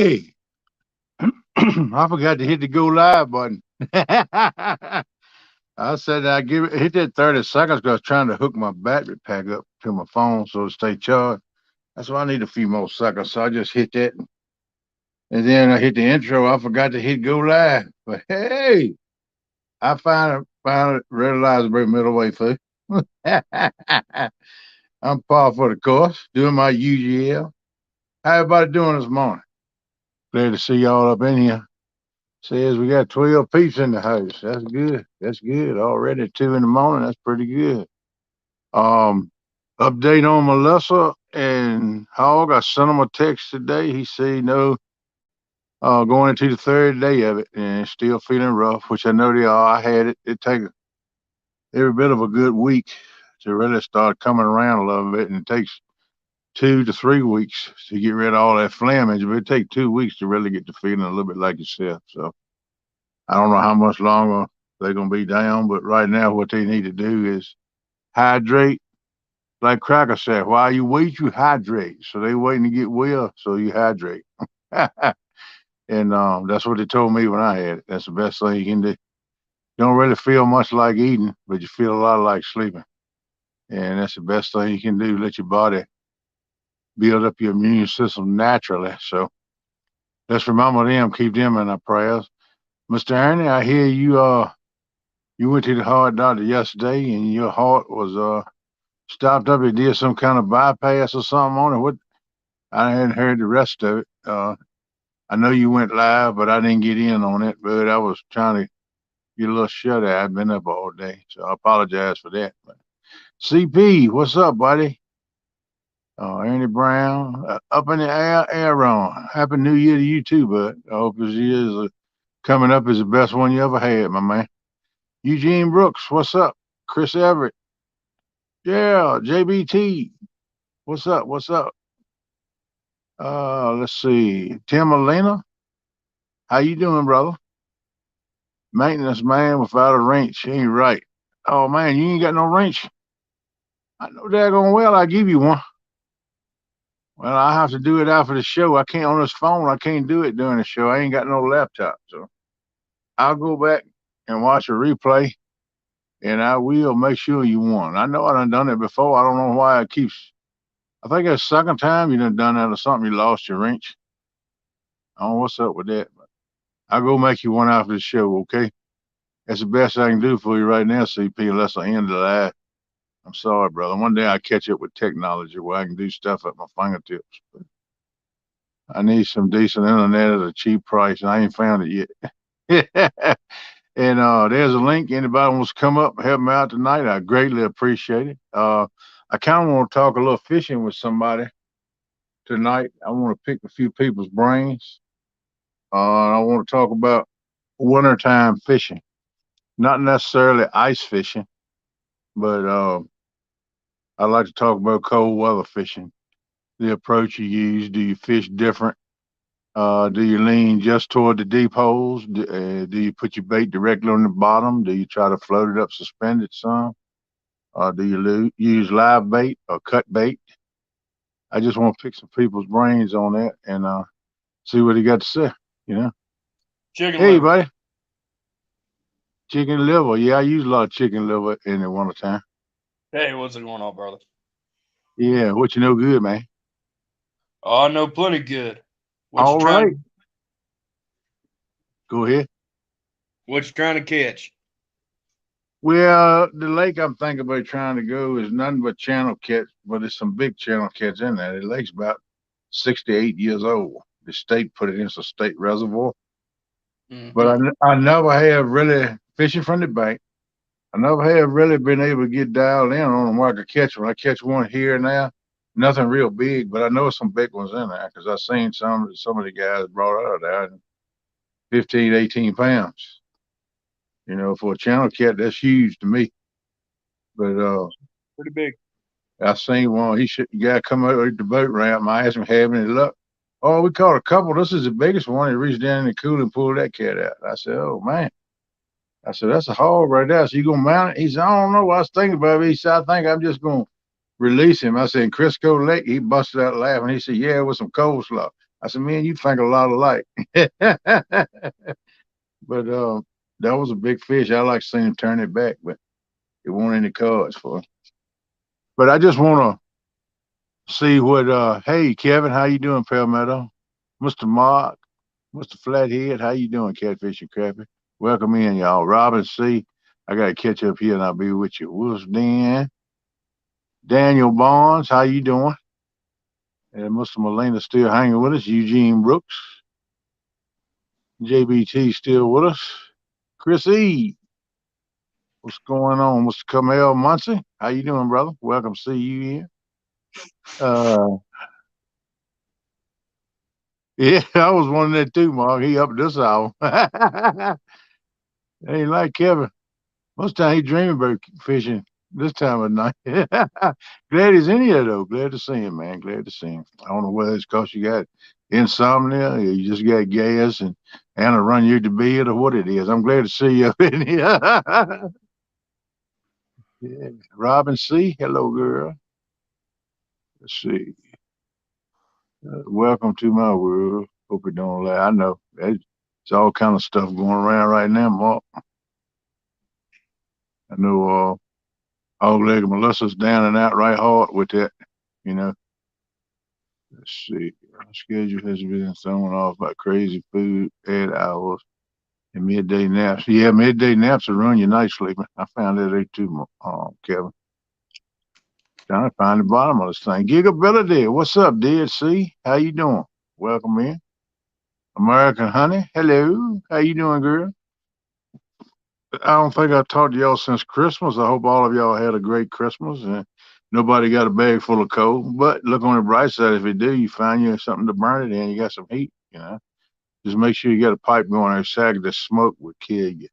Hey, I forgot to hit the go live button. I said I hit that 30 seconds because I was trying to hook my battery pack up to my phone so it stay charged. That's why I need a few more seconds. So I just hit that. And then I hit the intro. I forgot to hit go live. But hey, I finally realized about middleway through. I'm par for the course, doing my UGL. How everybody doing this morning? Glad to see y'all up in here. Says we got 12 peeps in the house. That's good. That's good. Already at 2 in the morning. That's pretty good. Um, Update on Melissa and Hog. I sent him a text today. He said no, going into the third day of it and still feeling rough, which I know they are. I had it. It takes every bit of a good week to really start coming around a little bit, and it takes 2 to 3 weeks to get rid of all that flammage, but it takes 2 weeks to really get to feeling a little bit like yourself. So I don't know how much longer they're gonna be down, but right now what they need to do is hydrate. Like Cracker said, while you wait, you hydrate. So they waiting to get well, so you hydrate. And that's what they told me when I had it. That's the best thing you can do. You don't really feel much like eating, but you feel a lot like sleeping. And that's the best thing you can do. Let your body build up your immune system naturally. So let's remember them, keep them in our prayers. Mr. Ernie, I hear you went to the heart doctor yesterday and your heart was stopped up. It did some kind of bypass or something on it. What? I hadn't heard the rest of it. I know you went live, but I didn't get in on it. But I was trying to get a little shut eye. I've been up all day, so I apologize for that. But CP, what's up, buddy? Ernie Brown, up in the air, Aaron. Happy New Year to you too, bud. I hope this year is coming up is the best one you ever had, my man. Eugene Brooks, what's up? Chris Everett, yeah, JBT, what's up? What's up? Let's see. Tim Elena, how you doing, brother? Maintenance man without a wrench ain't right. Oh man, you ain't got no wrench. I know daggone well I give you one. Well, I have to do it after the show. I can't on this phone. I can't do it during the show. I ain't got no laptop, so I'll go back and watch a replay, and I will make sure you won. I know I done it before. I don't know why it keeps. I think it's the second time you done that or something. You lost your wrench. I don't know what's up with that, but I'll go make you one after the show, okay? That's the best I can do for you right now, CP, unless I end the live. I'm sorry, brother. One day I catch up with technology where I can do stuff at my fingertips. But I need some decent internet at a cheap price, and I ain't found it yet. And there's a link. Anybody wants to come up and help me out tonight, I greatly appreciate it. I kind of want to talk a little fishing with somebody tonight. I want to pick a few people's brains. I want to talk about wintertime fishing, not necessarily ice fishing, but I like to talk about cold weather fishing. The approach you use. Do you fish different? Do you lean just toward the deep holes? Do you put your bait directly on the bottom? Do you try to float it up suspended some? Do you use live bait or cut bait? I just want to pick some people's brains on that and see what he got to say. You know. Chicken Hey, liver. buddy. Chicken liver. Yeah, I use a lot of chicken liver in the wintertime. Hey, what's going on, brother? Yeah, what you know good, man. Oh, I know plenty good. What you All trying right. to Go ahead. what you trying to catch? Well, the lake I'm thinking about trying to go is nothing but channel cats, but there's some big channel cats in there. The lake's about 68 years old. The state put it in a state reservoir, but Hmm. I never have really fishing from the bank. I never have really been able to get dialed in on them where I could catch them. I catch one here and there, nothing real big, but I know some big ones in there because I've seen some of the guys brought out of there, 15, 18 pounds. You know, for a channel cat, that's huge to me. But Pretty big. I seen one. The guy come over the boat ramp. I asked him, having any luck? Oh, we caught a couple. This is the biggest one. He reached down in the cooler and pulled that cat out. I said, oh, man. I said, that's a hog right there. So you going to mount it? He said, I don't know. I was thinking about it. He said, I think I'm just going to release him. I said, in Crisco Lake, he busted out laughing. He said, yeah, with some coleslaw. I said, man, you think a lot alike. But that was a big fish. I like seeing him turn it back, but it wasn't any cards for it. But I just want to see what. Hey, Kevin, how you doing, Palmetto? Mr. Mark, Mr. Flathead, how you doing, Catfish and Crappy? Welcome in, y'all. Robin C. I got to catch up here, and I'll be with you. Wolf's Den, Daniel Barnes, how you doing? And Mr. Molina still hanging with us. Eugene Brooks, JBT still with us. Chris E. What's going on, Mr. Kamel Muncie? How you doing, brother? Welcome to see you here. Uh, yeah, I was wondering that too, Mark. He up this hour. Ain't like Kevin. Most of the time he dreaming about fishing this time of night. Glad he's in here though. Glad to see him, man. Glad to see him. I don't know whether it's because you got insomnia or you just got gas and Anna run you to bed or what it is. I'm glad to see you up in here. Yeah. Robin C. Hello, girl. Let's see. Welcome to my world. Hope you don't lie. I know. It's all kind of stuff going around right now, Mark. I know old lady Melissa's down and out right hard with that, you know. Let's see. Our schedule has been thrown off by crazy food, bad hours, and midday naps. Yeah, midday naps will ruin your night sleeping. I found that out too, Kevin. Trying to find the bottom of this thing. Gigability. What's up, DSC? How you doing? Welcome in. American Honey. Hello. How you doing, girl? I don't think I talked to y'all since Christmas. I hope all of y'all had a great Christmas and nobody got a bag full of coal. But look on the bright side, if you do, you find you something to burn it in. You got some heat, you know. Just make sure you got a pipe going there. Sack the smoke would kill you.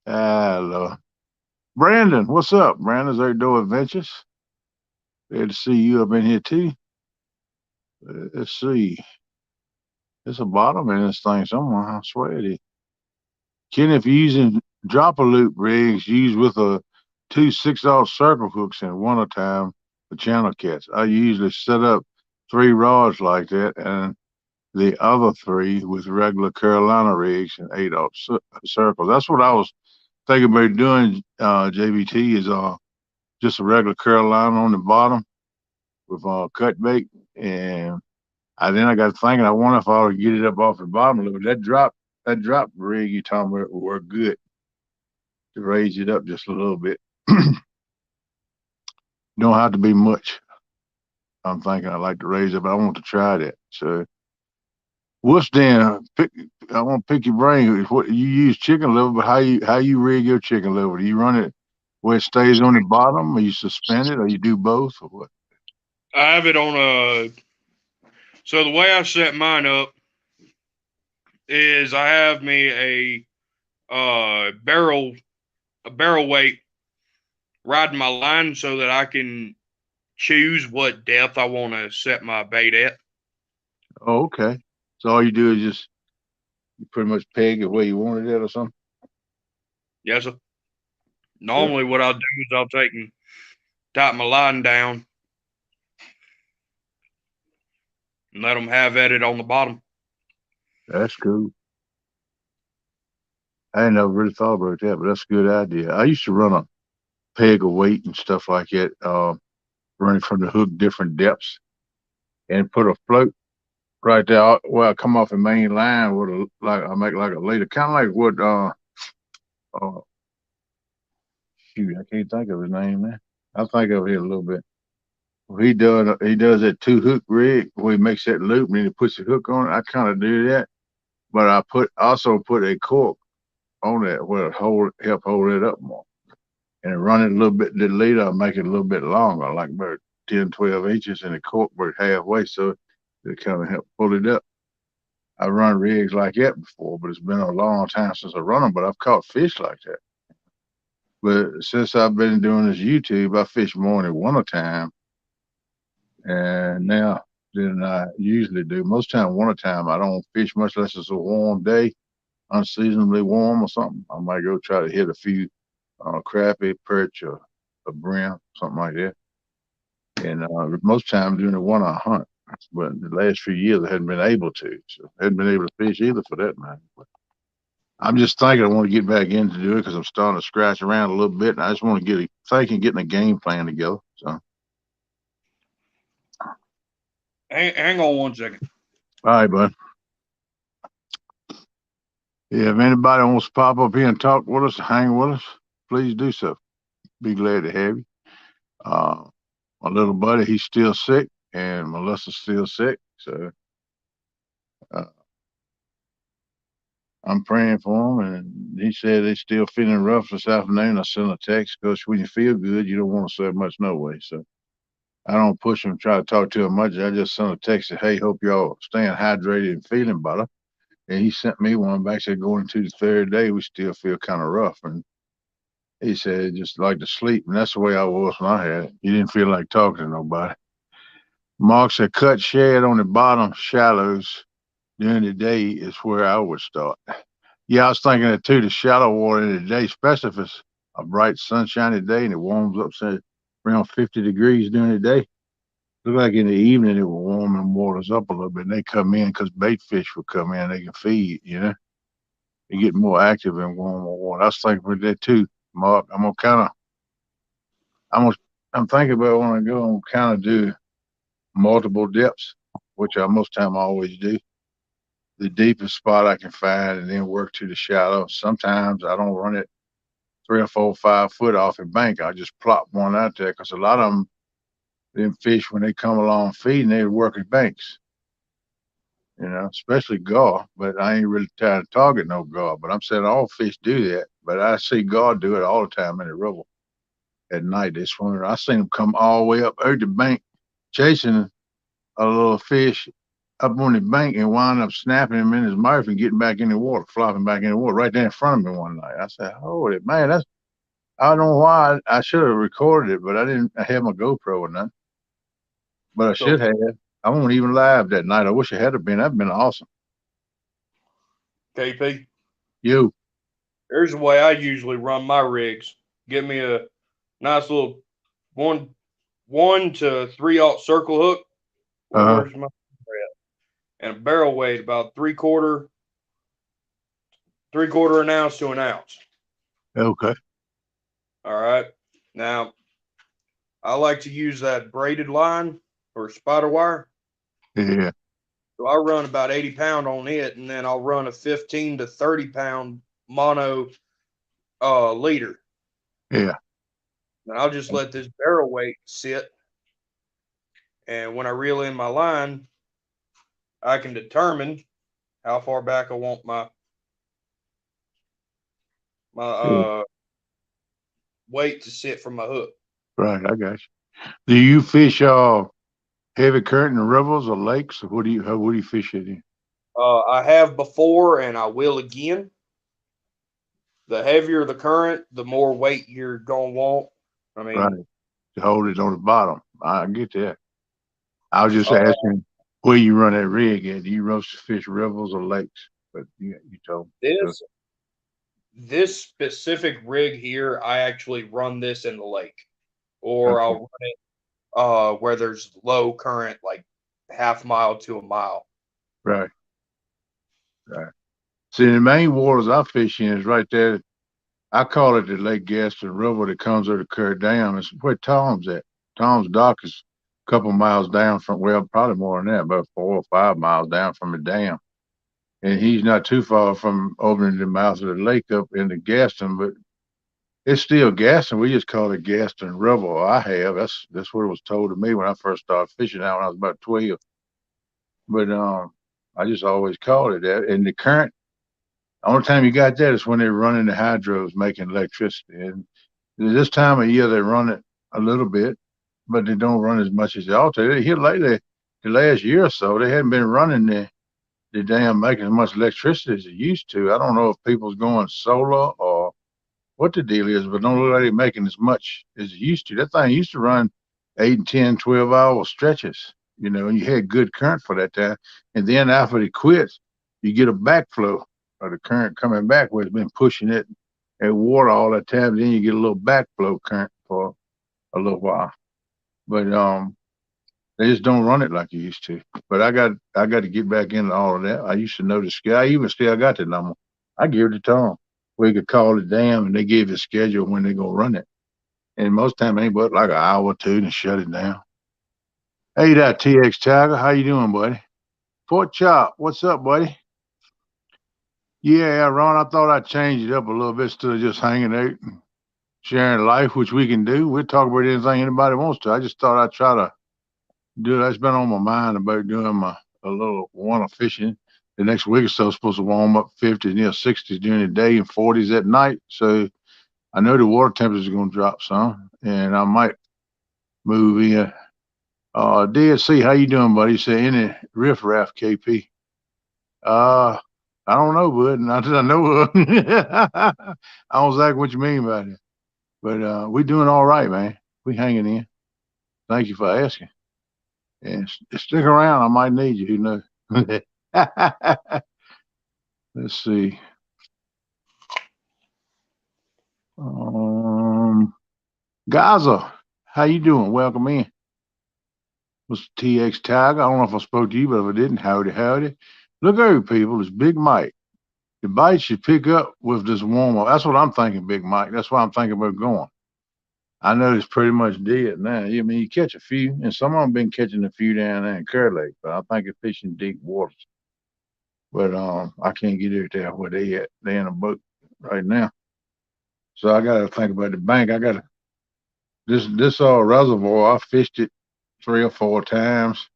Lord. Brandon, what's up? Brandon's Outdoor Adventures. Glad to see you up in here too. Let's see. There's a bottom in this thing somewhere. I swear it is. Ken, if you're using dropper loop rigs, use with a two 6/0 circle hooks and one at a time for channel cats. I usually set up three rods like that and the other three with regular Carolina rigs and 8/0 circles. That's what I was thinking about doing, JBT, is just a regular Carolina on the bottom with cut bait. And then I got thinking, I wonder if I ought to get it up off the bottom a little bit. That drop rig you talking about will work good to raise it up just a little bit. Don't have to be much. I'm thinking I'd like to raise it, but I want to try that. So, what's then? I want to pick your brain. What you use chicken liver, but how you rig your chicken liver? Do you run it where it stays on the bottom, or you suspend it, or you do both, or what? I have it on a. So the way I set mine up is I have me barrel weight riding my line so that I can choose what depth I want to set my bait at. Oh, okay. So all you do is just you pretty much peg it where you want it at, or something. Yes, sir. Normally, what I'll do is I'll take and tighten my line down and let them have at it on the bottom. That's cool. I ain't never really thought about that, but that's a good idea. I used to run a peg of weight and stuff like that, running from the hook different depths, and put a float right there where I come off the main line with I make like a leader, kind of like what uh shoot, I can't think of his name, man. I'll think of it a little bit. He does that two hook rig where he makes that loop and then he puts the hook on it. I kind of do that, but I also put a cork on that where it help hold it up more. And run it a little bit. The leader, I make it a little bit longer, like about 10, 12 inches, and the cork about halfway, so it kind of help pull it up. I run rigs like that before, but it's been a long time since I run them. But I've caught fish like that. But since I've been doing this YouTube, I fish more than one a time, and now than I usually do. Most time, one a time, I don't fish much unless it's a warm day, unseasonably warm or something. I might go try to hit a few crappie, perch, or a brim, something like that. And most times during the one I hunt. But the last few years, I hadn't been able to. So I hadn't been able to fish either for that matter. But I'm just thinking I want to get back in to do it because I'm starting to scratch around a little bit. And I just want to getting a game plan together. So, all Hang on 1 second. right, bud. Yeah, if anybody wants to pop up here and talk with us, hang with us, please do so. Be glad to have you. Uh, my little buddy, he's still sick, and Melissa's still sick. So uh, I'm praying for him. And he said he's still feeling rough this afternoon. I sent him a text because when you feel good, you don't want to say much no way. So I don't push him, try to talk to him much. I just sent a text that, hey, hope y'all staying hydrated and feeling better. And he sent me one back, said going into the third day, we still feel kind of rough. And he said just like to sleep. And that's the way I was when I had it. He didn't feel like talking to nobody. Mark said cut shad on the bottom shallows during the day is where I would start. Yeah, I was thinking that too, the shallow water in the day, especially if it's a bright sunshiny day and it warms up, say, around 50 degrees during the day. Look like in the evening it will warm and waters up a little bit. And they come in because bait fish will come in. They can feed, They get more active in warmer water. I was thinking about that too, Mark. I'm gonna, I'm thinking about when I go and kind of do multiple depths, which I most time always do. The deepest spot I can find, and then work to the shallow. Sometimes I don't run it 3 or 4, 5 foot off the bank. I just plop one out there because a lot of them fish when they come along feeding, they work at banks. Especially gar, but I ain't really trying to target no gar. But I'm saying all fish do that. But I see gar do it all the time in the river at night. They swim. I seen them come all the way up over the bank, chasing a little fish up on the bank and wind up snapping him in his mouth and getting back in the water, flopping back in the water right there in front of me one night. I said, holy man, I don't know why I should have recorded it, but I didn't have my GoPro or nothing. But I So, should have. I wasn't even live that night. I wish I had been. That'd been awesome. KP, You. here's the way I usually run my rigs. Give me a nice little 1 to 3/0 circle hook. Uh Where's my and a barrel weight about three quarter an ounce to an ounce. okay. All right. Now I like to use that braided line or spider wire. Yeah. So I run about 80 pound on it, and then I'll run a 15 to 30 pound mono leader. Yeah. And I'll just let this barrel weight sit. And when I reel in my line, I can determine how far back I want my Yeah. weight to sit from my hook. Right. I got you. Do you fish heavy current in rivers or lakes? Or what do you fish it in? I have before, and I will again. The heavier the current, the more weight you're gonna want. I Right. mean, To hold it on the bottom. I get that. I was just uh, asking where you run that rig at. Do you roast fish rivers or lakes? But you told me. So, this this specific rig here, I actually run this in the lake, or I'll okay. run it where there's low current, like half mile to a mile. Right. Right. See, the main waters I fish in is right there. I call it the Lake Gaston River that comes over the Curd Dam. It's where Tom's at. Tom's dock is a couple miles down from, well, probably more than that, about 4 or 5 miles down from the dam. And he's not too far from opening the mouth of the lake up into Gaston, but it's still Gaston. We just call it Gaston River. Or I have. That's what it was told to me when I first started fishing out when I was about 12. But I just always called it that. And the current, the only time you got that is when they're running the hydros making electricity. And this time of year they run it a little bit, but they don't run as much as they ought to. Here lately, the last year or so, they hadn't been running the damn making as much electricity as they used to. I don't know if people's going solar or what the deal is, but don't look like they're making as much as it used to. That thing used to run 8 and 10, 12 hour stretches, and you had good current for that time. And then after it quits, you get a backflow of the current coming back where it's been pushing it and water all that time. Then you get a little backflow current for a little while. But They just don't run it like you used to. But I got to get back into all of that. I used to know the schedule. I even still got the number. I give it to them. We could call it down and they give a schedule when they gonna run it. And most time it ain't but like an hour or two to shut it down. Hey there, TX Tiger. How you doing, buddy? Pork Chop, what's up, buddy? Yeah, Ron, I thought I'd change it up a little bit instead of just hanging out and sharing life, which we can do. We'll talk about anything anybody wants to. I just thought I'd try to do it. That's been on my mind about doing a little winter fishing. The next week or so is supposed to warm up 50s, near 60s during the day and 40s at night. So I know the water temperature is going to drop some, and I might move in. DSC, how you doing, buddy? You say any riffraff, KP? Uh, I don't know, bud. Not that I know of. I don't exactly what you mean by that. But we doing all right, man. We hanging in. Thank you for asking. And stick around. I might need you. Who knows? Let's see. Um, Gaza, how you doing? Welcome in. Mr. TX Tiger. I don't know if I spoke to you, but if I didn't, howdy, howdy. Look over, people. It's Big Mike. The bite should pick up with this warm up. That's what I'm thinking, Big Mike. That's why I'm thinking about going. I know it's pretty much dead now. I mean, you catch a few, and some of them been catching a few down there in Kerr Lake, but I think it's fishing deep waters. But I can't get out there where they at. They in a boat right now. So I gotta think about the bank. I gotta this reservoir. I fished it 3 or 4 times,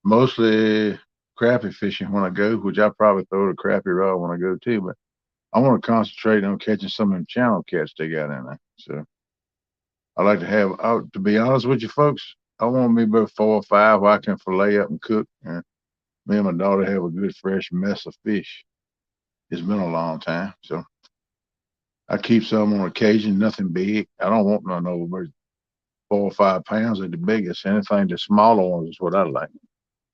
mostly crappie fishing when I go, which I probably throw the crappie rod when I go too. But I want to concentrate on catching some of them channel cats they got in there. So I like to have, to be honest with you folks, I want me about 4 or 5 where I can fillet up and cook. And me and my daughter have a good fresh mess of fish. It's been a long time. So I keep some on occasion, nothing big. I don't want none over 4 or 5 pounds at the biggest. Anything the smaller ones is what I like.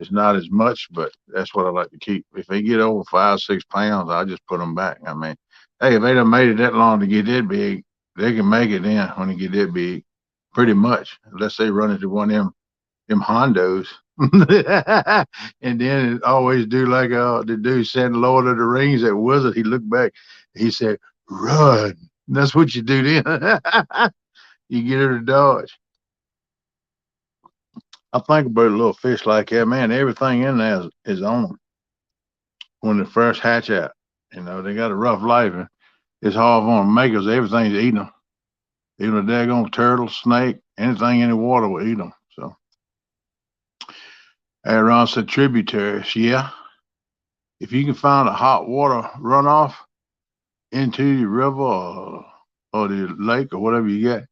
It's not as much, but that's what I like to keep. If they get over 5 or 6 pounds, I just put them back. I mean, hey, if they done made it that long to get that big, they can make it then when they get that big, pretty much, unless they run into one of them Hondos. And then it always do like the dude said in Lord of the Rings, that wizard. He looked back, he said, "Run." And that's what you do then. You get her to dodge. I think about a little fish like that, man. Everything in there is on them when they first hatch out. You know, they got a rough life, and it's hard for them to make us. Everything's eating them. Even a daggone turtle, snake, anything in the water will eat them. So, Aaron said tributaries. Yeah, if you can find a hot water runoff into the river or the lake or whatever you get,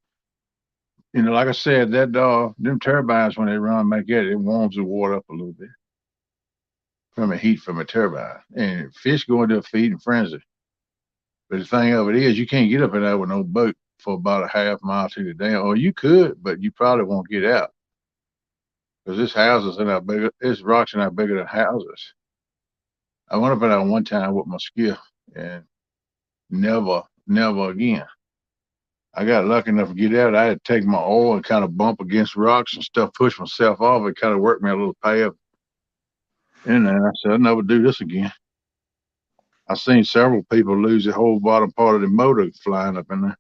like I said, that them turbines when they run make it warms the water up a little bit from the heat from a turbine, and fish go into a feeding frenzy. But the thing of it is, you can't get up in there with no boat for about a half mile to the dam. Or you could, but you probably won't get out because this houses in our bigger, this rocks in our bigger than houses. I went up in there one time with my skiff and never again. I got lucky enough to get out. I had to take my oar and kind of bump against rocks and stuff, push myself off. It kind of worked me a little path in there. I said, I'll never do this again. I've seen several people lose the whole bottom part of the motor flying up in there.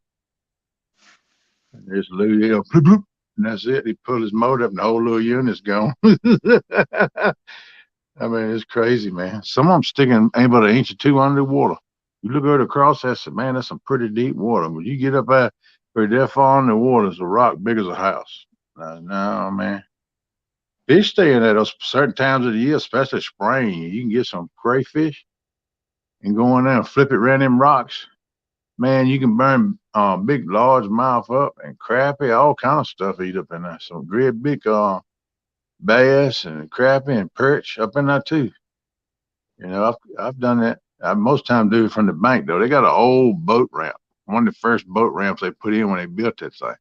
And just lose it, bloop, bloop, and that's it. He pulled his motor up and the whole little unit's gone. I mean, it's crazy, man. Some of them sticking ain't but an inch or two under the water. You look right across, that's man, that's some pretty deep water. But you get up there, right that far in the water, it's a rock big as a house. No, man. Fish stay in there those certain times of the year, especially spring. You can get some crayfish and go in there and flip it around them rocks. Man, you can burn big, large mouth up and crappie, all kind of stuff eat up in there. Some great big bass and crappie and perch up in there too. I've done that. I most time do it from the bank though. They got an old boat ramp, one of the first boat ramps they put in when they built that thing,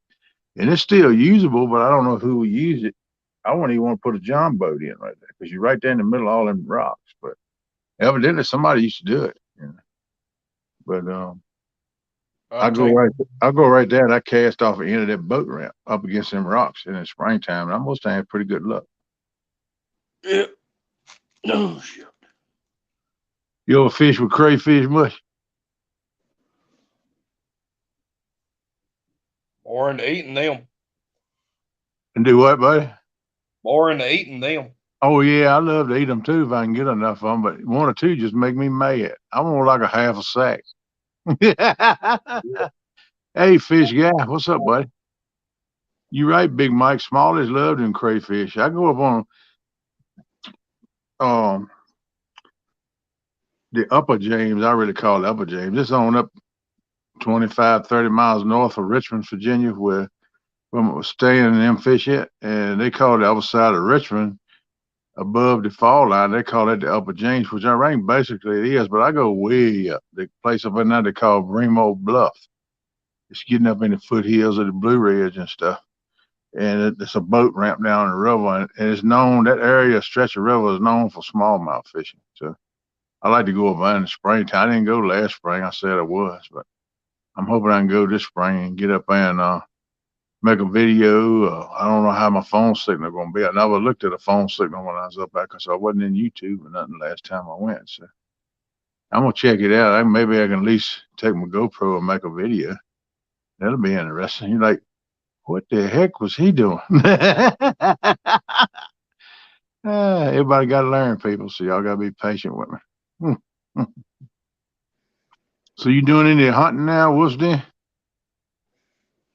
and it's still usable. But I don't know who will use it. I wouldn't even want to put a John boat in right there because you're right there in the middle of all them rocks. But evidently somebody used to do it. But I I'll go take right, I go right there and I cast off the end of that boat ramp up against them rocks in the springtime, and I most time have pretty good luck. Yeah. Oh shit. You ever fish with crayfish much? More into eating them. And do what, buddy? More into eating them. Oh yeah, I love to eat them too if I can get enough of them. But one or two just make me mad. I want like a half a sack. Hey, fish guy, what's up, buddy? You right, Big Mike. Smallies love them crayfish. I go up on um the Upper James. I really call it Upper James. It's on up 25, 30 miles north of Richmond, Virginia, where I was staying in them fish at, and they call it the other side of Richmond, above the fall line. They call it the Upper James, which I think basically it is. But I go way up. The place up in there they call Bremo Bluff. It's getting up in the foothills of the Blue Ridge and stuff. And it's a boat ramp down the river, and it's known that area, stretch of river, is known for smallmouth fishing. So I like to go up there in the springtime. I didn't go last spring. I said I was, but I'm hoping I can go this spring and get up there and make a video. I don't know how my phone signal going to be. I never looked at a phone signal when I was up there because I wasn't in YouTube or nothing last time I went. So I'm gonna check it out. Maybe I can at least take my GoPro and make a video. That'll be interesting. You're like, what the heck was he doing? Everybody got to learn, people. So y'all got to be patient with me. So you doing any hunting now, Wolf's Den?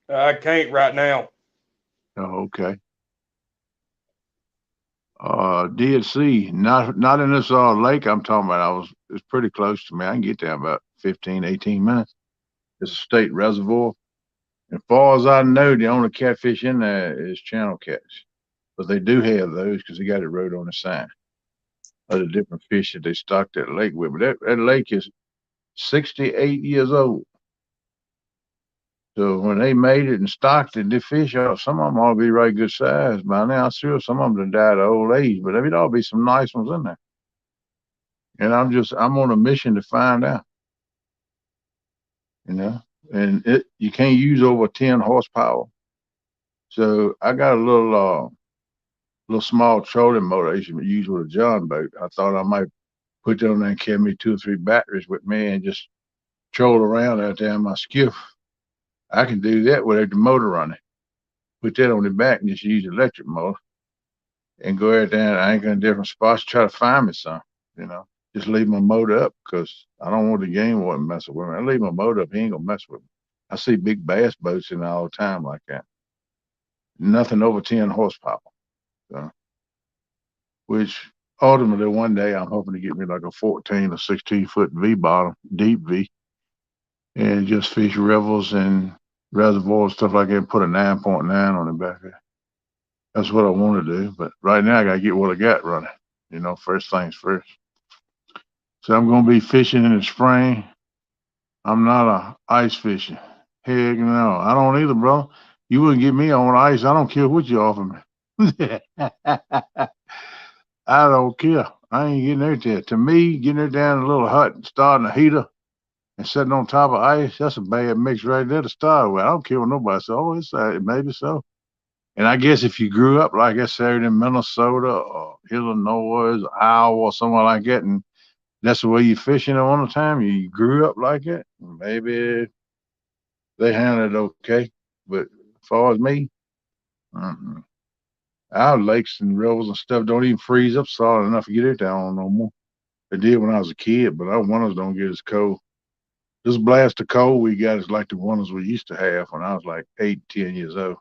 I can't right now. Oh, okay. Dead Sea, not in this lake I'm talking about. It's pretty close to me. I can get there in about 15, 18 minutes. It's a state reservoir. As far as I know, the only catfish in there is channel cats. But they do have those because they got it wrote on the sign of the different fish that they stock that lake with. But that lake is 68 years old. So when they made it and stocked it, the fish, some of them ought to be right good size by now. I'm sure some of them done died of old age, but there ought to be some nice ones in there. And I'm on a mission to find out, you know. And you can't use over 10 horsepower. So I got a little small trolling motor I used to use with a John boat. I thought I might put that on there and carry me 2 or 3 batteries with me and just troll around out there in my skiff. I can do that without the motor running. Put that on the back and just use the electric motor and go out there and anchor in different spots, try to find me some, you know. Just leave my motor up because I don't want the game warden messing with me. I leave my motor up, he ain't gonna mess with me. I see big bass boats in there all the time like that. Nothing over 10 horsepower. So, which ultimately one day I'm hoping to get me like a 14 or 16-foot V bottom, deep V, and just fish rivers and reservoirs, stuff like that, and put a 9.9 on the back of it. That's what I want to do. But right now I gotta get what I got running. You know, first things first. So I'm gonna be fishing in the spring. I'm not a ice fishing. Heck no, I don't either, bro. You wouldn't get me on ice. I don't care what you offer me. I don't care. I ain't getting out there. To me, getting there down in a little hut and starting a heater and sitting on top of ice, that's a bad mix right there to start with. I don't care what nobody says. Oh, it's maybe so. And I guess if you grew up, like I said, in Minnesota or Illinois, Iowa, or somewhere like that, and that's the way you fishing at one time, you grew up like it, maybe they handle it okay. But as far as me, mm-mm. Our lakes and rivers and stuff don't even freeze up solid enough to get it down no more. They did when I was a kid, but our winters don't get as cold. This blast of cold we got is like the winters we used to have when I was like 8, 10 years old.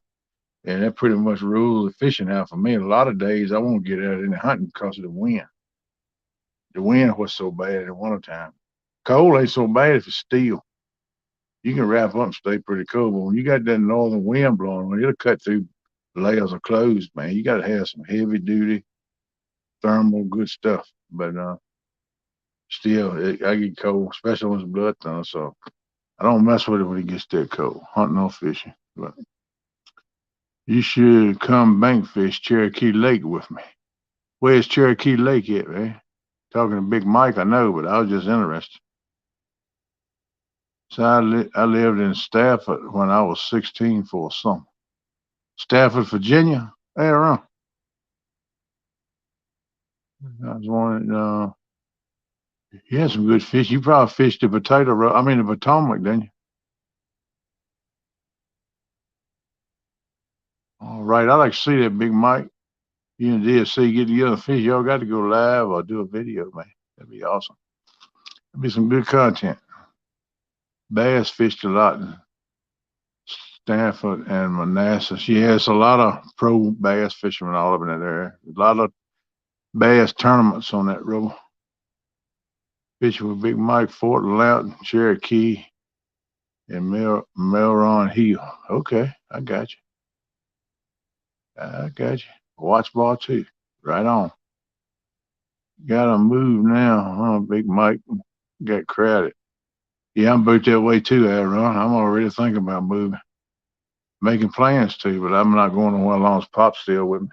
And that pretty much rules the fishing out for me. A lot of days I won't get out any hunting because of the wind. The wind was so bad in the wintertime. Cold ain't so bad if it's still. You can wrap up and stay pretty cool. But when you got that northern wind blowing, when it'll cut through layers of clothes, man, you got to have some heavy duty thermal good stuff. But still, I get cold, especially when it's blood thinner. So I don't mess with it when it gets that cold, hunting or fishing. But you should come bank fish Cherokee Lake with me. Where's Cherokee Lake at, man? Talking to Big Mike, I know, but I was just interested. So I lived in Stafford when I was 16 for a summer. Stafford, Virginia? Hey, around. I was wondering, you had some good fish. You probably fished the the Potomac, didn't you? All right. I like to see that, Big Mike. You and DSC get together fish. Y'all got to go live or do a video, man. That'd be awesome. That'd be some good content. Bass fished a lot in Stanford and Manassas. Yeah, it's a lot of pro bass fishermen all up in that area. A lot of bass tournaments on that river. Fishing with Big Mike, Fort Loudoun, Cherokee, and Melron Hill. Okay, I got you. I got you. Watch ball too. Right on. Gotta move now, huh? Big Mike got crowded. Yeah, I'm booked that way too, Aaron. I'm already thinking about moving. Making plans to, but I'm not going nowhere as long as Pop's still with me.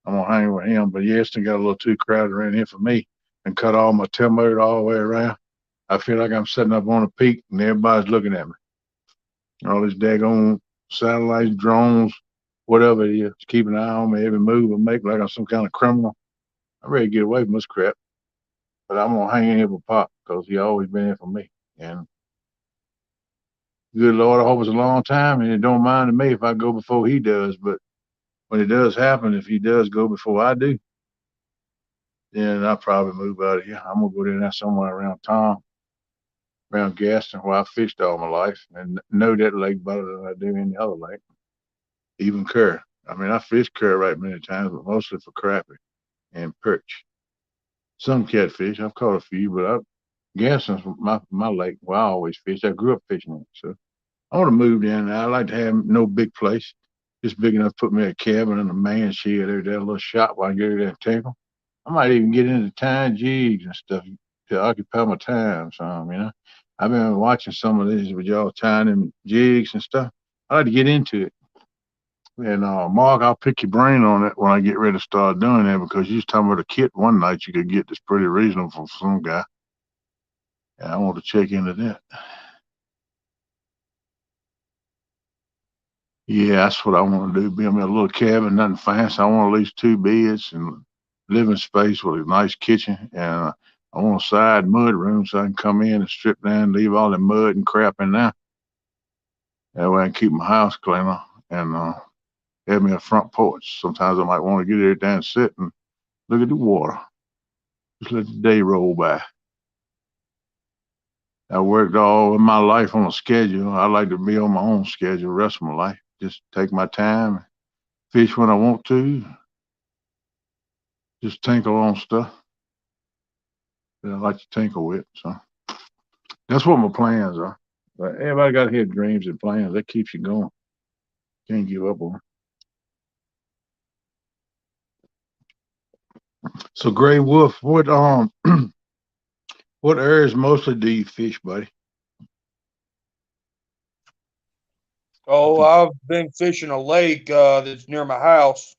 I'm gonna hang with him. But yeah, it's got a little too crowded around here for me and cut all my tail motor all the way around. I feel like I'm sitting up on a peak and everybody's looking at me. All these daggone satellites, drones, whatever it is, keep an eye on me every move I make like I'm some kind of criminal. I'm ready to get away from this crap. But I'm gonna hang in here with Pop because he always been here for me. And good Lord, I hope it's a long time and it don't mind to me if I go before he does. But when it does happen, if he does go before I do, then I'll probably move out of here. I'm gonna go there somewhere around town, around Gaston, where I fished all my life and know that lake better than I do any other lake, even Kerr. I mean, I fished Kerr right many times, but mostly for crappie and perch. Some catfish. I've caught a few, but Gaston's my lake where I always fish. I grew up fishing it, so I want to move in. I like to have no big place, just big enough to put me a cabin and a man shed there, that little shop where I can get there and tinkle. I might even get into tying jigs and stuff to occupy my time some. I've been watching some of these with y'all tying them jigs and stuff. I like to get into it. And Mark, I'll pick your brain on it when I get ready to start doing that because you was talking about a kit one night you could get that's pretty reasonable from some guy. And I want to check into that. Yeah, that's what I want to do. Build me a little cabin, nothing fancy. I want at least two beds and living space with a nice kitchen. And I want a side mud room so I can come in and strip down, leave all the mud and crap in there. That way I can keep my house cleaner and have me a front porch. Sometimes I might want to get there down and sit and look at the water. Just let the day roll by. I worked all of my life on a schedule. I like to be on my own schedule the rest of my life. Just take my time, fish when I want to, just tinkle on stuff that I like to tinkle with. So that's what my plans are. But everybody got to have dreams and plans. That keeps you going. Can't give up on. So Gray Wolf, what areas mostly do you fish, buddy? Oh, I've been fishing a lake that's near my house.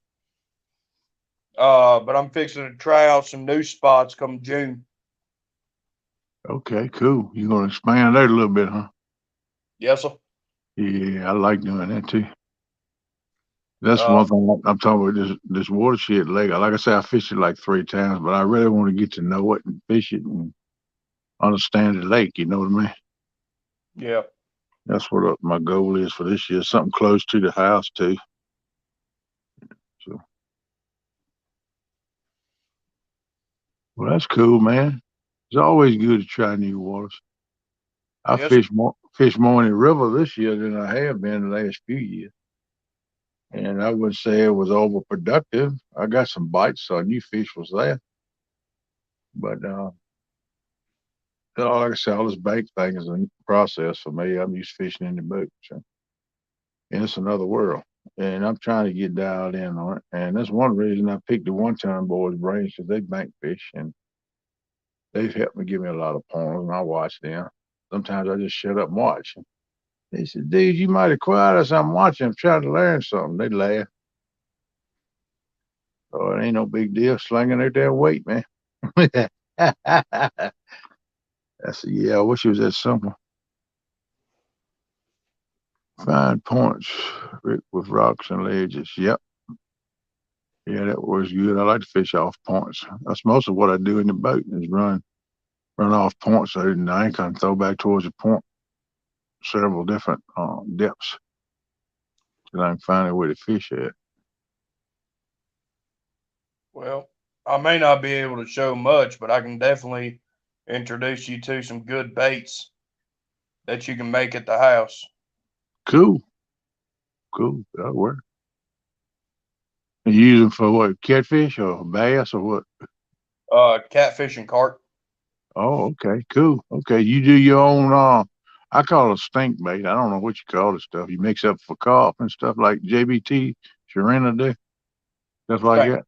But I'm fixing to try out some new spots come June. Okay, cool. You're gonna expand that a little bit, huh? Yes, sir. Yeah, I like doing that too. That's Uh, one thing I'm talking about this watershed lake. Like I said, I fished it like 3 times, but I really want to get to know it and fish it and understand the lake. You know what I mean? yeah. That's what my goal is for this year. Something close to the house too. So, well, that's cool, man. It's always good to try new waters. I Yes. fish more in the river this year than I have been the last few years. And I wouldn't say it was overproductive. I got some bites, so I knew fish was there. But like I said, all this bait thing is a process for me. I'm used to fishing in the boat, so, and it's another world. And I'm trying to get dialed in on it. And that's one reason I picked the one-time boys' brains because they bank fish and they've helped me give me a lot of pointers, and I watch them. Sometimes I just shut up and watch. They said, "Dude, you mighty quiet." I said, "I'm watching. I'm trying to learn something." They laugh. Oh, it ain't no big deal. Slinging their damn weight, man. I said, "Yeah, I wish it was that simple." Find points with rocks and ledges. Yep. Yeah, that works good. I like to fish off points. That's most of what I do in the boat is run off points. So I ain't gonna throw back towards the point several different depths till I can find out where the fish at. Well, I may not be able to show much, but I can definitely introduce you to some good baits that you can make at the house. Cool, cool. That'll work. And you use them for what? Catfish or bass or what? Catfishing cart. Oh, okay, cool. Okay, you do your own. I call it stink bait. I don't know what you call the stuff. You mix up for carp and stuff like JBT, Sharina do stuff like Thank. that.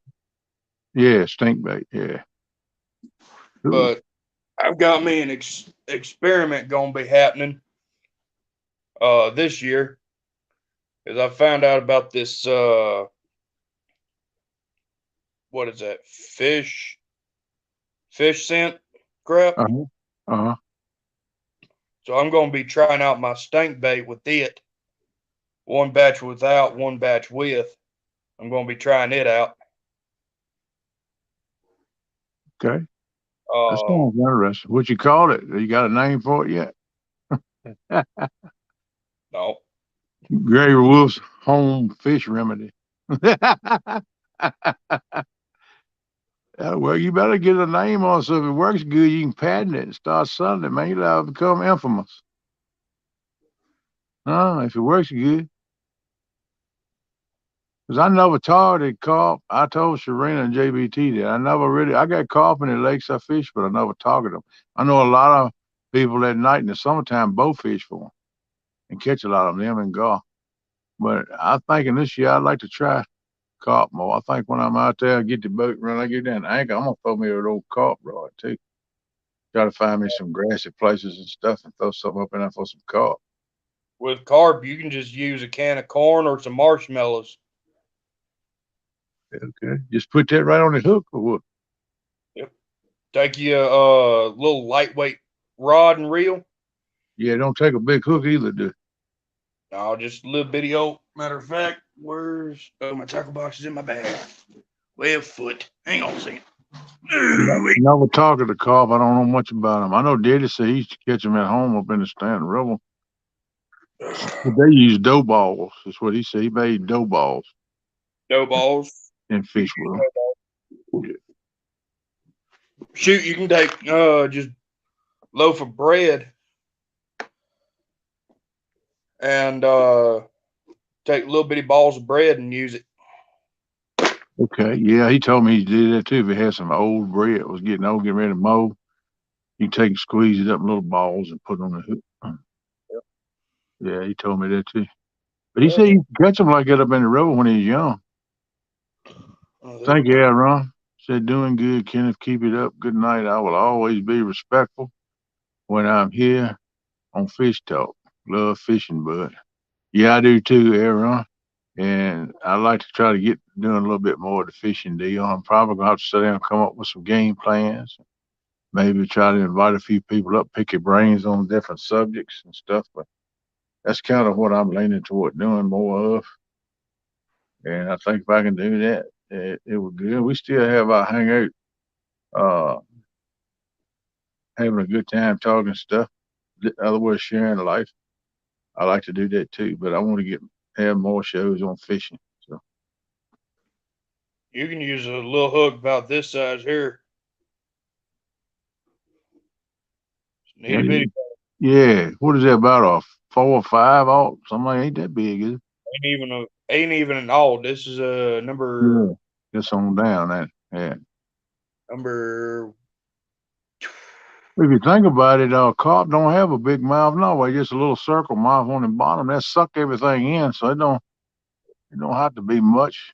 Yeah, stink bait. Yeah, cool. But I've got me an experiment going to be happening this year, because I found out about this what is that, fish scent crap. Uh huh. Uh huh. So I'm going to be trying out my stink bait with it. One batch without, one batch with. I'm going to be trying it out. Okay, that Um, sounds interesting. What you call it? You got a name for it yet? no, Gray Wolf's home fish remedy. Well, you better get a name on it so if it works good, you can patent it and start selling it, man. You'll have to become infamous. If it works good. Because I never targeted carp. I told Sharina and JBT that I got carp in the lakes I fish, but I never target them. I know a lot of people at night in the summertime bow fish for them and catch a lot of them and gar. But I'm thinking this year I'd like to try carp more. I think when I'm out there, I get the boat run, I get down the anchor, I'm going to throw me an old carp rod too. Try to find me some grassy places and stuff and throw something up in there for some carp. with carp, you can just use a can of corn or some marshmallows. Okay. Just put that right on the hook or what? Yep. Take you a little lightweight rod and reel. Yeah, don't take a big hook either, do. No, just a little bitty old. Matter of fact, where's my tackle box is in my bag. Well, foot. Hang on a second. Never talk to the carp. I don't know much about them. I know Daddy said he used to catch them at home up in the Stanton River. But they use dough balls. That's what he said. He made dough balls No balls. and fish with them. Shoot, you can take just loaf of bread and take little bitty balls of bread and use it. Okay. Yeah, he told me he did that too. If he had some old bread that was getting old, getting ready to mold, you take and squeeze it up in little balls and put it on the hook. Yeah, he told me that too. But he Well, said you could catch them like that up in the river when he was young. there we Thank go. you, Aaron. Said doing good, Kenneth. Keep it up. Good night. I will always be respectful when I'm here on Fish Talk. Love fishing, bud. Yeah, I do too, Aaron. And I like to try to get doing a little bit more of the fishing deal. I'm probably gonna have to sit down and come up with some game plans. Maybe try to invite a few people up, pick your brains on different subjects and stuff. But that's kind of what I'm leaning toward doing more of. And I think if I can do that, it would good. We still have our hangout, uh, having a good time talking stuff. Otherwise, sharing life. I like to do that too, but I want to get have more shows on fishing. So You can use a little hook about this size here. yeah, Itty bitty. yeah. What is that about a 4 or 5 out? Something like ain't that big, is it? Ain't even an all. This is a Yeah, just on down that. Yeah. number. If you think about it, carp don't have a big mouth no way, just a little circle mouth on the bottom that suck everything in, so it don't have to be much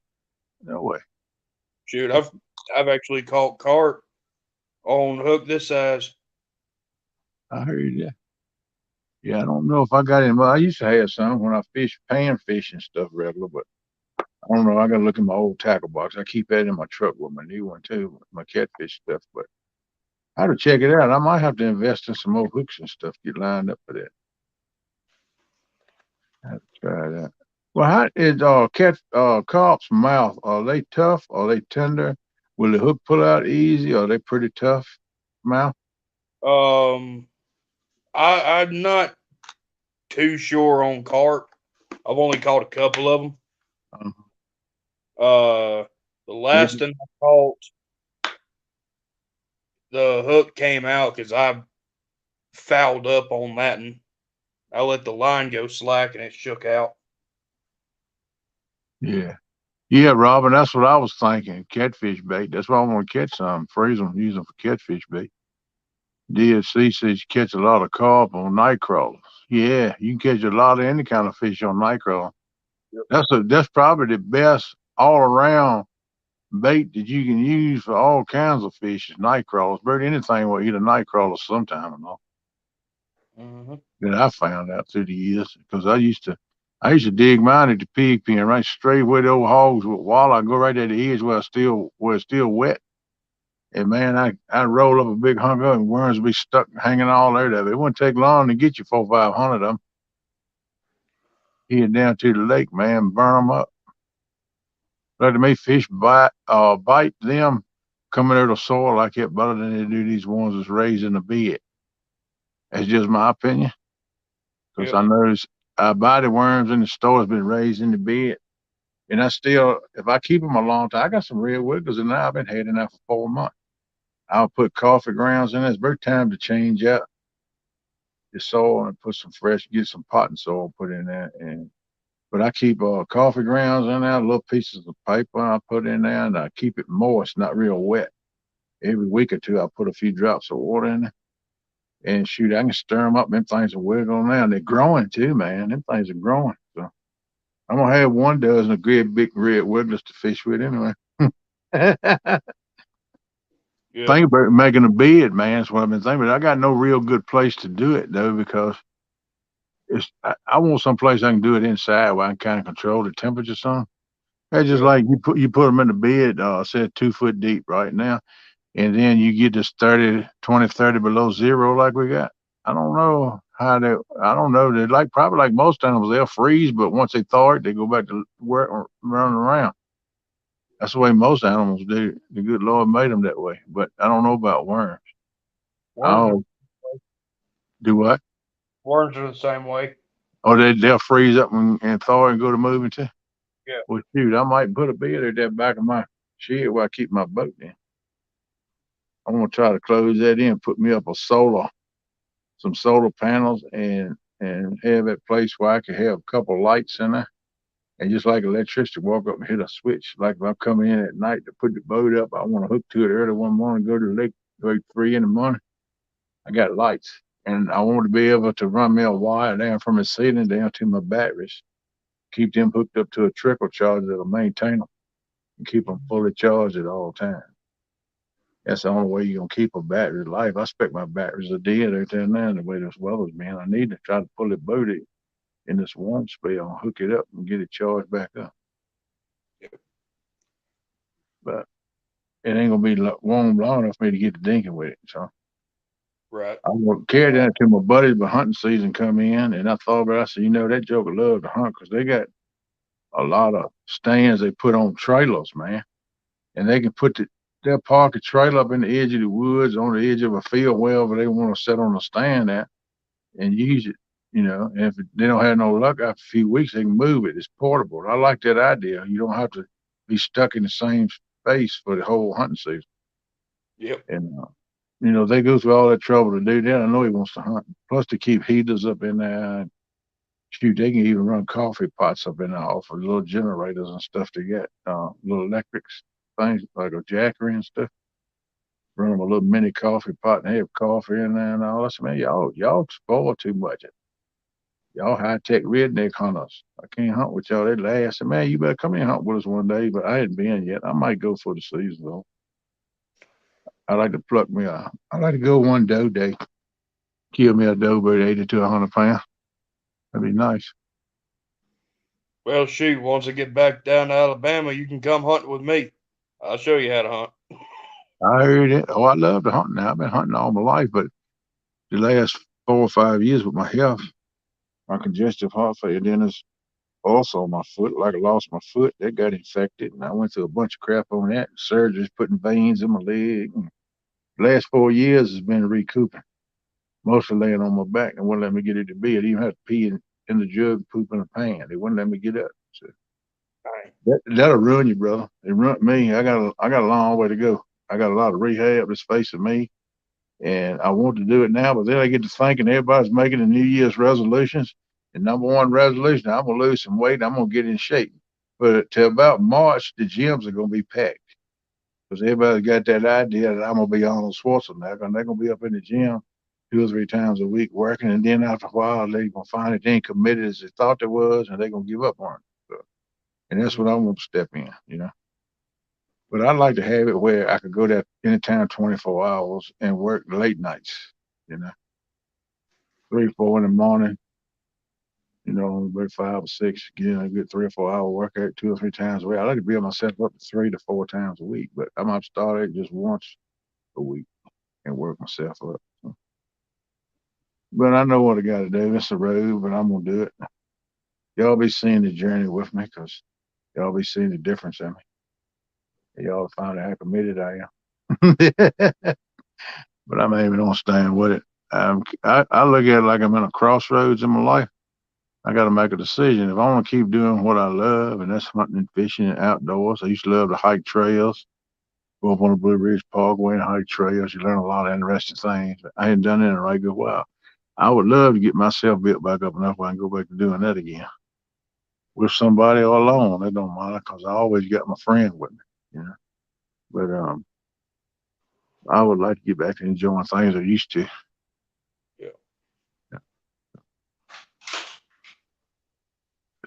that way. Shoot, I've actually caught carp on hook this size. I heard that. Yeah, I don't know if I got any. Well, I used to have some when I fish pan fish and stuff regular, but I don't know. I gotta look in my old tackle box. I keep that in my truck with my new one too, with my catfish stuff. But I had to check it out. I might have to invest in some more hooks and stuff. Get lined up for that. I have to try that. Well, how is cat carp's mouth? Are they tough? Are they tender? Will the hook pull out easy? Are they pretty tough mouth? Um, I'm not too sure on carp. I've only caught a couple of them. Uh, The last one I caught, the hook came out because I fouled up on that, and I let the line go slack, and it shook out. yeah, yeah, Robin. That's what I was thinking. Catfish bait. That's why I want to catch some. Freeze them, use them for catfish bait. DSC says you catch a lot of carp on night crawlers. Yeah, you can catch a lot of any kind of fish on night crawler. Yep. That's probably the best all around bait that you can use for all kinds of fish is night crawlers. Bird anything will eat a night crawler sometime and all Mm-hmm. that I found out through the years because I used to dig mine at the pig pen right straight where the old hogs would while I go right at the edge where it's still wet. And man, I roll up a big hunk of it and worms be stuck hanging all out of it. It wouldn't take long to get you 400, 500 of them. Head down to the lake, man, burn them up. Like to me, fish bite them coming out of the soil like that better than they do these ones that's raised in the bed. That's just my opinion. Because Yep. I notice I buy the worms in the store has been raised in the bed. And I still, if I keep them a long time, I got some red wigglers and now I've been heading out for 4 months. I'll put coffee grounds in it. It's very time to change out the soil and put some fresh, get some potting soil put in there. But I keep coffee grounds in there, little pieces of paper I put in there, and I keep it moist, not real wet. Every week or two, I put a few drops of water in there. And shoot, I can stir them up. Them things are wiggling now. And they're growing too, man. Them things are growing. So I'm gonna have 1 dozen of good big red wigglers to fish with anyway. Yep. Think about making a bed, man. That's what I've been thinking. But I got no real good place to do it though, because I want some place I can do it inside where I can kind of control the temperature some. It's just Yep. like you put them in the bed, say 2 foot deep right now, and then you get this 30, 20, 30 below zero like we got. I don't know how they. I don't know. They like probably like most animals, they'll freeze, but once they thaw it, they go back to work or running around. That's the way most animals do. The good Lord made them that way. But I don't know about worms. Worms are I'll do what? worms are the same way. Oh, they'll freeze up and thaw and go to moving too. Yeah. Well, shoot, I might put a bed at that back of my shed where I keep my boat in. I'm gonna try to close that in, put me up some solar panels, and have that place where I can have a couple lights in there. And just like electricity, walk up and hit a switch. Like if I'm coming in at night to put the boat up, I want to hook to it early one morning, go to the lake, like 3 in the morning. I got lights, and I want to be able to run me a wire down from the ceiling down to my batteries. Keep them hooked up to a trickle charger that'll maintain them and keep them fully charged at all times. That's the only way you're gonna keep a battery alive. I expect my batteries are dead out there now the way this weather's been. I need to try to pull the boat in this warm spell, hook it up and get it charged back up. But it ain't gonna be warm long enough for me to get to dinking with it. So Right. I'm gonna carry that to my buddies. But hunting season come in, and I thought about it. I said, that joker love to hunt because they got a lot of stands they put on trailers, man, and they can they'll park a trailer up in the edge of the woods, on the edge of a field, wherever they want to set on a stand at and use it. And if they don't have no luck after a few weeks, they can move it. It's portable. I like that idea. You don't have to be stuck in the same space for the whole hunting season. Yep. And they go through all that trouble to do that. I know he wants to hunt. Plus, to keep heaters up in there. And shoot, they can even run coffee pots up in there off of little generators and stuff to get little electrics things like a jackery and stuff. Run them a little mini coffee pot and have coffee in there and all. I said, man, y'all spoil too much. Y'all high tech redneck hunters. I can't hunt with y'all. They laugh. I said, man, you better come in and hunt with us one day. But I hadn't been yet. I might go for the season though. I like to pluck me a. I like to go one doe day. Kill me a doe bird 80 to 100 pounds. That'd be nice. Well, shoot, once I get back down to Alabama, you can come hunting with me. I'll show you how to hunt. I heard it. Oh, I love to hunt now. I've been hunting all my life, but the last 4 or 5 years with my health, my congestive heart failure, then also my foot, like I lost my foot, that got infected, and I went through a bunch of crap on that. Surgeries putting veins in my leg. And last 4 years has been recouping, mostly laying on my back and wouldn't let me get it to bed. Even had to pee in the jug, poop in the pan. They wouldn't let me get up. So Dang. that'll ruin you, brother. It ruined me. I got a long way to go. I got a lot of rehab that's facing me, and I want to do it now. But then I get to thinking everybody's making the New Year's resolutions, and number one resolution, I'm gonna lose some weight. I'm gonna get in shape. But till about March, the gyms are gonna be packed because everybody's got that idea that I'm gonna be Arnold Schwarzenegger, and they're gonna be up in the gym 2 or 3 times a week working, and then after a while they're gonna find it they ain't committed as they thought they was, and they're gonna give up on it. So, and that's what Mhm. I want to step in. But I'd like to have it where I could go there anytime, 24 hours, and work late nights. You know, 3, 4 in the morning. About 5 or 6. Get in a good 3 or 4 hour workout 2 or 3 times a week. I like to build myself up to 3 to 4 times a week, but I might start it just once a week and work myself up. So, but I know what I got to do. It's a road, but I'm gonna do it. Y'all be seeing the journey with me, cause y'all be seeing the difference in me. Y'all find out how committed I am. But I'm aiming on staying with it. I look at it like I'm in a crossroads in my life. I got to make a decision. If I want to keep doing what I love, and that's hunting and fishing and outdoors, I used to love to hike trails, go up on the Blue Ridge Parkway and hike trails. You learn a lot of interesting things. But I ain't done it in a right good while. I would love to get myself built back up enough where I can go back to doing that again with somebody or alone. It don't matter because I always got my friend with me. But I would like to get back to enjoying things I used to. Yeah.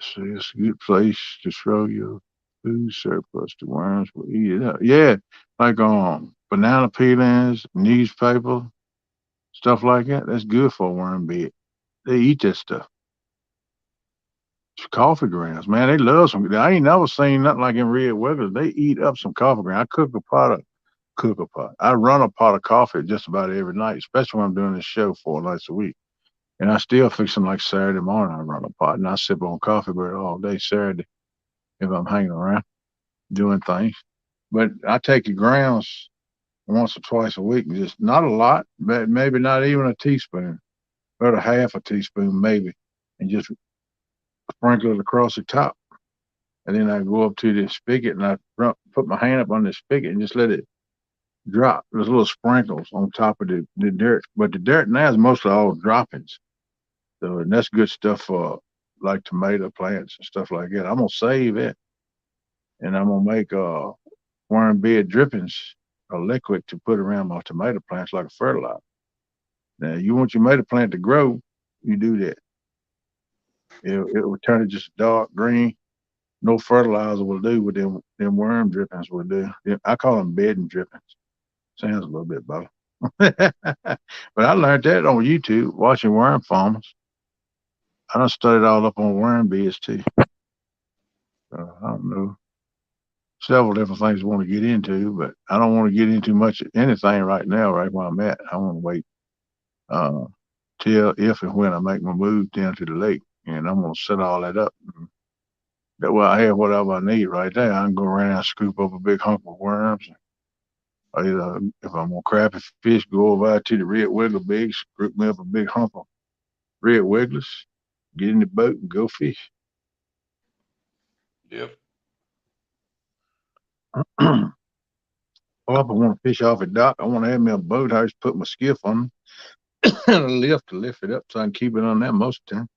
See, it's a good place to throw your food surplus. The worms will eat it up. Yeah, like banana peelings, newspaper, stuff like that. That's good for a worm bed. They eat that stuff. Coffee grounds, man. They love some. I ain't never seen nothing like in red weather. They eat up some coffee grounds. I cook a pot. I run a pot of coffee just about every night, especially when I'm doing this show 4 nights a week. And I still fix them like Saturday morning. I run a pot and I sip on coffee bread all day Saturday if I'm hanging around doing things. But I take the grounds once or twice a week, just not a lot, but maybe not even a teaspoon, or a half a teaspoon maybe, and just sprinkle it across the top. And then I go up to the spigot and put my hand up on the spigot and just let it drop. There's little sprinkles on top of the dirt, but the dirt now is mostly all droppings. So and that's good stuff for like tomato plants and stuff like that. I'm gonna save it and I'm gonna make worm bed drippings, a liquid to put around my tomato plants like a fertilizer. Now, you want your tomato plant to grow, you do that. It will turn it just dark green. No fertilizer will do what them worm drippings will do. I call them bedding drippings. Sounds a little bit better. But I learned that on YouTube watching worm farmers. I done studied all up on worm beds too. I don't know several different things I want to get into, but I don't want to get into much anything right now. Right where I'm at, I want to wait uh, till if and when I make my move down to the lake, and I'm gonna set all that up. That way, I have whatever I need right there. I can go around and scoop up a big hunk of worms. Or either if I'm gonna crappie fish, go over to the red wiggler big, scoop me up a big hunk of red wigglers, get in the boat and go fish. Yep. Or if I want to fish off a dock, I want to have me a boathouse, put my skiff on and a lift to lift it up so I can keep it on there most of the time.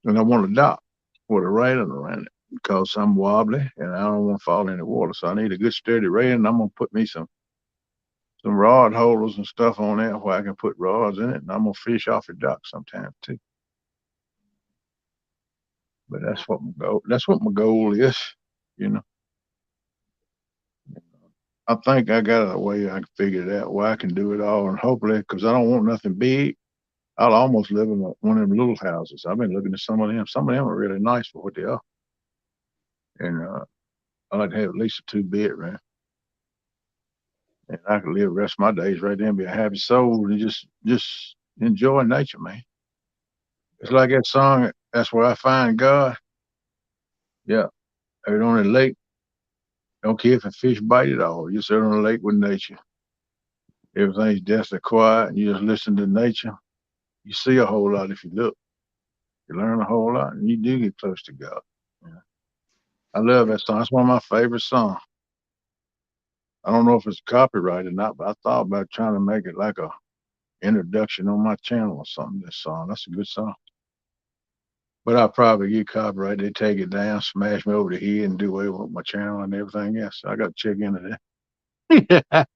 And I want a dock with a railing around it because I'm wobbly and I don't want to fall in the water. So I need a good sturdy railing. I'm gonna put me some rod holders and stuff on there where I can put rods in it, and I'm gonna fish off the dock sometime too. But that's what my goal. That's what my goal is. You know, I think I got a way I can figure it out where I can do it all, and hopefully, because I don't want nothing big. I'll almost live in one of them little houses. I've been looking at some of them. Some of them are really nice for what they are, and I like to have at least a 2 bedroom, and I can live the rest of my days right there and be a happy soul and just enjoy nature, man. It's Yep. like that song. That's where I find God. Yeah. Out on the lake. Don't care if a fish bite at all. You sit on the lake with nature. Everything's deathly quiet and you just listen to nature. You see a whole lot if you look. You learn a whole lot and you do get close to God. Yeah. I love that song. It's one of my favorite songs. I don't know if it's copyrighted or not, but I thought about trying to make it like a introduction on my channel or something. This song. That's a good song. But I'll probably get copyrighted. They take it down, smash me over the head, and do away with my channel and everything else. So I got to check into that.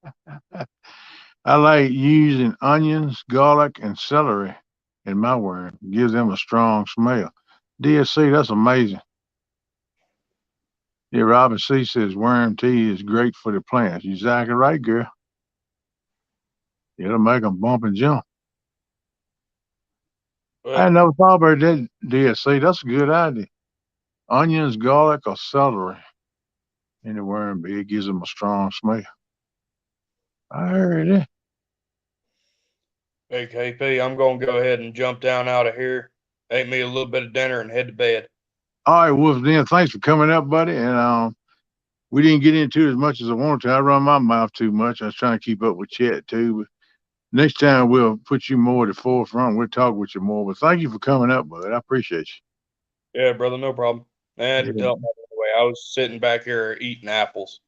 I like using onions, garlic, and celery in my worm. Gives them a strong smell. DSC, that's amazing. Yeah, Robin C says worm tea is great for the plants. You're exactly right, girl. It'll make them bump and jump. I But never thought about that, DSC. That's a good idea. Onions, garlic, or celery in the worm bee. It gives them a strong smell. I heard it. hey, KP, I'm gonna go ahead and jump down out of here, ate me a little bit of dinner, and head to bed. All right, Wolf Den, thanks for coming up, buddy. And we didn't get into it as much as I wanted to. I run my mouth too much. I was trying to keep up with Chet too. But next time we'll put you more at the forefront. We'll talk with you more. But thank you for coming up, bud. I appreciate Yeah, brother, no problem. And you. to tell my way, I was sitting back here eating apples.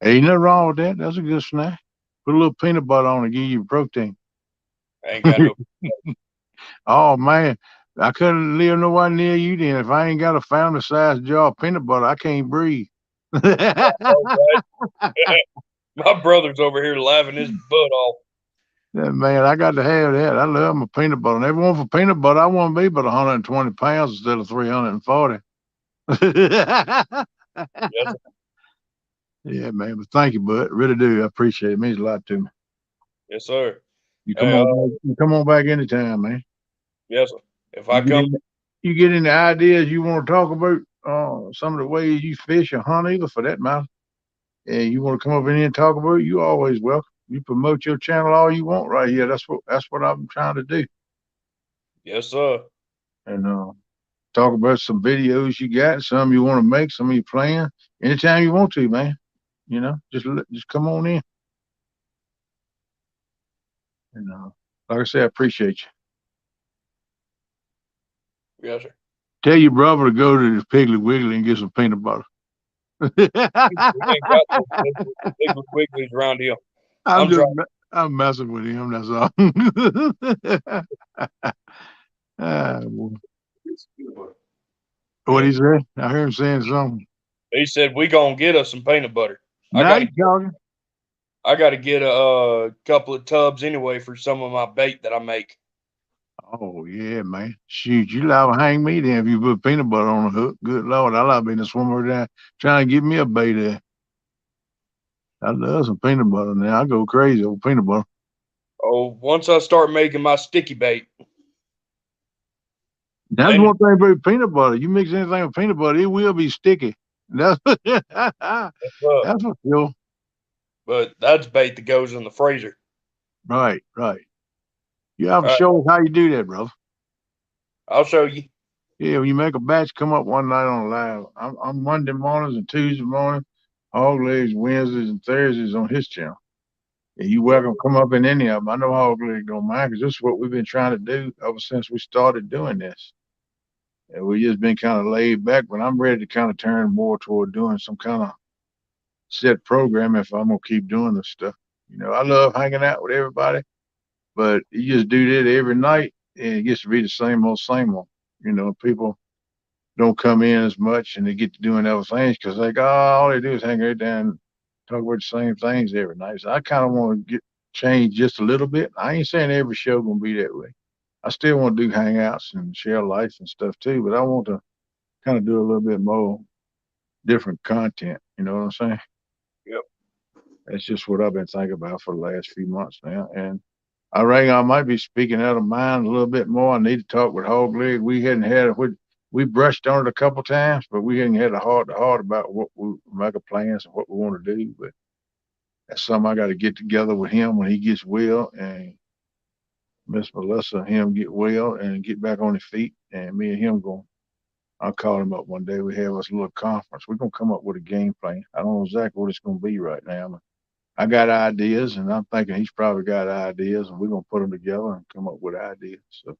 Ain't nothing wrong with that. That's a good snack. Put a little peanut butter on it, give you protein. I ain't got no. Oh man, I couldn't live nowhere near you then. If I ain't got a family sized jar of peanut butter, I can't breathe. My brother's over here laughing his butt off. Yeah, man, I got to have that. I love my peanut butter. And everyone for peanut butter, I want to be about 120 pounds instead of 340. Yes, Yeah, man. But thank you, bud. Really do. I appreciate it. It means a lot to me. yes, sir. You come Hey, on back. You come on back anytime, man. yes, sir. If You I get come, in. You get any ideas you want to talk about? Some of the ways you fish or hunt, either for that matter. And you want to come up in here and talk about it, you always welcome. You promote your channel all you want right here. That's what I'm trying to do. yes, sir. And talk about some videos you got, some you want to make, some you plan. Anytime you want to, man. Just come on in. And like I said, I appreciate you. Yes, sir. Tell your brother to go to the Piggly Wiggly and get some peanut butter. We ain't got no big wigglies around here. I'm I'm just trying. I'm messing with him. That's all. Boy. What Yeah. he say? I heard him saying something. He said we gonna get us some peanut butter. I Now gotta, you talking? I gotta get a couple of tubs anyway for some of my bait that I make. Oh yeah, man. Shoot, you liable to hang me then if you put peanut butter on a hook. Good Lord, I liable to be in the swimmer down trying to get me a bait there. I love some peanut butter now. I go crazy over peanut butter. Oh, once I start making my sticky bait, That's then one thing about peanut butter. You mix anything with peanut butter, it will be sticky. That's that's for sure. but that's bait that goes in the freezer. Right, right. You have to All right, show us how you do that, brother. I'll show you. Yeah, when you make a batch, come up one night on live. I'm Monday mornings and Tuesday morning, hog legs Wednesdays and Thursdays on his channel. And you Yeah, welcome come up in any of them. I know hog leg don't mind because this is what we've been trying to do ever since we started doing this. And we just been kind of laid back, but I'm ready to kind of turn more toward doing some kind of set program if I'm gonna keep doing this stuff. I love hanging out with everybody, but you just do that every night and it gets to be the same old, same old. People don't come in as much and they get to doing other things because all they do is hang right down and talk about the same things every night. So I kind of want to get change just a little bit. I ain't saying every show gonna be that way. I still want to do hangouts and share life and stuff too, but I want to kind of do a little bit more different content. You know what I'm saying? yep, That's just what I've been thinking about for the last few months now. And I reckon I might be speaking out of mind a little bit more. I need to talk with Hog Leg. We hadn't had it. We brushed on it a couple times, but we hadn't had a heart to heart about what we make a plans and what we want to do. But that's something I got to get together with him when he gets well and Miss Melissa and him get well and get back on his feet, and me and him going I'll call him up one day. We have us a little conference. We're gonna come up with a game plan. I don't know exactly what it's gonna be right now. But I got ideas, and I'm thinking he's probably got ideas, and we're gonna put them together and come up with ideas. So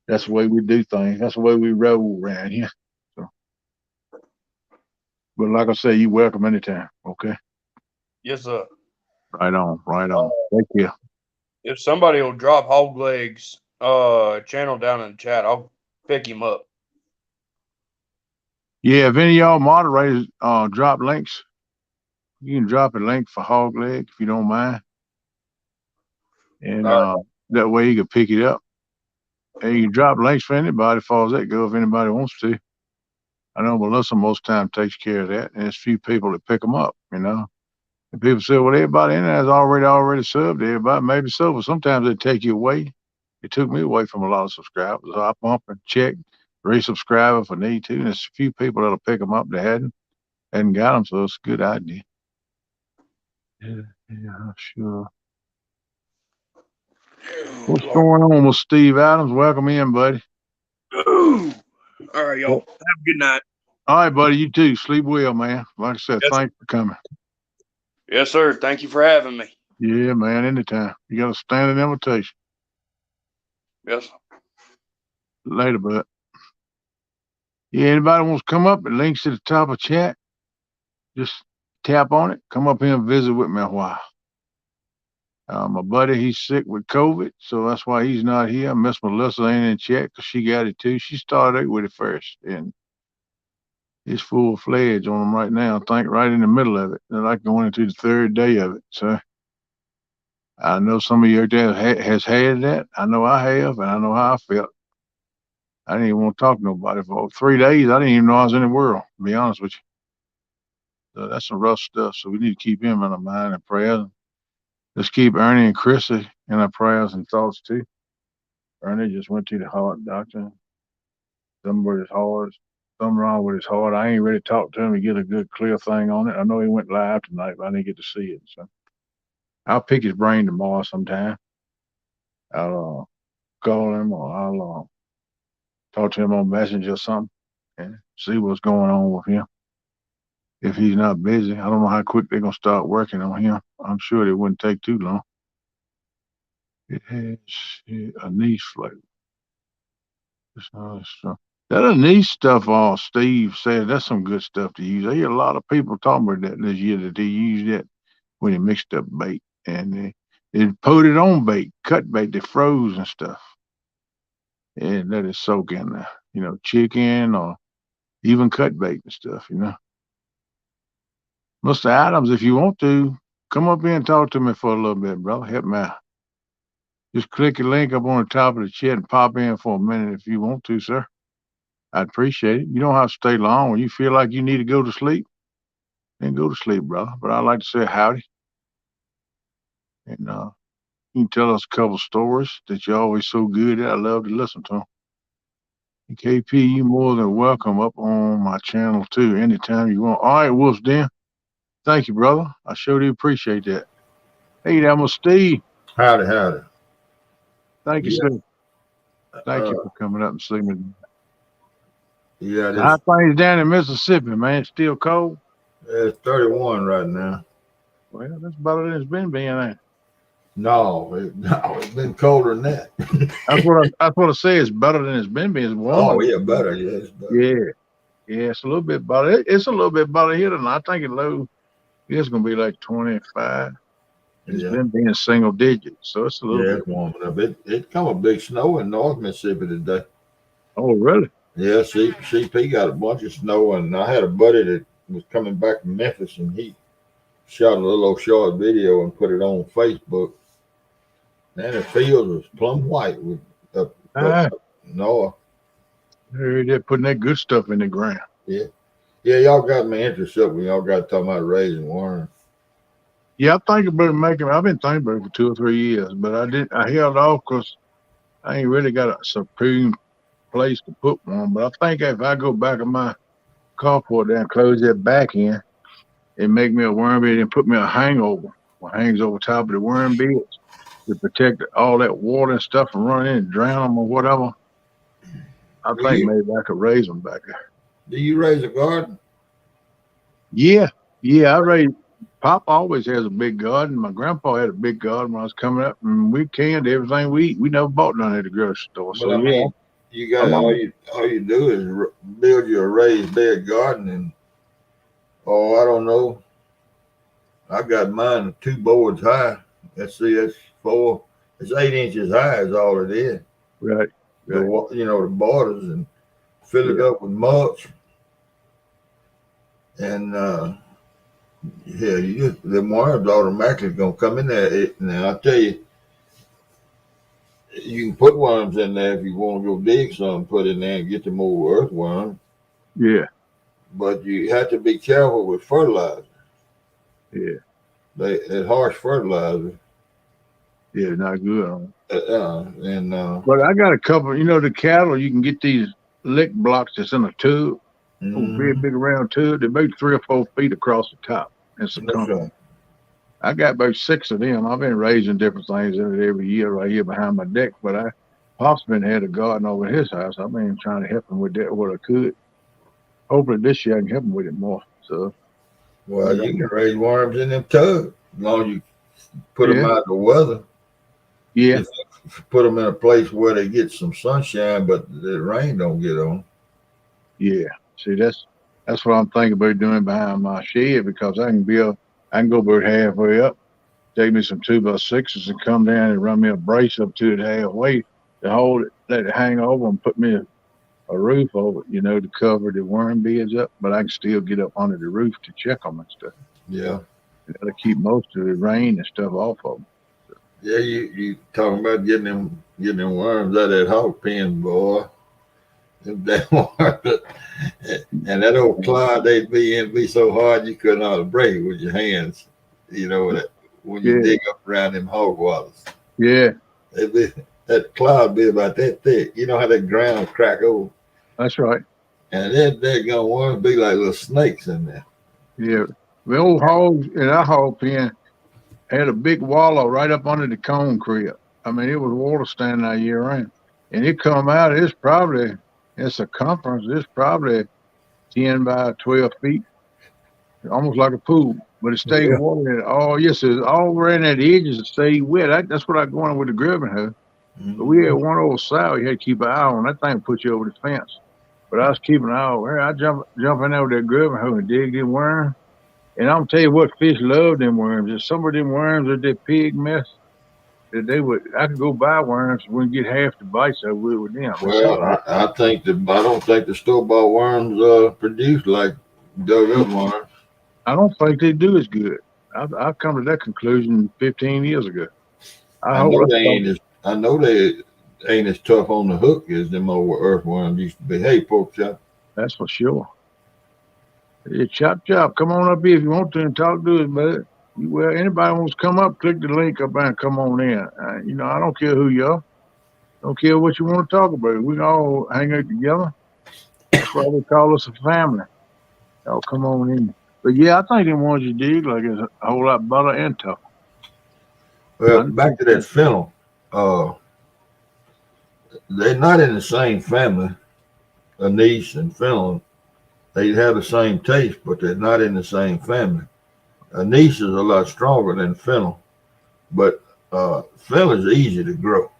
that's the way we do things. That's the way we roll around here. So, but like I say, you welcome anytime. Okay. Yes, sir. Right on. Right on. Thank you. If somebody will drop Hog Legs channel down in the chat, I'll pick him up. Yeah. If any of y'all moderators drop links, you can drop a link for Hog Leg if you don't mind, and All right. that way you can pick it up. And you can drop links for anybody as far as that go if anybody wants to. I know Melissa most time takes care of that, and there's few people that pick them up. And people say, well, everybody in there has already subbed everybody. Maybe so, but sometimes they take you away. It took me away from a lot of subscribers. So I pump and check, resubscribe if I need to. And there's a few people that'll pick them up that hadn't got them, so it's a good idea. Yeah, sure. What's going on with Steve Adams? Welcome in, buddy. All right, y'all. Have a good night. All right, buddy. You too. Sleep well, man. Like I said, Yes, thanks for coming. Yes, sir. Thank you for having me. Yeah, man. Anytime. You got a standing invitation. Yes. Later, bud. Yeah, anybody wants to come up? The link's at the top of chat. Just tap on it. Come up here and visit with me a while. My buddy, he's sick with COVID, so that's why he's not here. Miss Melissa ain't in chat because she got it too. She started out with it first, and he's full-fledged on them right now. I think right in the middle of it. They're like going into the third day of it. So I know some of your dad has had that. I know I have, and I know how I felt. I didn't even want to talk to nobody for 3 days. I didn't even know I was in the world, to be honest with you. So that's some rough stuff. So we need to keep him in our mind and prayers. Let's keep Ernie and Chrissy in our prayers and thoughts too. Ernie just went to the heart doctor. Something wrong with his heart. I ain't ready to talk to him to get a good clear thing on it. I know he went live tonight, but I didn't get to see it. So I'll pick his brain tomorrow sometime. I'll call him or I'll talk to him on Messenger or something and see what's going on with him. If he's not busy, I don't know how quick they're gonna start working on him. I'm sure it wouldn't take too long. It has anise flavor. That anise stuff, Steve said, that's some good stuff to use. I hear a lot of people talking about that this year that they use that when they mixed up bait and they put it on bait, cut bait, they froze and stuff, and let it soak in there. Chicken or even cut bait and stuff. Mr. Adams, if you want to, come up here and talk to me for a little bit, brother. Help me out. Just click the link up on the top of the chat and pop in for a minute if you want to, sir. I'd appreciate it. You don't have to stay long. When you feel like you need to go to sleep, then go to sleep, brother. But I like to say howdy. And you can tell us a couple stories that you're always so good at. I love to listen to them. And KP, you more than welcome up on my channel too, anytime you want. All right, Wolf's Den. Thank you, brother. I sure do appreciate that. Hey, that was Steve. Howdy. Thank you, sir. Thank you for coming up and seeing me. Yeah, So how things down in Mississippi, man? Still cold? It's 31 right now. Well, that's better than it's been being, ain't it? No, it's been colder than that. That's what I say. It's better than it's been being. It's warmer. Oh, yeah, better. Yeah, it's better. Yeah, it's a little bit better. It's a little bit better here than I think it's low. It's gonna be like 25. It's been being single digits, so it's a little bit. It's warming up. It come a big snow in North Mississippi today. Oh, really? Yeah, CP got a bunch of snow, and I had a buddy that was coming back from Memphis, and he shot a little short video and put it on Facebook. And the field was plumb white with up north. They're putting that good stuff in the ground. Yeah, y'all got me interested when y'all got talking about raising worms. Yeah, I think about making. I've been thinking about it for 2 or 3 years, but I held off because I ain't really got a supreme place to put one. But I think if I go back in my carport there and close that back in and make me a worm bed and put me a hangover, what hangs over top of the worm beds to protect all that water and stuff from running in and drown them or whatever. I Do think you, maybe I could raise them back there. do you raise a garden? Yeah, yeah. I raised. Pop always has a big garden. My grandpa had a big garden when I was coming up, and we canned everything we eat. We never bought none at the grocery store. But So I yeah, mean, you got I'm on. all you do is build you a raised bed garden, and oh, I don't know. I got mine 2 boards high. Let's see, that's four. It's 8 inches high is all it is. Right, right. The borders, and fill it Yeah, up with mulch, and yeah, the worms automatically gonna come in there. Now I tell you, you can put worms in there if you want to go dig some, put in there and get them old earthworms. yeah, But you have to be careful with fertilizer. yeah, That harsh fertilizer, yeah. Not good on 'em. and But I got a couple. You know, the cattle. You can get these lick blocks that's in a tube. Oh, big, mm, big round tube. They're about 3 or 4 feet across the top in that's circumference. right. I got about 6 of them. I've been raising different things in it every year right here behind my deck. But Pop's been had a garden over at his house. I've been trying to help him with that what I could. Hopefully this year I can help him with it more. So, Well, but you can raise worms in them tubs as long as you put them yeah, out the weather. yeah, If you put them in a place where they get some sunshine, but the rain don't get on. yeah. See, that's what I'm thinking about doing behind my shed because I can go about halfway up, take me some 2x6s and come down and run me a brace up to it halfway to hold it, let it hang over and put me a roof over it, to cover the worm beds up, but I can still get up under the roof to check them and stuff. Yeah. To keep most of the rain and stuff off of them. Yeah, you talking about getting them worms out of that hog pen, boy. Them damn worms. And that old clod they'd be so hard you couldn't hardly break it with your hands. That when you Yeah, dig up around them hog waters. yeah, That cloud be about that thick. You know how that ground crack over. that's right. And then they're gonna worms be like little snakes in there. Yeah, the old hogs in our hog pen had a big wallow right up under the cone crib. I mean, it was water standing out year round, and it come out. It's probably in circumference. It's probably 10 by 12 feet, almost like a pool. But it stayed Yeah. water in it. Oh yes, it's all around at the edges. It stayed wet. That's what I go on with the grubbing hoe. But we had Mhm. one old sow. You had to keep an eye on. That thing put you over the fence. But I was keeping an eye over her. I jump in there with that grubbing hoe and dig them worms. And I'm tell you what, fish love them worms. If some of them worms are that pig mess, that I could go buy worms and wouldn't get half the bites I would with them. And some, Well, I don't think the store bought worms produce like dug up worms. I don't think they do as good. I've come to that conclusion 15 years ago. I I hope know that's they something. ain't as I know they ain't as tough on the hook as them old earthworms used to be. Hey, pork chop. That's for sure. Yeah, chop chop. Come on up here if you want to and talk to us, bud. Well, anybody wants to come up, click the link up there and come on in. I don't care who you are. Don't care what you want to talk about. We can all hang out together. That's why they call us a family. Y'all come on in. But yeah, I think them ones you dig like is a whole lot better and tough. Well, I back think to that fennel. Uh, they're not in the same family. Anise and fennel. They have the same taste, but they're not in the same family. Anise is a lot stronger than fennel, but fennel is easy to grow.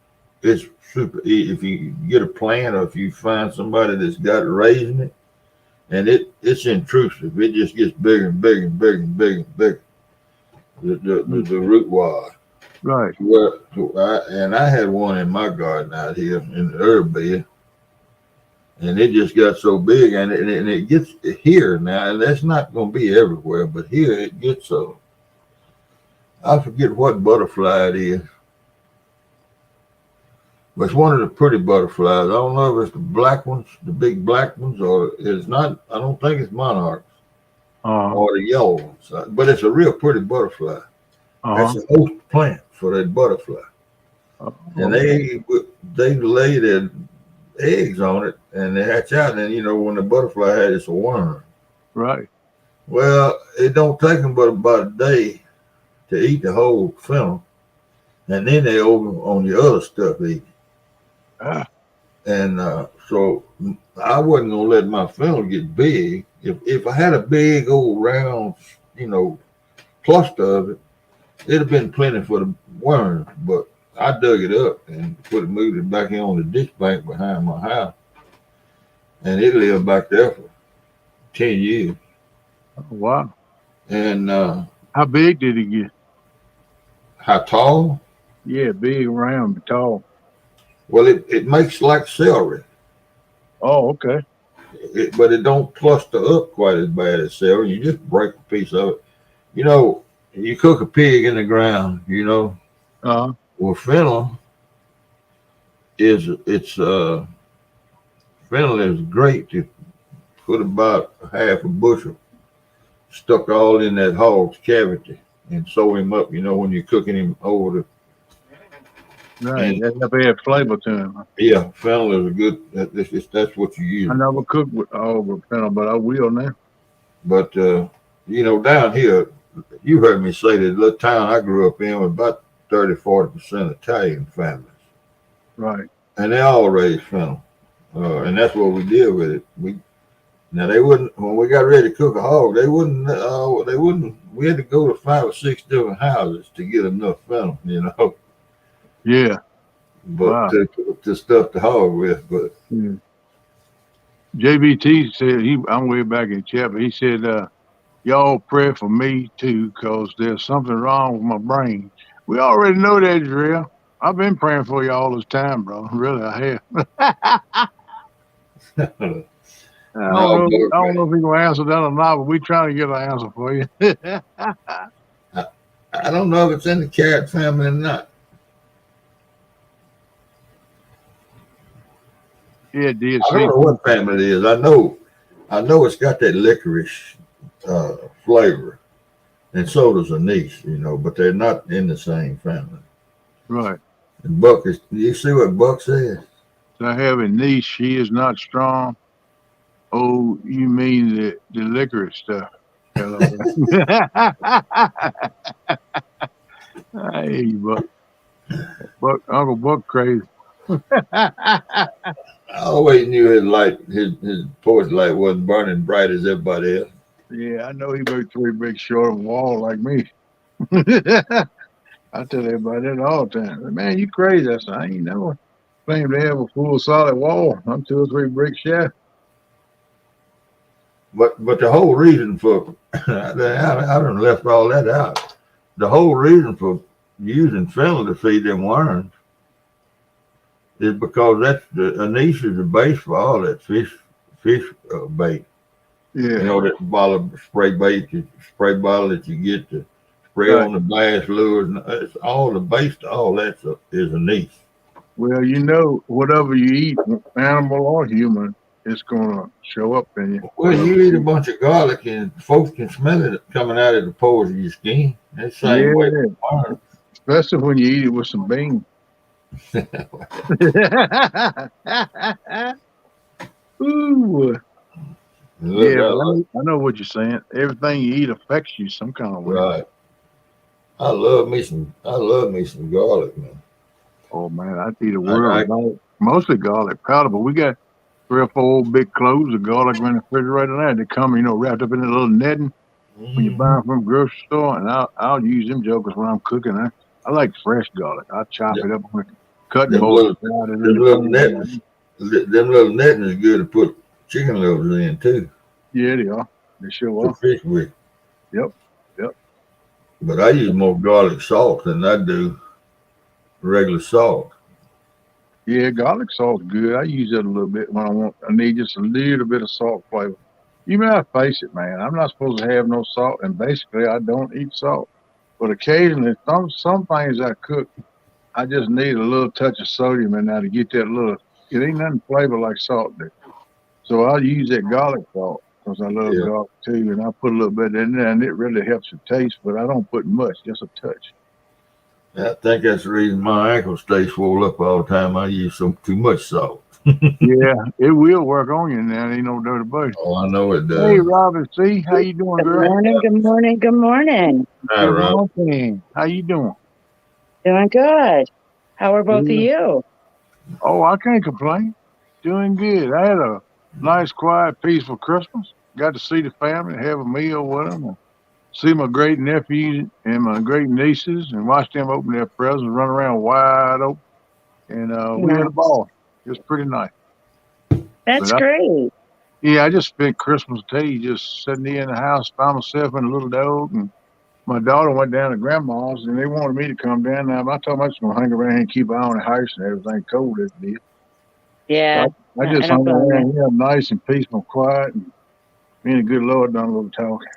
It's super easy if you get a plant or if you find somebody that's got raising it, and it's intrusive. It just gets bigger and bigger and bigger and bigger and bigger. The root wad. right. Well, I had one in my garden out here in the herb bed, and it just got so big, and it gets here now. And that's not going to be everywhere, but here it gets so. I forget what butterfly it is, but it's one of the pretty butterflies. I don't know if it's the black ones, the big black ones, or it's not. I don't think it's monarchs Uh-huh. or the yellow ones, but it's a real pretty butterfly. Uh-huh. That's a host plant for that butterfly, and Okay. they lay their eggs on it, and they hatch out. And when the butterfly had it's a worm. Right. Well, it don't take them but about a day to eat the whole fennel, and then they over on the other stuff eating. Ah, And so I wasn't gonna let my fennel get big. If I had a big old round, cluster of it, it'd have been plenty for the worms. But I dug it up and moved it back in on the ditch bank behind my house, and it lived back there for 10 years. Oh, wow. And How big did it get? how tall? Yeah, big, round, but tall. Well, it makes like celery, Oh, okay. but it don't cluster up quite as bad as celery. You just break a piece of it. You know, you cook a pig in the ground. Uh-huh. Well, it's fennel is great to put about half a bushel stuck all in that hog's cavity and sew him up. When you're cooking him over Right. and That have add flavor to him. yeah, fennel is a good. That's what you I use. never cooked with all the fennel, but I will now. But down here, you heard me say that little town I grew up in was about 30-40% Italian families, Right. and they all raised fennel, and that's what we did with it. Now they wouldn't when we got ready to cook a hog. They wouldn't. They wouldn't. We had to go to 5 or 6 different houses to get enough fennel. Yeah. But Wow. to stuff the hog with. But Yeah. JBT said I'm way back in chat, but he said, y'all pray for me too, cause there's something wrong with my brain. We already know that, Drill. I've been praying for you all this time, bro. Really, I have. no, I don't know if he's gonna answer that or not, but we trying to get an answer for you. I don't know if it's in the carrot family or not. Yeah, dear. I don't know what family it is. I know it's got that licorice flavor, and so does anise, but they're not in the same family. Right. And Buck is. You see what Buck says? So I have a niece. She is not strong. Oh, you mean the licorice stuff? Hello. I hear you, Buck. Uncle Buck crazy. I always knew his porch light wasn't burning bright as everybody else. Yeah, I know he about 3 bricks short of a wall like me. I tell everybody that all the time. Man, you crazy. I said, I ain't never claimed to have a full solid wall. I'm 2 or 3 bricks shy. But the whole reason for I done left all that out. The whole reason for using fennel to feed them worms is because that's the anise is the base for all that fish bait. Yeah. That bottle of spray bottle that you get to spray Right. on the bass lures. It's all the base to all that is anise. Well, whatever you eat, animal or human, it's gonna show up in you. Well, you eat a bunch of garlic and folks can smell it coming out of the pores of your skin. That's the same way Yeah, with worms. especially when you eat it with some beans. Ooh, Look, yeah, but I know what you're saying. Everything you eat affects you some kind of way. right. I love me some garlic, man. Oh man, I'd eat a world of garlic. Mostly garlic powder, but we got 3 or 4 old big cloves of garlic in the refrigerator now. They come, wrapped up in a little netting when you buy them from the grocery store, and I'll use them jokers when I'm cooking. I like fresh garlic. I chop it up with cutting Them boards. little nettings, them little nettings is good to put chicken livers in too. Yeah, they are. They sure To are. fish with. Yep. But I use more garlic salt than I do regular salt. Yeah, garlic salt's good. I use it a little bit when I need just a little bit of salt flavor. You may face it, man. I'm not supposed to have no salt, and basically I don't eat salt. But occasionally, some things I cook, I just need a little touch of sodium in there to get that little. It ain't nothing flavor like salt do. So I'll use that garlic salt because I love Yeah. garlic too, and I put a little bit in there, and it really helps the taste. But I don't put much, just a touch. I think that's the reason my ankles stay swole up all the time. I use too much salt. Yeah, it will work on you now. Ain't no dirty buddy. Oh, I know it does. Hey, Robin C, how you doing, Good girl? morning, good morning, good morning. Hi, Good Rob. morning. How you doing? Doing good. How are both of Yeah. you? Oh, I can't complain. Doing good. I had a nice, quiet, peaceful Christmas. Got to see the family, have a meal with them, and see my great nephews and my great nieces, and watch them open their presents, run around wide open, and we had a Nice. ball. It was pretty nice. But That's great. yeah, I just spent Christmas Day just sitting there in the house by myself and a little dog, and my daughter went down to grandma's, and they wanted me to come down. Now I told them I was gonna hang around here and keep an eye on the house and everything cold as it is. So Yeah, I I just don't hung blame you. around here, nice and peaceful, quiet, and me and the good Lord done a little talking.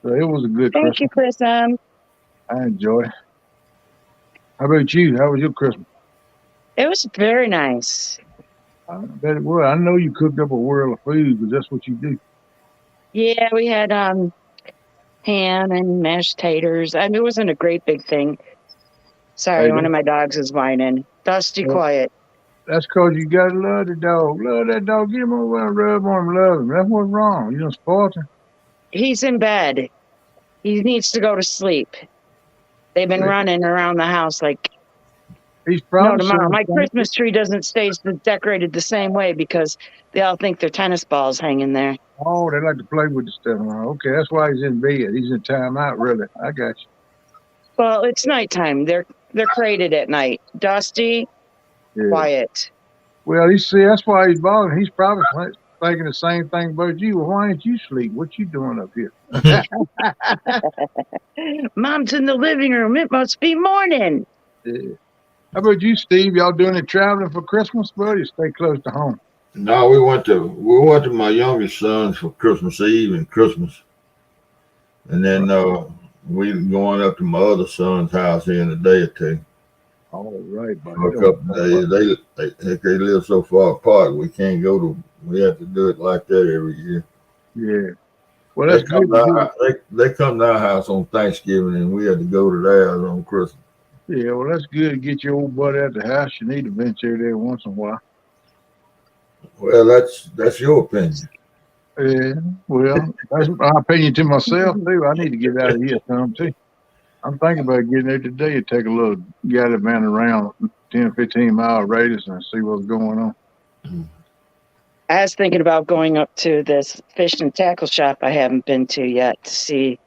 So it was a good Thank you, Christmas. Chris. I enjoyed it. How about you? How was your Christmas? It was very nice. I bet it was. I know you cooked up a world of food because that's what you do. Yeah, we had ham and mashed taters. I mean, it wasn't a great big thing. Hey, Sorry, one of my dogs is whining. Dusty, that- quiet. that's because you gotta love the dog. Love that dog. Get him over and rub on him, love him. That's what's wrong. You done spoiled him. He's in bed. He needs to go to sleep. They've been running around the house like He's no probably tomorrow. saying My something. Christmas tree doesn't stay decorated the same way because they all think they're tennis balls hanging there. Oh, they like to play with the stuff. Okay, that's why he's in bed. He's in timeout, really. I got Well, it's nighttime. They're crated at night. Dusty, you. Yeah. quiet. Well, you see, that's why he's bothering. He's probably thinking the same thing about you. Well, why ain't you sleep? What you doing up here? Mom's in the living room. It must be morning. Yeah. How about you, Steve? Y'all doing any traveling for Christmas, buddy? Stay close to home. No, we went to my youngest son's for Christmas Eve and Christmas, and then we going up to my other son's house here in a day or two. All right, buddy. For a couple of days. They live so far apart. We can't go to. We have to do it like that every year. Yeah. Well, They that's good. they come to our house on Thanksgiving, and we had to go to theirs on Christmas. Yeah, well, that's good to get your old buddy at the house. You need to venture there once in a while. Well, that's your opinion. Yeah, well, that's my opinion to myself, too. I need to get out of here some, too. I'm thinking about getting there today and take a little gallivant around 10, 15-mile radius and see what's going on. I was thinking about going up to this fish and tackle shop I haven't been to yet to see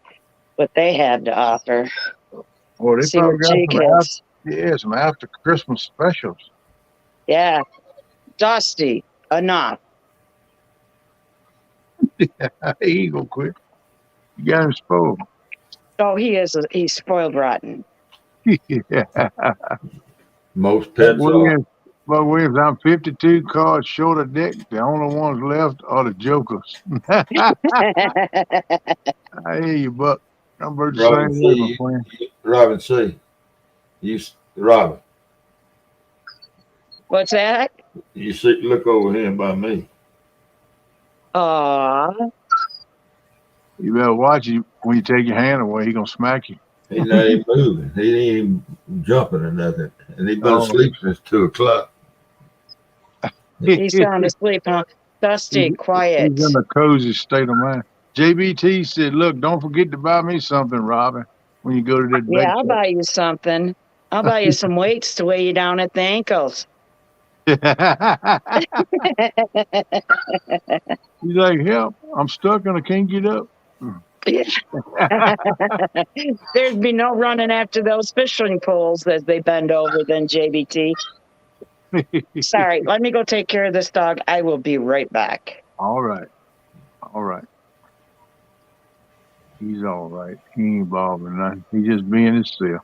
what they have to offer. Well, they See probably what got Jake has. some after Christmas specials. Yeah. Dusty, enough. He go quick. You got him spoiled. Oh, he's spoiled rotten. Yeah. Most pets are. But Williams, I'm 52 cards short of deck. The only ones left are the jokers. I hear you, Buck. I'm about the Robin same way, my C. friend. Robin C. Robin. What's that? You see, look over here by me. Aw. You better watch it when you take your hand away. He gonna smack you. He's not even moving. He ain't even jumping or nothing. And he's been asleep since 2:00. He's sound asleep, huh? Dusty, quiet. He's in a cozy state of mind. JBT said, "Look, don't forget to buy me something, Robin, when you go to that bait Yeah, I'll shop." buy you something. I'll buy you some weights to weigh you down at the ankles. He's like, "Help! I'm stuck and I can't get up." There'd be no running after those fishing poles as they bend over then, JBT. Sorry, let me go take care of this dog. I will be right back. All right. He's all right. He ain't bothering nothing. He's just being himself.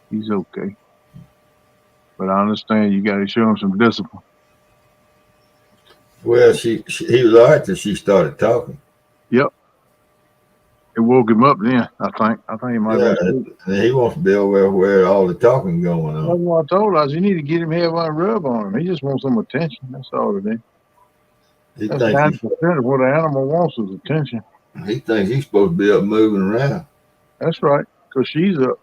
He's okay. But I understand you got to show him some discipline. Well, he was all right till she started talking. Yep. It woke him up then, I think. I think he might have been asleep. And he wants to be over where all the talking going That's on. what I told us. You need to get him here one rub on him. He just wants some attention. That's all it is. He That's thinks 90% of what an animal wants is attention. he thinks he's supposed to be up moving around. That's right, because she's up.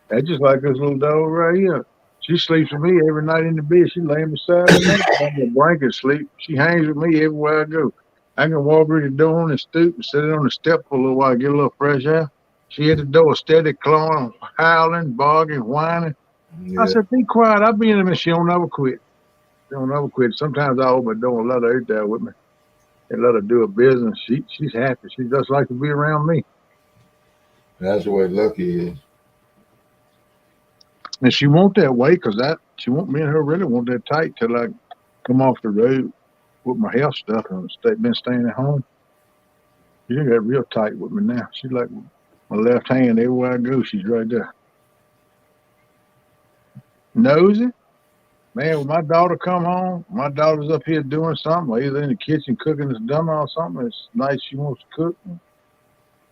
That's just like this little dog right here. She sleeps with me every night in the bed. She laying beside me on the blanket sleep. She hangs with me everywhere I go. I can walk through the door on the stoop and sit on the step for a little while, get a little fresh air. She at the door, steady clawing, howling, barking, whining. Yeah. I said, be quiet. I'll be in a minute. She don't never quit. She don't never quit. Sometimes I open the door and let her eat there with me and let her do her business. She's happy. She just like to be around me. That's the way Lucky is. And she want that way because she want me and her really want that tight till I come off the road with my health stuff and been staying at home. She done got real tight with me now. She's like my left hand everywhere I go. She's right there. Nosy. Man, when my daughter come home, my daughter's up here doing something, or either in the kitchen cooking this dinner or something. It's nice she wants to cook.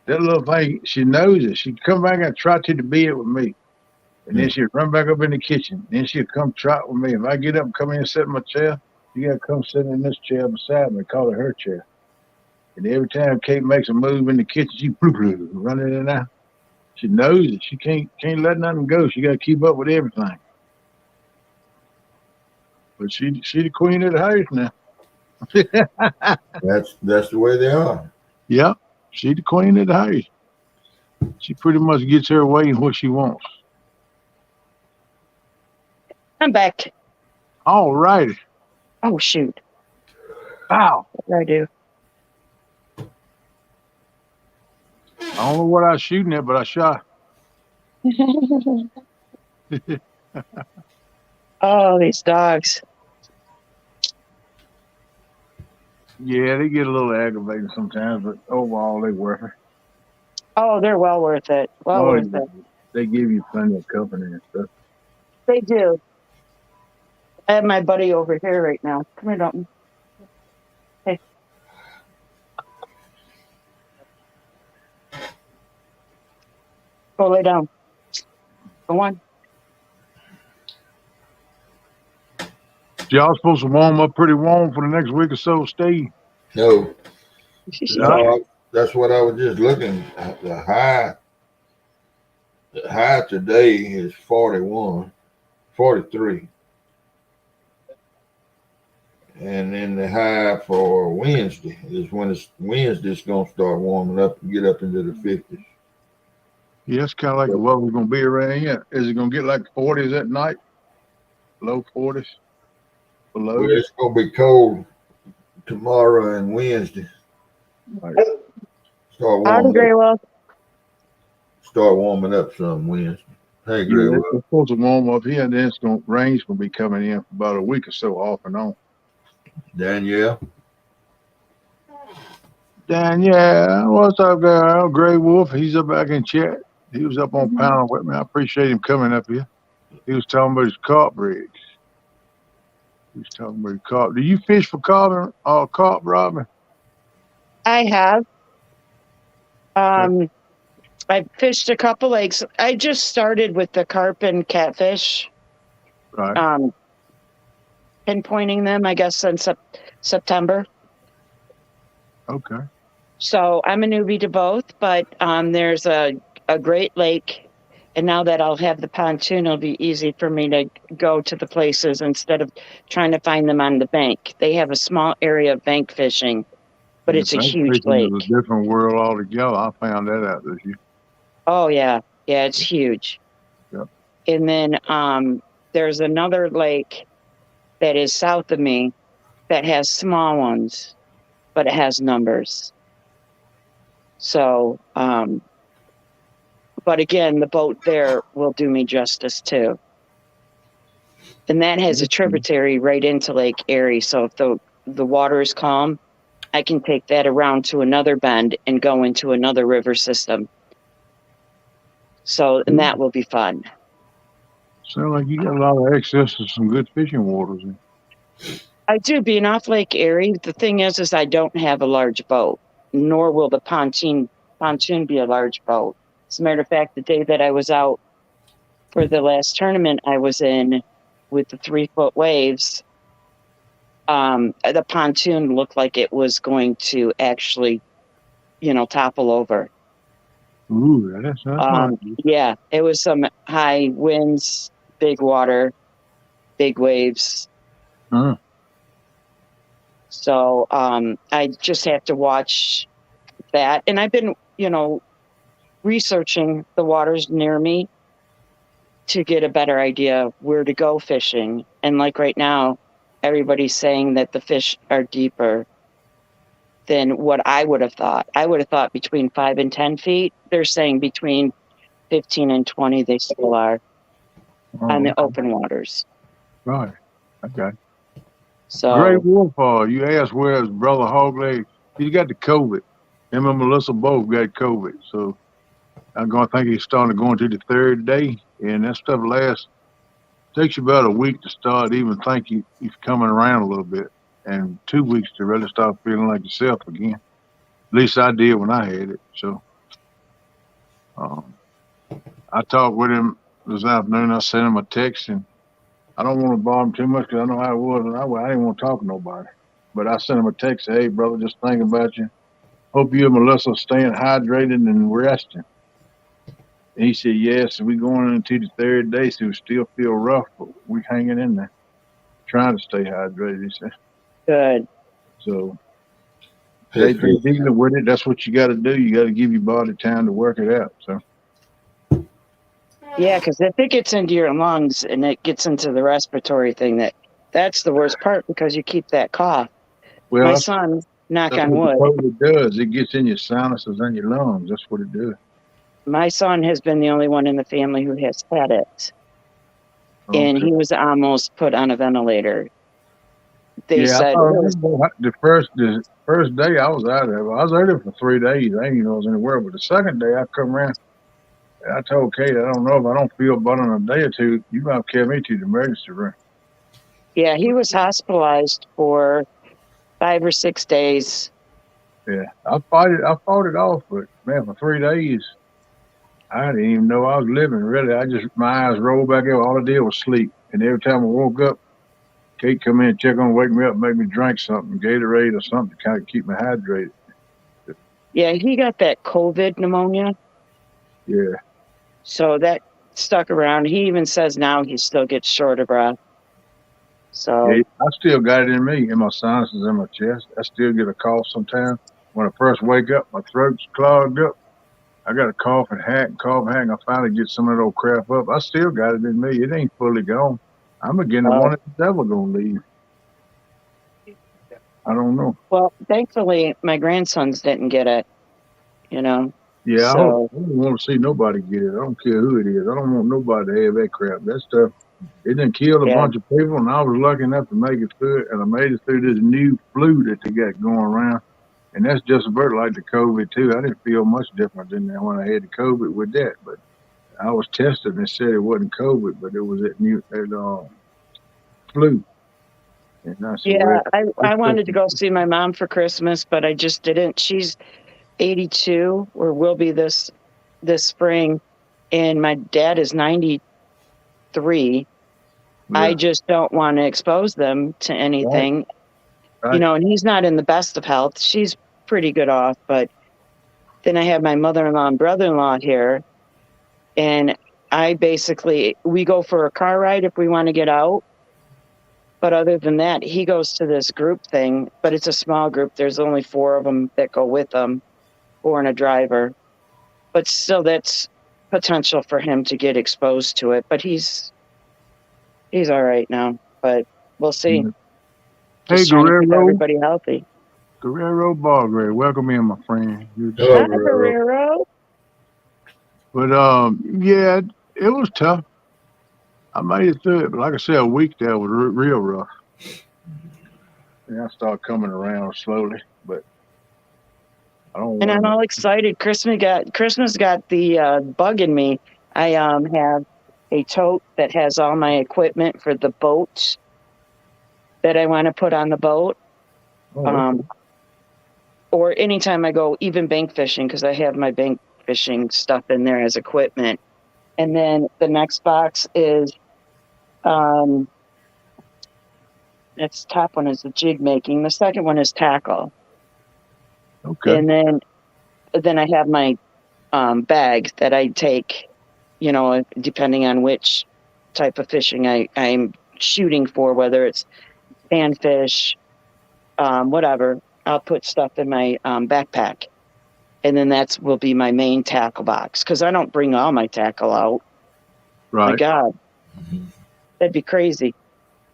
That little thing, she knows it. She'd come back and trot to the bed with me. And then she'd run back up in the kitchen. Then she'd come trot with me. If I get up and come in and sit in my chair, she gotta come sit in this chair beside me, call it her chair. And every time Kate makes a move in the kitchen, she run in and out. She knows it. She can't let nothing go. She gotta keep up with everything. But she the queen of the house now. That's the way they are. Yep, she the queen of the house. She pretty much gets her way in what she wants. I'm back. All righty. Oh, shoot. Wow. What did I do? I don't know what I was shooting at, but I shot. Oh, these dogs. Yeah, they get a little aggravating sometimes, but overall they worth it. Oh, they're well worth it. Well worth it. They give you plenty of company and stuff. They do. I have my buddy over here right now. Come here, Dalton. Hey. Go lay down. Go on. Y'all supposed to warm up pretty warm for the next week or so, Steve. No, No. that's what I was just looking at. The high today is 41, 43. And then the high for Wednesday is Wednesday's going to start warming up and get up into the 50s. Yeah, it's kind of like the weather's going to be around here. Is it going to get like 40s at night? Low 40s? Below? Well, it's going to be cold tomorrow and Wednesday. Right. Start warming up some Wednesday. Hey, Yeah, it's supposed to warm up here, and then rain's going to be coming in for about a week or so off and on. Danielle, what's up, girl? Gray Wolf, he's up back in chat. He was up on panel with me. I appreciate him coming up here. He was talking about his carp rigs. He was talking about his carp. Do you fish for carp, Robin? I have. I fished a couple lakes. I just started with the carp and catfish. Right. Pinpointing them, I guess, since September. Okay. So I'm a newbie to both, but there's a Great Lake, and now that I'll have the pontoon, it'll be easy for me to go to the places instead of trying to find them on the bank. They have a small area of bank fishing, but it's a huge lake. It's a different world altogether. I found that out this year. Oh, yeah. Yeah, it's huge. Yep. And then there's another lake that is south of me that has small ones, but it has numbers. So, but again, the boat there will do me justice too. And that has a tributary right into Lake Erie. So if the water is calm, I can take that around to another bend and go into another river system. So, and that will be fun. Sounds like you got a lot of access to some good fishing waters. I do, being off Lake Erie. The thing is I don't have a large boat, nor will the pontoon be a large boat. As a matter of fact, the day that I was out for the last tournament I was in with the 3-foot waves, the pontoon looked like it was going to actually, topple over. Ooh, that's nice. Yeah, it was some high winds, big water, big waves. Huh. So I just have to watch that. And I've been, researching the waters near me to get a better idea of where to go fishing. And like right now, everybody's saying that the fish are deeper than what I would have thought. I would have thought between 5 and 10 feet. They're saying between 15 and 20 they still are on the open waters. Right. Okay. So Great Wolf, you asked where's Brother Hogleg? He got the COVID. Him and Melissa both got COVID. So I'm going to think he's starting to go into the third day. And that stuff takes you about a week to start even think he's coming around a little bit. And 2 weeks to really start feeling like yourself again. At least I did when I had it. So I talked with him this afternoon. I sent him a text, and I don't want to bother him too much because I know how it was. And I didn't want to talk to nobody. But I sent him a text, hey, brother, just thinking about you. Hope you and Melissa are staying hydrated and resting. And he said, yes, we going into the third day, so we still feel rough, but we hanging in there, trying to stay hydrated, he said. good. So they dealing with it. That's what you got to do. You got to give your body time to work it out. So Yeah, because if it gets into your lungs and it gets into the respiratory thing, that's the worst part because you keep that cough. well, My son, knock on wood. What it does, it gets in your sinuses and your lungs. That's what it does. My son has been the only one in the family who has had it. Okay. And he was almost put on a ventilator. They said the first day I was out there. I was out there for 3 days. I didn't even know I was anywhere. But the second day I come around, I told Kate, I don't know if I don't feel better in a day or two, you might carry me to the emergency room. Yeah, he was hospitalized for 5 or 6 days. Yeah, I fought it off, but man, for 3 days, I didn't even know I was living. Really, my eyes rolled back up. All I did was sleep, and every time I woke up, Kate come in and check on, wake me up, make me drink something, Gatorade or something to kind of keep me hydrated. Yeah, he got that COVID pneumonia. Yeah. So that stuck around. He even says now he still gets short of breath. So yeah, I still got it in me, in my sinuses, in my chest. I still get a cough sometimes. When I first wake up, my throat's clogged up. I got a cough and hack. I finally get some of that old crap up. I still got it in me. It ain't fully gone. I'm beginning to wonder if the devil gonna leave. I don't know. Well, thankfully, my grandsons didn't get it, Yeah, I don't want to see nobody get it. I don't care who it is. I don't want nobody to have that crap. That stuff, it done killed a bunch of people, and I was lucky enough to make it through it, and I made it through this new flu that they got going around. And that's just about like the COVID, too. I didn't feel much different than when I had the COVID with that. But I was tested and said it wasn't COVID, but it was that flu. And I said, I wanted to go see my mom for Christmas, but I just didn't. She's 82 or will be this spring, and my dad is 93. Yeah. I just don't want to expose them to anything. Right. And he's not in the best of health. She's pretty good off, but then I have my mother-in-law and brother-in-law here, and we go for a car ride if we want to get out. But other than that, he goes to this group thing, but it's a small group. There's only 4 of them that go with him, 4 and a driver. But still, that's potential for him to get exposed to it. But he's all right now. But we'll see. Hey, just trying to keep everybody healthy. Guerrero Bargrave, welcome in, my friend. Hi, Guerrero. But yeah, it was tough. I made it through it, but like I said, a week there was real rough. And I started coming around slowly, but I don't. And I'm all excited. Christmas got the bug in me. I have a tote that has all my equipment for the boat that I want to put on the boat. Okay. Or anytime I go, even bank fishing, because I have my bank fishing stuff in there as equipment. And then the next box is, its top one is the jig making. The second one is tackle. Okay. And then I have my bag that I take, depending on which type of fishing I'm shooting for, whether it's panfish, whatever. I'll put stuff in my backpack. And then will be my main tackle box, because I don't bring all my tackle out. My Right. God, Mhm. that'd be crazy.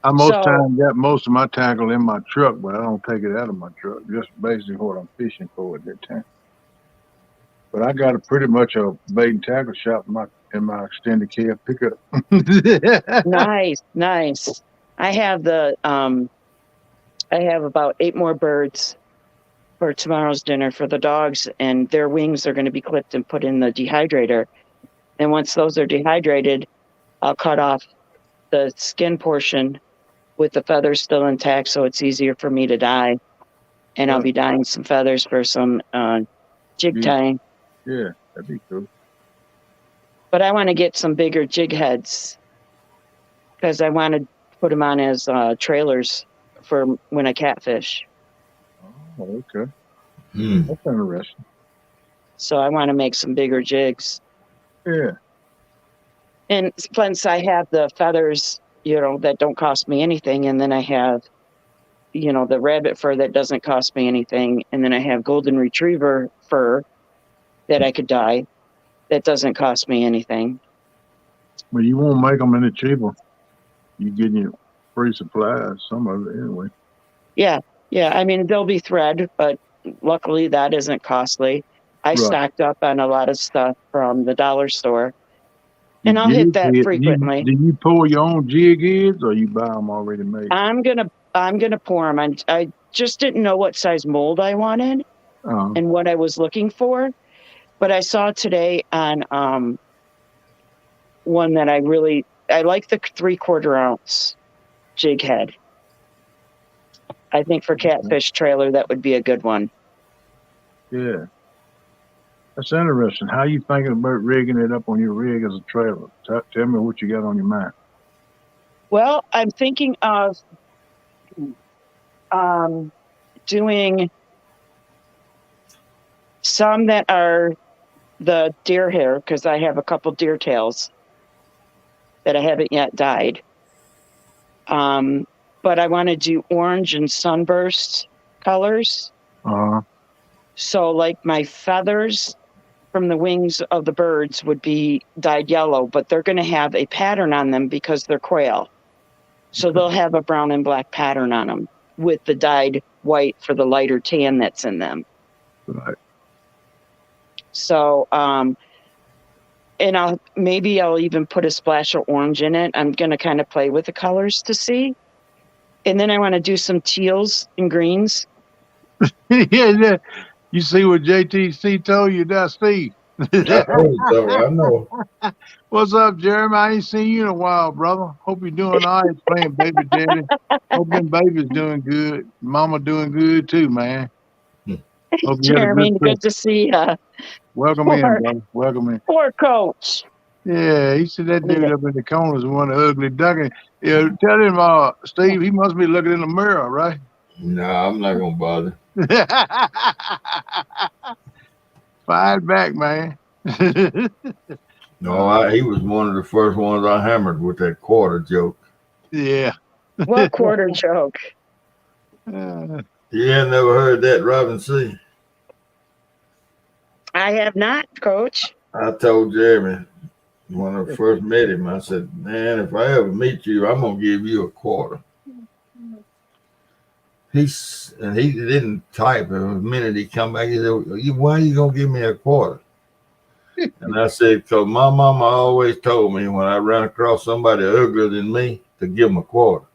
I most So- times got most of my tackle in my truck, but I don't take it out of my truck. Just basically what I'm fishing for at that time. But I got a pretty much a bait and tackle shop in my extended care pickup. Nice, nice. I have I have about 8 more birds for tomorrow's dinner for the dogs, and their wings are going to be clipped and put in the dehydrator. And once those are dehydrated, I'll cut off the skin portion with the feathers still intact, so it's easier for me to dye. And I'll Right. be dyeing some feathers for some jig Yeah. tying. Yeah, that'd be cool. But I want to get some bigger jig heads because I want to put them on as trailers for when I catfish. Oh, okay. Hmm. That's interesting. So I want to make some bigger jigs. Yeah. And since I have the feathers, that don't cost me anything, and then I have, the rabbit fur that doesn't cost me anything, and then I have golden retriever fur that I could dye that doesn't cost me anything. Well, you won't make them any cheaper. You getting your free supplies, some of it anyway. Yeah, I mean, there'll be thread, but luckily that isn't costly. I Right. stocked up on a lot of stuff from the dollar store, You and I'll hit that jig head, frequently. do you pull your own jig heads or you buy them already made? I'm gonna pour them. I just didn't know what size mold I wanted Uh, and what I was looking for, but I saw today on one that I like the 3/4 ounce jig head. I think for catfish trailer that would be a good one. yeah. That's interesting. How you thinking about rigging it up on your rig as a trailer? Tell me what you got on your mind. Well, I'm thinking of doing some that are the deer hair, because I have a couple deer tails that I haven't yet dyed. But I want to do orange and sunburst colors. Uh, So like my feathers from the wings of the birds would be dyed yellow, but they're going to have a pattern on them because they're quail. So they'll have a brown and black pattern on them with the dyed white for the lighter tan that's in them. right. So, and I'll even put a splash of orange in it. I'm going to kind of play with the colors to see. And then I want to do some teals and greens. Yeah. You see what JTC told you, that Steve? I know. What's up, Jeremy? I ain't seen you in a while, brother. Hope you're doing all right playing baby daddy. Hope them babies doing good. Mama doing good too, man. Hope you had a Jeremy, good good trip. to see you. Welcome in, brother. Welcome in. Poor coach. Yeah, he said that dude up in the corner is one ugly ducking. Yeah, tell him, Steve, he must be looking in the mirror, right? Nah, I'm not gonna bother. Fight back, man. No, he was one of the first ones I hammered with that quarter joke. Yeah. What quarter joke? You ain't never heard that, Robin C. I have not, coach. I told Jeremy when I first met him, I said, man, if I ever meet you, I'm gonna give you a quarter. He didn't type. And the minute he come back, he said, why are you gonna give me a quarter? And I said, because my mama always told me when I ran across somebody uglier than me to give him a quarter.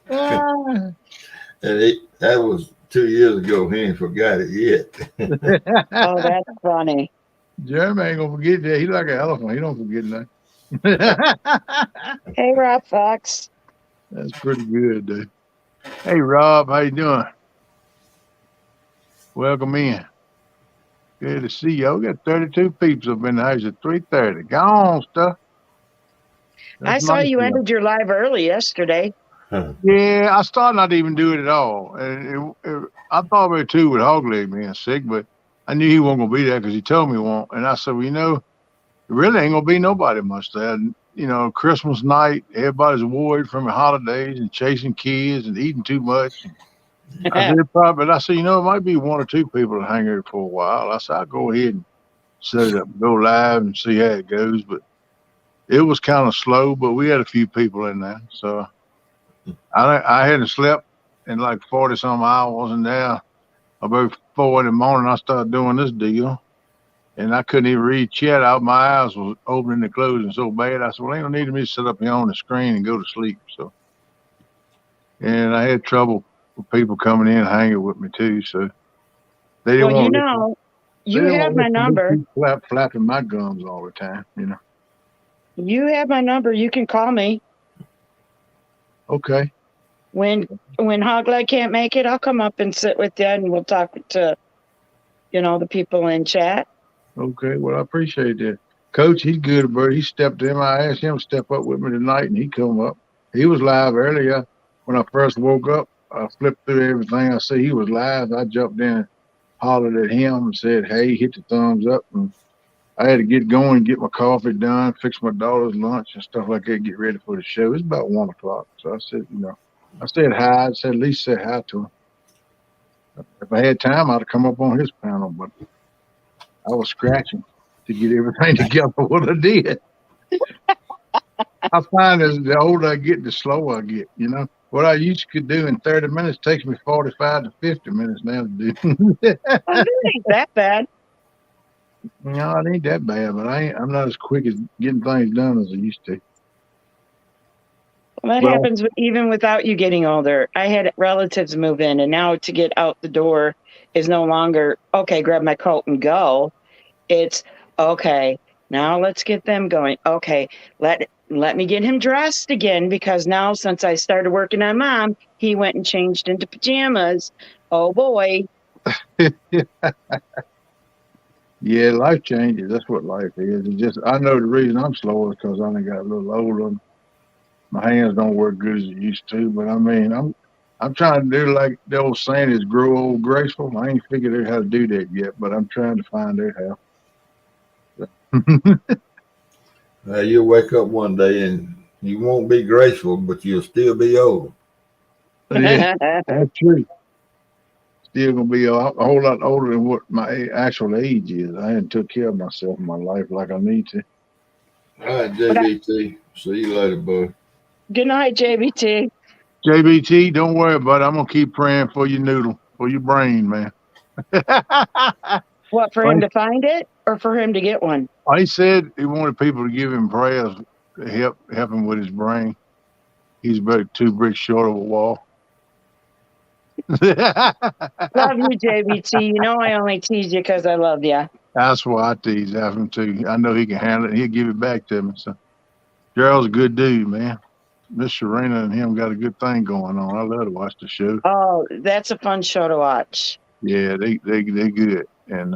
And that was 2 years ago. He ain't forgot it yet. Oh, that's funny. Jeremy ain't gonna forget that. He like an elephant. He don't forget nothing. Hey, Rob Fox. That's pretty good, dude. Hey, Rob, how you doing? Welcome in. Good to see you. We got 32 people up in the house at 3:30. Go on, stuff. I saw nice you of ended your live early yesterday. Yeah, I started not to even do it at all. And I thought about it too with Hog Leg being sick, but I knew he wasn't going to be there because he told me he won't. And I said, well, there really ain't going to be nobody much there. Christmas night, everybody's worried from the holidays and chasing kids and eating too much. I said, it might be 1 or 2 people that hang here for a while. I said, I'll go ahead and set it up, go live and see how it goes. But it was kind of slow, but we had a few people in there. So I hadn't slept in like 40 some hours, and there about 4 in the morning I started doing this deal. And I couldn't even read chat out. My eyes was opening and closing so bad. I said, well, ain't no need for me to sit up here on the screen and go to sleep. So, and I had trouble with people coming in hanging with me too. So they didn't Well, want to listen. They you didn't have want to my listen to me number. keep flapping my gums all the time, you know. You have my number. You can call me. Okay. When Hogleg can't make it, I'll come up and sit with you and we'll talk to, the people in chat. Okay. Well, I appreciate that. Coach, he's good about it. He stepped in. I asked him to step up with me tonight, and he come up. He was live earlier when I first woke up. I flipped through everything. I see he was live. I jumped in, hollered at him, and said, "Hey," hit the thumbs up, and I had to get going, get my coffee done, fix my daughter's lunch and stuff like that, get ready for the show. It's about 1 o'clock, so I said, I said hi. I said at least say hi to him. If I had time, I'd have come up on his panel, but I was scratching to get everything together. What I did. I find as the older I get, the slower I get. What I used to do in 30 minutes takes me 45 to 50 minutes now to do. Well, it ain't that bad. No, it ain't that bad, but I'm not as quick as getting things done as I used to. Well, that But happens even without you getting older. I had relatives move in, and now to get out the door is no longer, okay, grab my coat and go. It's, okay, now let's get them going. Okay, let me get him dressed again, because now since I started working on Mom, he went and changed into pajamas. Oh, boy. yeah, life changes. That's what life is. I know the reason I'm slow is because I done got a little older. My hands don't work good as it used to. But I mean, I'm trying to do like the old saying is grow old graceful. I ain't figured out how to do that yet, but I'm trying to find out how. You'll wake up one day and you won't be graceful, but you'll still be old. Yeah, that's true. Still gonna be a whole lot older than what my actual age is. I hadn't took care of myself in my life like I need to. All right, JBT. See you later, bud. Good night, JBT. JBT, don't worry about it. I'm gonna keep praying for your noodle, for your brain, man. What, for him to find it or for him to get one? He said he wanted people to give him prayers to help him with his brain. He's about 2 bricks short of a wall. Love you, JBT. I only tease you because I love you. That's why I tease after him too. I know he can handle it. He'll give it back to me. So Gerald's a good dude, man. Miss Serena and him got a good thing going on. I love to watch the show. Oh, that's a fun show to watch. Yeah, they good. And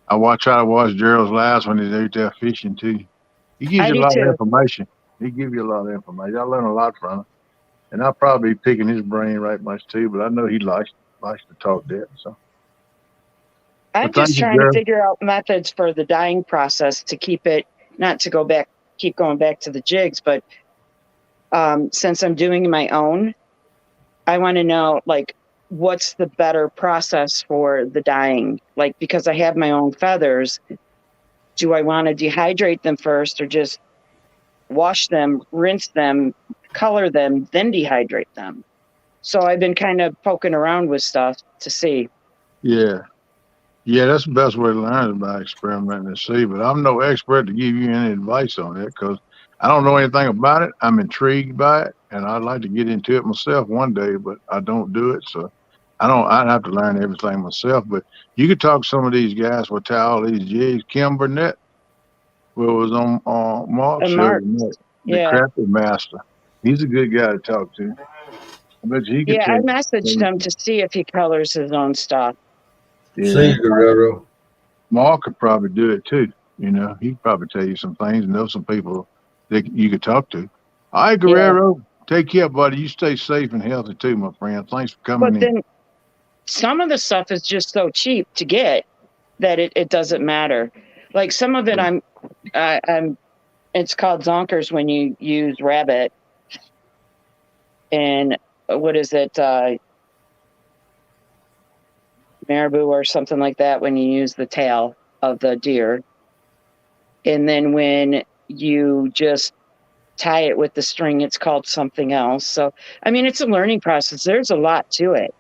I try to watch Gerald's lives when he's out there fishing too. He gives I you a do lot of too. information. He gives you a lot of information. I learn a lot from him. And I'll probably be picking his brain right much too, but I know he likes to talk that. So I'm just trying to figure out methods for the dyeing process to keep it, not to keep going back to the jigs, but since I'm doing my own, I want to know, like, what's the better process for the dyeing? Like, because I have my own feathers, do I want to dehydrate them first or just wash them, rinse them, color them, then dehydrate them? So I've been kind of poking around with stuff to see. Yeah, that's the best way to learn is by experimenting and see. But I'm no expert to give you any advice on it because I don't know anything about it. I'm intrigued by it, and I'd like to get into it myself one day, but I don't do it. So I'd have to learn everything myself. But you could talk to some of these guys with all these jigs. Kim Burnett, who was on Mark's show, the Crafty Master. He's a good guy to talk to. I bet you he could I messaged him to see if he colors his own stuff. Yeah. See you, Guerrero. Mark could probably do it too. He'd probably tell you some things and know some people that you could talk to. All right, Guerrero, take care, buddy. You stay safe and healthy too, my friend. Thanks for coming in. But then some of the stuff is just so cheap to get that it doesn't matter. Like some of it, it's called zonkers when you use rabbit. And what is it? Marabou or something like that when you use the tail. of the deer. And then when you just tie it with the string, it's called something else. So, I mean, it's a learning process. There's a lot to it.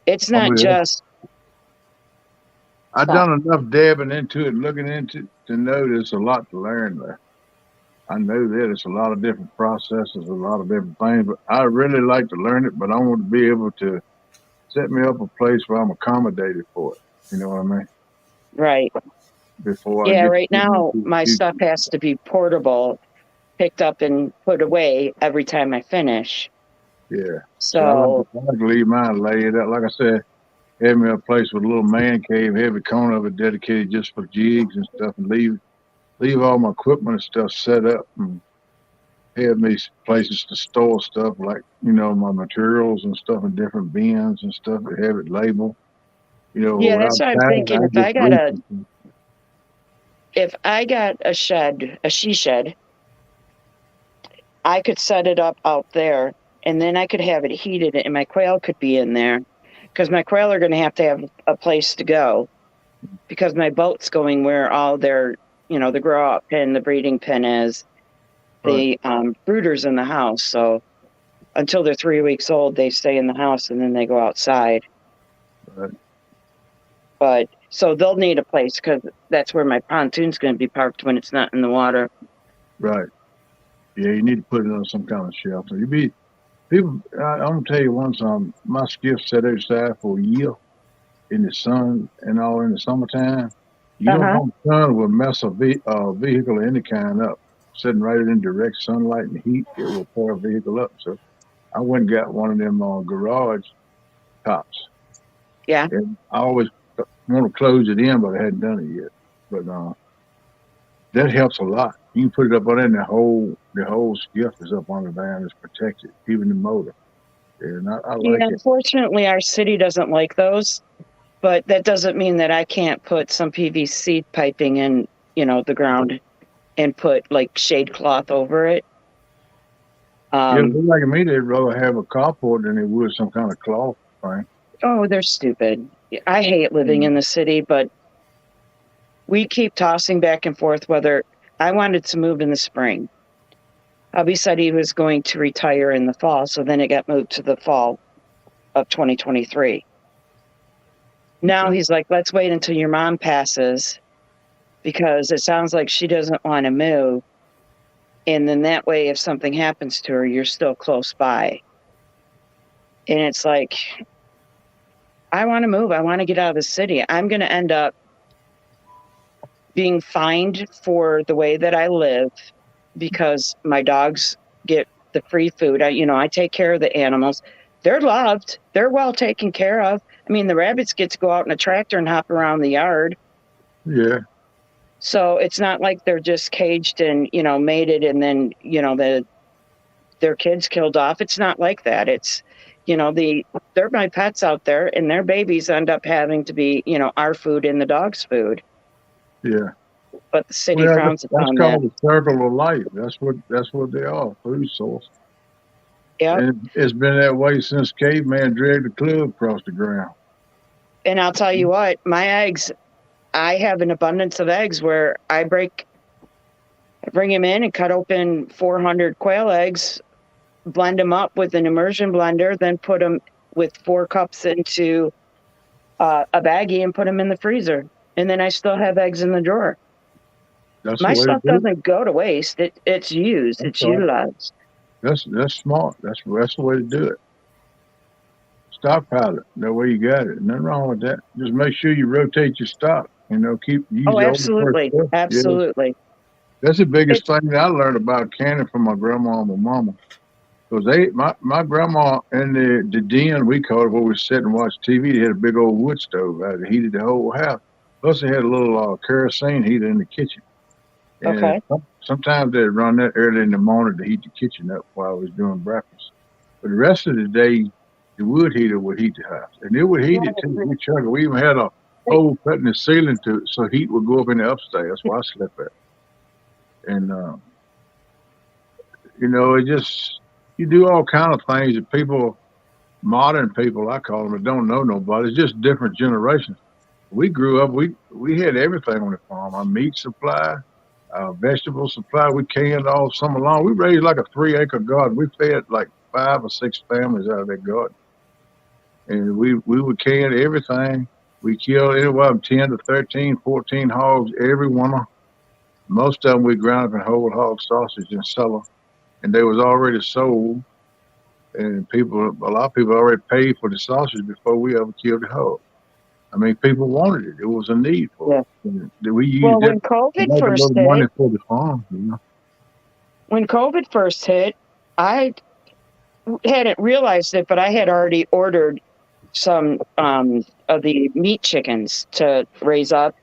It's not just. I've done enough dabbing into it, looking into it, to know there's a lot to learn there. I know that it's a lot of different processes, a lot of different things, but I really like to learn it, but I want to be able to set me up a place where I'm accommodated for it. You know what I mean? Right. Before Yeah, I get right now my stuff has to be portable, picked up and put away every time I finish. Yeah. So I like to leave mine laid out. Like I said, have me a place with a little man cave, have a corner of it dedicated just for jigs and stuff, and leave all my equipment and stuff set up, and have me places to store stuff like, my materials and stuff in different bins and stuff, and have it labeled. yeah, that's what I'm thinking. If I got a shed, a she shed, I could set it up out there, and then I could have it heated, and my quail could be in there, because my quail are going to have a place to go, because my boat's going where all their, the grow up pen, the breeding pen is, the brooders in the house. So until they're 3 weeks old, they stay in the house, and then they go outside. Right. But so they'll need a place, because that's where my pontoon's going to be parked when it's not in the water. Right. Yeah, you need to put it on some kind of shelter. I'm gonna tell you one time, my skiff set outside for a year in the sun and all in the summertime. You don't know the sun will mess a vehicle of any kind up. Sitting right in direct sunlight and heat, it will tear a vehicle up. So I went and got one of them garage tops. Yeah. And I always want to close it in, but I hadn't done it yet. But that helps a lot. You can put it up on there, and the whole skiff is up on the van. It's protected, even the motor. And I like it. Unfortunately, our city doesn't like those, but that doesn't mean that I can't put some PVC piping in, the ground, and put like shade cloth over it. Like me, they'd rather have a carport than they would some kind of cloth thing. Oh, they're stupid. I hate living in the city, but we keep tossing back and forth whether I wanted to move in the spring. Hubby said he was going to retire in the fall, so then it got moved to the fall of 2023. Now he's like, let's wait until your mom passes, because it sounds like she doesn't want to move. And then that way, if something happens to her, you're still close by. And it's like, I want to move. I want to get out of the city. I'm going to end up being fined for the way that I live, because my dogs get the free food. I take care of the animals. They're loved. They're well taken care of. I mean, the rabbits get to go out in a tractor and hop around the yard. Yeah. So it's not like they're just caged and, mated, and then, their kids killed off. It's not like that. It's, they're my pets out there, and their babies end up having to be, our food and the dog's food. Yeah. But the city frowns upon that. That's called the circle of life. That's what they are, food source. Yeah. And it's been that way since caveman dragged the club across the ground. And I'll tell you what, my eggs, I have an abundance of eggs where I bring them in and cut open 400 quail eggs, blend them up with an immersion blender, then put them with 4 cups into a baggie and put them in the freezer. And then I still have eggs in the drawer. My stuff doesn't go to waste. It's used. It's utilized. That's smart. That's the way to do it. Stockpile it. That way you got it. Nothing wrong with that. Just make sure you rotate your stock. Absolutely. Absolutely. Yeah. That's the biggest thing that I learned about canning from my grandma and my mama. Because my grandma in the den, we called it, where we sit and watch TV, they had a big old wood stove out. It heated the whole house. Plus they had a little kerosene heater in the kitchen. And sometimes they'd run that early in the morning to heat the kitchen up while I was doing breakfast. But the rest of the day, the wood heater would heat the house. And it would heat it too. We even had a hole cut in the ceiling so heat would go up in the upstairs. That's where I slept at. And, it just, you do all kind of things that modern people, I call them, that don't know nobody. It's just different generations. we grew up. We had everything on the farm. Our meat supply, our vegetable supply. We canned all summer long. We raised like a 3-acre garden. We fed like 5 or 6 families out of that garden, and we would can everything. We killed anywhere from 10 to 13, 14 hogs every winter. Most of them we ground up in whole hog sausage and sell them, and they was already sold. And a lot of people already paid for the sausage before we ever killed the hog. I mean, people wanted it. It was a need for Yeah. it. And we used Well, that when to COVID make a first little money hit, for the farm. You know? when COVID first hit, I hadn't realized it, but I had already ordered some of the meat chickens to raise up.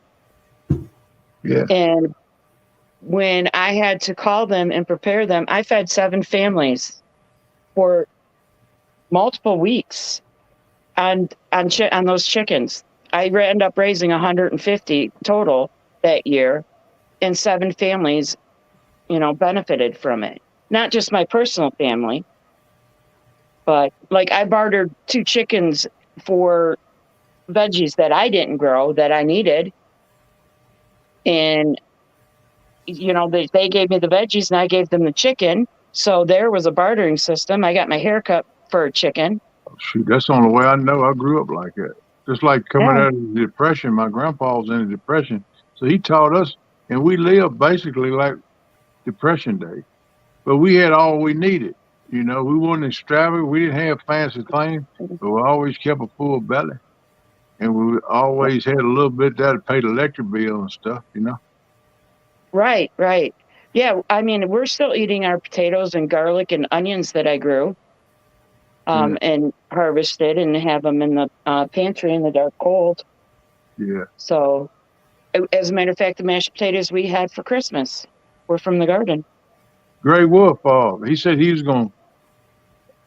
Yeah. And when I had to call them and prepare them, I fed 7 families for multiple weeks on those chickens. I ended up raising 150 total that year, and 7 families, benefited from it. Not just my personal family, but like I bartered 2 chickens for veggies that I didn't grow that I needed. And, they gave me the veggies and I gave them the chicken. So there was a bartering system. I got my hair cut for a chicken. Shoot, that's the only way I know. I grew up like that. Just like coming Yeah. out of the depression. My grandpa was in the depression, so he taught us, and we lived basically like depression days. But we had all we needed. We wasn't extravagant. We didn't have fancy things, but we always kept a full belly, and we always had a little bit there to pay the electric bill and stuff. Right, right. Yeah, I mean, we're still eating our potatoes and garlic and onions that I grew and harvested and have them in the pantry in the dark cold. Yeah. So, as a matter of fact, the mashed potatoes we had for Christmas were from the garden. Gray Wolf, he said he was going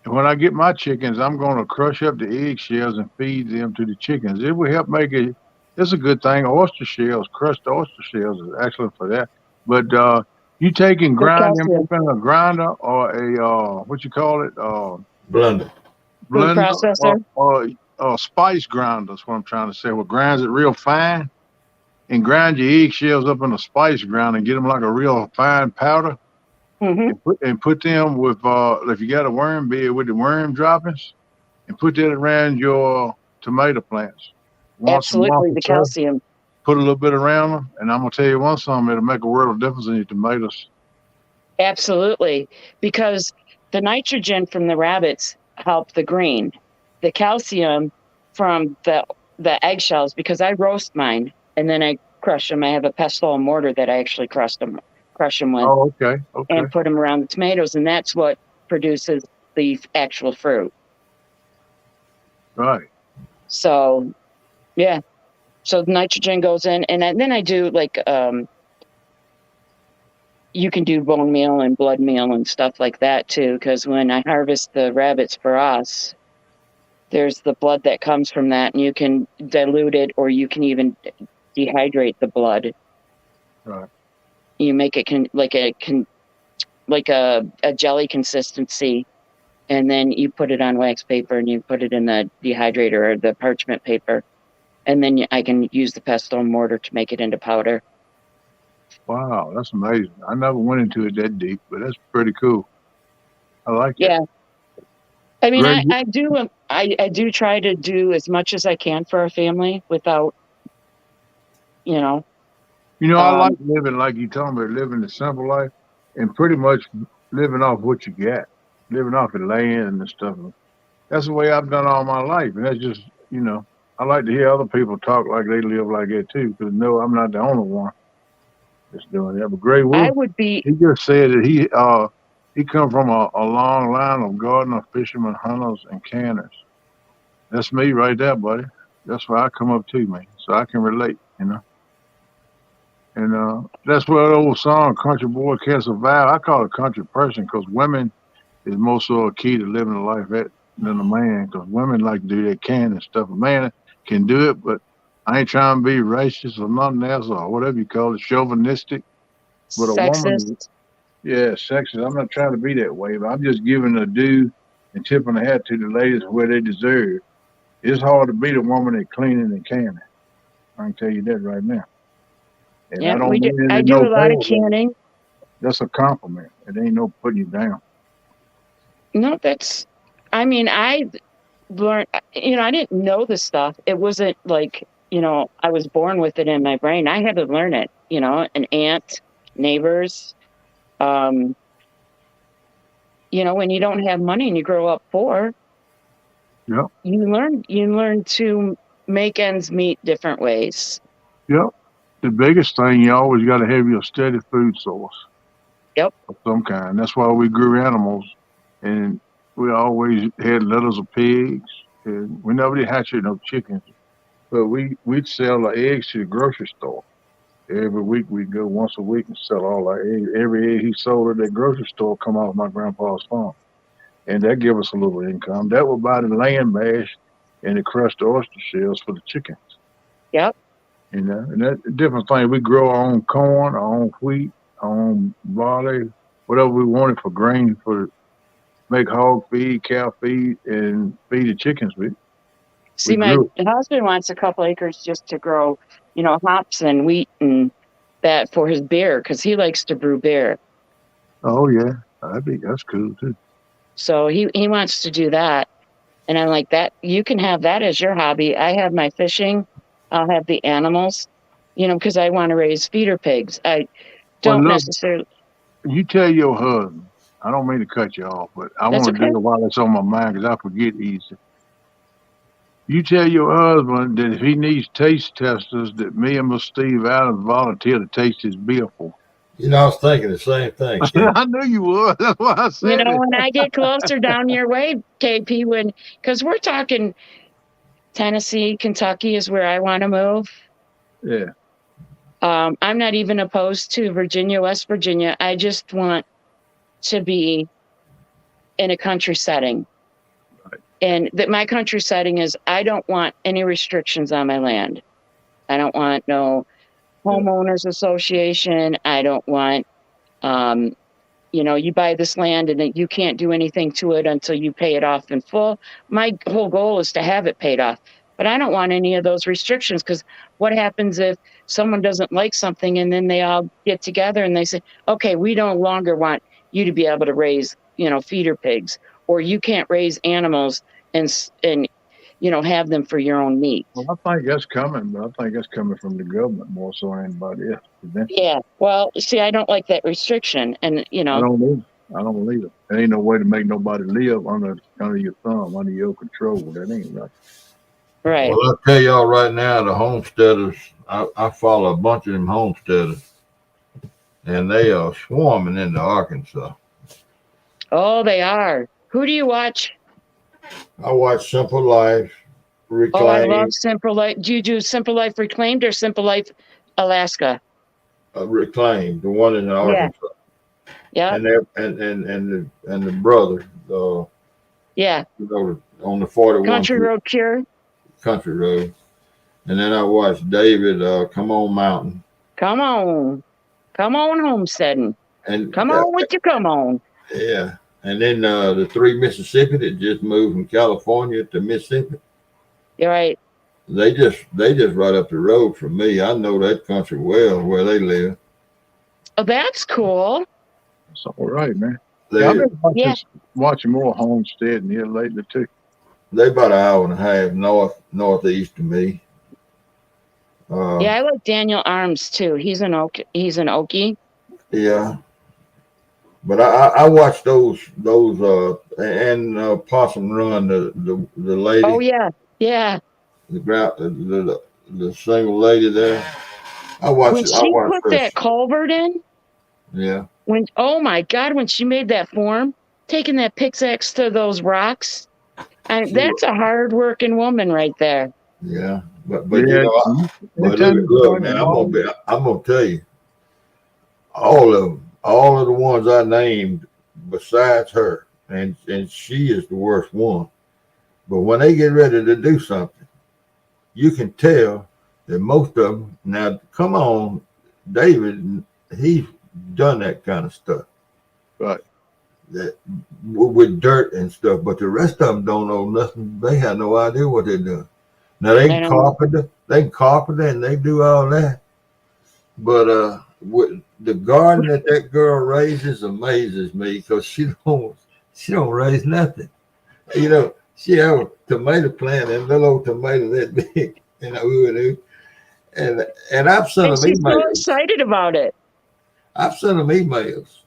to, when I get my chickens, I'm going to crush up the eggshells and feed them to the chickens. It will help make it, it's a good thing. Oyster shells, crushed oyster shells is excellent for that. But you take and Good grind them up calcium. in a grinder or what you call it? Blender. Food Blender processor. or spice grinder. That's what I'm trying to say. What grinds it real fine and grind your eggshells up in a spice grinder and get them like a real fine powder. Hmm. And put them with if you got a worm bed with the worm droppings, and put that around your tomato plants once a month Absolutely, or the so. calcium. Put a little bit around them, and I'm gonna tell you one something. It'll make a world of difference in your tomatoes. Absolutely, because the nitrogen from the rabbits help the green. The calcium from the eggshells, because I roast mine and then I crush them. I have a pestle and mortar that I actually crush them with Oh, okay, okay, and put them around the tomatoes, and that's what produces the actual fruit. right. So, yeah. So the nitrogen goes in, and then I do like you can do bone meal and blood meal and stuff like that too, because when I harvest the rabbits for us, there's the blood that comes from that, and you can dilute it, or you can even dehydrate the blood. Right. You make it like a jelly consistency, and then you put it on wax paper and you put it in the dehydrator or the parchment paper, and then I can use the pestle and mortar to make it into powder. Wow, that's amazing. I never went into it that deep, but that's pretty cool. I like that. Yeah. I mean, Greg, I do try to do as much as I can for our family without, I like living like you told me, living the simple life, and pretty much living off what you got, living off the land and stuff. That's the way I've done all my life, and that's just, I like to hear other people talk like they live like that too, because no, I'm not the only one that's doing that. But Gray I Wolf, would be he just said that he come from a long line of gardeners, fishermen, hunters, and canners. That's me right there, buddy. That's where I come up to, man. So I can relate. And that's what old song, Country Boy Can't Survive. I call it country person because women is more so a key to living a life than a man, because women like to do their can and stuff. A man can do it, but I ain't trying to be racist or nothing else or whatever you call it, chauvinistic. But a woman, sexist. yeah, sexist. I'm not trying to be that way, but I'm just giving a due and tipping the hat to the ladies where they deserve. It's hard to beat a woman at cleaning and canning. I can tell you that right now. And Yeah, I don't mean it I in do no a lot of bad way. canning. That's a compliment. It ain't no putting you down. No, I mean, I learned, I didn't know this stuff. It wasn't like, I was born with it in my brain. I had to learn it, an aunt, neighbors. Um, when you don't have money and you grow up poor, Yep. you learn to make ends meet different ways. Yep. The biggest thing, you always got to have your steady food source Yep. of some kind. That's why we grew animals, and we always had litters of pigs, and we never did hatch no chickens. But we'd sell the eggs to the grocery store. Every week we'd go once a week and sell all our eggs. Every egg he sold at that grocery store come off my grandpa's farm, and that give us a little income. That would buy the lamb mash and the crushed oyster shells for the chickens. Yep. And that different thing. We grow our own corn, our own wheat, our own barley, whatever we wanted for grain for make hog feed, cow feed, and feed the chickens with. See, We my grew. husband wants a couple acres just to grow, hops and wheat and that for his beer because he likes to brew beer. Oh yeah, that's cool too. So he wants to do that. And I'm like, that you can have that as your hobby. I have my fishing. I'll have the animals, because I want to raise feeder pigs. I Well, don't look, necessarily. you tell your husband. I don't mean to cut you off, but I That's want to okay. do it while it's on my mind because I forget easy. You tell your husband that if he needs taste testers, that me and Mr. Steve Adams volunteer to taste his beer for. I was thinking the same thing, Ken. I knew you would. That's why I said it. When I get closer down your way, KP, because we're talking Tennessee, Kentucky is where I want to move. Yeah. I'm not even opposed to Virginia, West Virginia. I just want to be in a country setting. Right. And that my country setting is I don't want any restrictions on my land. I don't want no homeowners association. I don't want, you buy this land and you can't do anything to it until you pay it off in full. My whole goal is to have it paid off. But I don't want any of those restrictions because what happens if someone doesn't like something and then they all get together and they say, okay, we no longer want you to be able to raise, feeder pigs, or you can't raise animals and have them for your own meat. Well, I think that's coming, but I think that's coming from the government more so than anybody else. Yeah. Well, see, I don't like that restriction. And, I don't either. I don't believe it. There ain't no way to make nobody live under your thumb, under your control. That ain't right. Right. Well, I'll tell y'all right now, the homesteaders, I follow a bunch of them homesteaders, and they are swarming into Arkansas. Oh, they are. Who do you watch? I watch Simple Life, Reclaimed. Oh, I love Simple Life. Do you do Simple Life Reclaimed or Simple Life Alaska? Reclaimed, the one in Arkansas. Yeah. And the brother, yeah, on the 41 Country Road Cure. Country Road. And then I watched David, Come On Mountain. Come on homesteading. And come on with your come on. Yeah. And then the three Mississippi that just moved from California to Mississippi. You're right. They just right up the road from me. I know that country well where they live. Oh, that's cool. It's all right, man. They, I've been watching more Homesteading here lately too. They about an hour and a half northeast of me. I like Daniel Arms too. He's an Okie. Yeah. But I watched those and Possum Run, the lady. Oh yeah. The single lady there. I watched when she put that culvert in. Yeah. Oh my God, when she made that form, taking that pickaxe to those rocks, and that's a hard-working woman right there. Yeah, but yeah, look, man, I'm gonna tell you, all of the ones I named besides her, and she is the worst one. But when they get ready to do something, you can tell that most of them. Now, come on, David, he's done that kind of stuff, right? That with dirt and stuff, but the rest of them don't know nothing. They have no idea what they're doing. Now they can carpenter, They carpet and they do all that. But with the garden that girl raises amazes me because she don't raise nothing. You know, she have a tomato plant and little old tomato that big, and I've sent And them she's so emails. excited about it. I've sent them emails,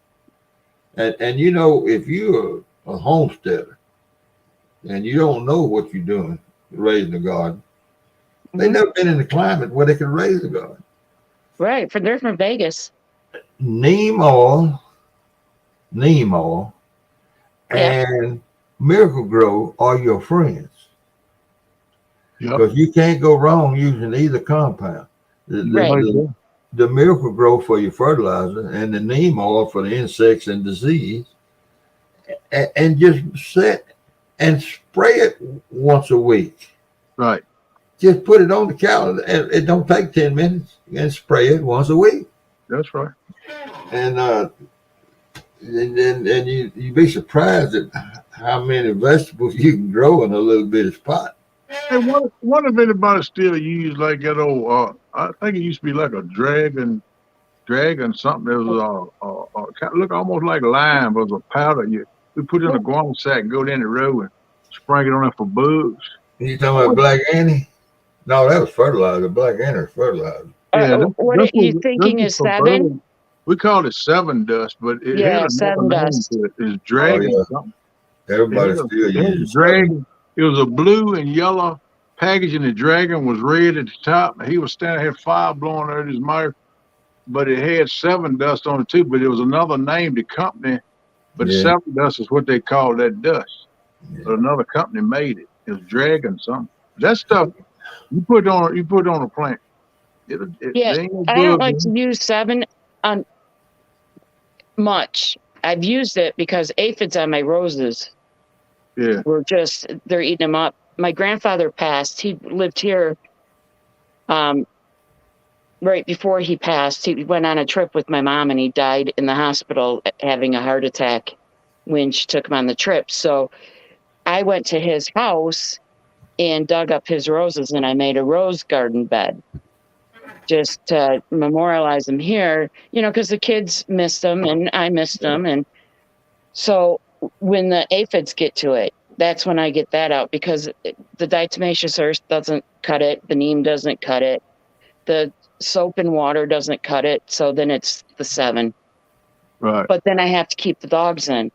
and you know, if you're a homesteader and you don't know what you're doing raising a garden, they Mhm. never been in the climate where they can raise a garden. Right. They're from Vegas. Neem oil, neem oil, Yeah. and Miracle Grow are your friends Yep. because you can't go wrong using either compound. The, the, Right. the, the Miracle Grow for your fertilizer and the neem oil for the insects and disease, and just set and spray it once a week. Right. Just put it on the calendar, and it don't take 10 minutes, and spray it once a week. That's right. And you'd be surprised at how many vegetables you can grow in a little bitty spot. Hey, what if anybody still use like that old? I think it used to be like a dragon something. That was kind of look almost like lime, but it was a powder. We put it in a guano sack and go down the road and sprinkle it on there for bugs. You talking about Black Annie? No, that was fertilizer. Black Annie was fertilizer. Yeah, What are you this thinking was is for 7? bugs. We called it seven dust, but it had Yeah, another 7 name dust. to it. It's Oh dragon yeah, something. everybody still It had a uses seven. dragon. It was a blue and yellow package, and the dragon was red at the top. And he was standing here, fire blowing out his mouth, but it had seven dust on it too. But it was another name, the company. But the Yeah, seven dust is what they call that dust. yeah. But another company made it. It was dragon something. That stuff you put on a plant. Yeah. They ain't no I don't bug like in to use 7 on much. I've used it because aphids on my roses it. they're eating them up. My grandfather passed. He lived here um, right before he passed. He went on a trip with my mom and he died in the hospital having a heart attack when she took him on the trip. So I went to his house and dug up his roses and I made a rose garden bed just to memorialize him here, because the kids missed them and I missed them. And so when the aphids get to it, that's when I get that out because the diatomaceous earth doesn't cut it. The neem doesn't cut it. The soap and water doesn't cut it. So then it's the 7. Right. But then I have to keep the dogs in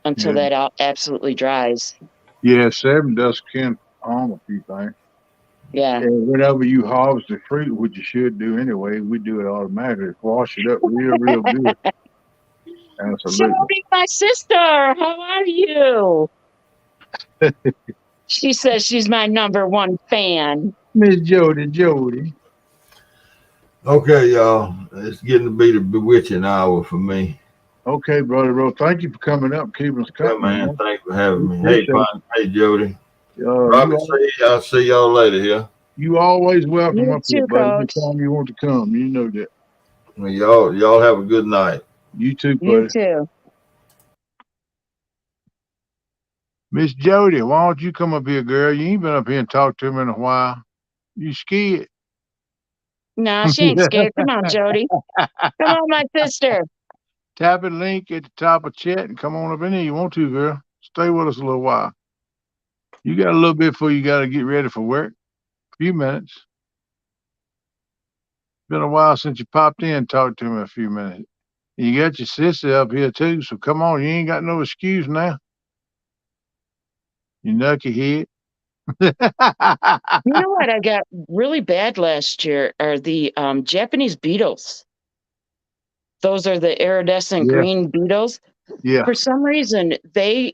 until Yeah. that absolutely dries. Yeah, seven dust can harm a few things. Yeah. And whenever you harvest the fruit, which you should do anyway, we do it automatically. Wash it up real good. Absolutely. Jody, my sister, how are you? She says she's my #1 fan. Miss Jody. Okay, y'all. It's getting to be the bewitching hour for me. Okay, brother, bro. Thank you for coming up, keeping us Yeah, company. man. Thanks for having me. Hey, Appreciate it. Pon. Hey, Jody. You, I'll see y'all later here. you always welcome You up here, too, buddy. Coach. Anytime you want to come, you know that. Well, y'all have a good night. You too, You buddy. too. Miss Jody, why don't you come up here, girl? You ain't been up here and talked to me in a while. You scared? No, she ain't scared. Come on, Jody. Come on, my sister. Tap the link at the top of chat and come on up in here. You want to, girl? Stay with us a little while. You got a little bit before you got to get ready for work. A few minutes. Been a while since you popped in and talked to me a few minutes. You got your sister up here too, so come on. You ain't got no excuse now. You knucklehead. You know what I got really bad last year are the Japanese beetles. Those are the iridescent Yeah. green beetles. Yeah. For some reason, they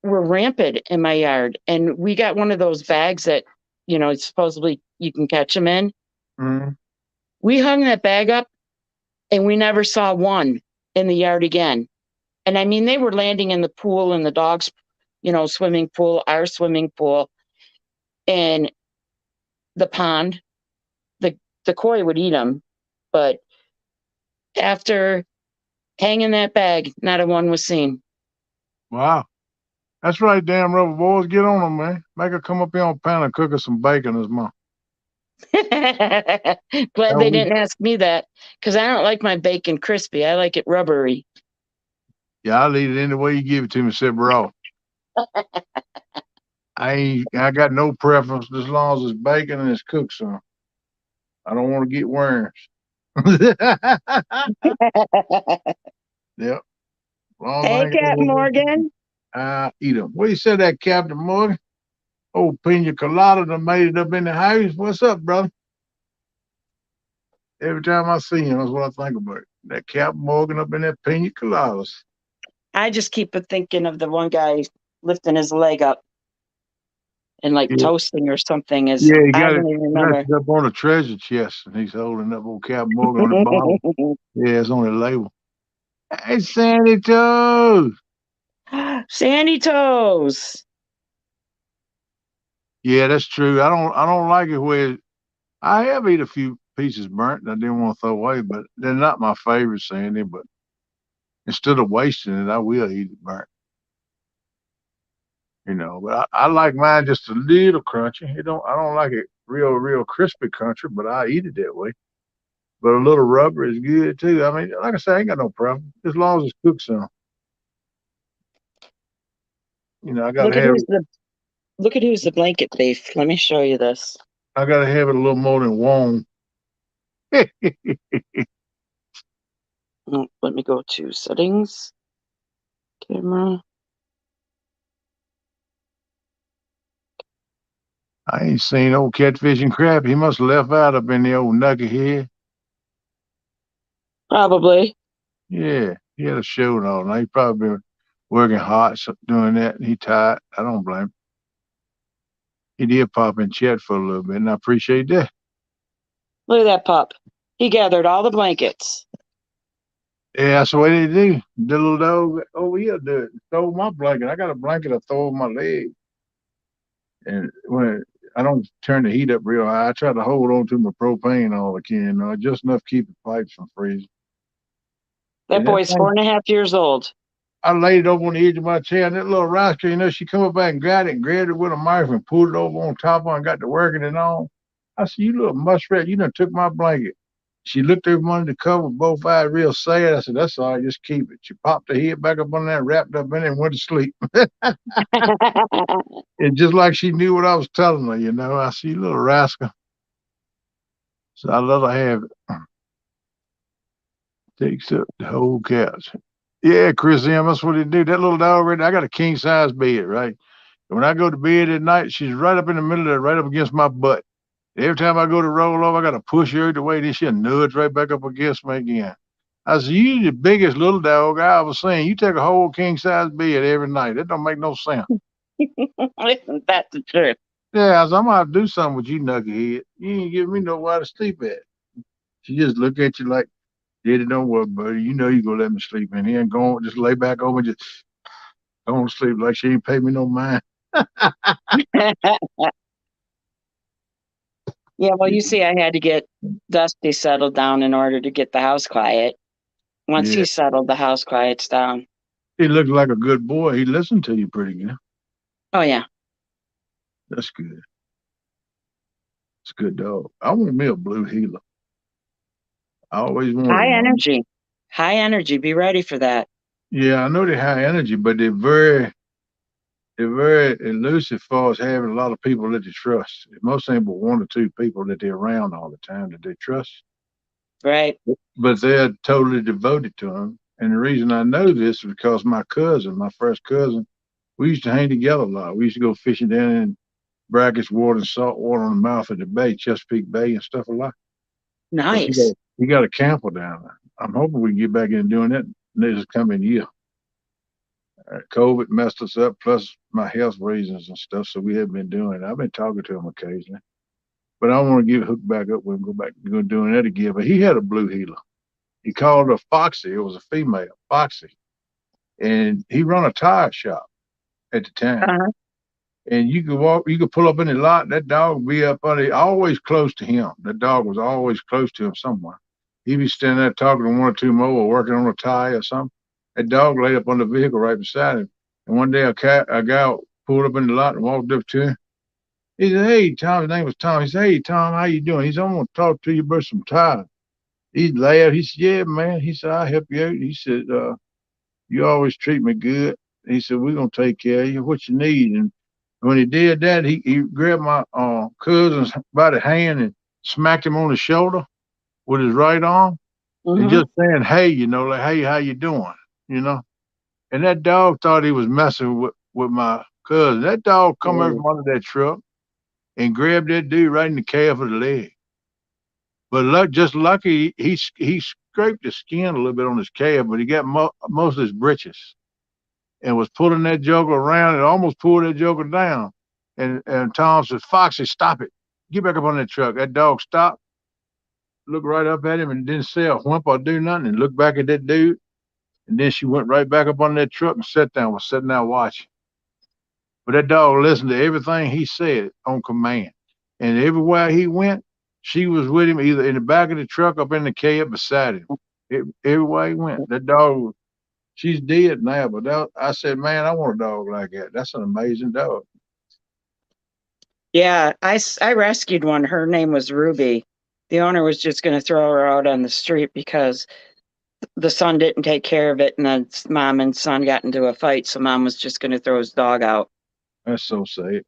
were rampant in my yard. And we got one of those bags that, supposedly you can catch them in. Mm-hmm. We hung that bag up and we never saw one in the yard again. And I mean, they were landing in the pool, in the dog's, swimming pool, our swimming pool, and the pond. The koi would eat them. But after hanging that bag, not a one was seen. Wow. That's right, damn rubber boys. Get on them, man. Make her come up here on panel and cook us some bacon this month. Glad they didn't ask me that, because I don't like my bacon crispy. I like it rubbery. Yeah, I'll eat it any way you give it to me, except raw. I got no preference as long as it's bacon and it's cooked some. I don't want to get worms. Yep. Long as I Hey, ain't got Captain Morgan. I eat them. What you said that, Captain Morgan? Oh, pina colada done made it up in the house. What's up, brother? Every time I see him, that's what I think about. That Captain Morgan up in that pina coladas. I just keep thinking of the one guy lifting his leg up and like Yeah, toasting or something. Is yeah, he I got it don't even remember. rested up on a treasure chest, and he's holding up old Captain Morgan on the bottom. Yeah, it's on the label. Hey, Sandy Toes. Sandy Toes. Yeah, that's true. I don't like it where I have eat a few pieces burnt that I didn't want to throw away, but they're not my favorite, Sandy. But instead of wasting it, I will eat it burnt. You know, but I like mine just a little crunchy. I don't like it real crispy crunchy, but I eat it that way. But a little rubber is good too. I mean, like I say, I ain't got no problem as long as it's cooked some. You know, Look at who's the blanket thief. Let me show you this. I gotta have it a little more than warm. I Oh, let me go to settings, camera. ain't seen old catfishing crap. He must have left out up in the old nugget here. Probably. Yeah, he had a show and all. Now he probably been working hard doing that. And he tired. I don't blame him. He did pop in chat for a little bit, and I appreciate that. Look at that pup. He gathered all the blankets. Yeah, that's the way they do. The little dog over here do it. Stole my blanket. I got a blanket I throw over my leg. And when I don't turn the heat up real high, I try to hold on to my propane all I can, just enough to keep the pipes from freezing. That And that boy's thing, 4.5 years old. I laid it over on the edge of my chair, and that little rascal, she come up back and grabbed it with a knife and pulled it over on top of her and got to working and all. I said, "You little muskrat, you done took my blanket." She looked over under the cover, both eyes real sad. I said, "That's all right, just keep it." She popped her head back up on that, wrapped up in it, and went to sleep. It's just like she knew what I was telling her, I see, little rascal. So I let her have it. Takes up the whole couch. Yeah, Chris M, that's what he do. That little dog right there, I got a king size bed, right? And when I go to bed at night, she's right up in the middle of it, right up against my butt. Every time I go to roll over, I got to push her the way. Then she'll nudge right back up against me again. I said, "You the biggest little dog I ever seen. You take a whole king size bed every night. That don't make no sense." Isn't that the truth? Yeah, I said, "I'm gonna have to do something with you, nugget head. You ain't giving me nowhere to sleep at." She just look at you like, "Daddy, don't worry, buddy. You know you gonna let me sleep in here and go on, just lay back over and just go on to sleep like she ain't pay me no mind." Yeah, well, you see, I had to get Dusty settled down in order to get the house quiet. Once Yeah, he's settled, the house quiets down. he looked like a good boy. He listened to you pretty good. Oh, yeah. That's good. It's a good dog. I want me a blue heeler. I always wanted High one. energy. High energy. Be ready for that. Yeah, I know they're high energy, but they're very elusive as far as having a lot of people that they trust. Most things but one or two people that they're around all the time that they trust. Right. But they're totally devoted to them. And the reason I know this is because my first cousin, we used to hang together a lot. We used to go fishing down in brackish water and salt water on the mouth of the bay, Chesapeake Bay and stuff a lot. Because Nice. he got a camper down there. I'm hoping we can get back into doing that this coming year. COVID messed us up, plus my health reasons and stuff. So we haven't been doing it. I've been talking to him occasionally, but I want to get hooked back up with him, go back and doing that again. But he had a blue heeler. He called her Foxy. It was a female, Foxy, and he run a tire shop at the time. Uh-huh. And you could pull up in the lot. That dog would be up always close to him. That dog was always close to him somewhere. He'd be standing there talking to one or two more or working on a tire or something. That dog laid up on the vehicle right beside him. And one day a guy pulled up in the lot and walked up to him. He said, "Hey, Tom." His name was Tom. He said, "Hey, Tom, how you doing?" He said, "I want to talk to you about some time." He laughed. He said, "Yeah, man." He said, "I'll help you out." He said, "You always treat me good." He said, "We're gonna take care of you. What you need?" And when he did that, he grabbed my cousin by the hand and smacked him on the shoulder with his right arm and Mm-hmm. just saying, "Hey," like, "Hey, how you doing?" You know. And that dog thought he was messing with my cousin. That dog come over from under that truck and grabbed that dude right in the calf of the leg. But just lucky, he scraped the skin a little bit on his calf, but he got most of his britches and was pulling that joker around and almost pulled that joker down. And Tom said, "Foxy, stop it. Get back up on that truck." That dog stopped, looked right up at him and didn't say a whump or do nothing and looked back at that dude. And then she went right back up on that truck and sat down, was sitting there watching. But that dog listened to everything he said on command. And everywhere he went, she was with him either in the back of the truck up in the cab beside him. Everywhere he went, that dog, she's dead now. But I said, "Man, I want a dog like that. That's an amazing dog." Yeah, I rescued one. Her name was Ruby. The owner was just going to throw her out on the street because the son didn't take care of it, and then mom and son got into a fight. So mom was just going to throw his dog out. That's so sad.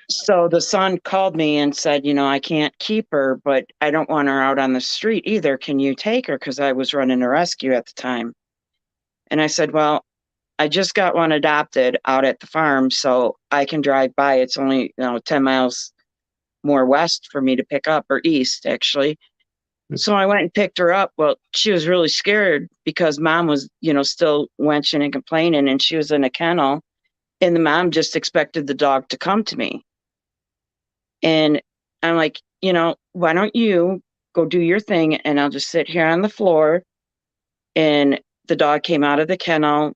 So the son called me and said, I can't keep her, but I don't want her out on the street either. Can you take her? Because I was running a rescue at the time. And I said, well, I just got one adopted out at the farm, so I can drive by. It's only 10 miles more west for me to pick up, or east actually. So I went and picked her up. Well, she was really scared because mom was, still wenching and complaining, and she was in a kennel, and the mom just expected the dog to come to me. And I'm like, why don't you go do your thing and I'll just sit here on the floor. And the dog came out of the kennel,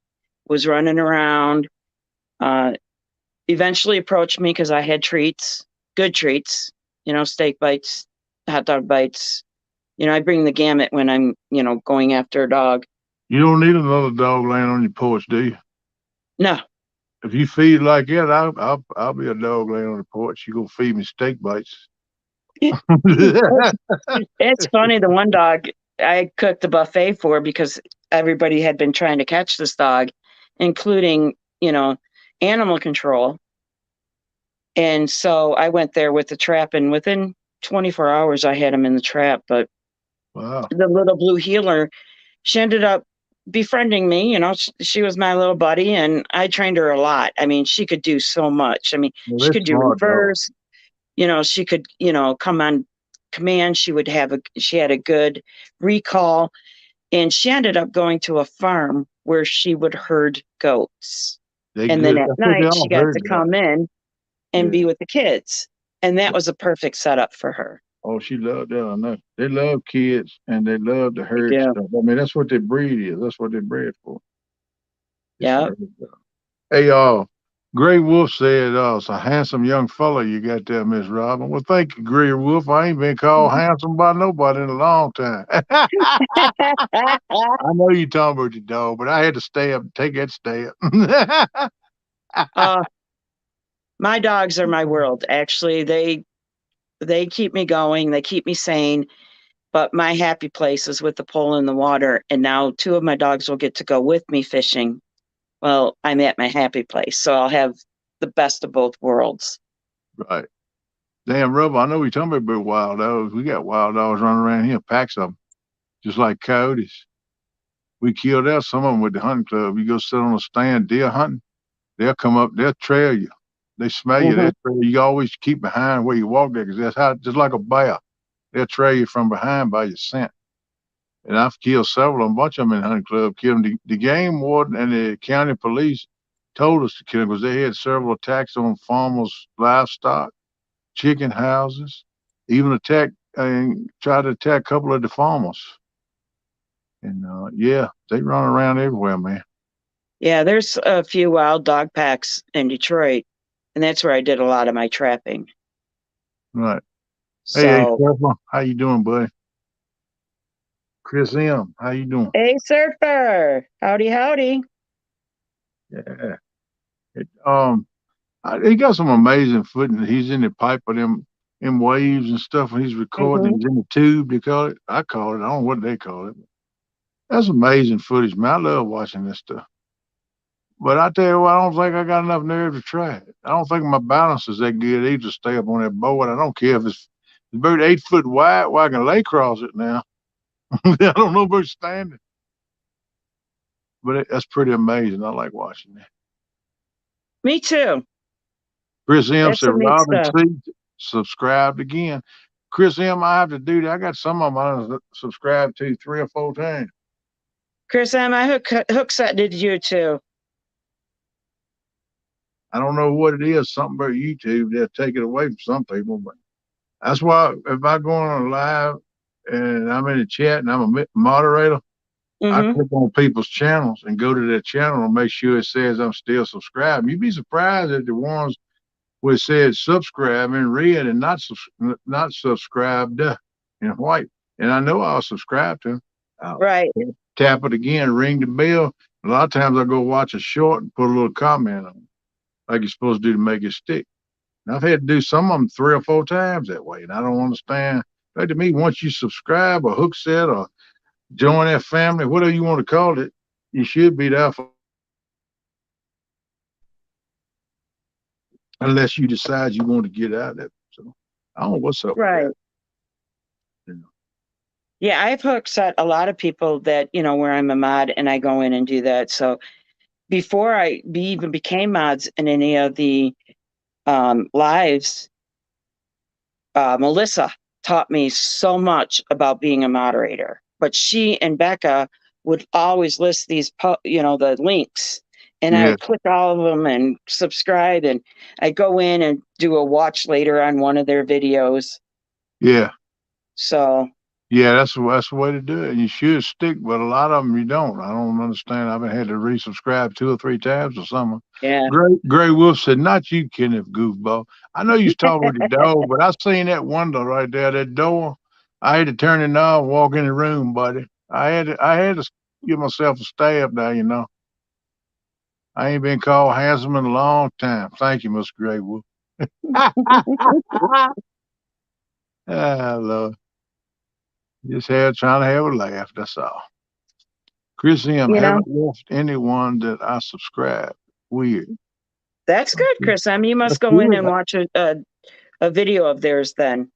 was running around, eventually approached me because I had treats, good treats, steak bites, hot dog bites. I bring the gamut when I'm, going after a dog. You don't need another dog laying on your porch, do you? No. If you feed like that, I'll be a dog laying on the porch. You gonna feed me steak bites? It's funny. The one dog I cooked the buffet for because everybody had been trying to catch this dog, including, animal control. And so I went there with the trap, and within 24 hours, I had him in the trap. But Wow. the little blue heeler, she ended up befriending me. She was my little buddy, and I trained her a lot. I mean, she could do so much. I mean, Well, she that's could do smart, dog. reverse. She could, come on command. She had a good recall, and she ended up going to a farm where she would herd goats. They And then good. at That's what they night, she all got heard to about. come in and Yeah. be with the kids. And that was a perfect setup for her. Oh, she loved that. I know. They love kids and they love to They herd do. stuff. I mean, that's what their breed is. That's what they're bred for. It's Yeah. herd stuff. Hey, Gray Wolf said, "It's a handsome young fella you got there, Miss Robin." Well, thank you, Gray Wolf. I ain't been called handsome by nobody in a long time. I know you talking about your dog, but I had to take that stab. uh, my dogs are my world. Actually, they keep me going. They keep me sane. But my happy place is with the pole in the water. And now two of my dogs will get to go with me fishing. Well, I'm at my happy place. So I'll have the best of both worlds. Right. Damn, Rubber, I know we talking about wild dogs. We got wild dogs running around here, packs of them, just like coyotes. We killed out some of them with the hunting club. You go sit on a stand deer hunting, they'll come up, they'll trail you. They smell you, Mm-hmm. they'll trail you. You always keep behind where you walk there because that's how, just like a bear, they'll trail you from behind by your scent. And I've killed several of them, a bunch of them in the hunting club, killed them. The game warden and the county police told us to kill them because they had several attacks on farmers' livestock, chicken houses, even tried to attack a couple of the farmers. And yeah, they run around everywhere, man. Yeah, there's a few wild dog packs in Detroit. And that's where I did a lot of my trapping. Right. Hey, So, Surfer, how you doing, buddy? Chris M, how you doing? hey, surfer. Howdy, howdy. Yeah. It, He got some amazing footage. He's in the pipe of them in waves and stuff when he's recording. Mhm. He's in the tube, they call it. I call it. I don't know what they call it. That's amazing footage, man. I love watching this stuff. But I tell you what, I don't think I got enough nerve to try it. I don't think my balance is that good either to stay up on that board. I don't care if it's about 8 foot wide, well, I can lay cross it now. I don't know about standing. But that's pretty amazing. I like watching that. Me too. Chris M That's said, some neat Robin stuff. C subscribed again. Chris M, I have to do that. I got some of them I subscribed to 3 or 4 times. Chris M, I hook set did you too. I don't know what it is, something about YouTube. They'll take it away from some people, but that's why if I go on a live and I'm in the chat and I'm a moderator, I Mm-hmm. click on people's channels and go to their channel and make sure it says I'm still subscribed. You'd be surprised at the ones where it says subscribe in red and not subscribed in white. And I know I'll subscribe to them. I'll Right. tap it again, ring the bell. A lot of times I go watch a short and put a little comment on it, like you're supposed to do to make it stick. And I've had to do some of them 3 or 4 times that way, and I don't understand. Like to me, once you subscribe or hook set or join that family, whatever you want to call it, you should be there for, unless you decide you want to get out of it. So I don't know what's up with Right. that. You know. Yeah, I've hook set a lot of people that, where I'm a mod and I go in and do that. So before I even became mods in any of the lives, Melissa taught me so much about being a moderator. But she and Becca would always list these, the links, and I Yeah, would click all of them and subscribe, and I go in and do a watch later on one of their videos. yeah. So Yeah, that's the way to do it. You should stick, but a lot of them you don't. I don't understand. I've had to resubscribe 2 or 3 times or something. yeah, Gray Wolf said, "Not you, Kenneth Goofball. I know you was talking with the dog, but I seen that window right there, that door. I had to turn it on, walk in the room, buddy. I had to give myself a stab now. I ain't been called handsome in a long time. Thank you, Mr. Gray Wolf. Ah, Lord. Just trying to have a laugh. That's all. Chris M, haven't lost anyone that I subscribe. Weird. that's good, Chris. You must That's go in good. and watch a video of theirs then.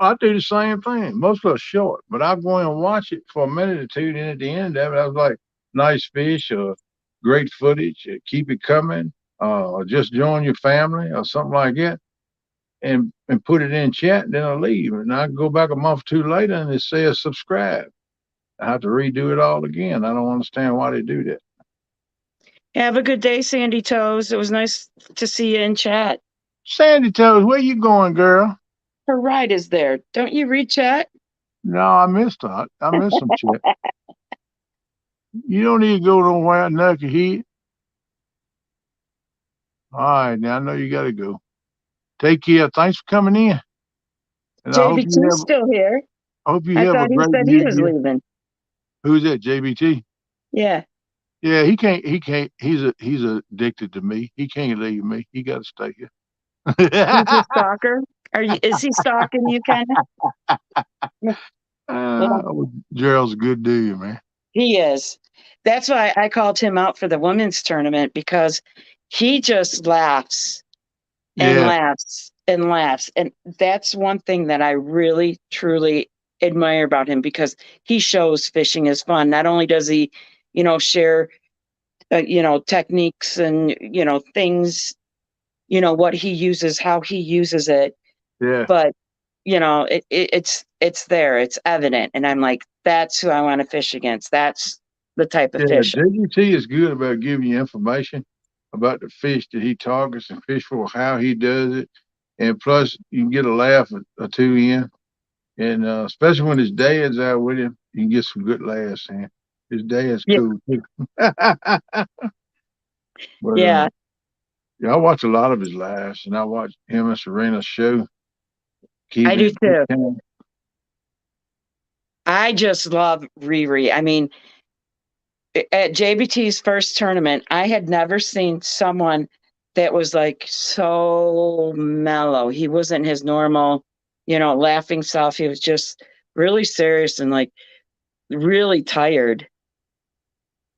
I do the same thing. Most of it's short, but I'll go in and watch it for a minute or two. Then at the end of it, I was like, nice fish or great footage, keep it coming, or just join your family or something like that, and put it in chat. Then I leave, and I go back a month or 2 later, and it says subscribe. I have to redo it all again. I don't understand why they do that. Have a good day, Sandy Toes. It was nice to see you in chat. Sandy Toes, where you going, girl? Her ride is there. Don't you read chat? No, I missed her. I missed some chat. You don't need to go nowhere, knock your head. All right, now I know you got to go. Take care. Thanks for coming in. And I hope you JBT's still here. I hope you I have a thought he great said new he was year. leaving. Who's that? JBT? Yeah. Yeah, he can't. He's addicted to me. He can't leave me. He got to stay here. He's a stalker. Is he stalking you, Ken? Gerald's a good dude, man. He is. That's why I called him out for the women's tournament, because he just laughs and Yeah, laughs and laughs. And that's one thing that I really, truly admire about him, because he shows fishing is fun. Not only does he, share, techniques and, things, what he uses, how he uses it, yeah. but, it's there, it's evident. And I'm like, that's who I want to fish against. That's the type of Yeah, fish. JBT is good about giving you information about the fish that he targets and fish for, how he does it. And plus, you can get a laugh or 2 in. And especially when his dad's out with him, you can get some good laughs in. His dad's Yeah. cool too. But Yeah. yeah, I watch a lot of his lives, and I watch him and Serena's show. I do too. Time. I just love Riri. I mean, at JBT's first tournament, I had never seen someone that was like so mellow. He wasn't his normal, laughing self. He was just really serious and like really tired.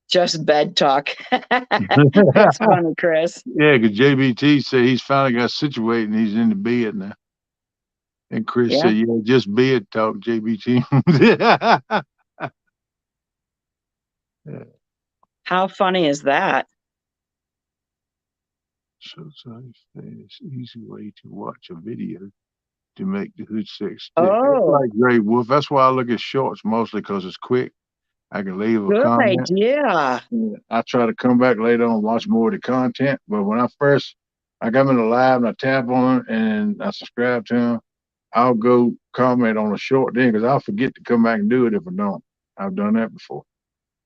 Just bed talk. That's funny, Chris. Yeah, because JBT said he's finally got situated and he's in the bed now. And Chris Yeah. said, yeah, just bed talk, JBT. Yeah. How funny is that? So it's an easy way to watch a video to make the hood sex stick. That's Oh, like Gray Wolf. That's why I look at shorts mostly because it's quick. I can leave a good comment. idea. Yeah, I try to come back later on and watch more of the content. But when I come in the live and I tap on it and I subscribe to him, I'll go comment on a short thing because I'll forget to come back and do it if I don't. I've done that before.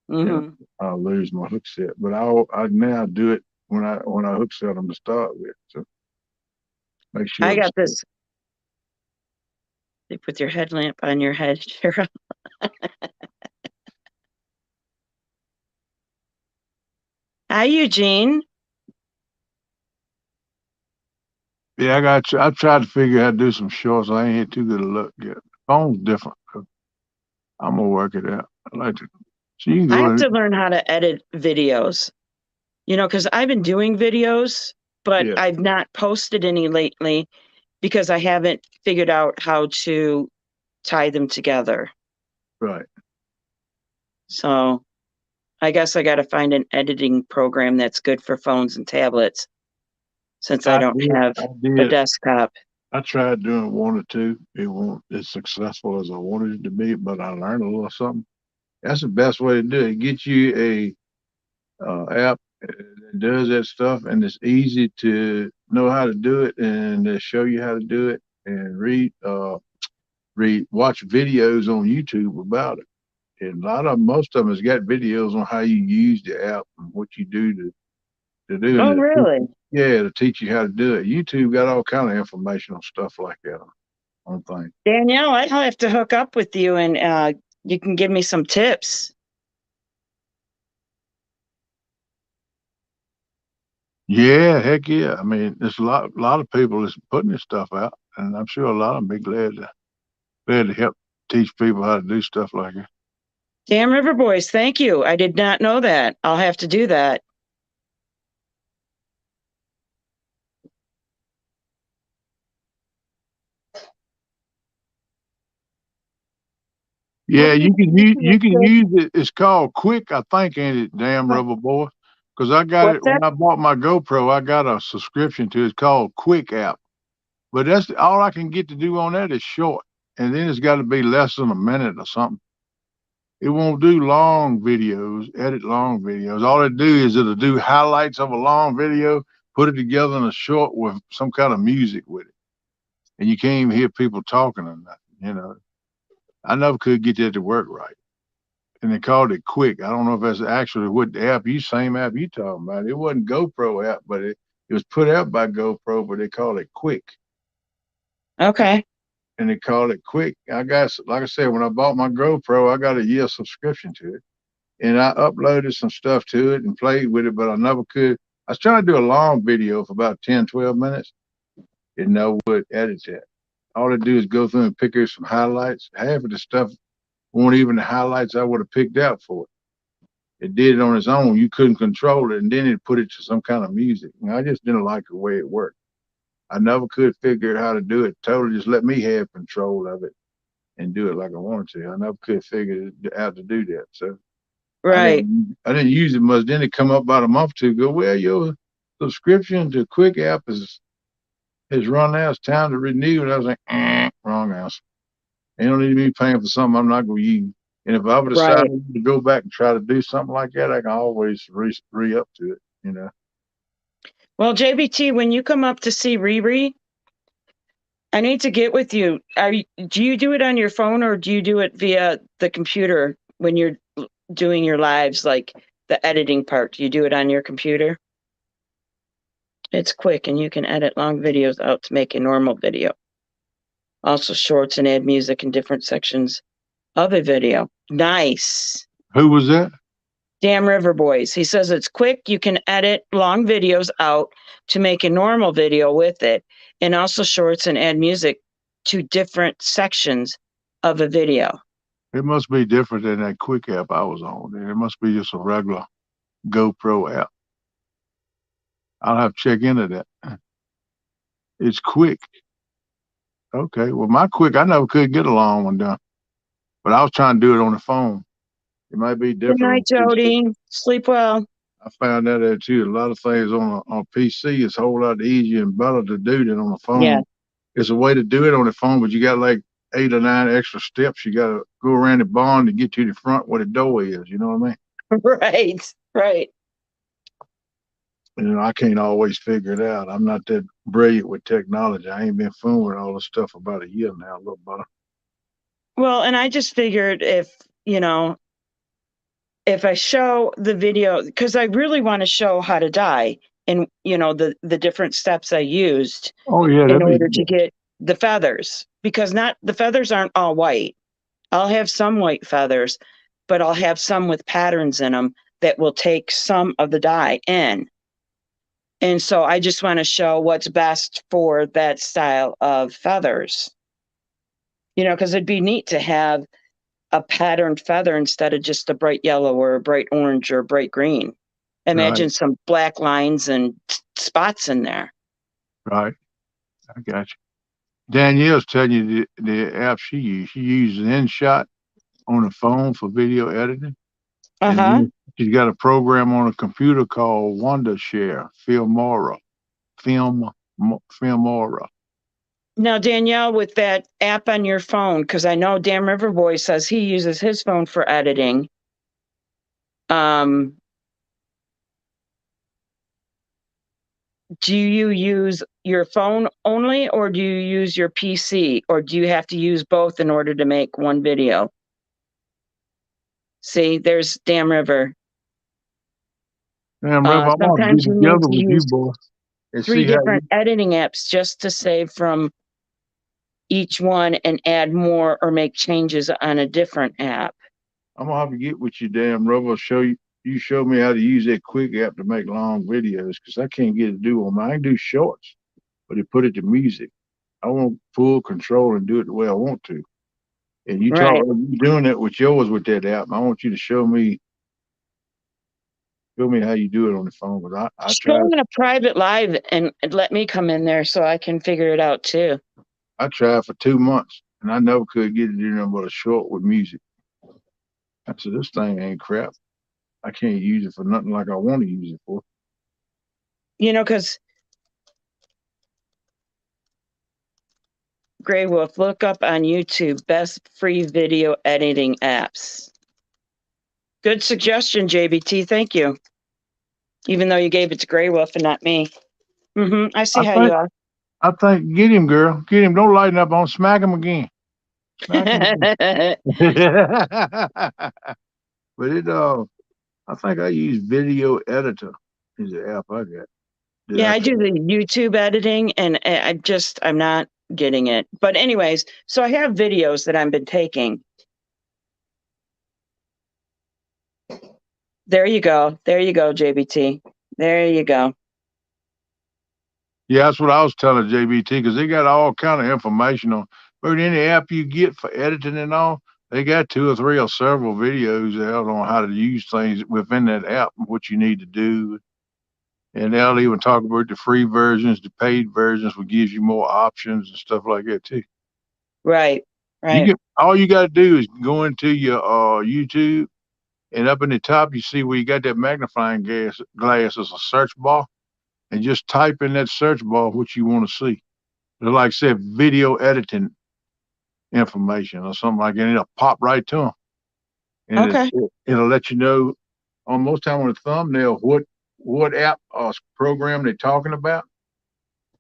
Mm-hmm. I'll lose my hook set, but I now do it when I hook set them to start with. So make sure I got this. You put your headlamp on your head, Cheryl. Hi, Eugene. Yeah, I tried to figure out how to do some shorts. I ain't had too good a look yet. The phone's different. So I'm gonna work it out. I like to. So you can I go have in. to learn how to edit videos, because I've been doing videos, but Yeah, I've not posted any lately because I haven't figured out how to tie them together. right. So I guess I got to find an editing program that's good for phones and tablets since I I don't did. have I a did. desktop. I tried doing one or two. It won't as successful as I wanted it to be, but I learned a little something. That's the best way to do it. Get you a app that does that stuff, and it's easy to know how to do it, and they show you how to do it, and watch videos on YouTube about it. And most of them has got videos on how you use the app and what you do to do Oh, it. really? Yeah, to teach you how to do it. YouTube got all kind of informational stuff like that on things. Danielle, I'll have to hook up with you and you can give me some tips. Yeah, heck yeah. I mean, there's a lot of people that's putting this stuff out, and I'm sure a lot of them be glad to help teach people how to do stuff like that. Damn River Boys, thank you. I did not know that. I'll have to do that. Yeah, you can use it. It's called Quick, I think, ain't it? Damn Rubber Boy. Because I got What's it that? when I bought my GoPro. I got a subscription to it. It's called Quick app. But that's all I can get to do on that is short, and then it's got to be less than a minute or something. It won't do long videos, edit long videos. All it do is it'll do highlights of a long video, put it together in a short with some kind of music with it, and you can't even hear people talking or nothing. I never could get that to work right. And they called it Quick. I don't know if that's actually what the same app you talking about. It wasn't GoPro app, but it was put out by GoPro, but they called it Quick. Okay. And they called it Quick. Like I said, when I bought my GoPro, I got a year subscription to it. And I uploaded some stuff to it and played with it, but I never could. I was trying to do a long video for about 10, 12 minutes. It never would edit that. All it do is go through and pick out some highlights. Half of the stuff weren't even the highlights I would have picked out for it. It did it on its own. You couldn't control it, and then it put it to some kind of music. And I just didn't like the way it worked. I never could figure out how to do it. Totally just let me have control of it and do it like I wanted to. I never could figure out to do that. So Right. I didn't use it much. Then it come up about a month or two ago. Well, your subscription to Quick app is run out. It's time to renew. And I was like, wrong answer. They don't need to be paying for something I'm not going to use. And if I ever decide Right. to go back and try to do something like that, I can always re up to it. Well, JBT, when you come up to see Riri, I need to get with you. Do you do it on your phone or do you do it via the computer when you're doing your lives, like the editing part? Do you do it on your computer? It's quick and you can edit long videos out to make a normal video. Also shorts and add music in different sections of a video. Nice. Who was that? Damn River Boys. He says it's quick. You can edit long videos out to make a normal video with it, and also shorts and add music to different sections of a video. It must be different than that quick app I was on. It must be just a regular GoPro app. I'll have to check into that. It's quick. Okay. Well, my quick, I never could get a long one done, but I was trying to do it on the phone. It might be Good different on night, PC. Jody. Sleep well. I found that out too. A lot of things on PC is a whole lot easier and better to do than on the phone. Yeah. It's a way to do it on the phone, but you got like 8 or 9 extra steps. You got to go around the barn to get to the front where the door is. You know what I mean? Right. Right. You know, I can't always figure it out. I'm not that brilliant with technology. I ain't been fooling with all this stuff about a year now, a little better. Well, and I just figured if I show the video, because I really want to show how to dye and, the different steps I used Oh yeah, in that'd be order to good. get the feathers, because the feathers aren't all white. I'll have some white feathers, but I'll have some with patterns in them that will take some of the dye in. And so I just want to show what's best for that style of feathers. Because it'd be neat to have a patterned feather instead of just a bright yellow or a bright orange or a bright green. Imagine Right, some black lines and spots in there. right. I got you. Danielle's telling you the app she used. She uses InShot on the phone for video editing. And Uh-huh. then she's got a program on a computer called Wondershare, Filmora. Now, Danielle, with that app on your phone, because I know Dan River Boy says he uses his phone for editing. Do you use your phone only, or do you use your PC, or do you have to use both in order to make one video? See, there's Dan River. Damn, River, I'm gonna get Sometimes you need together to with you, use boy, and 3 see how you. different editing apps just to save from each one and add more or make changes on a different app. I'm gonna have to get with you, damn, River. Show you. You show me how to use that quick app to make long videos, because I can't get it to do on mine. I can do shorts, but it put it to music. I want full control and do it the way I want to. And you Right. you doing it with yours with that app. I want you to show me how you do it on the phone. Because I Show tried them in a private live and let me come in there so I can figure it out too. I tried for 2 months and I never could get it in there but a short with music. I said, this thing ain't crap. I can't use it for nothing like I want to use it for. Because Grey Wolf, look up on YouTube best free video editing apps. Good suggestion, JBT. Thank you. Even though you gave it to Grey Wolf and not me. I see how you are. I think get him, girl. Get him. Don't lighten up on smack him again. Smack him again. But I think I use Video Editor is the app I got. Yeah, I do the YouTube editing and I'm not getting it. But anyways, so I have videos that I've been taking. There you go. There you go, JBT. There you go. Yeah, that's what I was telling JBT, because they got all kind of information on. But any app you get for editing and all, they got 2 or 3 or several videos out on how to use things within that app and what you need to do. And they'll even talk about the free versions, the paid versions, which gives you more options and stuff like that too. Right. All you got to do is go into your YouTube, and up in the top you see where you got that magnifying glass as a search bar, and just type in that search bar what you want to see. Like I said, video editing information or something like that. And it'll pop right to them. And Okay. it'll let you know on most time on the thumbnail what app or program they're talking about,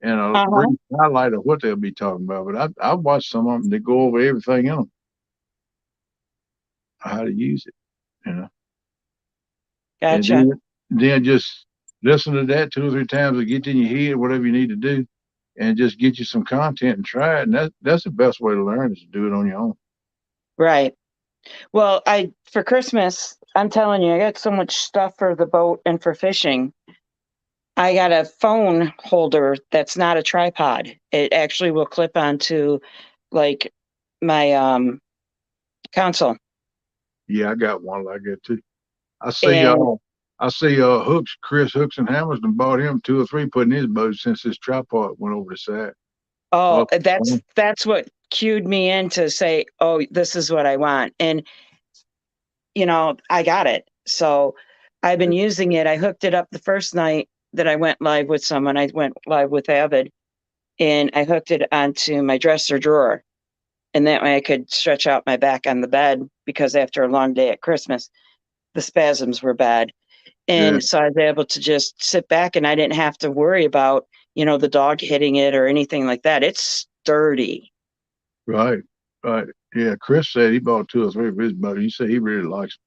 and a brief highlight of what they'll be talking about. But I've watched some of them that go over everything in them, how to use it, Gotcha. And then just listen to that 2 or 3 times to get in your head, whatever you need to do, and just get you some content and try it. And that's the best way to learn, is to do it on your own. Right. Well, for Christmas, I'm telling you, I got so much stuff for the boat and for fishing. I got a phone holder that's not a tripod. It actually will clip onto like my console. Yeah, I got one like that too. I see And Hooks, Chris Hooks and Hamilton bought him 2 or 3 putting his boat since his tripod went over the side. oh, Well, that's what cued me in to say, oh, this is what I want. And I got it. So I've been using it. I hooked it up the first night that I went live with someone. I went live with Avid, and I hooked it onto my dresser drawer. And that way I could stretch out my back on the bed, because after a long day at Christmas, the spasms were bad. yeah, And so I was able to just sit back, and I didn't have to worry about, the dog hitting it or anything like that. It's sturdy. right, right. Yeah, Chris said he bought 2 or 3 of his boats. He said he really likes them,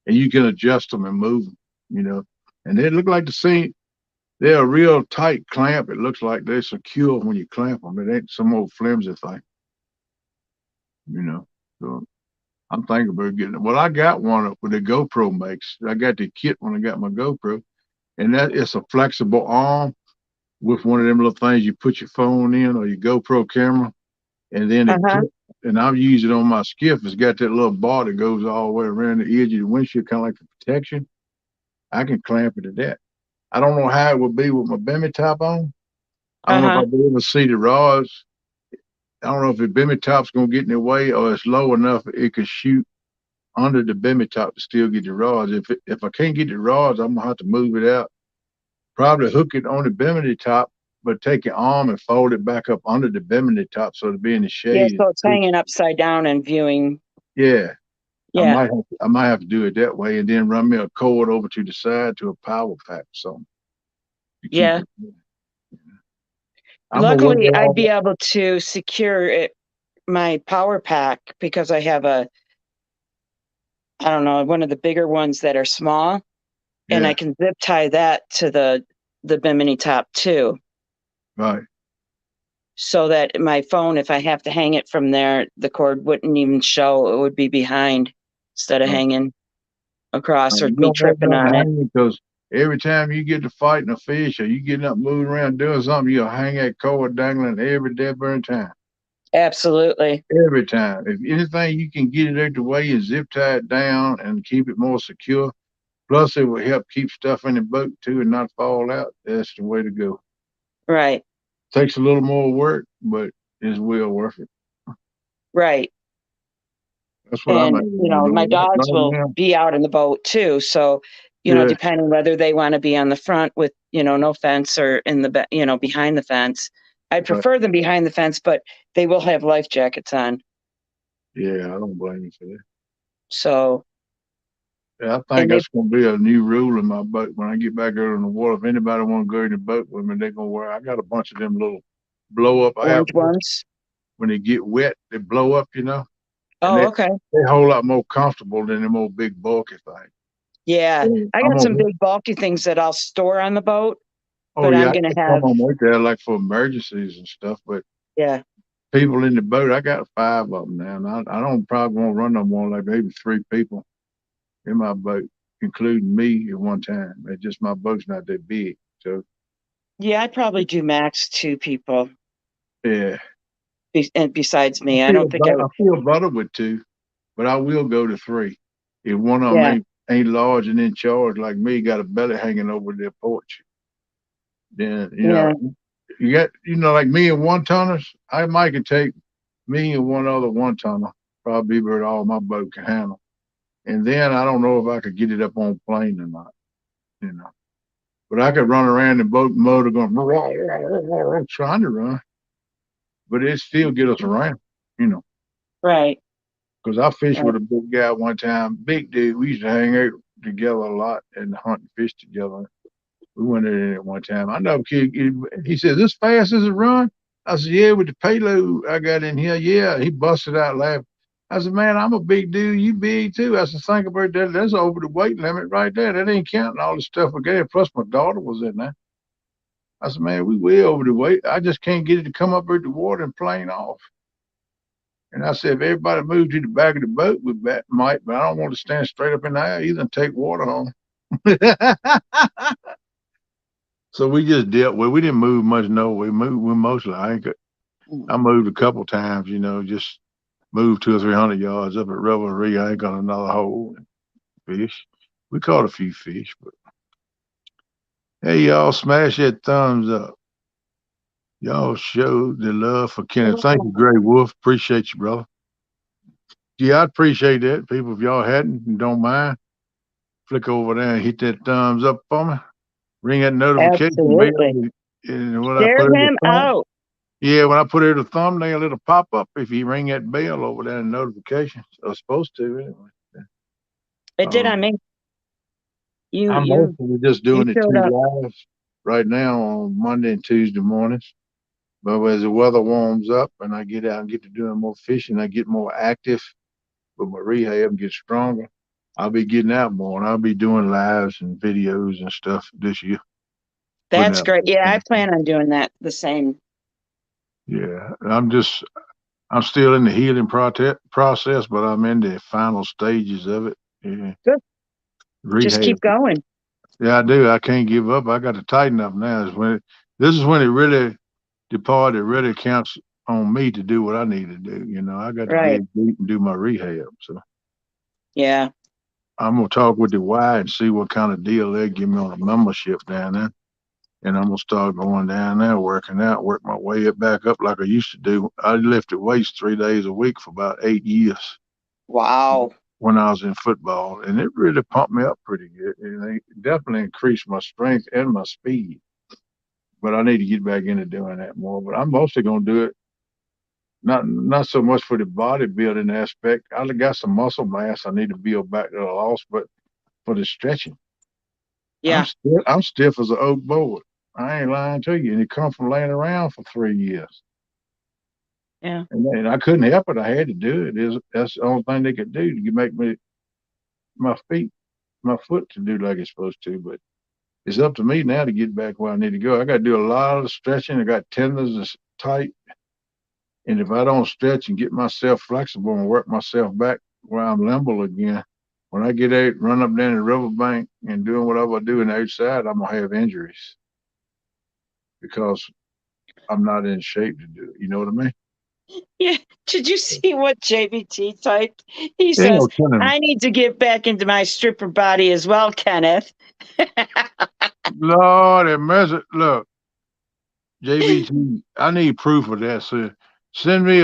and you can adjust them and move them. And they look like the same. They're a real tight clamp. It looks like they're secure when you clamp them. It ain't some old flimsy thing. So I'm thinking about getting it. Well, I got one with the GoPro makes. I got the kit when I got my GoPro, and that is a flexible arm with one of them little things you put your phone in or your GoPro camera, and then it Uh-huh. clip. And I've used it on my skiff. It's got that little bar that goes all the way around the edge of the windshield, kind of like a protection. I can clamp it to that. I don't know how it would be with my Bimmy top on. I don't know if Uh-huh. I'll be able to see the rods. I don't know if the Bimmy top's gonna get in the way or it's low enough it could shoot under the Bimmy top to still get the rods. If I can't get the rods, I'm gonna have to move it out. Probably hook it on the Bimini top, but take your arm and fold it back up under the Bimini top so it'll be in the Yeah, shade. so it's hanging upside down and viewing. Yeah, Yeah. I might have to do it that way, and then run me a cord over to the side to a power pack or something to keep Yeah. it. I'm gonna Luckily, I'd work be able to secure my power pack, because I have I don't know, one of the bigger ones that are small, and I Yeah, can zip tie that to the Bimini top too, right. so that my phone, if I have to hang it from there, the cord wouldn't even show. It would be behind instead of right. hanging across or You me don't want tripping nothing on it. hanging because every time you get to fighting a fish or you getting up moving around doing something, you'll hang that cord dangling every dead burn time. Absolutely. Every time. If anything you can get it out the way and zip tie it down and keep it more secure. Plus it will help keep stuff in the boat too and not fall out. That's the way to go. Right. Takes a little more work, but it's well worth it. Right. That's what I'm And, aiming on my doing dogs right will now. be out in the boat too. So, Yeah, depending whether they want to be on the front with, no fence, or in the, behind the fence. I right. prefer them behind the fence, but they will have life jackets on. Yeah, I don't blame you for that. So, Yeah, I think and they that's gonna be a new rule in my boat when I get back out in the water. If anybody want to go in the boat with me, they're gonna wear. I got a bunch of them little blow up orange outfits. ones. When they get wet, they blow up, and Oh, okay. they're a whole lot more comfortable than them old big bulky things. Yeah. So I I'm got some gonna. big bulky things that I'll store on the boat, Oh but yeah, I'm I going to got some have, on right there like for emergencies and stuff. But yeah. people in the boat, I got 5 of them now. And I don't probably want to run no more, like maybe 3 people in my boat, including me at one time. It's just my boat's not that big, so Yeah, I'd probably do max 2 people, yeah. and besides me. I don't think I would. I feel better with 2, but I will go to 3 if one of them Yeah. ain't large and in charge like me, got a belly hanging over their porch. Then Yeah. you got like me and one tonners. I might could take me and one other one tonner, probably about all my boat can handle. And then I don't know if I could get it up on plane or not, you know. But I could run around the boat motor going trying to run, but it still get us around, you know. Right. Because I fished Right. with a big guy one time, big dude. We used to hang out together a lot and hunt and fish together. We went in at one time. I know, kid. He said, "This fast as it run?" I said, "Yeah, with the payload I got in here." Yeah, he busted out laughing. I said, "Man, I'm a big dude. You big too." I said, "Think about that. That's over the weight limit right there. That ain't counting all the stuff we got. Plus, my daughter was in there." I said, "Man, we way over the weight. I just can't get it to come up out the water and plane off." And I said, if everybody moved to the back of the boat, we might, but I don't want to stand straight up in the air either and take water home. So we just dealt with. We didn't move much. No, we mostly. I moved a couple times. Just moved 200 or 300 yards up at Revelry. I ain't got another hole. Fish. We caught a few fish, but hey, y'all, smash that thumbs up. Y'all show the love for Kenneth. Thank you, Gray Wolf. Appreciate you, brother. Yeah, I appreciate that. People, if y'all hadn't and don't mind, flick over there and hit that thumbs up for me. Ring that notification Absolutely. bell. And when I Share put it in him the thumb, out. yeah, when I put it in the thumbnail, it'll pop up if you ring that bell over there in notifications. Or supposed to, anyway. It did on me. I'm You mostly just doing the showed 2 up. lives right now on Monday and Tuesday mornings. But as the weather warms up and I get out and get to doing more fishing, I get more active with my rehab and get stronger. I'll be getting out more and I'll be doing lives and videos and stuff this year. That's great. Yeah, I plan on doing that the same. Yeah, I'm still in the healing process, but I'm in the final stages of it. Yeah. Good. Rehab. Just keep going. Yeah, I do. I can't give up. I got to tighten up now. This is when it really, the part that really counts on me to do what I need to do. I got to dig deep and do my rehab. So yeah, I'm gonna talk with the Y and see what kind of deal they give me on a membership down there. And I'm gonna start going down there, working out, work my way back up like I used to do. I lifted weights 3 days a week for about 8 years. Wow. When I was in football, and it really pumped me up pretty good. And it definitely increased my strength and my speed. But I need to get back into doing that more. But I'm mostly gonna do it not so much for the bodybuilding aspect. I got some muscle mass I need to build back that I lost, but for the stretching. Yeah. I'm stiff as an oak board. I ain't lying to you. And it come from laying around for 3 years. Yeah. And I couldn't help it. I had to do it. That's the only thing they could do to make my foot to do like it's supposed to. But it's up to me now to get back where I need to go. I got to do a lot of stretching. I got tendons that's tight. And if I don't stretch and get myself flexible and work myself back where I'm limber again, when I get out, run up down the riverbank and doing whatever I do in the outside, I'm going to have injuries because I'm not in shape to do it. You know what I mean? Yeah. Did you see what JBT typed? He says, I need to get back into my stripper body as well, Kenneth. Lord have mercy. Look, JBT, I need proof of that. So send me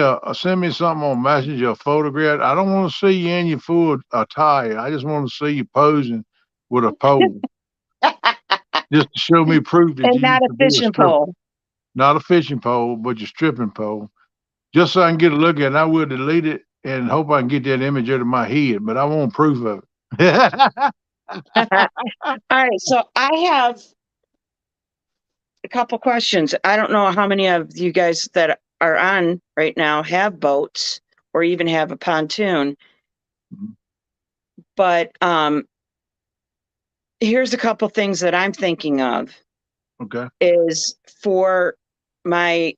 something on Messenger, a photograph. I don't want to see you in your full attire. I just want to see you posing with a pole. Just to show me proof that and you not a fishing pole. Not a fishing pole, but your stripping pole. Just so I can get a look at it. I will delete it and hope I can get that image out of my head, but I want proof of it. All right. So I have a couple questions. I don't know how many of you guys that are on right now have boats or even have a pontoon. But here's a couple things that I'm thinking of. Okay. Is for my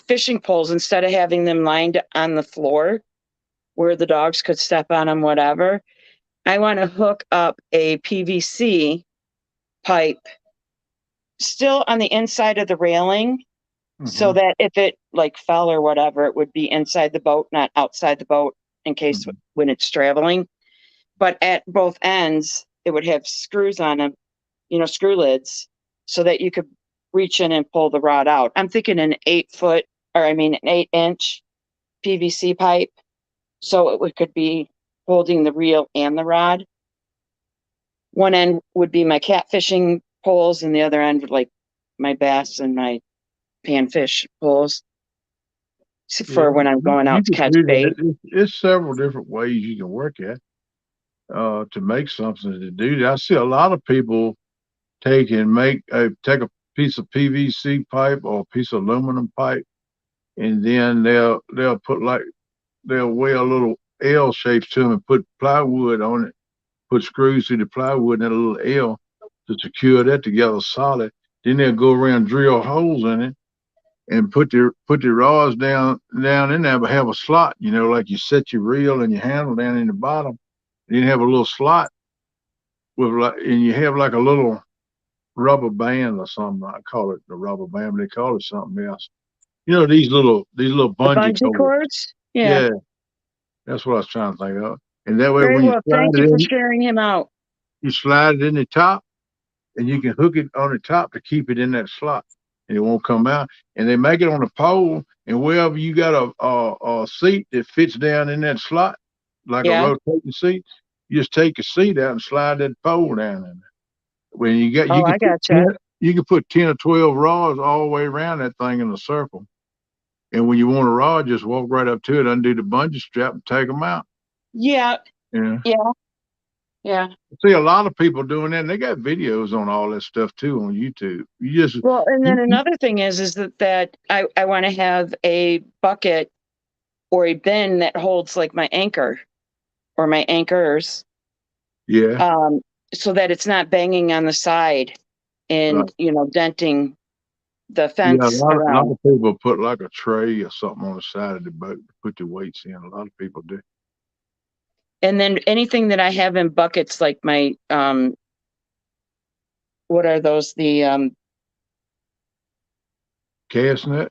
fishing poles, instead of having them lined on the floor where the dogs could step on them, whatever, I want to hook up a PVC pipe still on the inside of the railing, so that if it like fell or whatever, it would be inside the boat, not outside the boat, in case when it's traveling. But at both ends, it would have screws on them, screw lids, so that you could reach in and pull the rod out. I'm thinking an 8-inch PVC pipe, so it could be holding the reel and the rod. One end would be my catfishing poles, and the other end would like my bass and my panfish poles for when I'm going out to catch bait. It's several different ways you can work at to make something to do that. I see a lot of people take a piece of PVC pipe or a piece of aluminum pipe, and then they'll weigh a little L shapes to them and put plywood on it, put screws through the plywood and a little L to secure that together solid. Then they'll go around, drill holes in it, and put the rods down in there, but have a slot, like you set your reel and your handle down in the bottom. Then you have a little slot with and you have like a little rubber band or something. I call it the rubber band, but they call it something else. These little The bungee bungee cords. cords? Yeah. Yeah, that's what I was trying to think of. And that way, Very when you well. slide Thank it you for in, sharing him out. you slide it in the top, and you can hook it on the top to keep it in that slot, and it won't come out. And they make it on a pole, and wherever you got a seat that fits down in that slot, like a Yeah. rotating seat, you just take a seat out and slide that pole down in there. When you Oh, I gotcha. you can put 10 or 12 rods all the way around that thing in a circle. And when you want a rod, just walk right up to it, undo the bungee strap, and take them out. Yeah. Yeah. Yeah. Yeah. See a lot of people doing that, and they got videos on all that stuff too on YouTube. Well, and then another thing is that I want to have a bucket or a bin that holds like my anchor or my anchors, yeah, so that it's not banging on the side and right. denting the Yeah, fence a lot around. of people put like a tray or something on the side of the boat to put the weights in. A lot of people do. And then anything that I have in buckets, like my what are those? The Cast net?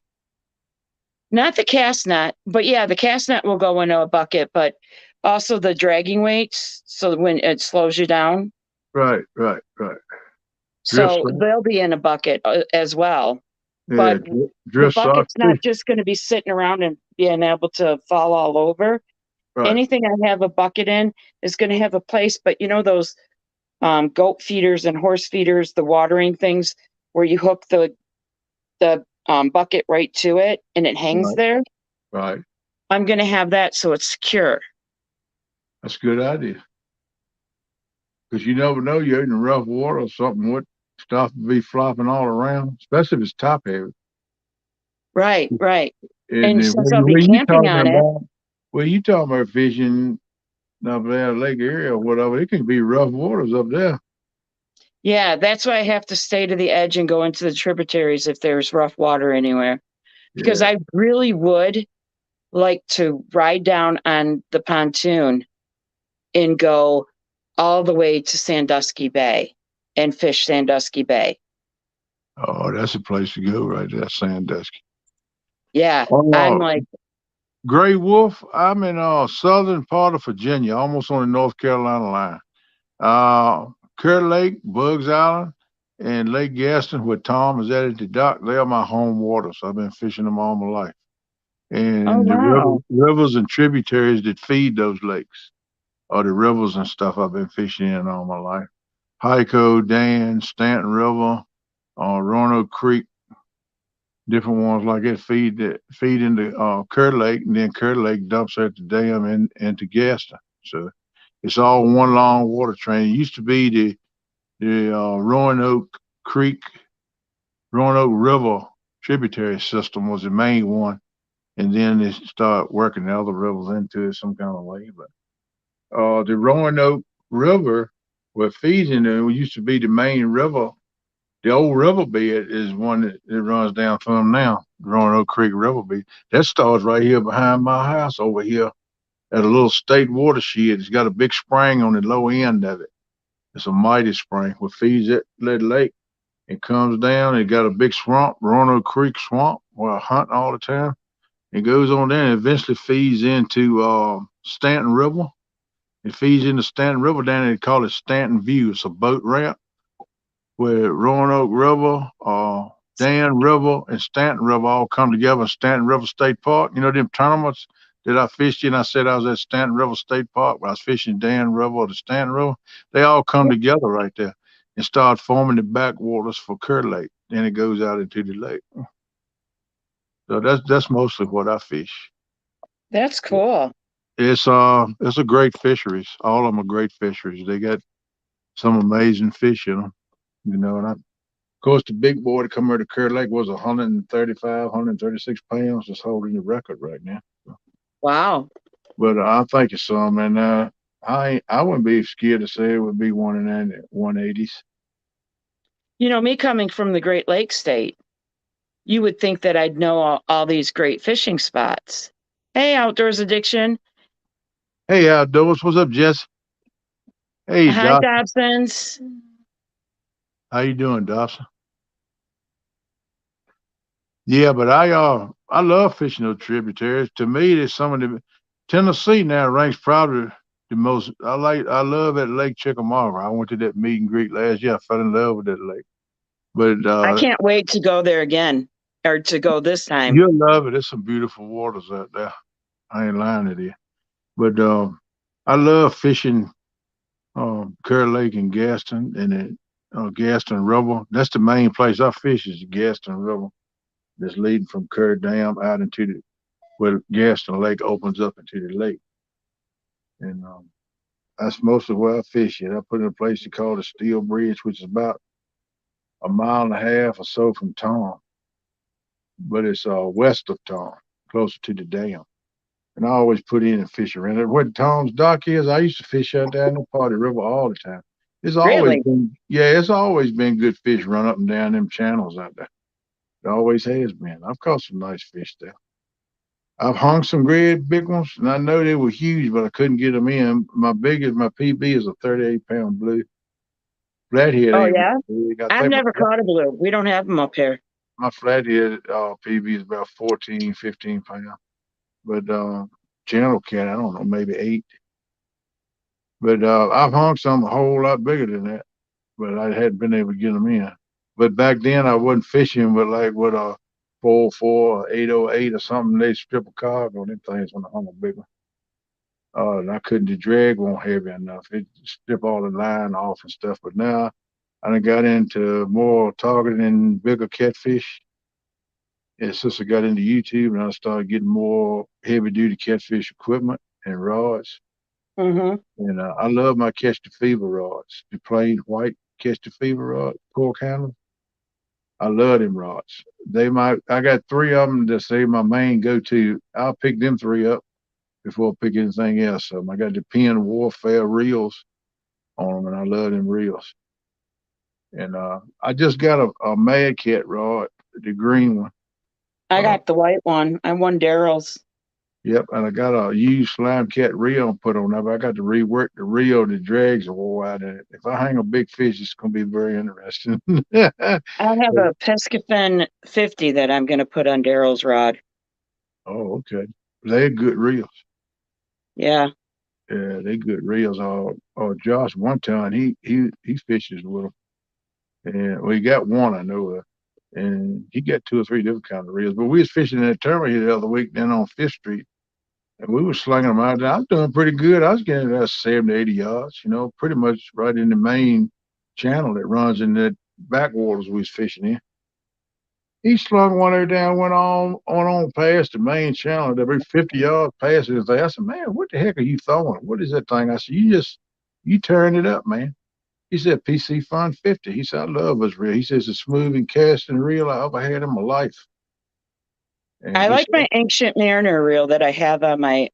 not the cast net, but yeah, the cast net will go into a bucket, but also the dragging weights, so when it slows you down. Right. Drift So sock? they'll be in a bucket as well. Yeah, But the drift sock bucket's too. not just going to be sitting around and being able to fall all over. Right. Anything I have a bucket in is going to have a place. But those goat feeders and horse feeders, the watering things where you hook the bucket right to it and it hangs Right. there. Right. I'm going to have that so it's secure. That's a good idea. Because you never know, you're in the rough water or something. What stuff will be flopping all around, especially if it's top heavy. Right. And And then since I'll be camping on it, where you talking about fishing up there, Lake area or whatever, it can be rough waters up there. yeah, that's why I have to stay to the edge and go into the tributaries if there's rough water anywhere. Because Yeah. I really would like to ride down on the pontoon and go all the way to Sandusky Bay and fish Sandusky Bay. Oh, that's a place to go right there, Sandusky. Yeah, I'm Oh, like, Gray Wolf, I'm in southern part of Virginia, almost on the North Carolina line. Kerr Lake, Bugs Island, and Lake Gaston, where Tom is at the dock, they are my home waters. I've been fishing them all my life. oh And the wow. rivers and tributaries that feed those lakes are the rivers and stuff I've been fishing in all my life. Hyco, Dan, Stanton River, Roanoke Creek, different ones like that feed into Kerr Lake, and then Kerr Lake dumps at the dam into Gaston. So it's all one long water train. It used to be the Roanoke Creek, Roanoke River tributary system was the main one, and then they start working the other rivers into it some kind of way. But the Roanoke River, what feeds into it, used to be the main river. The old riverbed is one that runs down from now, Roanoke Creek Riverbed. That starts right here behind my house over here at a little state watershed. It's got a big spring on the low end of it. It's a mighty spring what feeds that lake. It comes down. It got a big swamp, Roanoke Creek Swamp, where I hunt all the time. It goes on down and eventually feeds into Stanton River. It feeds into Stanton River down there. They call it Stanton View. It's a boat ramp where Roanoke River, Dan River, and Stanton River all come together in Stanton River State Park. You know them tournaments that I fished in? I said I was at Stanton River State Park, but I was fishing Dan River or the Stanton River. They all come together right there and start forming the backwaters for Kerr Lake. Then it goes out into the lake. So that's mostly what I fish. That's cool. It's a great fisheries. All of them are great fisheries. They got some amazing fish in them, and of course, the big boy to come here to Kerr Lake was 135, 136 pounds, just holding the record right now. Wow. But I think it's some, and I wouldn't be scared to say it would be one in the 180s. Me coming from the Great Lakes state, you would think that I'd know all these great fishing spots. Hey, Outdoors Addiction. Hey, Outdoors. What's up, Jess? Hey, Hi, Doc. Dobsons. How you doing, Dawson? Yeah, but I love fishing those tributaries. To me, there's some of the Tennessee now ranks probably the most. I love that Lake Chickamauga. I went to that meet and greet last year. I fell in love with that lake. But I can't wait to go there again, or to go this time. you'll love it. There's some beautiful waters out there. I ain't lying to you. But I love fishing Kerr Lake and Gaston and then Gaston River. That's the main place I fish is the Gaston River. That's leading from Kerr Dam out into the where Gaston Lake opens up into the lake. And that's mostly where I fish it. I put in a place called the Steel Bridge, which is about a mile and a half or so from Tom, but it's west of Tom, closer to the dam. And I always put in and fish around it. Where Tom's dock is, I used to fish out there in the Party River all the time. It's always Really? been, yeah, it's always been good fish run up and down them channels out there. It always has been. I've caught some nice fish there. I've hung some great big ones, and I know they were huge, but I couldn't get them in. My PB is a 38-pound blue. Flathead Oh, ain't yeah? really big. I I've think never caught a blue. We don't have them up here. my flathead PB is about 14, 15 pounds. But channel cat, I don't know, maybe 8. But I've hung some a whole lot bigger than that, but I hadn't been able to get them in. But back then I wasn't fishing with like with a 404 or 808 or something. They strip a carb on them things when I hung a big one. And I couldn't, the drag won't heavy enough. It strip all the line off and stuff. But now I done got into more targeting bigger catfish. And since I got into YouTube and I started getting more heavy duty catfish equipment and rods. Mm-hmm. And I love my Catch the Fever rods, the plain white Catch the Fever rod, pork handler. I love them rods. I got 3 of them that say my main go to. I'll pick them 3 up before I pick anything else. I got the Penn Warfare reels on them, and I love them reels. And I just got a Mad Cat rod, the green one. I got the white one. I won Daryl's. Yep, and I got a used Slime Cat reel put on there, but I got to rework the reel. The drags are wore out in it. If I hang a big fish, it's going to be very interesting. I have a Pescafin 50 that I'm going to put on Daryl's rod. Oh, okay. They're good reels. Yeah. Yeah, they good reels. Josh, one time he fishes with them, and we got one I know of, and he got 2 or 3 different kind of reels. But we was fishing in a tournament here the other week down on Fifth Street, and we were slinging them out there. I was doing pretty good. I was getting about 70, 80 yards. You know, pretty much right in the main channel that runs in that backwaters we was fishing in. He slung one there down, went on past the main channel, every 50 yards past it. I said, man, what the heck are you throwing? What is that thing? I said, you turned it up, man. He said, PC Fun 50. He said, I love his reel. He says, the smooth casting reel I ever had in my life. And I he like said, my Ancient Mariner reel that I have on my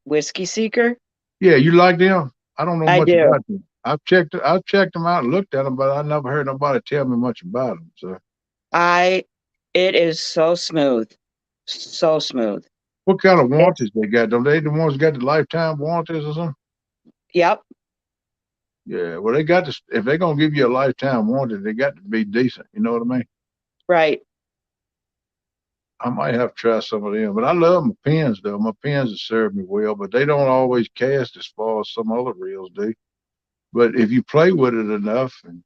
Whiskey Seeker. yeah, you like them? I don't know I much do. about them. I've checked them out and looked at them, but I never heard nobody tell me much about them. So It is so smooth. So smooth. what kind of warranties they got? Don't they the ones got the lifetime warranties or something? Yep. Yeah, well, they got to, if they're going to give you a lifetime warranty, they got to be decent. You know what I mean? Right. I might have to try some of them, but I love my pins, though. My pins have served me well, but they don't always cast as far as some other reels do. But if you play with it enough and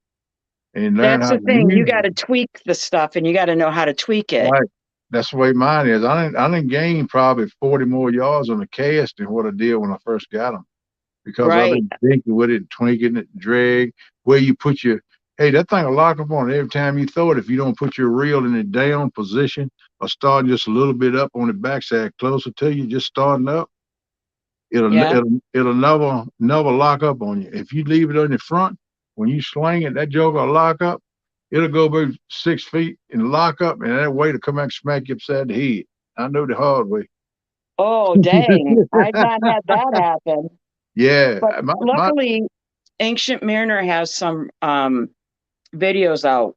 learn That's how the to thing. You use got it, to tweak the stuff and you got to know how to tweak it. right? That's the way mine is. I didn't gain probably 40 more yards on the cast than what I did when I first got them because I've Right. been thinking with it, tweaking it, drag, where you put your, hey, that thing will lock up on it every time you throw it. If you don't put your reel in the down position or starting just a little bit up on the backside closer to you, just starting up, Yeah. it'll never lock up on you. If you leave it on the front, when you sling it, that joker will lock up. It'll go about 6 feet and lock up, and that way to come back and smack you upside the head. I know the hard way. Oh, dang. I've not had that happen. Yeah, But luckily, Ancient Mariner has some videos out.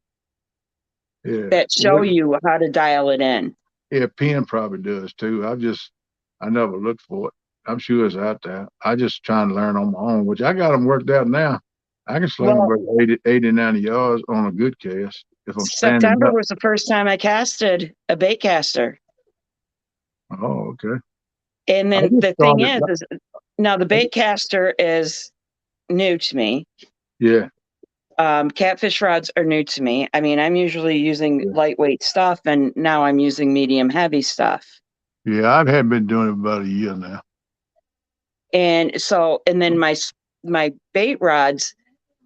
Yeah. that show you how to dial it in. Yeah, Penn probably does too. I never looked for it. I'm sure it's out there. I just trying to learn on my own, which I got them worked out now. I can sling Well, about 80, 90 yards on a good cast if I'm standing September up. was the first time I casted a bait caster. Oh, okay. And I then just the thing started. is now the bait caster is new to me. Yeah, Catfish rods are new to me. I mean, I'm usually using yeah, lightweight stuff, and now I'm using medium heavy stuff. yeah. I have been doing it about a year now. And so, and then my bait rods,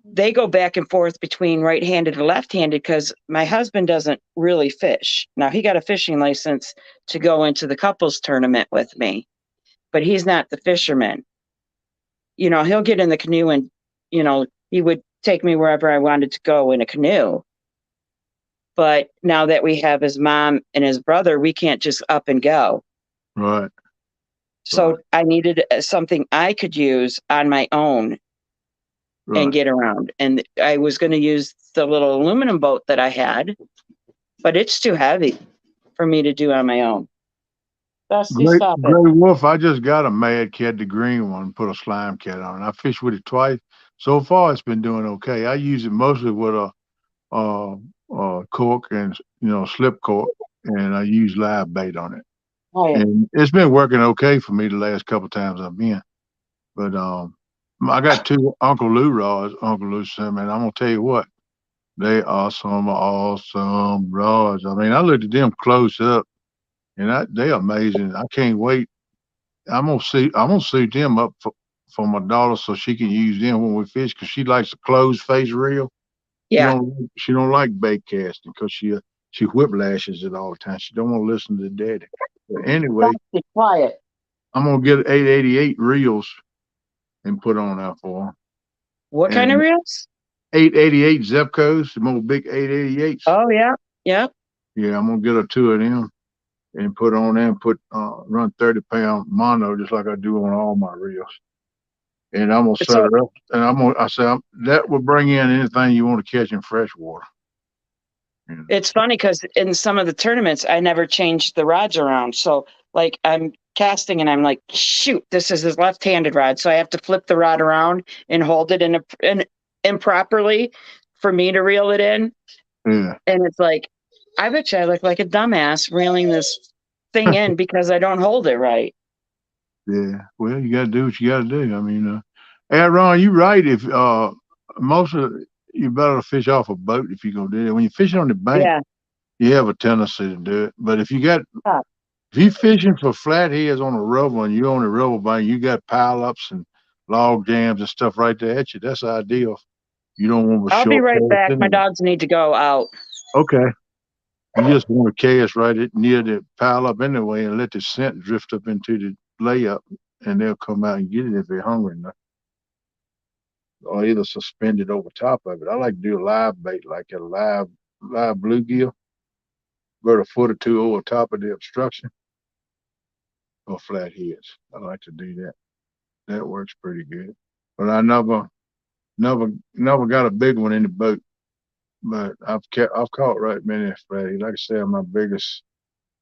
they go back and forth between right-handed and left-handed because my husband doesn't really fish. Now he got a fishing license to go into the couples tournament with me, but he's not the fisherman. You know, he'll get in the canoe and, you know, he would take me wherever I wanted to go in a canoe. But now that we have his mom and his brother, we can't just up and go. Right, So right, I needed something I could use on my own and right. get around. And I was going to use the little aluminum boat that I had, but it's too heavy for me to do on my own. Dusty, Great, stop it. Gray Wolf. I just got a Mad Cat, the green one, put a slime cat on it. I fished with it twice. So far, it's been doing okay. I use it mostly with a cork and slip cork, and I use live bait on it. Oh, yeah. And it's been working okay for me the last couple of times I've been. But I got two Uncle Lou rods. Uncle Lou sent me, and I'm gonna tell you what, they are some awesome rods. I mean, I looked at them close up, and they're amazing. I can't wait. I'm gonna suit them up for my daughter so she can use them when we fish because she likes a closed face reel. Yeah. She don't like bait casting because she whiplashes it all the time. She don't want to listen to daddy. But anyway, Be quiet. I'm gonna get 888 reels and put on out for What them. kind of And reels? 888 Zepcos, the more big 888s. Oh, yeah. Yep. Yeah, I'm gonna get her two of them and put on them. Run 30-pound mono just like I do on all my reels. And I'm gonna set So her up. And that will bring in anything you want to catch in freshwater. You know, it's funny because in some of the tournaments, I never changed the rods around. So, like, I'm casting and I'm like, shoot, this is his left-handed rod. So I have to flip the rod around and hold it in improperly for me to reel it in. yeah, And it's like, I bet you I look like a dumbass reeling this thing in because I don't hold it right. yeah. Well, you gotta do what you gotta do. I mean, Ron, you right. If most of you better fish off a boat if you're gonna do that. When you're fishing on the bank, Yeah. you have a tendency to do it. But if Yeah. you fishing for flatheads on a rubber and you're on a rubber bank, you got pileups and log jams and stuff right there at you. That's ideal. You don't want a I'll be short right cast back. My anyway. dogs need to go out. Okay. You just want to cast near the pile up anyway and let the scent drift up into the layup and they'll come out and get it if they're hungry enough. Or either suspend it over top of it. I like to do a live bait, like a live bluegill, put a foot or two over top of the obstruction or flatheads. I like to do that. That works pretty good. But I never got a big one in the boat. But I've caught right many flatheads. Like I said, my biggest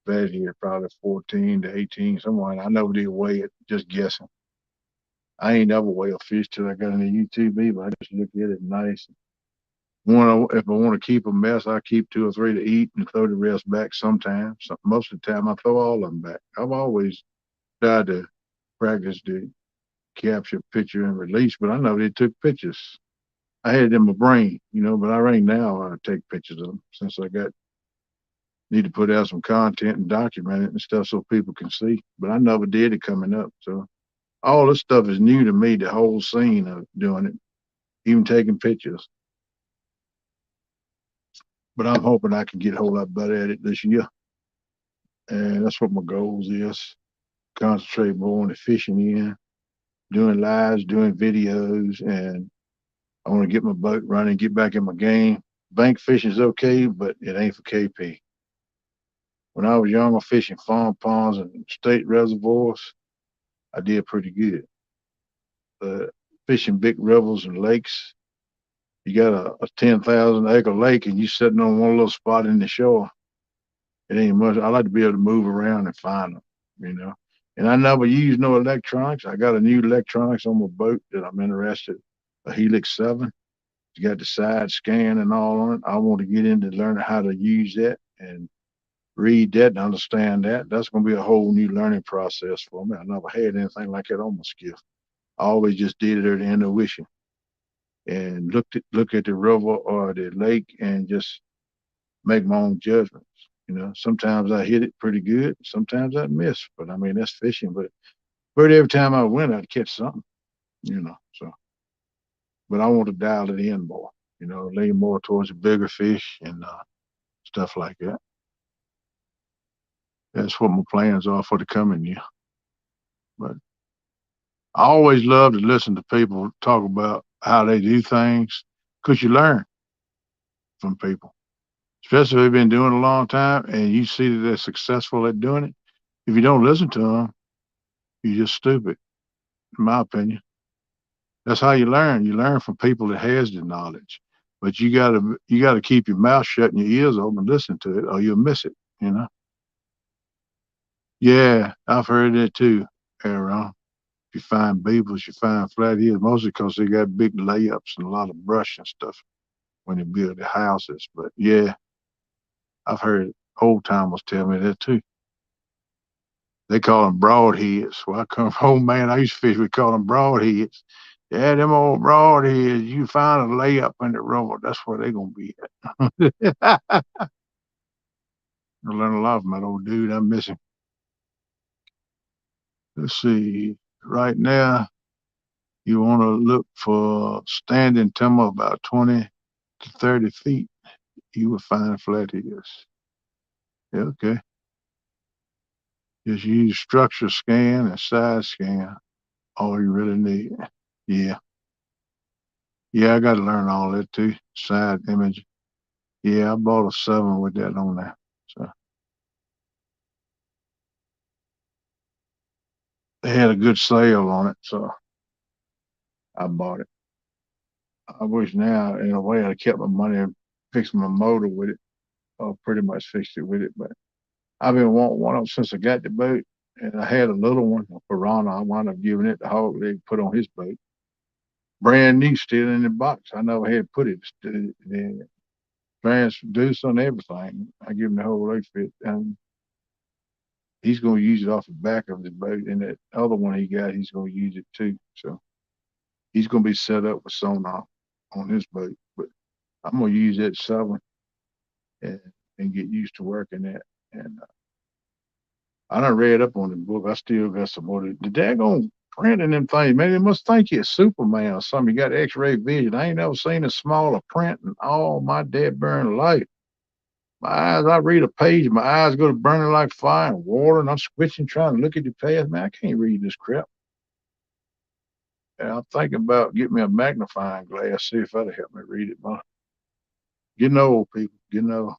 flathead probably 14 to 18 somewhere. I never did weigh it, just guessing. I ain't never weigh a fish till I got in the UTV, but I just look at it nice. If I want to keep a mess, I keep 2 or 3 to eat and throw the rest back sometimes. Most of the time, I throw all of them back. I've always tried to practice the capture, picture, and release, but I know they took pictures. I had it in my brain, but I right now I take pictures of them since I need to put out some content and document it and stuff so people can see. But I never did it coming up. So all this stuff is new to me, the whole scene of doing it, even taking pictures. But I'm hoping I can get a whole lot better at it this year. And that's what my goals is. Concentrate more on the fishing end, doing lives, doing videos, and I want to get my boat running, get back in my game. Bank fishing is okay, but it ain't for KP. When I was younger, fishing farm ponds and state reservoirs, I did pretty good. Fishing big rivers and lakes, You got a 10,000 acre lake and you sitting on one little spot in the shore. It ain't much. I like to be able to move around and find them, you know. And I never use no electronics. I got a new electronics on my boat that I'm interested. A Helix 7. It's got the side scan and all on it. I want to get into learning how to use that and read that and understand that. That's going to be a whole new learning process for me. I never had anything like that on my skiff. I always just did it at the intuition and look at the river or the lake and just make my own judgments. You know, sometimes I hit it pretty good, sometimes I miss. But I mean, that's fishing. But every time I went, I'd catch something. You know, so. But I want to dial it in more. You know, lean more towards the bigger fish and stuff like that. That's what my plans are for the coming year. But I always love to listen to people talk about how they do things because you learn from people, especially if they've been doing it a long time and you see that they're successful at doing it. If you don't listen to them, you're just stupid, in my opinion. That's how you learn. You learn from people that has the knowledge. But you gotta keep your mouth shut and your ears open and listen to it, or you'll miss it. You know. Yeah, I've heard that too, Aaron. If you find beavers, you find flatheads, mostly because they got big layups and a lot of brush and stuff when they build their houses. But yeah, I've heard old timers tell me that too. They call them broadheads. Where I come from, man, I used to fish, we call them broadheads. Yeah, them old broadheads, you find a layup in the river, that's where they going to be at. I learned a lot from that old dude. I miss him. Let's see. Right now, you want to look for standing timber about 20 to 30 feet. You will find flatheads. Yeah, okay. Just use structure scan and side scan. All you really need. Yeah. Yeah, I got to learn all that too. Side image. Yeah, I bought a 7 with that on there. So they had a good sale on it, so I bought it. I wish now, in a way, I kept my money and fixed my motor with it, or pretty much fixed it with it. But I've been wanting one of them since I got the boat, and I had a little one, a Piranha. I wound up giving it to Hog Leg, put on his boat. Brand new, still in the box. I never had put it. The transducer and everything. I give him the whole outfit, and he's going to use it off the back of the boat. And that other one he got, he's going to use it too. So he's going to be set up with sonar on his boat. But I'm going to use that 7 and, and get used to working that. And I done read up on the book. I still got some more. The daggone print in them things, man, they must think you're Superman or something. You got X-ray vision. I ain't never seen a smaller print in all my dead burn life. My eyes, I read a page, my eyes go to burning like fire and water, and I'm switching, trying to look at the page. Man, I can't read this crap. And I'm thinking about getting me a magnifying glass, see if that'll help me read it more. Getting old, people, getting old.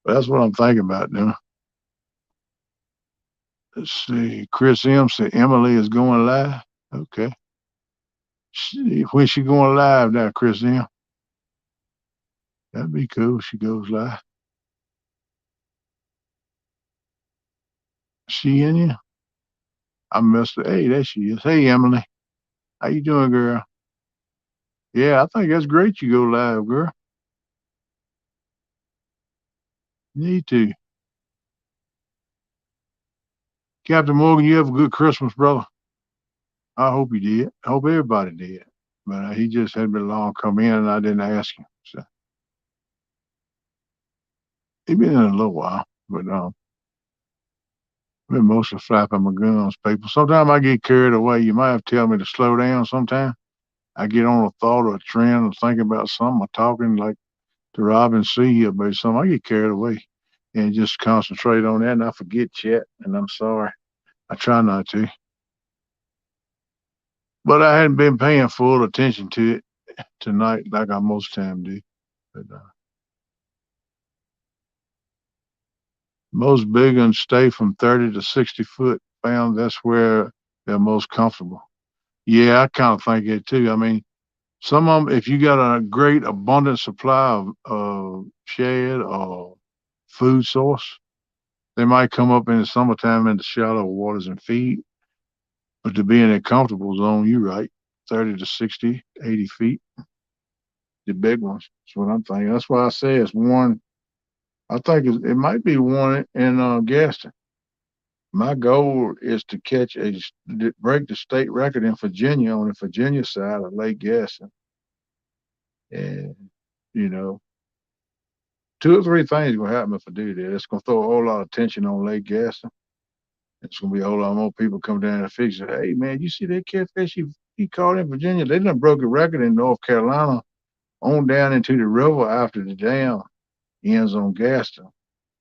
That's what I'm thinking about now. Let's see. Chris M said Emily is going live. Okay. When she going live now, Chris M? That'd be cool. She goes live. She in you? I missed her. Hey, there she is. Hey, Emily. How you doing, girl? Yeah, I think that's great you go live, girl. Need to. Captain Morgan, you have a good Christmas, brother. I hope you did. I hope everybody did. But he just had been long come in and I didn't ask him. So he been in a little while, but I've been mostly flapping my gums, people. Sometimes I get carried away. You might have to tell me to slow down sometime. I get on a thought or a trend or think about something or talking like to Robin C about something. I get carried away and just concentrate on that and I forget chat and I'm sorry. I try not to. But I hadn't been paying full attention to it tonight like I most time do. But most big ones stay from 30 to 60 foot. Found that's where they're most comfortable. Yeah, I kind of think it too. I mean, Some of them, if you got a great abundant supply of shad or food source, they might come up in the summertime in the shallow waters and feed. But to be in a comfortable zone, you're right, 30 to 60, 80 feet, the big ones. That's what I'm thinking. That's why I say it's one. I think it might be one in Gaston. My goal is to break the state record in Virginia on the Virginia side of Lake Gaston. And, you know, two or three things gonna happen if I do that. It's gonna throw a whole lot of attention on Lake Gaston. It's gonna be a whole lot more people come down and fix it. Hey man, you see that catfish he caught in Virginia? They done broke a record in North Carolina on down into the river after the dam ends on Gaston.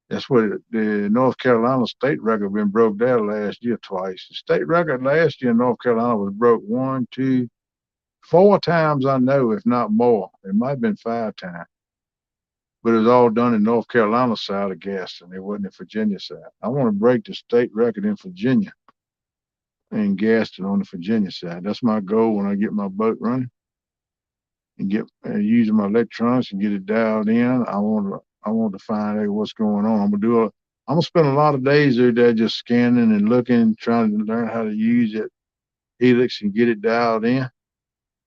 That's what the North Carolina state record been broke there last year twice. The state record last year in North Carolina was broke one, two, 4 times I know, if not more. It might have been 5 times. But it was all done in North Carolina side of Gaston. It wasn't in Virginia side. I want to break the state record in Virginia and Gaston on the Virginia side. That's my goal when I get my boat running and get using my electronics and get it dialed in. I want to find out what's going on. I'm gonna spend a lot of days there just scanning and looking, trying to learn how to use it helix and get it dialed in,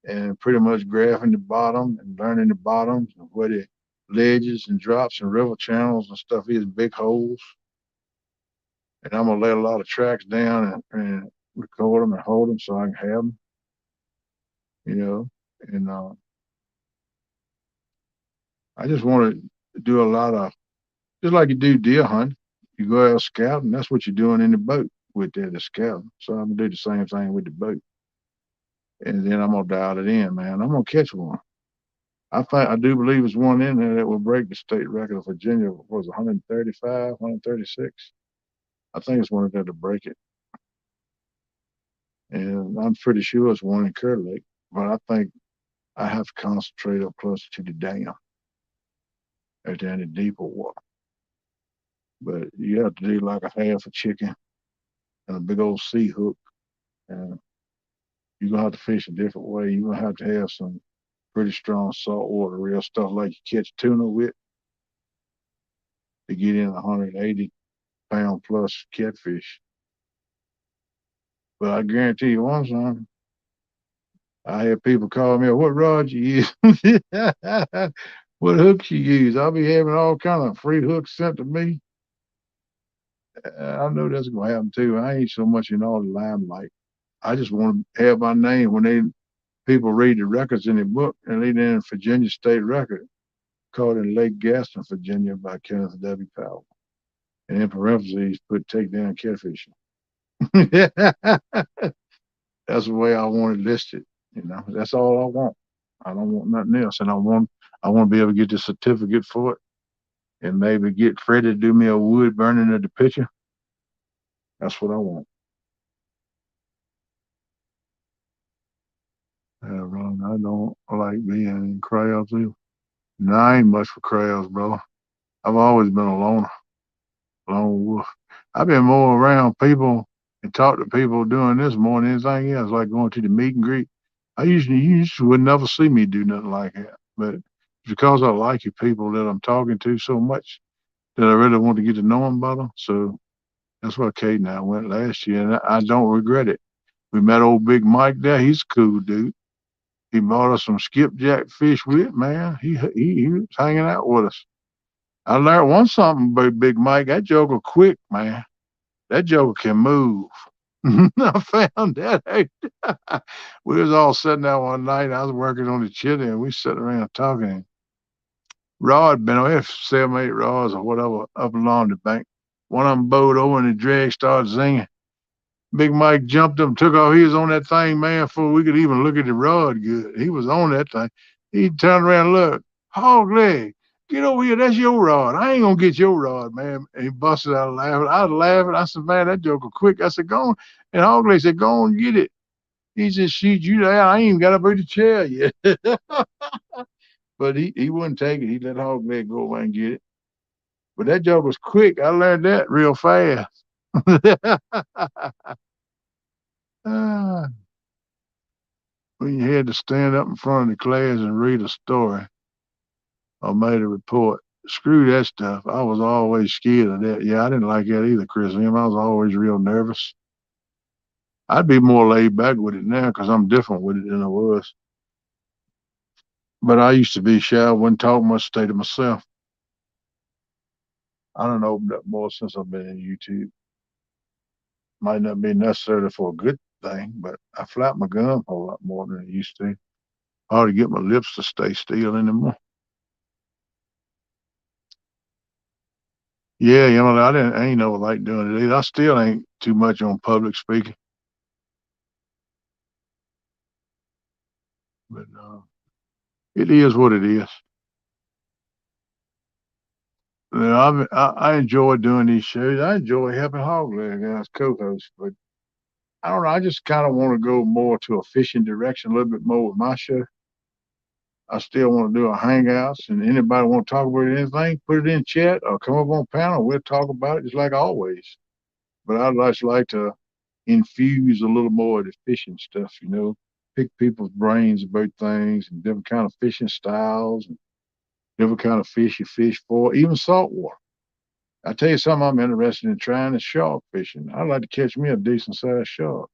and pretty much graphing the bottom and learning the bottoms and where the ledges and drops and river channels and stuff is, big holes. And I'm gonna lay a lot of tracks down and record them and hold them so I can have them, you know. And I just want to do a lot of, just like you do deer hunting. You go out scouting. That's what you're doing in the boat with that, the scouting. So I'm gonna do the same thing with the boat, and then I'm gonna dial it in, man. I'm gonna catch one. I do believe it's one in there that will break the state record of Virginia. Was 135, 136. I think it's one of them to break it, and I'm pretty sure it's one in Kerr Lake. But I think I have to concentrate up closer to the dam, or down the deeper water. But you have to do like a half a chicken and a big old sea hook, and you're gonna have to fish a different way. You're gonna have to have some pretty strong saltwater real stuff like you catch tuna with to get in 180-pound plus catfish. But I guarantee you one something. I have people call me, what rod you use? What hooks you use? I'll be having all kind of free hooks sent to me. I know that's gonna happen too. I ain't so much in all the limelight. I just want to have my name when people read the records in the book, and they in Virginia State Record, caught in Lake Gaston, Virginia by Kenneth W. Powell. And in parentheses, put take down catfishing. That's the way I want it listed. You know, that's all I want. I don't want nothing else. And I want to be able to get the certificate for it and maybe get Freddie to do me a wood burning of the picture. That's what I want. Ron, I don't like being in crowds either. No, I ain't much for crowds, bro. I've always been a loner, lone wolf. I've been more around people and talk to people doing this more than anything else, like going to the meet and greet. You usually would never see me do nothing like that. But it's because I like you people that I'm talking to so much that I really want to get to know them better. So that's why Kate and I went last year, and I don't regret it. We met old Big Mike there. He's a cool dude. He bought us some skipjack fish with, man. He was hanging out with us. I learned something about Big Mike. That joker quick, man. That joker can move. I found that out. We was all sitting there one night. I was working on the chili, and we sat around talking. Rod been on 7, 8 rods or whatever up along the bank. One of them bowed over, and the drag started singing. Big Mike jumped up and took off. He was on that thing, man, before we could even look at the rod good. He was on that thing. He turned around and looked. Hog leg, get over here. That's your rod. I ain't going to get your rod, man. And he busted out laughing. I was laughing. I said, man, that joker quick. I said, go on. And Hog leg said, go on and get it. He said, shoot you down. I ain't even got up in the chair yet. But he wouldn't take it. He let Hog leg go away and get it. But that joker was quick. I learned that real fast. Ah, when you had to stand up in front of the class and read a story or made a report. Screw that stuff. I was always scared of that. Yeah, I didn't like that either, Chris. I was always real nervous. I'd be more laid back with it now because I'm different with it than I was. But I used to be shy. I wouldn't talk much, stay to myself. I done opened up more since I've been in YouTube. Might not be necessarily for a good thing, but I flap my gum a whole lot more than I used to. Hard to get my lips to stay still anymore. Yeah, I ain't never like doing it either. I still ain't too much on public speaking. But it is what it is. I enjoy doing these shows. I enjoy helping Hog Leg as co-host, but I don't know. I just kind of want to go more to a fishing direction, a little bit more with my show. I still want to do a hangouts, and anybody want to talk about anything, put it in chat or come up on panel. We'll talk about it just like always. But I'd just like to infuse a little more of the fishing stuff, pick people's brains about things and different kind of fishing styles and different kind of fish you fish for, even saltwater. I tell you something, I'm interested in trying is shark fishing. I'd like to catch me a decent sized shark.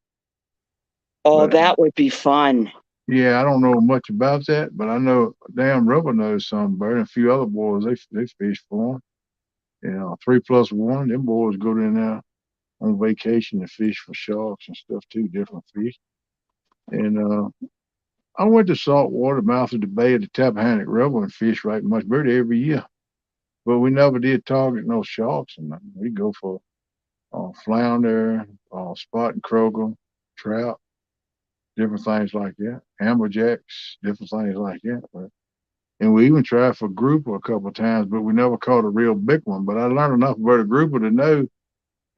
Oh, But that would be fun. yeah, I don't know much about that, but I know damn Rubber knows something about it. And a few other boys, they fish for them. 3+1, them boys go in there on vacation and fish for sharks and stuff too, different fish. And I went to saltwater, mouth of the bay at the Tappahannock River and fished right much better every year. But we never did target no sharks, and we go for flounder, spot and croaker, trout, different things like that, amberjacks, different things like that. And we even tried for grouper a couple of times, but we never caught a real big one. But I learned enough about a grouper to know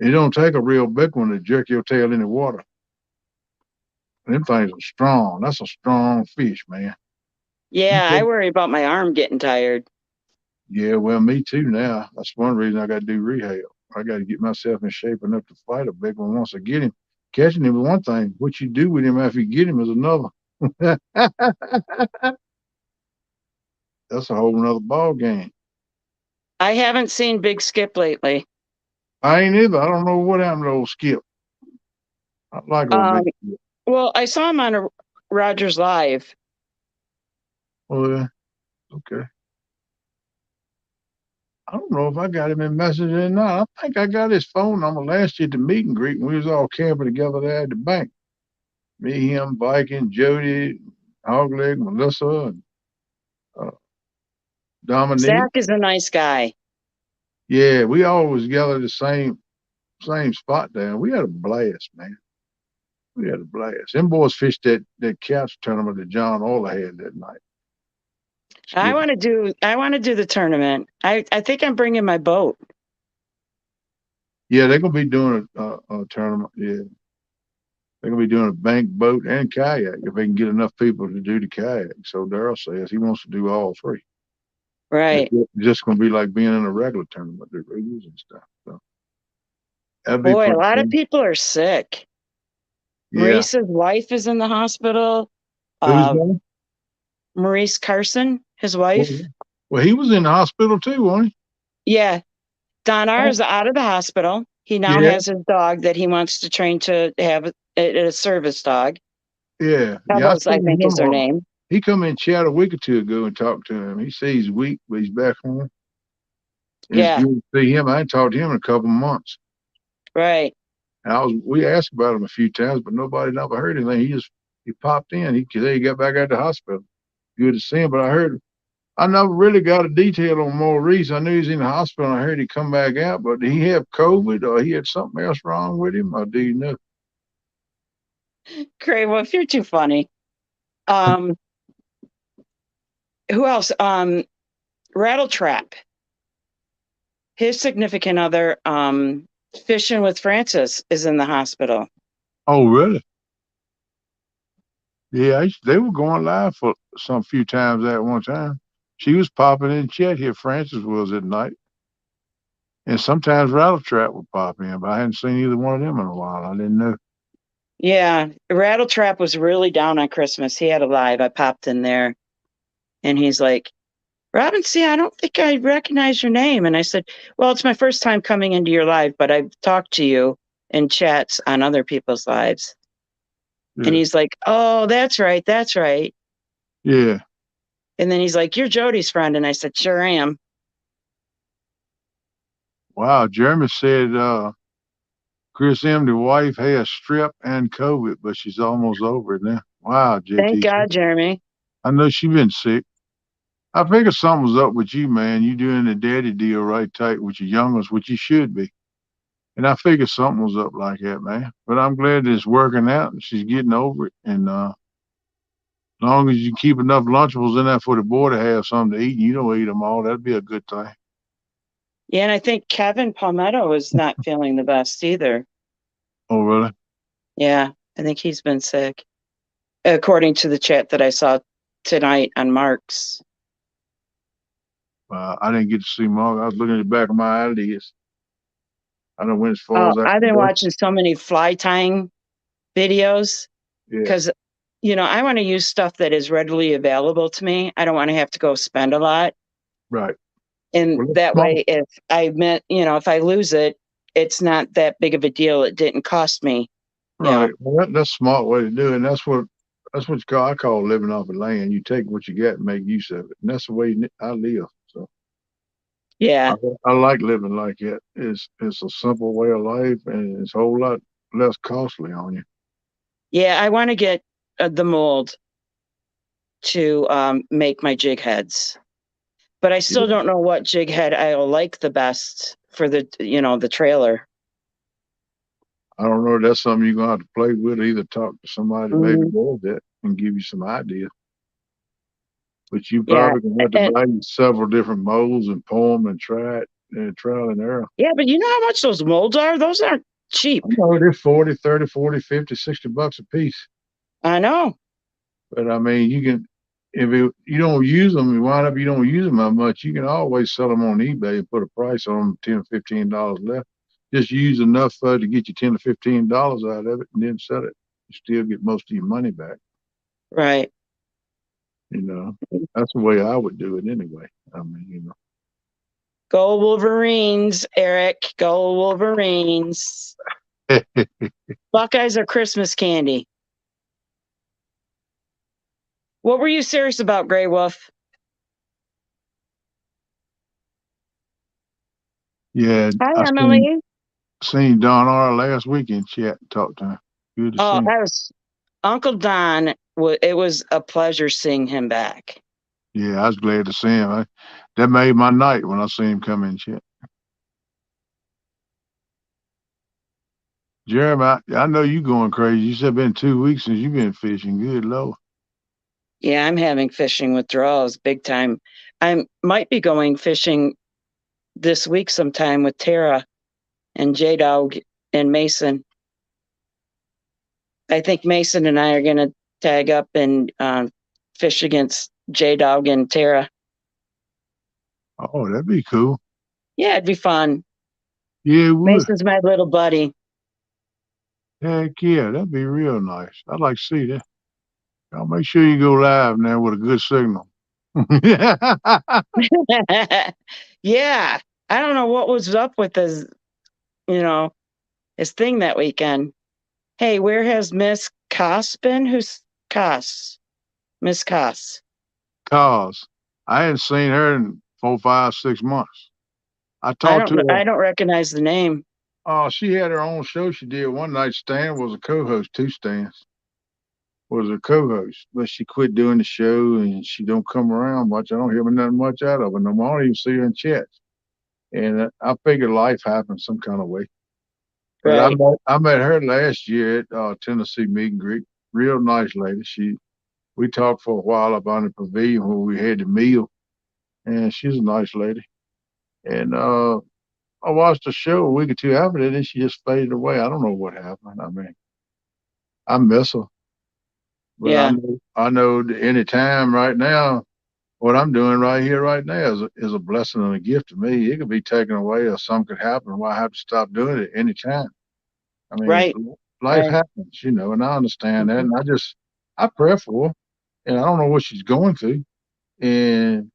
it don't take a real big one to jerk your tail in the water. Them things are strong. That's a strong fish, man. Yeah, I worry about my arm getting tired. Yeah, well, me too now. That's one reason I got to do rehab. I got to get myself in shape enough to fight a big one once I get him. Catching him is one thing. What you do with him after you get him is another. That's a whole nother ball game. I haven't seen Big Skip lately. I ain't either. I don't know what happened to old Skip. I like old Big Skip. Well, I saw him on a Rogers Live. Oh, yeah. Okay. I don't know if I got him in message or not. I think I got his phone number last year at the meet and greet when we was all camping together there at the bank. Me, him, Viking, Jody, Hogleg, Melissa, and Dominique. Zach is a nice guy. Yeah, we always gathered the same spot there. We had a blast, man. We had a blast. Them boys fished that couch tournament that John Ola had that night. I want to do the tournament. I think I'm bringing my boat. Yeah, they're gonna be doing a tournament. Yeah, they're gonna be doing a bank, boat, and kayak if they can get enough people to do the kayak. So Daryl says he wants to do all three. Right. It's just gonna be like being in a regular tournament, the rules and stuff. So that'd be Boy, a lot fun. of people are sick. Yeah. Maurice's wife is in the hospital. Who's that? Maurice Carson, his wife. Well, he was in the hospital too, wasn't he? Yeah. Don R is out of the hospital. He now has his dog that he wants to train to have a service dog. Yeah. Pebbles, I think is her name. He come in chat a week or two ago and talked to him. He says he's weak, but he's back home. Yeah. It's good to see him. I ain't talked to him in a couple of months. Right. And we asked about him a few times, but nobody never heard anything. He popped in. He got back out the hospital. Good to see him, but I never really got a detail on Maurice. I knew he was in the hospital. And I heard he come back out, but did he have COVID or he had something else wrong with him? Or do you know? Great. Well, if you're too funny. Who else? Rattletrap. His significant other, fishing with Francis, is in the hospital. Oh, really? Yeah, they were going live for some few times at one time. She was popping in chat here. Francis was at night. And sometimes Rattletrap would pop in, but I hadn't seen either one of them in a while. I didn't know. Yeah, Rattletrap was really down on Christmas. He had a live. I popped in there, and he's like, "Robin, see, I don't think I recognize your name." And I said, "Well, it's my first time coming into your live, but I've talked to you in chats on other people's lives." And Yeah. he's like, "Oh, that's right, that's right." Yeah. And then he's like, "You're Jody's friend," and I said, "Sure am." Wow. Jeremy said Chris M, the wife, has strep and COVID, but she's almost over it now. Wow, Thank JT. God, Jeremy. I know she been sick. I figured something was up with you, man. You doing the daddy deal right tight with your youngest, which you should be. And I figured something was up like that, man. But I'm glad that it's working out and she's getting over it. And as long as you keep enough Lunchables in there for the boy to have something to eat and you don't eat them all, that'd be a good thing. Yeah, and I think Kevin Palmetto is not feeling the best either. Oh, really? Yeah, I think he's been sick, according to the chat that I saw tonight on Mark's. I didn't get to see Mark. I was looking at the back of my ideas. I don't went as far Oh, as I I've could been go. watching so many fly tying videos Yeah, because, I want to use stuff that is readily available to me. I don't want to have to go spend a lot. right. And Well, that's that smart. way, if I lose it, it's not that big of a deal. It didn't cost me. Right. Well, that's a smart way to do it. And that's what I call living off the land. You take what you get and make use of it. And that's the way I live. So I, Yeah. I like living like that. It's a simple way of life and it's a whole lot less costly on you. Yeah. I want to get the mold to make my jig heads, but I still Yeah. don't know what jig head I'll like the best for the trailer. I don't know if that's something you're gonna have to play with. Either talk to somebody that maybe Mhm. does that and give you some ideas. But you Yeah. probably gonna have to And buy you several different molds and pour them and try it and trial and error. yeah, but you know how much those molds are? Those aren't cheap. I know they're 40, 30, 40, 50, $60 a piece. I know. But I mean, you don't use them, you wind up you don't use them that much. You can always sell them on eBay and put a price on them, $10 or $15 left. Just use enough to get you $10 or $15 out of it, and then sell it. You still get most of your money back. Right. You know, that's the way I would do it anyway. I mean, Go Wolverines, Eric. Go Wolverines. Buckeyes are Christmas candy. What were you serious about, Grey Wolf? yeah, Hi, I Emily. seen Don R last week in chat and talked to him. Good to see Oh, him. that was Uncle Don. It was a pleasure seeing him back. Yeah, I was glad to see him. That made my night when I seen him come in chat. Jeremy, I know you going crazy. You said been 2 weeks since you've been fishing. Good Lord. Yeah, I'm having fishing withdrawals big time. I might be going fishing this week sometime with Tara and J-Dog and Mason. I think Mason and I are going to tag up and fish against J-Dog and Tara. Oh, that'd be cool. Yeah, it'd be fun. Yeah, it would. Mason's my little buddy. Heck yeah, that'd be real nice. I'd like to see that. I'll make sure you go live now with a good signal. Yeah, I don't know what was up with his thing that weekend. Hey, where has Miss Koss been? Who's Koss? Miss Koss. Cause I hadn't seen her in 4, 5, 6 months. I talked to her. I don't recognize the name. Oh, she had her own show she did one night. Stan was a co-host. Two Stans was a co-host, but she quit doing the show and she don't come around much. I don't hear nothing much out of her no more. I don't even see her in chats. And I figured life happens some kind of way. But Right. I met her last year at Tennessee meet and greet. Real nice lady. We talked for a while up on the pavilion where we had the meal, and she's a nice lady. And I watched the show a week or two after that, and she just faded away. I don't know what happened. I mean, I miss her, but Yeah. I know that any time right now, what I'm doing right here, right now, is a blessing and a gift to me. It could be taken away, or something could happen where I have to stop doing it any time. I mean, Right. life Right. happens, you know, and I understand that. And I pray for her, and I don't know what she's going through. And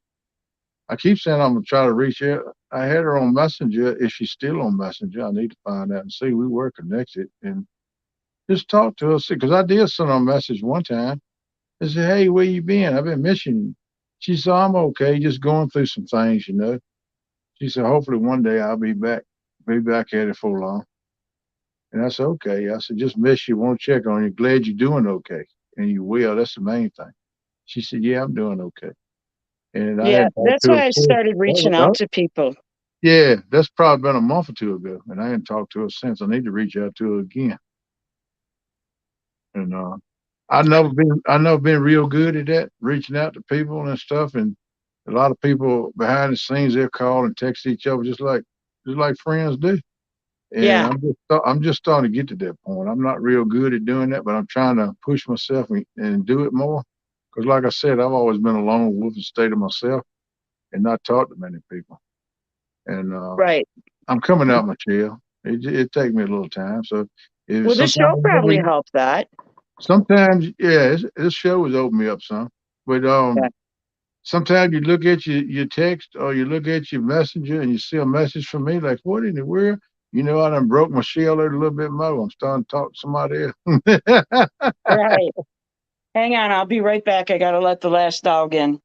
I keep saying I'm gonna try to reach her. I had her on Messenger. If she's still on Messenger, I need to find out and see. We were connected and just talk to her. See, because I did send her a message one time. I said, "Hey, where you been? I've been missing you." She said, "I'm okay, just going through some things, you know." She said, "Hopefully one day I'll be back at it for long." And I said, "Okay." I said, "Just miss you, want to check on you. Glad you're doing okay, and you will. That's the main thing." She said, "Yeah, I'm doing okay." And I Yeah, hadn't talked that's to her why I since. started Oh, reaching out no. to people. Yeah, that's probably been a month or two ago, and I hadn't talked to her since. I need to reach out to her again. And I never been real good at that, reaching out to people and stuff. And a lot of people behind the scenes they'll call and text each other just like friends do. And Yeah, I'm just starting to get to that point. I'm not real good at doing that, but I'm trying to push myself and do it more. Because like I said, I've always been a lone wolf and stayed to myself and not talked to many people. And right. I'm coming out my shell. It take me a little time. So if Well, the show probably helped that. sometimes, yeah, this show has opened me up some. But Yeah. sometimes you look at your text or you look at your messenger and you see a message from me like, what in the world? You know, I done broke my shell out a little bit more. I'm starting to talk to somebody else. Right. Hang on, I'll be right back. I gotta let the last dog in.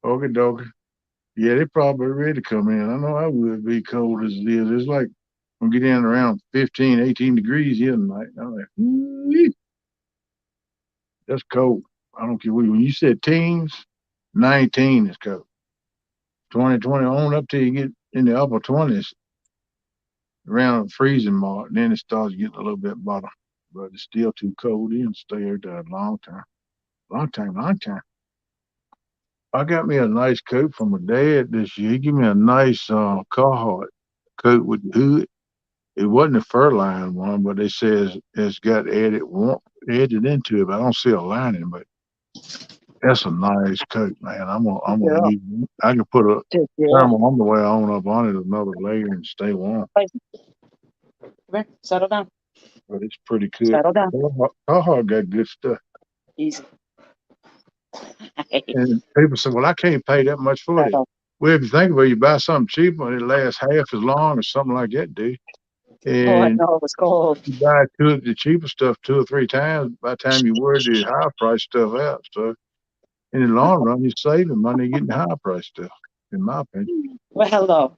Okay, dokie. Yeah, they probably ready to come in. I know I would be cold as it is. It's like I'm getting in around 15, 18 degrees here tonight. I'm like, "Ooh-wee, that's cold." I don't care when you said teens, 19 is cold. 2020 on up till you get in the upper 20s, around the freezing mark. Then it starts getting a little bit better, but it's still too cold in to stay there a long time. Long time, long time. I got me a nice coat from my dad this year. He gave me a nice Carhartt coat with the hood. It wasn't a fur lined one, but they say it's got added warmth added into it. But I don't see a lining, but that's a nice coat, man. I'm gonna Girl, use it. I can put a good girl. thermal underwear on up on it another layer and stay warm. Come here, settle down. But it's pretty good. Settle down. Carhartt got good stuff. Easy. And people say, well, I can't pay that much for it. Settle. Well, if you think about it, you buy something cheaper and it lasts half as long or something like that, dude. Oh, I And know it was cold. you buy the cheaper stuff 2 or 3 times by the time you wear the higher price stuff out. So in the long run, you're saving money getting the higher price stuff, in my opinion. Well, hello.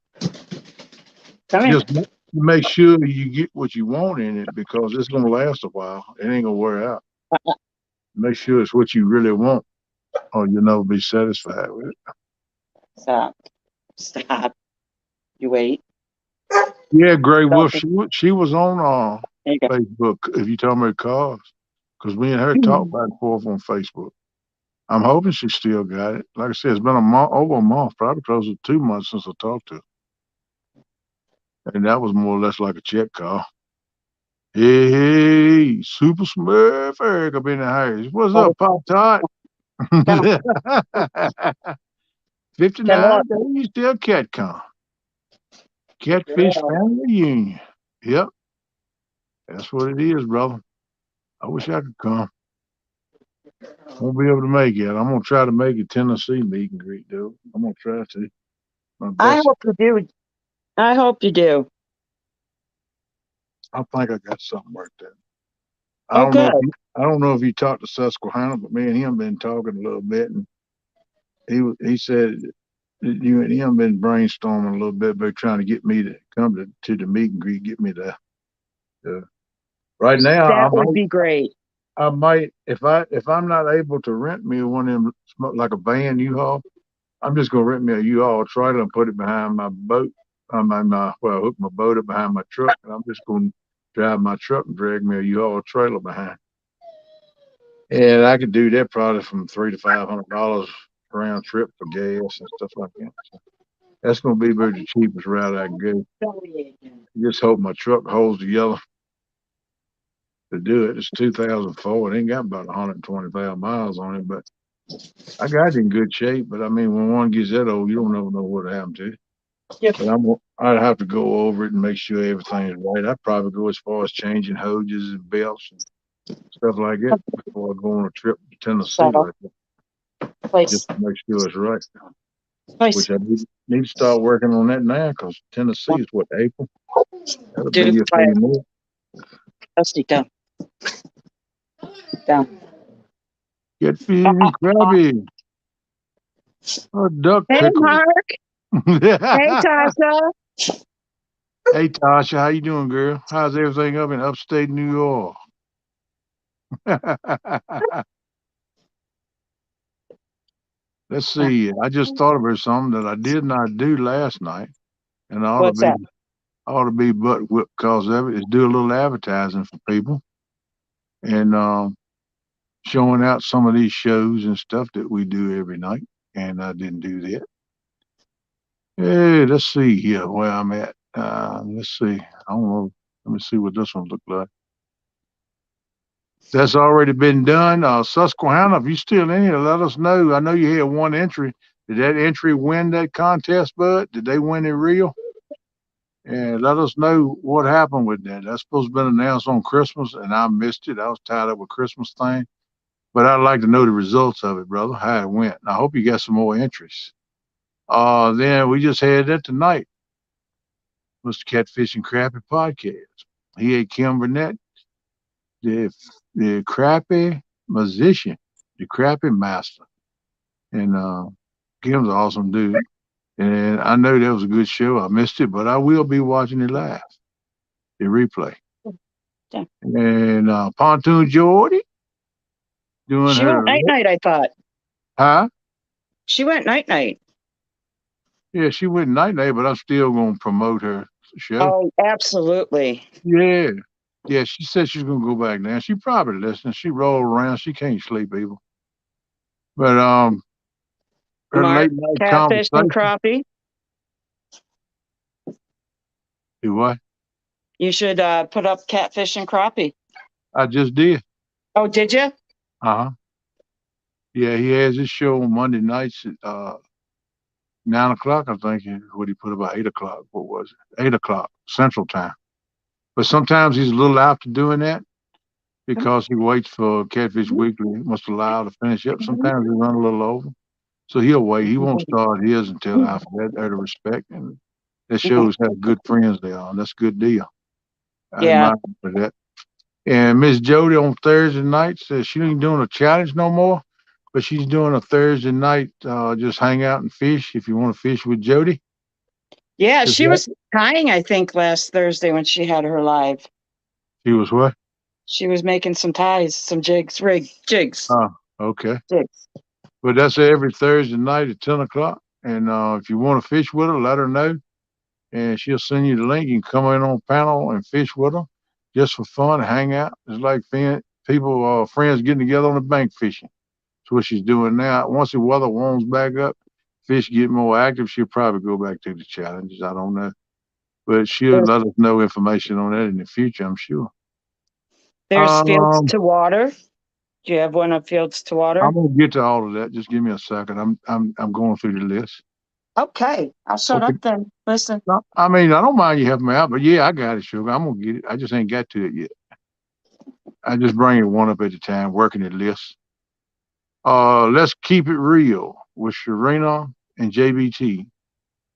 Come here. Just make sure you get what you want in it because it's gonna last a while. It ain't gonna wear out. Make sure it's what you really want, or you'll never be satisfied with it. Stop. Stop. You wait. Yeah, Gray Wolf, Selfie. she was on There you go. Facebook. If you talking about cars, because me and her talk back and forth on Facebook. I'm hoping she still got it. Like I said, it's been over a month, probably close to 2 months since I talked to her, and that was more or less like a check call. Hey, hey, Super Smurf Eric up in the house. What's Oh, up, Pop Tart? come on. 59 days till CatCon. Catfish Girl. Family Reunion. Yep, that's what it is, brother. I wish I could come. Won't be able to make it. I'm gonna try to make it Tennessee meet and greet, though. I'm gonna try to. My I best. hope you do. I hope you do. I think I got something worked out. Oh, good. I don't know if you talked to Susquehanna, but me and him been talking a little bit, and he said that you and him been brainstorming a little bit, but trying to get me to come to the meet and greet, get me there. Right now, That would be great. I might if I'm not able to rent me one of them like a van U-Haul, I'm just gonna rent me a U-Haul trailer and put it behind my boat. Well, hook my boat up behind my truck, and I'm just gonna drive my truck and drag me a U-Haul trailer behind. And I could do that probably from $300 to $500 round trip for gas and stuff like that. So that's gonna be about the cheapest route I can go. Just hope my truck holds together to do it. It's 2004. It ain't got about 125 miles on it, but I got it in good shape. But I mean, when one gets that old, you don't ever know what happened to it. But I'd have to go over it and make sure everything is right. I'd probably go as far as changing hoses and belts and stuff like that before I go on a trip to Tennessee Settle. like that, Place. just to make sure it's right. Place. Which I need to start working on that now because Tennessee is what, April? That'll be Dude, here for you more. Dusty, down. Down. Get feeding crabby. A duck Hey, pickle. Mark. Hey, Tasha. Hey Tasha, how you doing, girl? How's everything up in upstate New York? Let's see. I just thought about something that I did not do last night, and What's that? ought to be butt whipped because of it. Is do a little advertising for people and showing out some of these shows and stuff that we do every night. And I didn't do that. Hey, let's see here where I'm at. Let's see. I don't know. Let me see what this one look like. That's already been done. Susquehanna, if you still in here, let us know. I know you had one entry. Did that entry win that contest, Bud? Did they win it real? And let us know what happened with that. That's supposed to have been announced on Christmas, and I missed it. I was tied up with Christmas thing. But I'd like to know the results of it, brother, how it went. I hope you got some more entries. Then we just had that tonight. Was the Catfishing Crappy podcast. He had Kim Burnett, the crappy musician, the crappy master. And Kim's an awesome dude. And I know that was a good show. I missed it, but I will be watching it live, the replay. Yeah. And Pontoon Jordy doing She her. went night, I thought. Huh? She went night. Yeah, she went night, but I'm still going to promote her show. Oh, absolutely. Yeah. Yeah, she said she's going to go back now. She probably listening. She rolled around. She can't sleep, people. But her Mark, late night catfish and conversation. crappie. Do what? You should put up catfish and crappie. I just did. Oh, did you? Uh-huh. Yeah, he has his show on Monday nights at 9 o'clock, I think. What he put about 8 o'clock. What was it? 8 o'clock Central Time. But sometimes he's a little after doing that because he waits for Catfish Weekly, must allow to finish up. Sometimes he run a little over. So he'll wait. He won't start his until after that, out of respect. And that shows how good friends they are. And that's a good deal. I admire him for that. And Miss Jody on Thursday night says she ain't doing a challenge no more, but she's doing a Thursday night, just hang out and fish if you want to fish with Jody. Yeah, she was tying, I think, last Thursday when she had her live. She was what? She was making some ties, some jigs. Oh, okay. Jigs. But that's every Thursday night at 10 o'clock. And if you want to fish with her, let her know. And she'll send you the link. You can come in on panel and fish with her just for fun, hang out. It's like people, friends getting together on the bank fishing. That's what she's doing now. Once the weather warms back up, fish get more active, she'll probably go back to the challenges. I don't know. But she'll let us know information on that in the future, I'm sure. There's Fields to Water. Do you have one of Fields to Water? I'm gonna get to all of that. Just give me a second. I'm going through the list. Okay, I'll shut up then. Listen. No, I mean, I don't mind you helping me out, but yeah, I got it, sugar. I'm gonna get it. I just ain't got to it yet. I just bring it one up at a time, working the list. Let's keep it real with Sharina and JBT.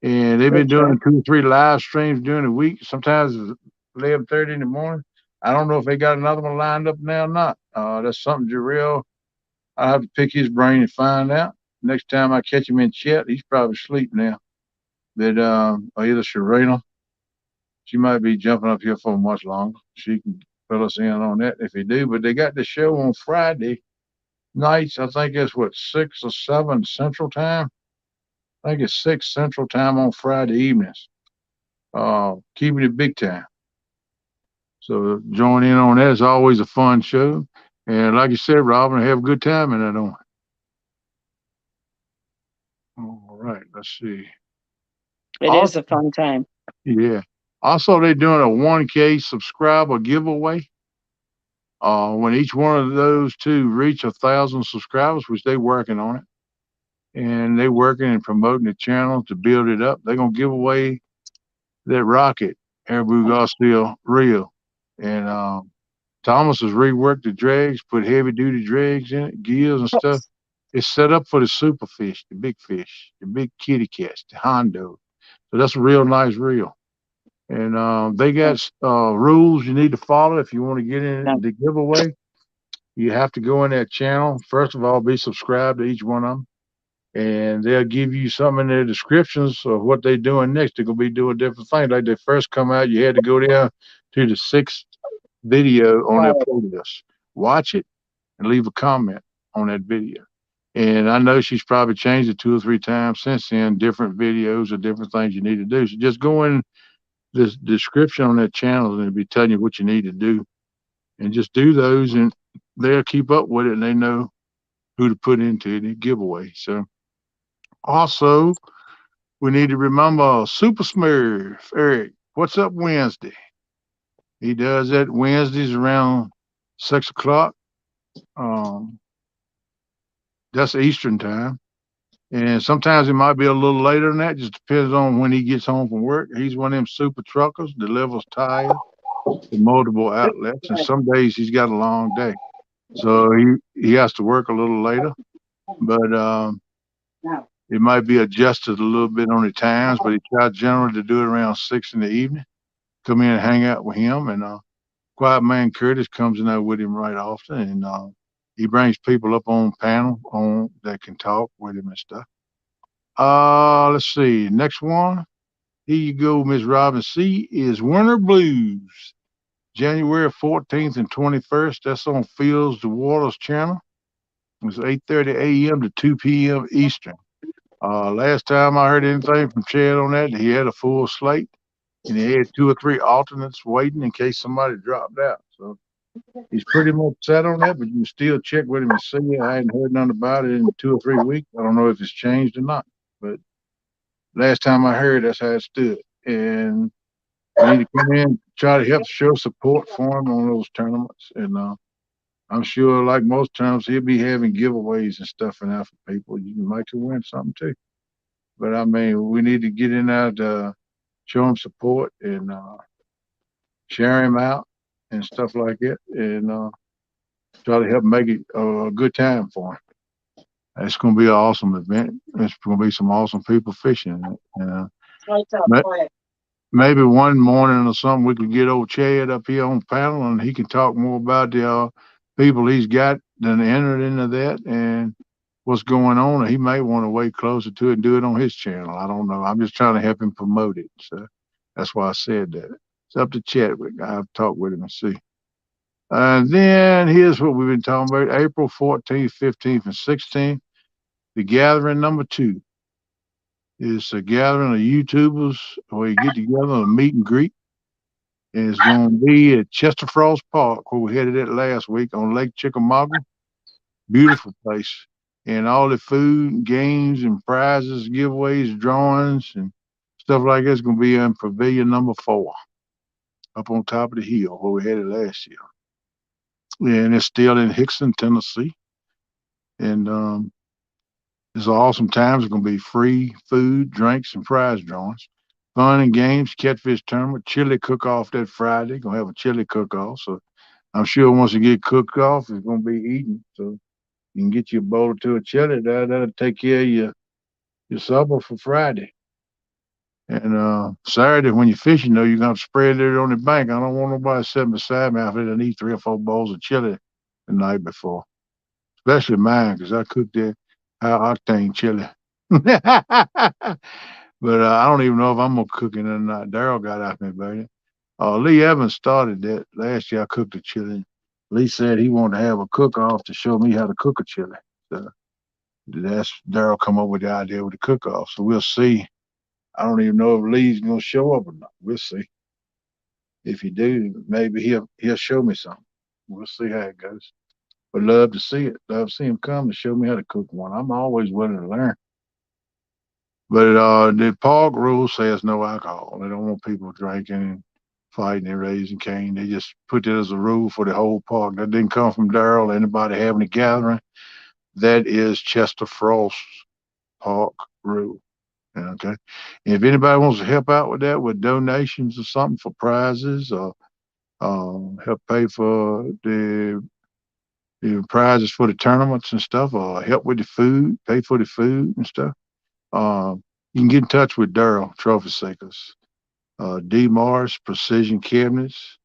And they've been doing 2 or 3 live streams during the week. Sometimes it's 11:30 in the morning. I don't know if they got another one lined up now or not. That's something Jarrell, I have to pick his brain and find out. Next time I catch him in chat, he's probably asleep now. But either Sharina, she might be jumping up here for much longer. She can fill us in on that if they do. But they got the show on Friday nights. I think it's 6 or 7 Central Time. I think it's 6 Central Time on Friday evenings. Keeping it big time. So join in on that. It's always a fun show. And like you said, Robin, have a good time in that on. All right, let's see. It is a fun time. Yeah. Also, they're doing a 1K subscriber giveaway. When each one of those two reach 1,000 subscribers, which they're working on it. and they working and promoting the channel to build it up. They're gonna give away that rocket, Airbu Garcia reel, and Thomas has reworked the dregs, put heavy duty dregs in it, gills and stuff. It's set up for the super fish, the big fish, the big kitty cats, the hondo. So that's a real nice reel. And they got rules you need to follow if you want to get in the giveaway. You have to go in that channel. First of all, be subscribed to each one of them. And they'll give you some in their descriptions of what they're doing next. They're going to be doing different things. Like they first come out, you had to go down to the sixth video on their playlist. Watch it and leave a comment on that video. And I know she's probably changed it 2 or 3 times since then, different videos or different things you need to do. So just go in the description on that channel and it'll be telling you what you need to do. And just do those and they'll keep up with it and they know who to put into the giveaway. So also we need to remember Super Smurf, Eric. What's up Wednesday? He does that Wednesdays around 6 o'clock. That's Eastern time. And sometimes it might be a little later than that. Just depends on when he gets home from work. He's one of them super truckers, delivers tires to multiple outlets. And some days he's got a long day. So he has to work a little later. But it might be adjusted a little bit on the times, but he tries generally to do it around 6 in the evening. Come in and hang out with him. And Quiet Man Curtis comes in there with him right often. And he brings people up on panel that can talk with him and stuff. Let's see. Next one. Here you go, Miss Robin C. is Winter Blues. January 14th and 21st. That's on Fields to Waters channel. It's 8:30 a.m. to 2 p.m. Eastern. Last time I heard anything from Chad on that, he had a full slate. And he had 2 or 3 alternates waiting in case somebody dropped out. So he's pretty much set on that, but you can still check with him and see. I hadn't heard nothing about it in 2 or 3 weeks. I don't know if it's changed or not, but last time I heard, that's how it stood. And we need to come in, try to help show support for him on those tournaments. And I'm sure, like most times, he'll be having giveaways and stuff and that for people. You might could win something too. But I mean, we need to get in there to show him support and share him out and stuff like that, and try to help make it a good time for him. It's going to be an awesome event. It's going to be some awesome people fishing. Maybe one morning or something we could get old Chad up here on panel and he can talk more about the people he's got that entered into that and what's going on. He may want to wait closer to it and do it on his channel. I don't know. I'm just trying to help him promote it. So that's why I said that. It's up to Chadwick. I have to talk with him and see. And then here's what we've been talking about. April 14th, 15th, and 16th. The gathering number 2 is a gathering of YouTubers where you get together and meet and greet. And it's going to be at Chester Frost Park, where we headed it last week on Lake Chickamauga. Beautiful place. And all the food, games, and prizes, giveaways, drawings, and stuff like that's going to be in Pavilion number 4 up on top of the hill where we headed last year. And it's still in Hickson, Tennessee. And it's an awesome time. It's going to be free food, drinks, and prize drawings. Fun and games, catfish tournament, chili cook-off that Friday. Going to have a chili cook-off. So I'm sure once you get cooked off, it's going to be eaten. So you can get you a bowl or 2 of chili. That'll take care of your supper for Friday. And Saturday, when you're fishing, though, you're going to spread it on the bank. I don't want nobody sitting beside me after and eat 3 or 4 bowls of chili the night before. Especially mine, because I cooked that high-octane chili. But I don't even know if I'm going to cook it or not. Daryl got after me about it. Lee Evans started that. Last year I cooked the chili. Lee said he wanted to have a cook-off to show me how to cook a chili. So that's Daryl come up with the idea with the cook-off. So we'll see. I don't even know if Lee's going to show up or not. We'll see. If he do, maybe he'll show me something. We'll see how it goes. But love to see it. Love to see him come and show me how to cook one. I'm always willing to learn. But the park rule says no alcohol. They don't want people drinking and fighting and raising Cain. They just put that as a rule for the whole park. That didn't come from Daryl or anybody having a gathering. That is Chester Frost Park Road. Okay. And if anybody wants to help out with that, with donations or something for prizes, or help pay for the prizes for the tournaments and stuff, or help with the food, pay for the food and stuff, you can get in touch with Daryl Trophy Seekers. D Morris Precision Cabinets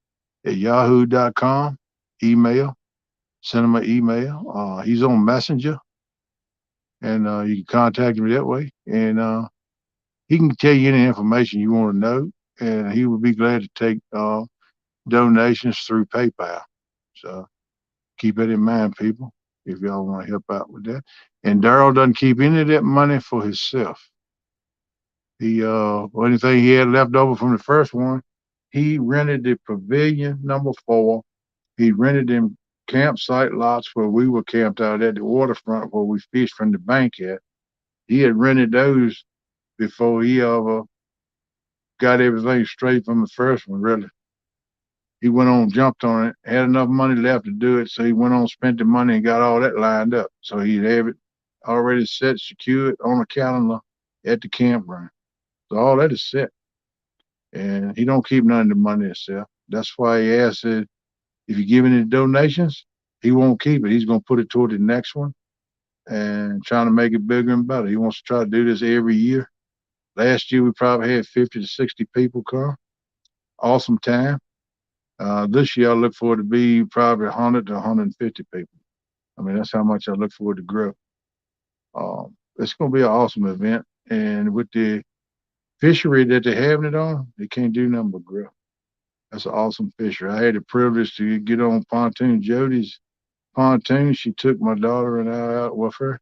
at yahoo.com. Email. Send him an email. He's on Messenger, and you can contact him that way. And he can tell you any information you want to know, and he would be glad to take donations through PayPal. So keep that in mind, people, if y'all want to help out with that. And Daryl doesn't keep any of that money for himself. Anything he had left over from the first one, he rented the pavilion number 4. He rented them campsite lots where we were camped out at the waterfront where we fished from the bank at. He had rented those before he ever got everything straight from the first one, really. He went on, jumped on it, had enough money left to do it, so he went on, spent the money, and got all that lined up. So he'd have it already set, secured on a calendar at the campground. So all that is set. And he don't keep none of the money himself. That's why he asked it, if you give any donations, he won't keep it. He's going to put it toward the next one and trying to make it bigger and better. He wants to try to do this every year. Last year, we probably had 50 to 60 people come. Awesome time. This year, I look for it to be probably 100 to 150 people. I mean, that's how much I look for it to grow. It's going to be an awesome event. And with the fishery that they're having it on, they can't do nothing but grow. That's an awesome fishery. I had the privilege to get on Pontoon Jody's pontoon. She took my daughter and I out with her.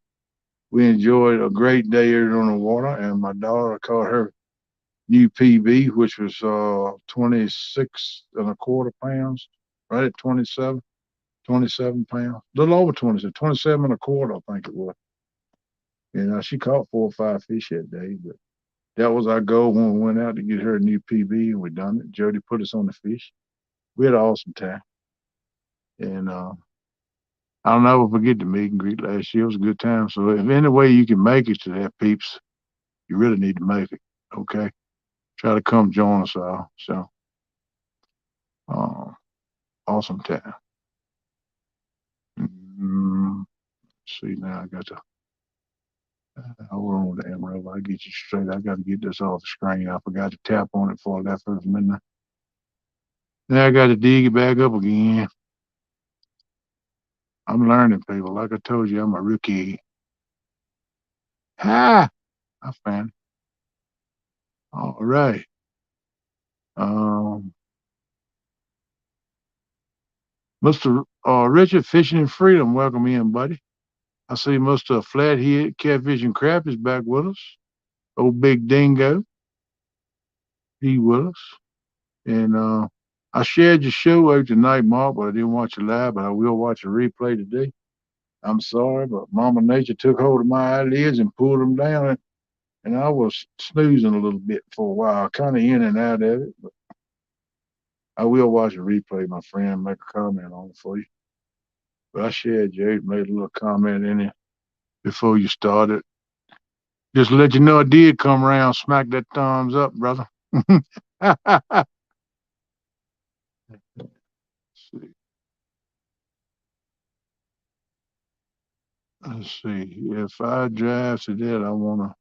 We enjoyed a great day out on the water, and my daughter caught her new PB, which was 26.25 pounds, right at 27 pounds, a little over 27, 27.25, I think it was. And she caught 4 or 5 fish that day, but that was our goal when we went out to get her a new PB, and we done it. Jody put us on the fish. We had an awesome time. And I'll never forget the meet and greet last year. It was a good time. So if any way you can make it to that, peeps, you really need to make it. Okay? Try to come join us all. So awesome time. See, now I got to hold on with the Amarillo. I get you straight. I got to get this off the screen. I forgot to tap on it before I left for a minute. Now I got to dig it back up again. I'm learning, people. Like I told you, I'm a rookie. I found it. All right. Mr. Richard Fishing and Freedom, welcome in, buddy. I see Mr. Flathead Catfish and Crap is back with us. Old Big Dingo, he with us. And I shared your show out tonight, Mark, but I didn't watch it live, but I will watch a replay today. I'm sorry, but Mama Nature took hold of my eyelids and pulled them down, and I was snoozing a little bit for a while, kind of in and out of it, but I will watch a replay, my friend, make a comment on it for you. But I shared you, made a little comment in it before you started. Just to let you know I did come around, smack that thumbs up, brother. Let's see. Let's see. If I drive to that, I want to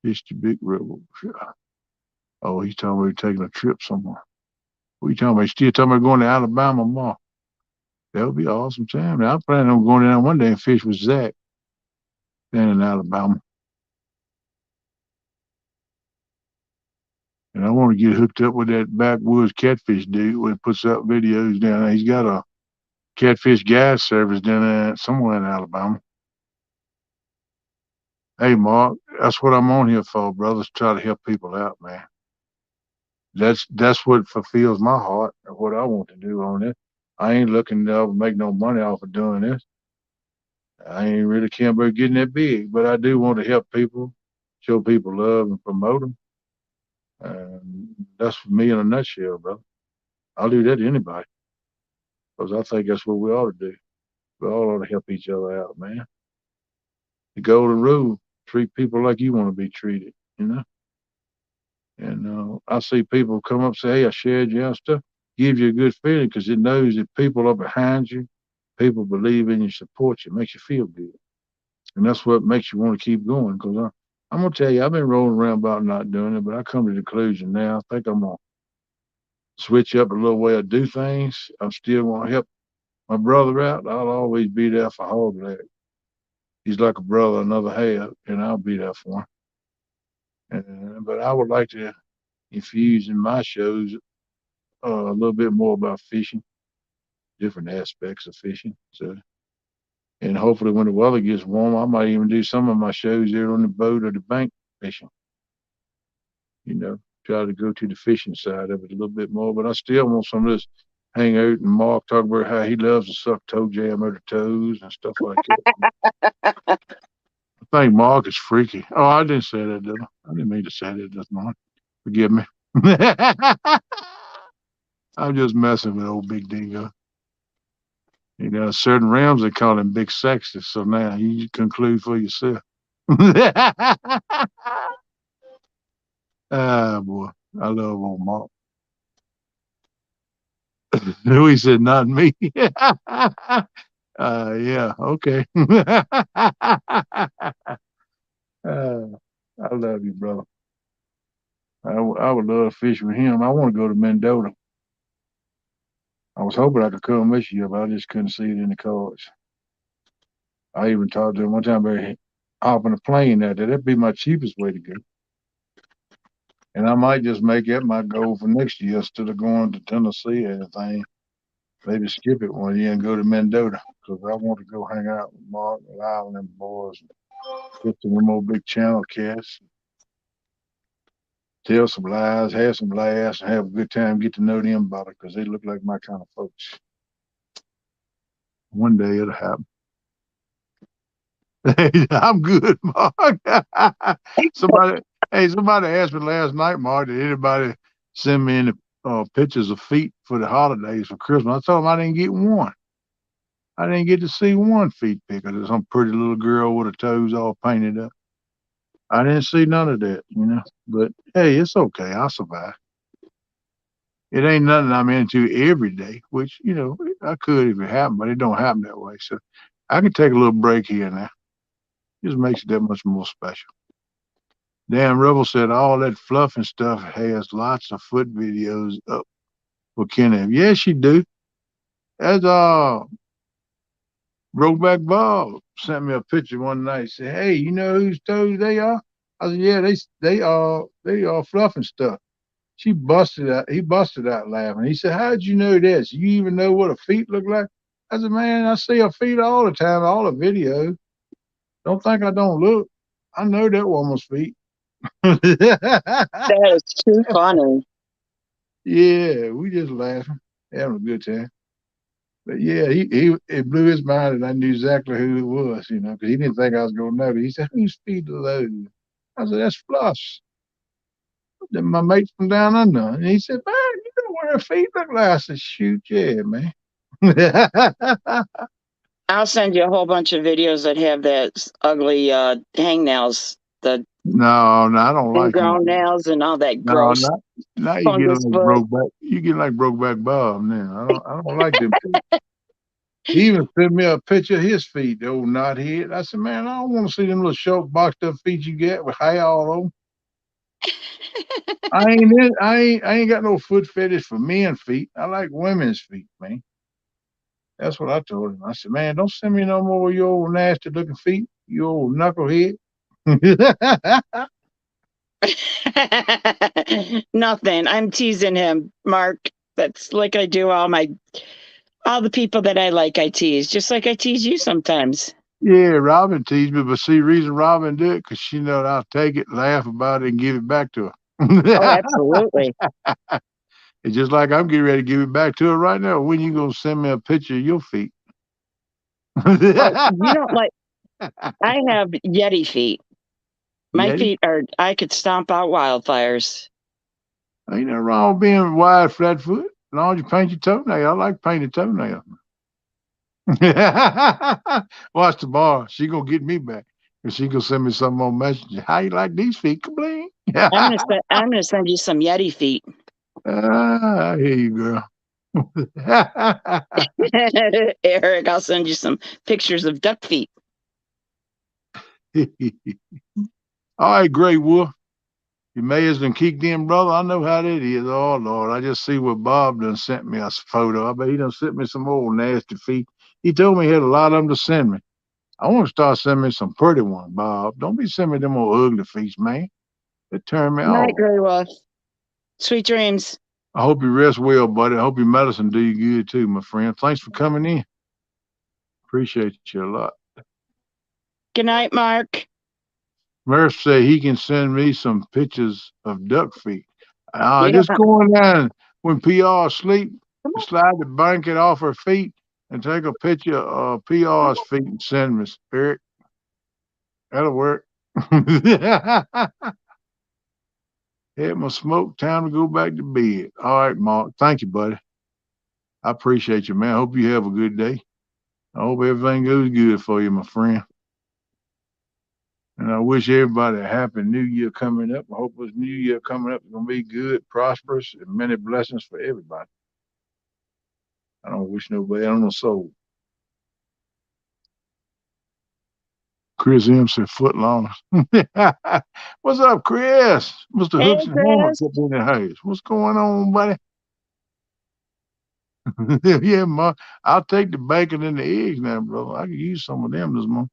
fish the big river. Oh, he's talking about taking a trip somewhere. What are you talking about? He's still talking about going to Alabama tomorrow. That would be an awesome time. Now, I'm planning on going down one day and fish with Zach down in Alabama. And I want to get hooked up with that backwoods catfish dude who puts up videos down there. He's got a catfish gas service down there somewhere in Alabama. Hey, Mark, that's what I'm on here for, brothers. Try to help people out, man. That's what fulfills my heart and what I want to do on it. I ain't looking to make no money off of doing this. I ain't really care about getting that big, but I do want to help people, show people love and promote them. And that's me in a nutshell, brother. I'll do that to anybody because I think that's what we ought to do. We all ought to help each other out, man. The golden rule: treat people like you want to be treated, you know. And I see people come up and say, "Hey, I shared your stuff." Gives you a good feeling because it knows that people are behind you, people believe in you, support you, makes you feel good, and that's what makes you want to keep going. Because I'm gonna tell you, I've been rolling around about not doing it, but I come to the conclusion now. I think I'm gonna switch up a little way I do things. I'm still gonna help my brother out. I'll always be there for Hog Leg. He's like a brother, another half, and I'll be there for him. But I would like to infuse in my shows a little bit more about fishing, different aspects of fishing. So, and hopefully, when the weather gets warm, I might even do some of my shows there on the boat or the bank fishing. You know, try to go to the fishing side of it a little bit more. But I still want some of this hang out and Mark talk about how he loves to suck toe jam out of toes and stuff like that. I think Mark is freaky. Oh, I didn't say that, did I? I didn't mean to say that this morning. Forgive me. I'm just messing with old Big Dingo. You know, certain realms they call him Big Sexy. So now you conclude for yourself. Ah, boy, I love old Mark. He said, not me. Yeah, okay. I love you, brother. I would love to fish with him. I want to go to Mendota. I was hoping I could come this year, but I just couldn't see it in the cards. I even talked to him one time about hopping a plane out there. That'd be my cheapest way to go. And I might just make that my goal for next year instead of going to Tennessee or anything. Maybe skip it one year and go to Mendota because I want to go hang out with Mark and Lyle and them boys and get some more big channel cats, tell some lies, have some laughs, and have a good time, get to know them better because they look like my kind of folks. One day it'll happen. I'm good, Mark. somebody asked me last night, Mark, did anybody send me any pictures of feet for the holidays for Christmas? I told them I didn't get one. I didn't get to see one feet pic of some pretty little girl with her toes all painted up. I didn't see none of that, you know. But hey, it's okay. I'll survive. It ain't nothing I'm into every day, which, you know, I could if it happened, but it don't happen that way. So I can take a little break here and there. Just makes it that much more special. Dan Rebel said all that fluff and stuff has lots of foot videos up for Kenny. Yes, she do. That's Brokeback Bob sent me a picture one night. Said, "Hey, you know whose toes they are?" I said, "Yeah, they are fluff and stuff." She busted out. He busted out laughing. He said, "How'd you know this? You even know what her feet look like?" I said, "Man, I see her feet all the time, all the videos. Don't think I don't look. I know that woman's feet." That is too funny. Yeah, we just laughing, having a good time. But yeah, he it blew his mind, and I knew exactly who it was, you know, because he didn't think I was gonna know. He said, "Whose feet are those?" I said, "That's Fluff's. Then my mate from down under." And he said, "Man, you know what her feet look like?" I said, "Shoot, yeah, man." I'll send you a whole bunch of videos that have that ugly hangnails, the No, I don't like him. ingrown nails, and all that No, gross now you get fungus like foot. Brokeback. You get like Brokeback Bob now. I don't like them feet. He even sent me a picture of his feet, the old knothead. I said, "Man, I don't want to see them little short boxed up feet you get with hair all over." I ain't got no foot fetish for men's feet. I like women's feet, man. That's what I told him. I said, "Man, don't send me no more of your old nasty looking feet, you old knucklehead." Nothing. I'm teasing him, Mark. That's like I do all the people that I like. I tease, just like I tease you sometimes. Yeah, Robin teased me, but see, the reason Robin did it because she know I'll take it, laugh about it, and give it back to Oh, her. absolutely. It's just like I'm getting ready to give it back to her right now. When you gonna send me a picture of your feet? Well, you don't like. I have Yeti feet. My Yeti? feet are. I could stomp out wildfires. Ain't nothing wrong with being wide, flat foot. As long as you paint your toenail. I like painted toenails. Watch the bar. She gonna get me back. And she gonna send me some more messages. How you like these feet? Kabling. I'm gonna send you some Yeti feet. I hear you, girl. Eric, I'll send you some pictures of duck feet. All right, Great Wolf. You may as well kick them, brother. I know how that is. Oh, Lord. I just see what Bob done sent me a photo. I bet he done sent me some old nasty feet. He told me he had a lot of them to send me. I want to start sending me some pretty ones, Bob. Don't be sending me them old ugly feet, man. They turn me Night, off. Gray Wolf. Sweet dreams. I hope you rest well, buddy. I hope your medicine do you good, too, my friend. Thanks for coming in. Appreciate you a lot. Good night, Mark. Murph said he can send me some pictures of duck feet. Yeah. Just going down when PR sleep, slide the blanket off her feet and take a picture of PR's feet and send me, Eric. That'll work. Had my smoke, time to go back to bed. All right, Mark. Thank you, buddy. I appreciate you, man. I hope you have a good day. I hope everything goes good for you, my friend. And I wish everybody a happy new year coming up. I hope this new year coming up is going to be good, prosperous, and many blessings for everybody. I don't wish nobody on no soul. Chris M said foot long. What's up, Chris? Mr. Hey, Hooks and Horns Chris. up in the house. What's going on, buddy? Yeah, Ma, I'll take the bacon and the eggs now, brother. I can use some of them this morning.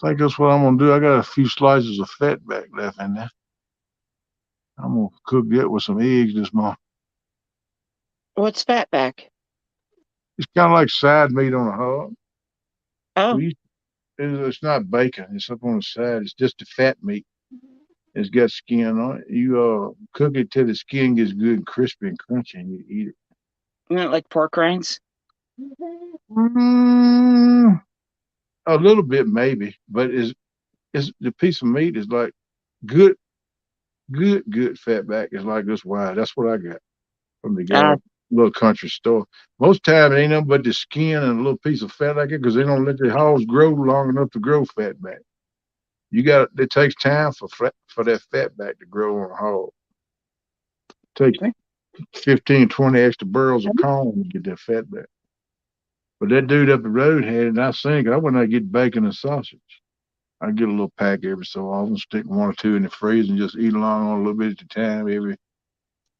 I think that's what I'm gonna do. I got a few slices of fat back left in there. I'm gonna cook that with some eggs this morning. What's fatback? It's kind of like side meat on a hog. Oh, It's not bacon. It's up on the side. It's just the fat meat. It's got skin on it. You cook it till the skin gets good and crispy and crunchy, and you eat it. not like pork rinds. Mm, a little bit maybe, but it's the piece of meat is like good fat back. It's like this wide. That's what I got from the guy little country store. Most time it ain't nothing but the skin and a little piece of fat like it because they don't let the hogs grow long enough to grow fat back. It takes time for that fat back to grow on a hog. It takes 15, 20 extra barrels of corn to get that fat back. But that dude up the road had it, and I seen it. I went out to get bacon and sausage. I get a little pack every so often, stick one or two in the freezer and just eat along on a little bit at a time. Every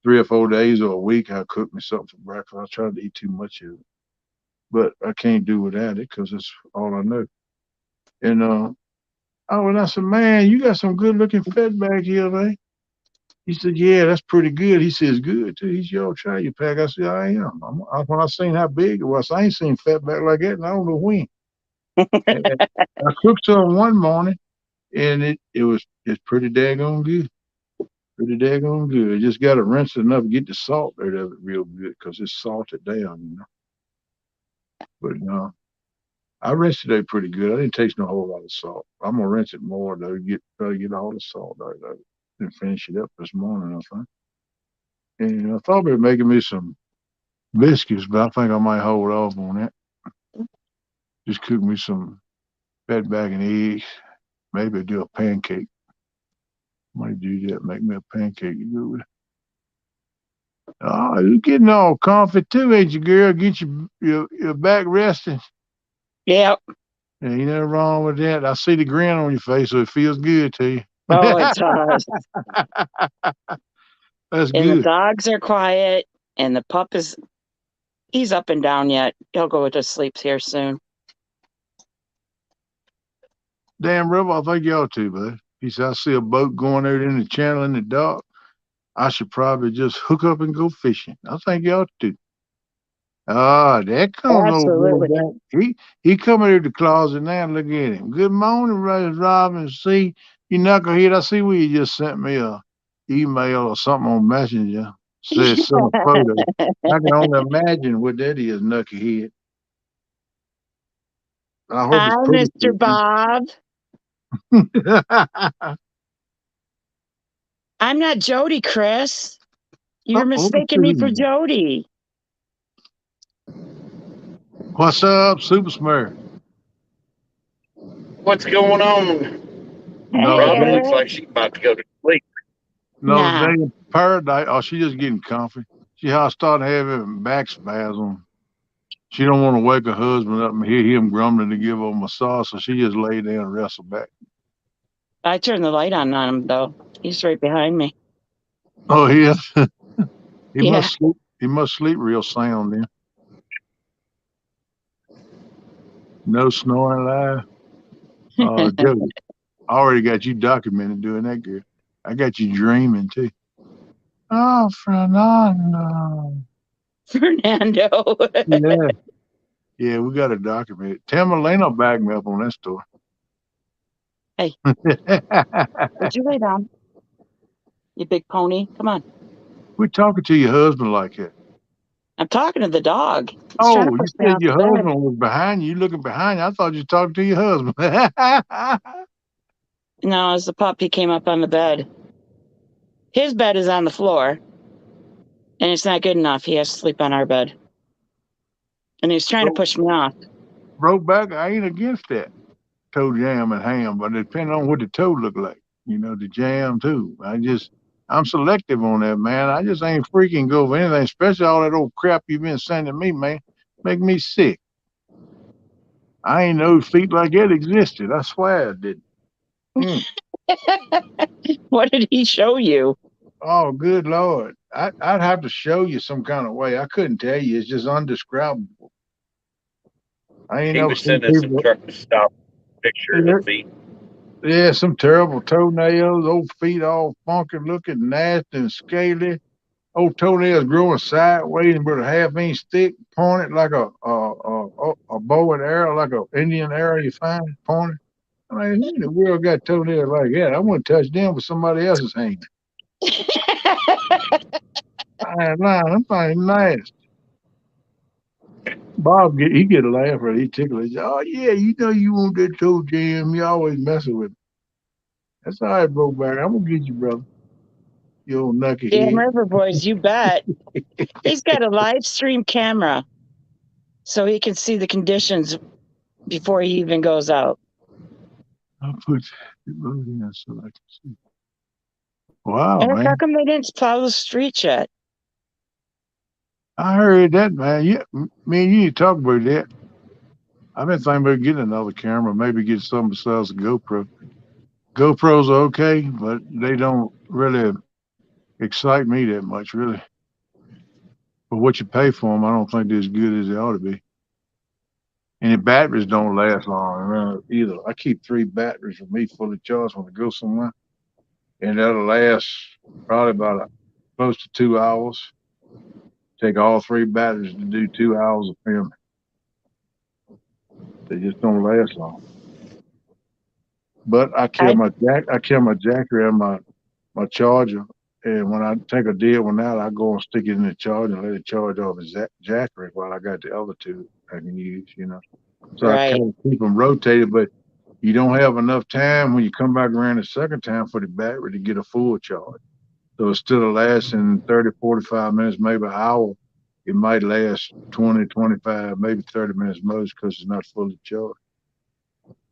3 or 4 days or a week, I cook me something for breakfast. I try to eat too much of it, but I can't do without it because it's all I know. And and I said, man, you got some good looking fat back here, man. He said, yeah, that's pretty good. He says, good too. He said, yo, try your pack. I said, I am. When I seen how big it was, I ain't seen fat back like that, and I don't know when. And I cooked some one morning, and it's pretty daggone good. Pretty daggone good. You just got to rinse it enough to get the salt out of it real good because it's salted down. But I rinsed it out pretty good. I didn't taste no whole lot of salt. I'm gonna rinse it more though, try to get all the salt out of it and finish it up this morning, I think. And I thought about making me some biscuits, but I think I might hold off on that. Just cook me some fat back and eggs. Maybe do a pancake. Might do that. Make me a pancake to go with it. Oh, you getting all comfy too, ain't you, girl? Get your back resting. Yep. Yeah, ain't nothing wrong with that. I see the grin on your face, so it feels good to you. Oh, it does. That's And the good. dogs are quiet, and the pup he's up and down yet. He'll go to sleep here soon. Damn, Rebel, I think you ought to, bud. He said, I see a boat going out in the channel in the dark. I should probably just hook up and go fishing. I think you ought to. Ah, that comes over Absolutely. He coming out of the closet now. Look at him. Good morning, Robin. See, you knucklehead. I see where you just sent me a email or something on Messenger. Says send a photo. I can only imagine what that is, knucklehead. I hope Hi, it's pretty. Mr. Bob. I'm not Jody, Chris. You're mistaking me for Jody. What's up, Super Smurf? What's going on? No, Hey, Robin looks Eric. like she's about to go to sleep. no Nah. day in paradise. Oh, she just getting comfy. She started having back spasms. She don't want to wake her husband up and hear him grumbling to give her a massage, so she just lay down and wrestle back. I turned the light on him, though. He's right behind me. Oh, yeah. He Yeah. must sleep. He must sleep real sound then. No snoring live. Oh, Joe, I already got you documented doing that, girl. I got you dreaming too. Oh, Fernando. Fernando. Yeah. Yeah, we got to document it. Tell Melena back me up on that story. Hey. Would you lay down? You big pony. Come on. We're talking to your husband like that. I'm talking to the dog. He's trying Oh, to you push me said off your the bed. husband was behind you. You looking behind you. I thought you were talking to your husband. No, as the puppy came up on the bed. His bed is on the floor, and it's not good enough. He has to sleep on our bed. And he's trying to push me off. Brokeback, I ain't against that. Toe jam and ham, but depending on what the toe look like, the jam too. I'm selective on that, man. I just ain't freaking go for anything, especially all that old crap you've been sending me, man. Make me sick. I ain't know feet like that existed. I swear I didn't. What did he show you? Oh, good Lord. I'd have to show you some kind of way. I couldn't tell you. It's just undescribable. I ain't He never was seen sending some people. truck stop pictures of feet. Yeah, some terrible toenails, old feet all funky looking, nasty and scaly. Old toenails growing sideways with a half-inch thick, pointed like a bow and arrow, like an Indian arrow you find pointed. I mean, who in the world got toenails like that? I wouldn't touch them with somebody else's hand. I ain't lying. I'm things nasty. Bob he get a laugh or he tickle. He say, "Oh yeah, you want that toe jam? You always messing with me." That's all right, bro. Back. I'm gonna get you, brother. You old Damn knucklehead. River Boys, you bet. He's got a live stream camera so he can see the conditions before he even goes out. I'll put it in so I can see. Wow, And how man. come they didn't plow the street yet? I heard that, man. Yeah, me and you need to talk about that. I've been thinking about getting another camera, maybe get something besides a GoPro. GoPros are okay, but they don't really excite me that much, really. For what you pay for them, I don't think they're as good as they ought to be. And the batteries don't last long either. I keep 3 batteries with me fully charged when I go somewhere, and that'll last probably about close to 2 hours. Take all 3 batteries to do 2 hours of filming. They just don't last long. But I carry my jacker and my charger. And when I take a dead one out, I go and stick it in the charger and let it charge off the jacker while I got the other two I can use. So I Right. kind of keep them rotated, but you don't have enough time when you come back around the second time for the battery to get a full charge. So instead of lasting 30, 45 minutes, maybe an hour, it might last 20, 25, maybe 30 minutes most because it's not fully charged.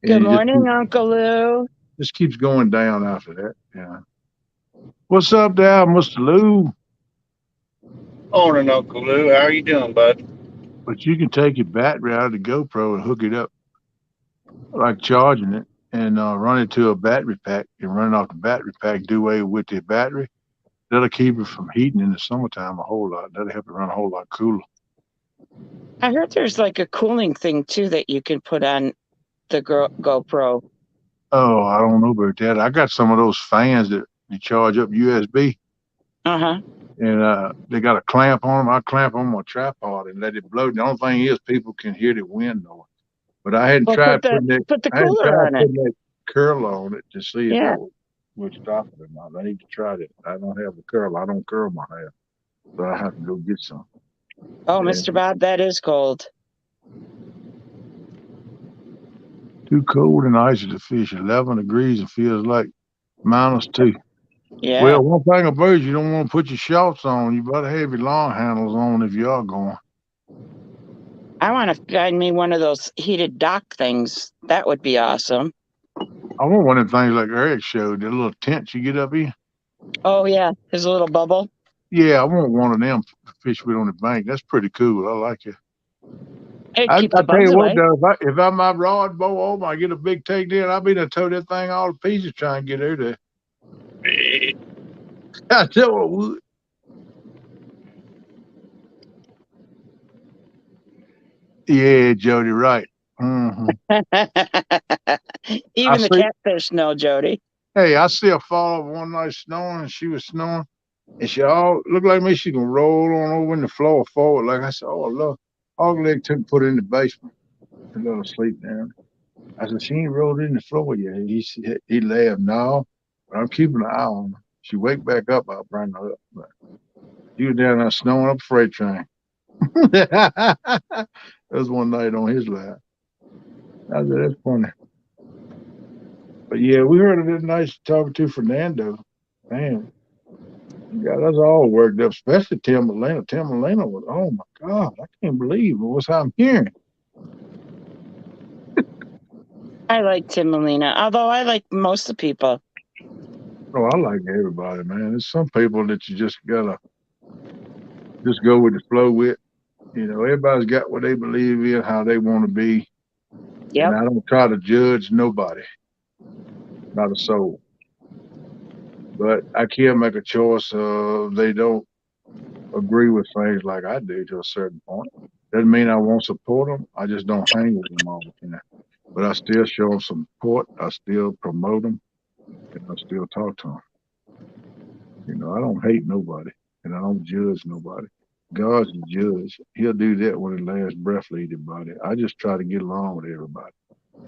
And Good it morning, Uncle Lou. just keeps going down after that. Yeah. What's up there, Mr. Lou? Morning, Uncle Lou. How are you doing, bud? But you can take your battery out of the GoPro and hook it up, like charging it, and run it to a battery pack and run it off the battery pack, do away with the battery. That'll keep it from heating in the summertime a whole lot. That'll help it run a whole lot cooler. I heard there's like a cooling thing too that you can put on the GoPro. Oh, I don't know about that. I got some of those fans that you charge up USB, Uh-huh. and they got a clamp on them. I clamp on my tripod and let it blow. The only thing is, people can hear the wind noise. But I hadn't Well, tried putting that. put the I hadn't cooler tried on it. putting that curl on it to see if Yeah. that would stop it or not. I need to try that. I don't have the curl. I don't curl my hair, so I have to go get some. Oh, Yeah. Mr. Bob, that is cold. Too cold and icy to fish. 11 degrees and feels like -2. Yeah. Well, one thing about it, you don't want to put your shorts on. You better have your long handles on if you are going. I want to find me one of those heated dock things. That would be awesome. I want one of them things like Eric showed, the little tent you get up in. Oh yeah, there's a little bubble. Yeah, I want one of them to fish with on the bank. That's pretty cool. I like it. It'd I keep the tell bugs you what, away. though, if I my rod bow over, I get a big take in, I'll be to tow that thing all to pieces trying to get her there. I tell you what, would. Yeah, Jody, right. Hmm. I Even the see. catfish know, Jody. Hey, I see her fall over one night snoring, and she was snoring, and she all looked like me. She gonna roll on over in the floor forward. Like I said, oh look, Hog Leg took put her in the basement and let her sleep down. I said, she ain't rolled in the floor yet. He laughed, no, but I'm keeping an eye on her. She wake back up, I'll bring her up. But she was down there snowing up a freight train. That was one night on his lap. I said, that's funny. But yeah, we heard it nice talking to Fernando. Man, he got us all worked up, especially Tim Molina. Tim Molina was, oh my God, I can't believe what's I'm hearing. I like Tim Molina, although I like most of the people. Oh, I like everybody, man. There's some people that you just gotta just go with the flow with. You know, everybody's got what they believe in, how they want to be, and Yep. I don't try to judge nobody, not a soul. But I can't make a choice. They don't agree with things like I do to a certain point. Doesn't mean I won't support them. I just don't hang with them all the time. But I still show them some support. I still promote them, and I still talk to them. You know, I don't hate nobody, and I don't judge nobody. God's the judge. He'll do that when his last breath leaves his body. I just try to get along with everybody.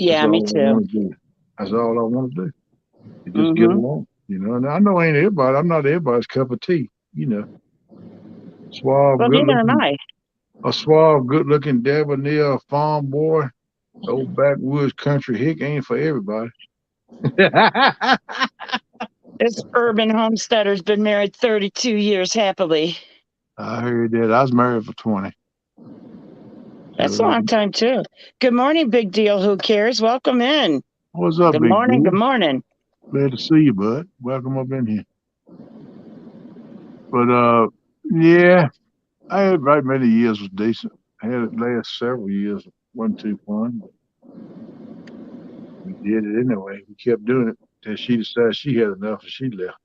That's Yeah, all me I too. want to do. That's all I want to do. You just get Mm-hmm. along. You know, and I know ain't everybody. I'm not everybody's cup of tea. You know, suave, Well, good neither am looking, I. a suave, good looking debonair farm boy, old backwoods country hick ain't for everybody. I This urban homesteader's been married 32 years happily. heard that. I was married for 20. That's a long time, too. Good morning, big deal. Who cares? Welcome in. What's up, Good big morning. deal? Good morning. Glad to see you, bud. Welcome up in here. But yeah, I had right many years was decent. I had it last several years wasn't too fun, but we did it anyway. We kept doing it till she decided she had enough and she left.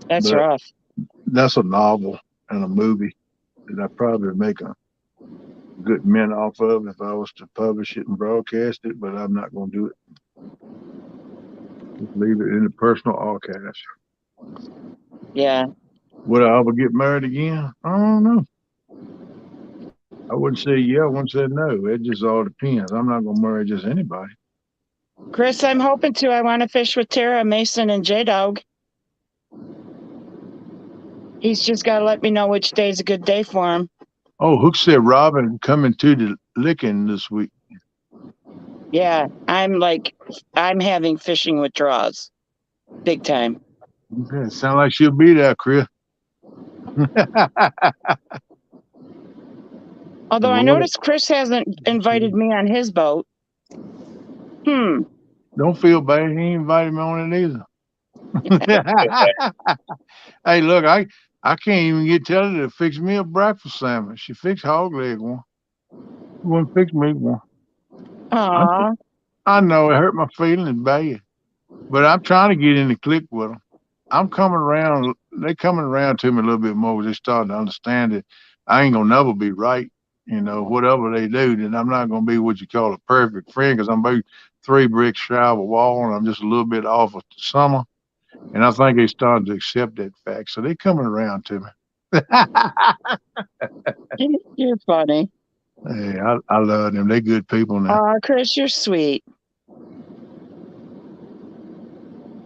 That's But rough. that's a novel and a movie that I probably make a good mint off of if I was to publish it and broadcast it, but I'm not going to do it. Just leave it in the personal archives. Yeah. Would I ever get married again? I don't know. I wouldn't say yeah, I wouldn't say no. It just all depends. I'm not going to marry just anybody. Chris, I'm hoping to. I want to fish with Tara, Mason, and J Dog. He's just got to let me know which day's a good day for him. Oh, Hook said Robin coming to the licking this week. Yeah, I'm having fishing withdrawals. Big time. Okay, sound like she'll be there, Chris. Although I noticed Chris hasn't invited me on his boat. Don't feel bad. He ain't invited me on it either. Hey, look, I can't even get tell her to fix me a breakfast sandwich. She fixed hog leg one. She wouldn't fix me one. Aw. I know it hurt my feelings bad, but I'm trying to get in the click with them. I'm coming around. They coming around to me a little bit more. They starting to understand that I ain't gonna never be right. You know, whatever they do, then I'm not gonna be what you call a perfect friend because I'm about 3 bricks shy of a wall, and I'm just a little bit off of the summer. And I think they starting to accept that fact, so they coming around to me. You're funny. Hey, I love them. They good people now. Aw, Chris, you're sweet.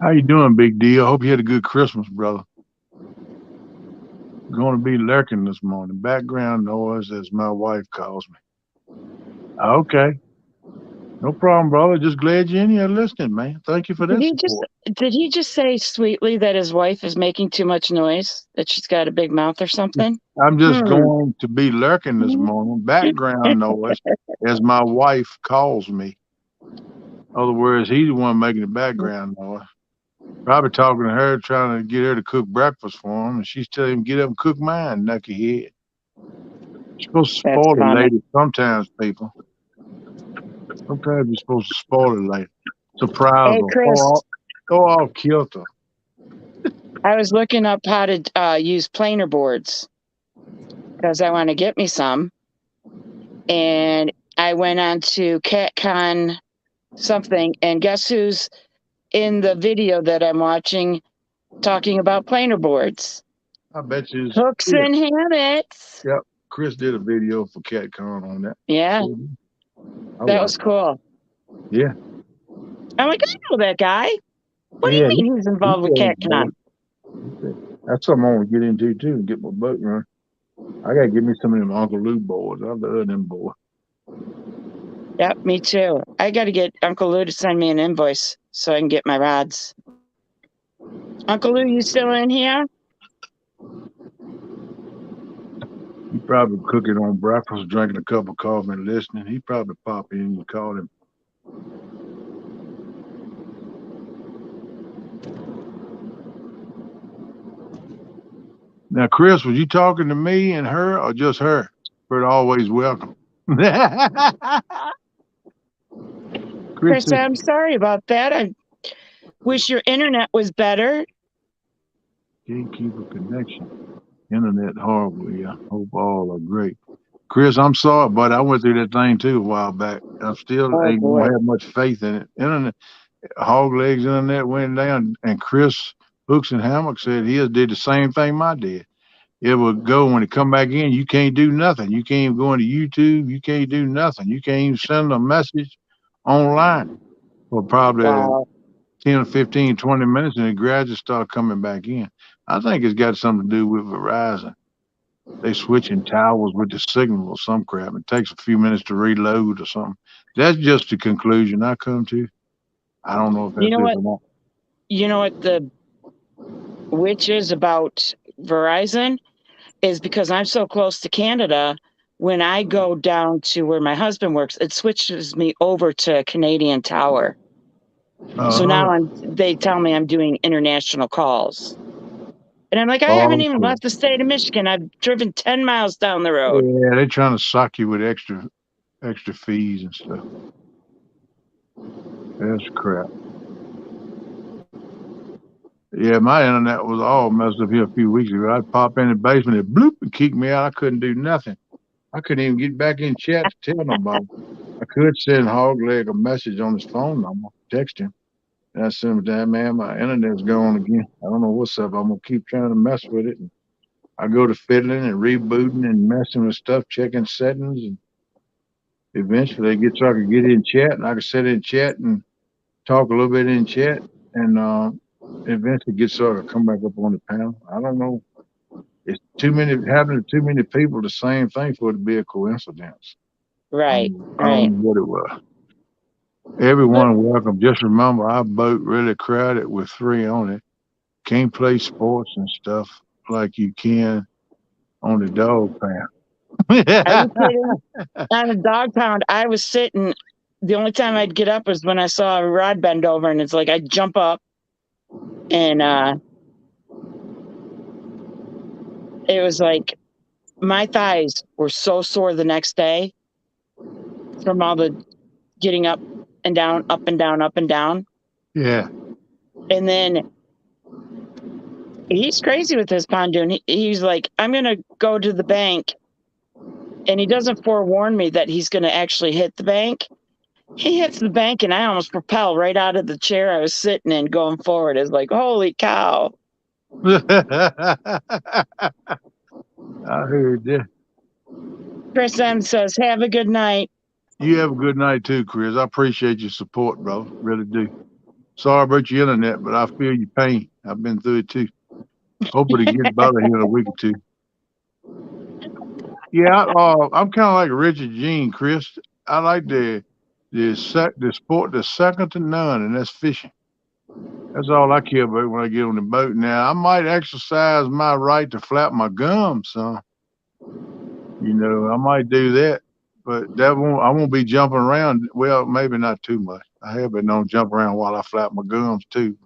How you doing, big deal? Hope you had a good Christmas, brother. Going to be lurking this morning. Background noise, as my wife calls me. Okay. No problem, brother. Just glad you're in here listening, man. Thank you for Did that he just support. did he just say sweetly that his wife is making too much noise? That she's got a big mouth or something? I'm just Hmm. going to be lurking this morning, background noise, as my wife calls me. In other words, he's the one making the background noise. Probably talking to her, trying to get her to cook breakfast for him, and she's telling him, "Get up and cook mine, knucklehead." You're supposed to That's spoil a funny. lady sometimes, people. Sometimes you're supposed to spoil a lady. Surprise Hey her. Chris, Go all kilter. I was looking up how to use planer boards because I want to get me some. And I went on to CatCon something, and guess who's in the video that I'm watching talking about planer boards? I bet you it's Hooks Chris. and hammocks. Yep. Chris did a video for CatCon on that. Yeah, I that watched. was cool. Yeah. I'm like, I know that guy. What do Yeah. you mean he's He involved with sells CatCon? boats. That's something I want to get into too and get my boat run. I gotta get me some of them Uncle Lou boards. I love them boys. Yep, me too. I got to get Uncle Lou to send me an invoice so I can get my rods. Uncle Lou, you still in here? He probably cooking on breakfast, drinking a cup of coffee and listening. He probably pop in and call him. Now, Chris, was you talking to me and her or just her? But always welcome. Chris Chris, says I'm sorry about that. I wish your internet was better. gatekeeper connection. Internet horrible. Yeah. Hope all are great. Chris, I'm sorry, but I went through that thing too a while back. I still Oh ain't boy. gonna have much faith in it. Internet, hog legs internet went down, and Chris Hooks and Hammock said he did the same thing I did. It would go when it come back in. You can't do nothing. You can't even go into YouTube. You can't do nothing. You can't even send a message online for probably Wow. 10 or 15, 20 minutes, and it gradually start coming back in. I think it's got something to do with Verizon. They switching towers with the signal or some crap. It takes a few minutes to reload or something. That's just the conclusion I come to. I don't know if You that's know it what? or not. You know what the which is about Verizon is because I'm so close to Canada. When I go down to where my husband works, it switches me over to Canadian Tower. So Uh-huh. now they tell me I'm doing international calls. And I'm like, I haven't Oh, even cool. left the state of Michigan. I've driven 10 miles down the road. Yeah, they're trying to sock you with extra fees and stuff. That's crap. Yeah, my internet was all messed up here a few weeks ago. I'd pop in the basement and bloop and kick me out. I couldn't do nothing. I couldn't even get back in chat to tell nobody. I could send Hogleg a message on his phone number, text him. And I said, "Damn man, my internet's gone again. I don't know what's up. I'm gonna keep trying to mess with it." And I go to fiddling and rebooting and messing with stuff, checking settings, and eventually it gets so I can get in chat and I can sit in chat and talk a little bit in chat, and eventually get sort of come back up on the panel. I don't know. It's too many happening to too many people. The same thing for it to be a coincidence. Right, I don't right. know what it was. Everyone welcome. Just remember, our boat really crowded with three on it. Can't play sports and stuff like you can on the dog Are pound. you kidding? On a dog pound, I was sitting. The only time I'd get up was when I saw a rod bend over, and it's like I'd jump up, and it was like my thighs were so sore the next day from all the getting up and down, up and down, up and down. Yeah. And then he's crazy with his pontoon. He's like, I'm going to go to the bank. And he doesn't forewarn me that he's going to actually hit the bank. He hits the bank, and I almost propel right out of the chair I was sitting in going forward. It's like, holy cow. I heard that. Chris M says, have a good night. You have a good night too, Chris. I appreciate your support, bro. Really do. Sorry about your internet, but I feel your pain. I've been through it too. Hope it'll get better here in a week or two. Yeah, I'm kind of like Richard Gene, Chris. I like to the sport that's second to none, and that's fishing. That's all I care about when I get on the boat. Now I might exercise my right to flap my gums, son. I might do that, but I won't be jumping around. Well, maybe not too much. I have been known to jump around while I flap my gums too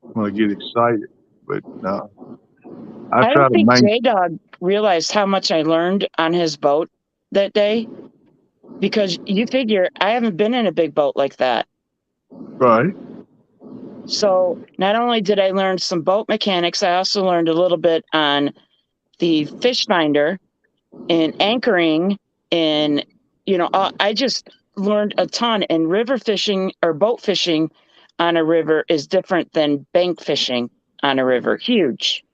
when I get excited. But no, I I try don't to think make J-Dog realized how much I learned on his boat that day, because you figure I haven't been in a big boat like that. right. So not only did I learn some boat mechanics, I also learned a little bit on the fish finder and anchoring, and I just learned a ton. And river fishing or boat fishing on a river is different than bank fishing on a river. Huge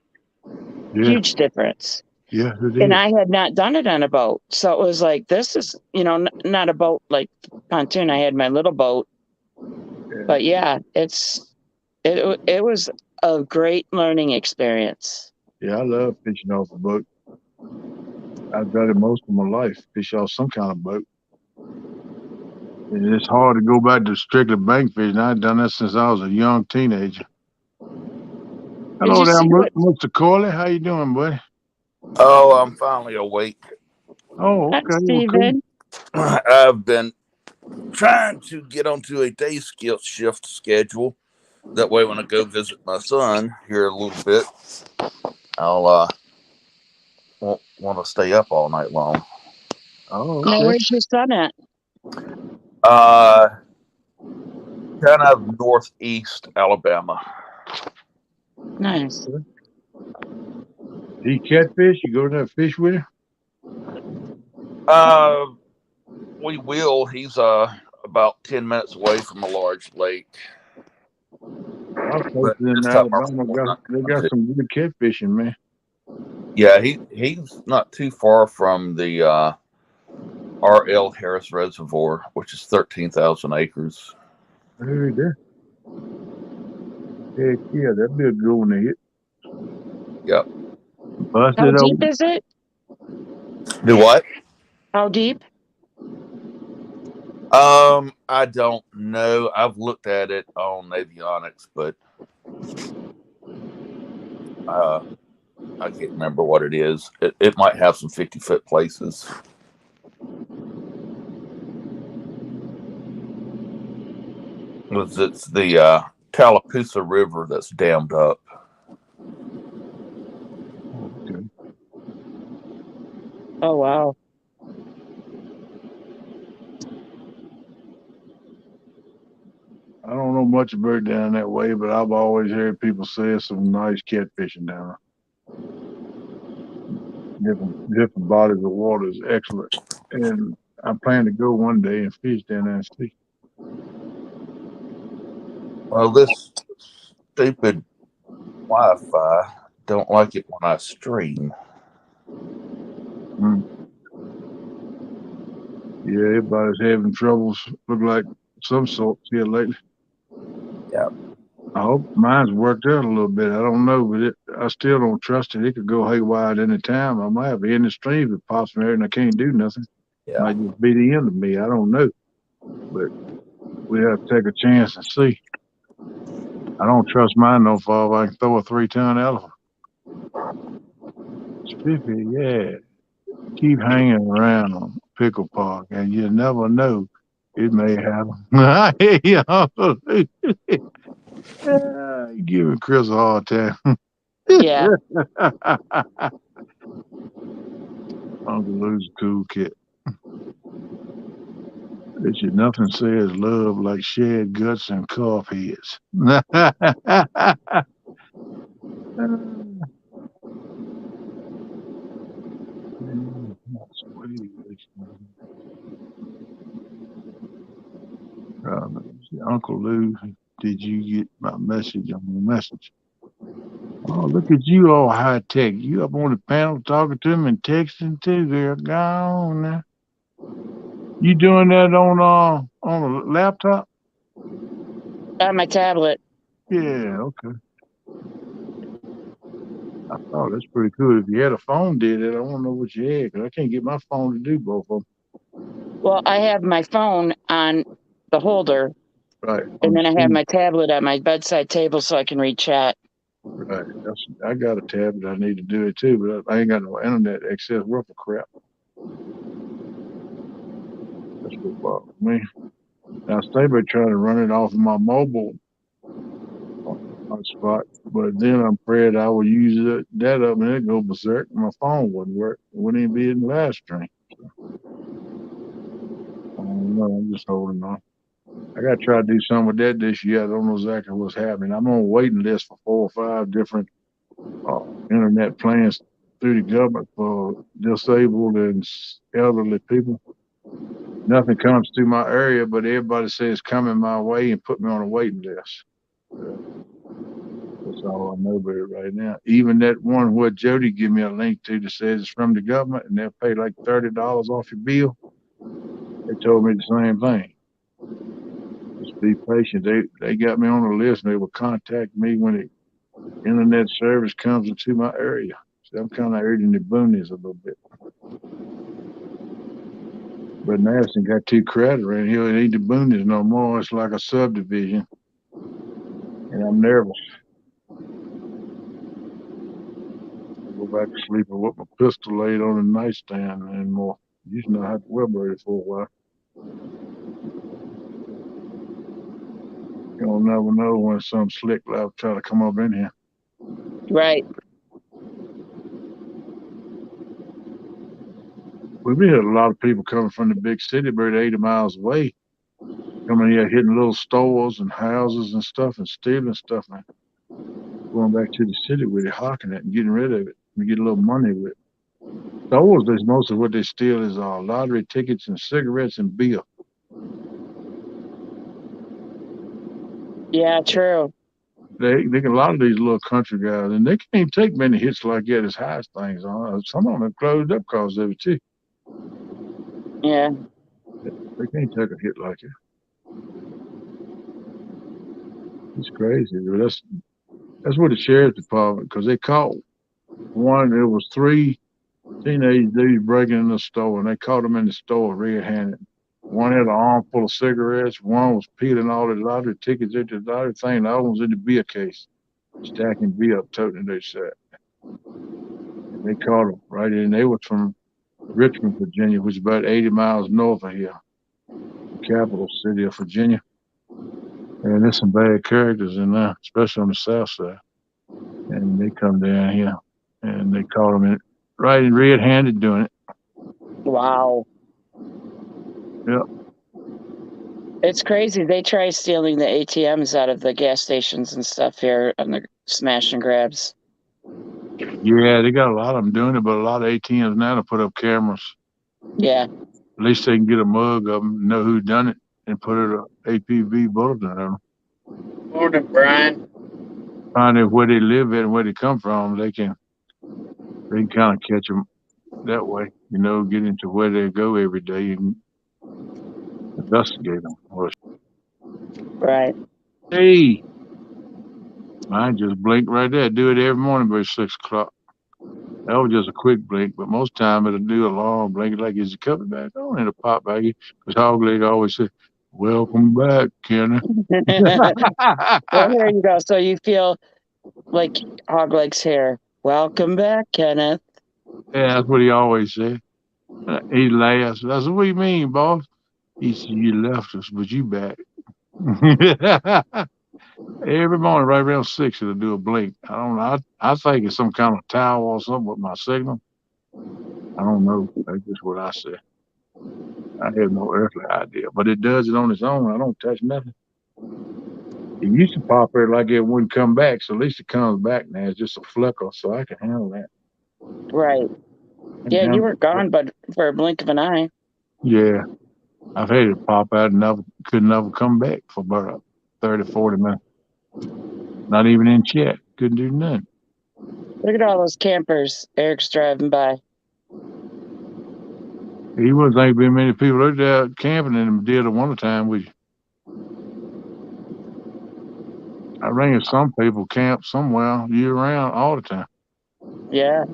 Yeah, difference. yeah, it And is. I had not done it on a boat, so it was like, this is not a boat like pontoon. I had my little boat, but yeah, it was a great learning experience. Yeah, I love fishing off a boat. I've done it most of my life, fish off some kind of boat. And it's hard to go back to strictly bank fishing. I've done that since I was a young teenager. Did Hello you there, see what Mr. Corley. How you doing, buddy? Oh, I'm finally awake. Oh, okay, well, cool. Steven? I've been trying to get onto a day shift schedule. That way, when I go visit my son here a little bit, I'll won't want to stay up all night long. Oh, Now, okay. where's your son at? Uh, kind of northeast Alabama. Nice. He catfish? You go there fish with him? Uh, we will. He's about 10 minutes away from a large lake. Our But places in this time Alabama they around, got some good catfishing, man. yeah, he's not too far from the R.L. Harris Reservoir, which is 13,000 acres. I heard that. Heck yeah, that'd be a good one to hit. Yep. Bust How it deep open. is it? Do what? How deep? I don't know. I've looked at it on avionics, but I can't remember what it is. It might have some 50-foot places. It's the Tallapoosa River that's dammed up. Okay. Oh, wow. I don't know much about it down that way, but I've always heard people say some nice catfishing down there. Different bodies of water is excellent. And I plan to go one day and fish down there and see. Well, this stupid Wi-Fi don't like it when I stream. Mm. Yeah, everybody's having troubles, look like some sorts here lately. Yeah. I hope mine's worked out a little bit. I don't know, but I still don't trust it. It could go haywire at any time. I might have an end of stream if it pops from there and I can't do nothing. Yeah. Might just be the end of me. I don't know. But we have to take a chance and see. I don't trust mine no far. I can throw a 3-ton elephant. Spiffy, yeah. Keep hanging around on Pickle Park, and you never know. It may happen. Hey, Uncle Lou. You giving Chris a hard time. Yeah. Uncle Lou's a cool kid. Bet you nothing says love like shed guts and cough heads. Uncle Lou, did you get my message on your message? Oh, look at you all high tech. You up on the panel talking to him and texting too, girl. Go on now. You doing that on a laptop? On my tablet. Yeah, okay. Oh, that's pretty cool. If you had a phone, did it? I don't know what you had because I can't get my phone to do both of them. Well, I have my phone on the holder, Right. and then I have my tablet at my bedside table so I can read chat. Right. I got a tablet. I need to do it too, but I ain't got no internet access worth of crap. That's what bothers me. Now, I stay by trying to run it off of my mobile hotspot, but then I'm afraid I will use that up and it go berserk. My phone wouldn't work. It wouldn't even be in the live stream. So, I don't know. I'm just holding on. I got to try to do something with that this year. I don't know exactly what's happening. I'm on a waiting list for 4 or 5 different internet plans through the government for disabled and elderly people. Nothing comes through my area, but everybody says it's coming my way and put me on a waiting list. So that's all I know about it right now. Even that one where Jody give me a link to that says it's from the government and they'll pay like $30 off your bill. They told me the same thing. Just be patient. They got me on the list and they will contact me when the internet service comes into my area. So I'm kind of hurting the boonies a little bit. But Madison got 2 credit around here. It ain't the boonies no more. It's like a subdivision. And I'm nervous. I go back to sleep with my pistol laid on the nightstand anymore. Used to know how to worry about it for a while. You'll never know when some slick left try to come up in here. Right. We had a lot of people coming from the big city, about 80 miles away, coming here hitting little stores and houses and stuff and stealing stuff and going back to the city with it, hawking it and getting rid of it and get a little money with it. Stores is most of what they steal is lottery tickets and cigarettes and beer. Yeah, true. They a lot of these little country guys, and they can't take many hits like that as high as things on. Some of them have closed up because of it too. Yeah. They can't take a hit like it. It's crazy. But that's what the sheriff's department, because they caught one. There was 3 teenage dudes breaking in the store, and they caught them in the store red-handed. One had an arm full of cigarettes. One was peeling all the lottery tickets into the lottery thing. The other one was in the beer case, stacking beer up, toting their set. And they caught them right in. They was from Richmond, Virginia, which is about 80 miles north of here, the capital city of Virginia. And there's some bad characters in there, especially on the south side. And they come down here, and they caught them right in red-handed doing it. Wow. Yep. It's crazy. They try stealing the ATMs out of the gas stations and stuff here on the smash and grabs. Yeah, they got a lot of them doing it, but a lot of ATMs now to put up cameras. Yeah. At least they can get a mug of them, know who done it, and put an APB bulletin on them. Morning, Brian. Find out where they live at and where they come from. They can kind of catch them that way, get into where they go every day and investigate them. Right. Hey, mine just blinked right there. I do it every morning by 6 o'clock. That was just a quick blink, but most time it'll do a long blink, like, is it coming back on? And it'll pop back in. Because Hog Leg always said, welcome back, Kenny. Well, here you go. So you feel like Hogleg's hair. Welcome back, Kenneth. Yeah, that's what he always said. He laughs. I said, what do you mean, boss? He said, you left us, but you back. Every morning, right around 6, it'll do a blink. I don't know. I think it's some kind of towel or something with my signal. I don't know. That's just what I said. I have no earthly idea. But it does it on its own. I don't touch nothing. It used to pop there like it wouldn't come back, so at least it comes back now. It's just a flicker, so I can handle that. Right. Yeah, you were gone, but for a blink of an eye. Yeah. I've had it pop out and could never come back for about 30, 40 minutes. Not even in chat. Couldn't do nothing. Look at all those campers Eric's driving by. He wouldn't think been many people out there camping in the dead of winter time with you. I ring some people camp somewhere year round all the time. Yeah.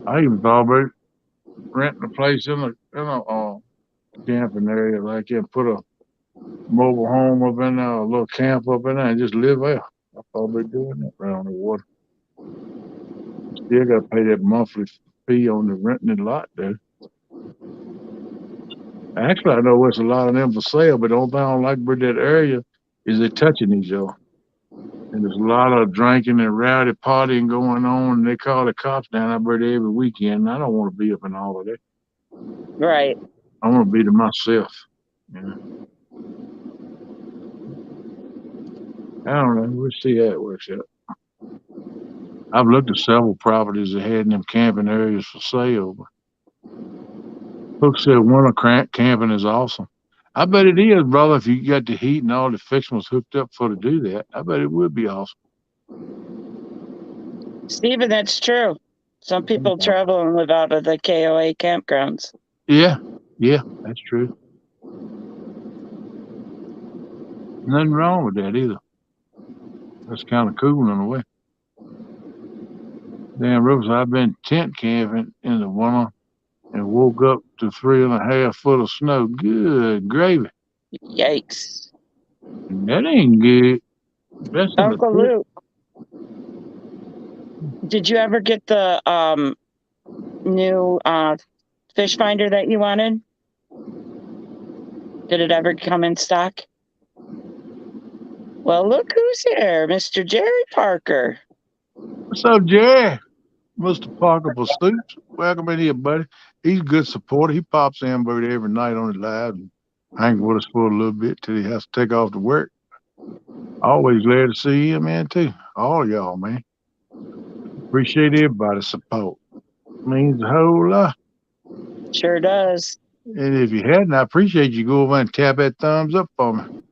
I even thought about renting a place in a camping area like that, put a mobile home up in there, a little camp up in there, and just live there. I thought about doing that around the water. Still got to pay that monthly fee on the renting the lot there. Actually, I know there's a lot of them for sale, but the only thing I don't like about that area is they touching each other. And there's a lot of drinking and rowdy partying going on, and they call the cops down there every weekend. And I don't want to be up in all of that. Right. I want to be to myself. You know? I don't know. We'll see how it works out. I've looked at several properties that had in them camping areas for sale. But folks said winter camping is awesome. I bet it is, brother. If you got the heat and all the fixings hooked up for to do that, I bet it would be awesome. Stephen, that's true. Some people travel and live out of the KOA campgrounds. Yeah, that's true. Nothing wrong with that either. That's kind of cool in a way. Damn, Rose, I've been tent camping in the winter and woke up to 3.5 foot of snow. Good gravy. Yikes. That ain't good. That's in the Uncle Luke, did you ever get the new fish finder that you wanted? Did it ever come in stock? Well, look who's here, Mr. Jerry Parker. What's up, Jerry? Mr. Parker Pursuits. Welcome in here, buddy. He's a good supporter. He pops in every night on his live and hangs with us for a little bit till he has to take off to work. Always glad to see him, man, too. All of y'all, man. Appreciate everybody's support. Means a whole lot. Sure does. And if you hadn't, I appreciate you go over and tap that thumbs up for me.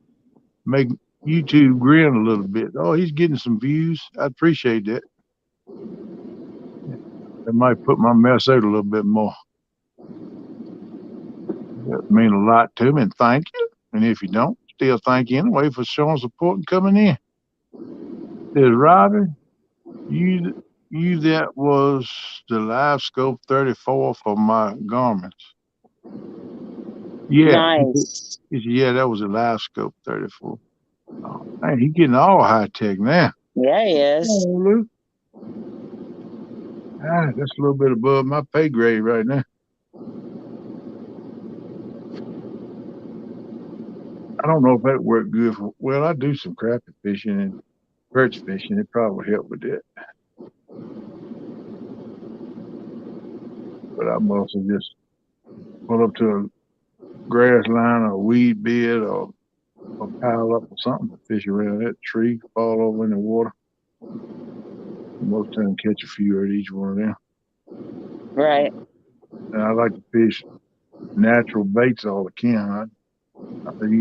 Make YouTube grin a little bit. Oh, he's getting some views. I appreciate that. That might put my mess out a little bit more. That mean a lot to me, and thank you. And if you don't, still thank you anyway for showing support and coming in. There's Robbie. You that was the live scope 34 for my garments. Yeah. Nice. Yeah, that was a live scope 34. Oh, man, he's getting all high tech now. Yeah, he is. Oh, Luke. That's a little bit above my pay grade right now. I don't know if that worked good for. Well, I do some crappie fishing and perch fishing. It probably helped with that. But I must have just pull up to a grass line or a weed bed or a pile up or something to fish around that tree, fall over in the water. Most time catch a few at each one of them. Right. And I like to fish natural baits all I can.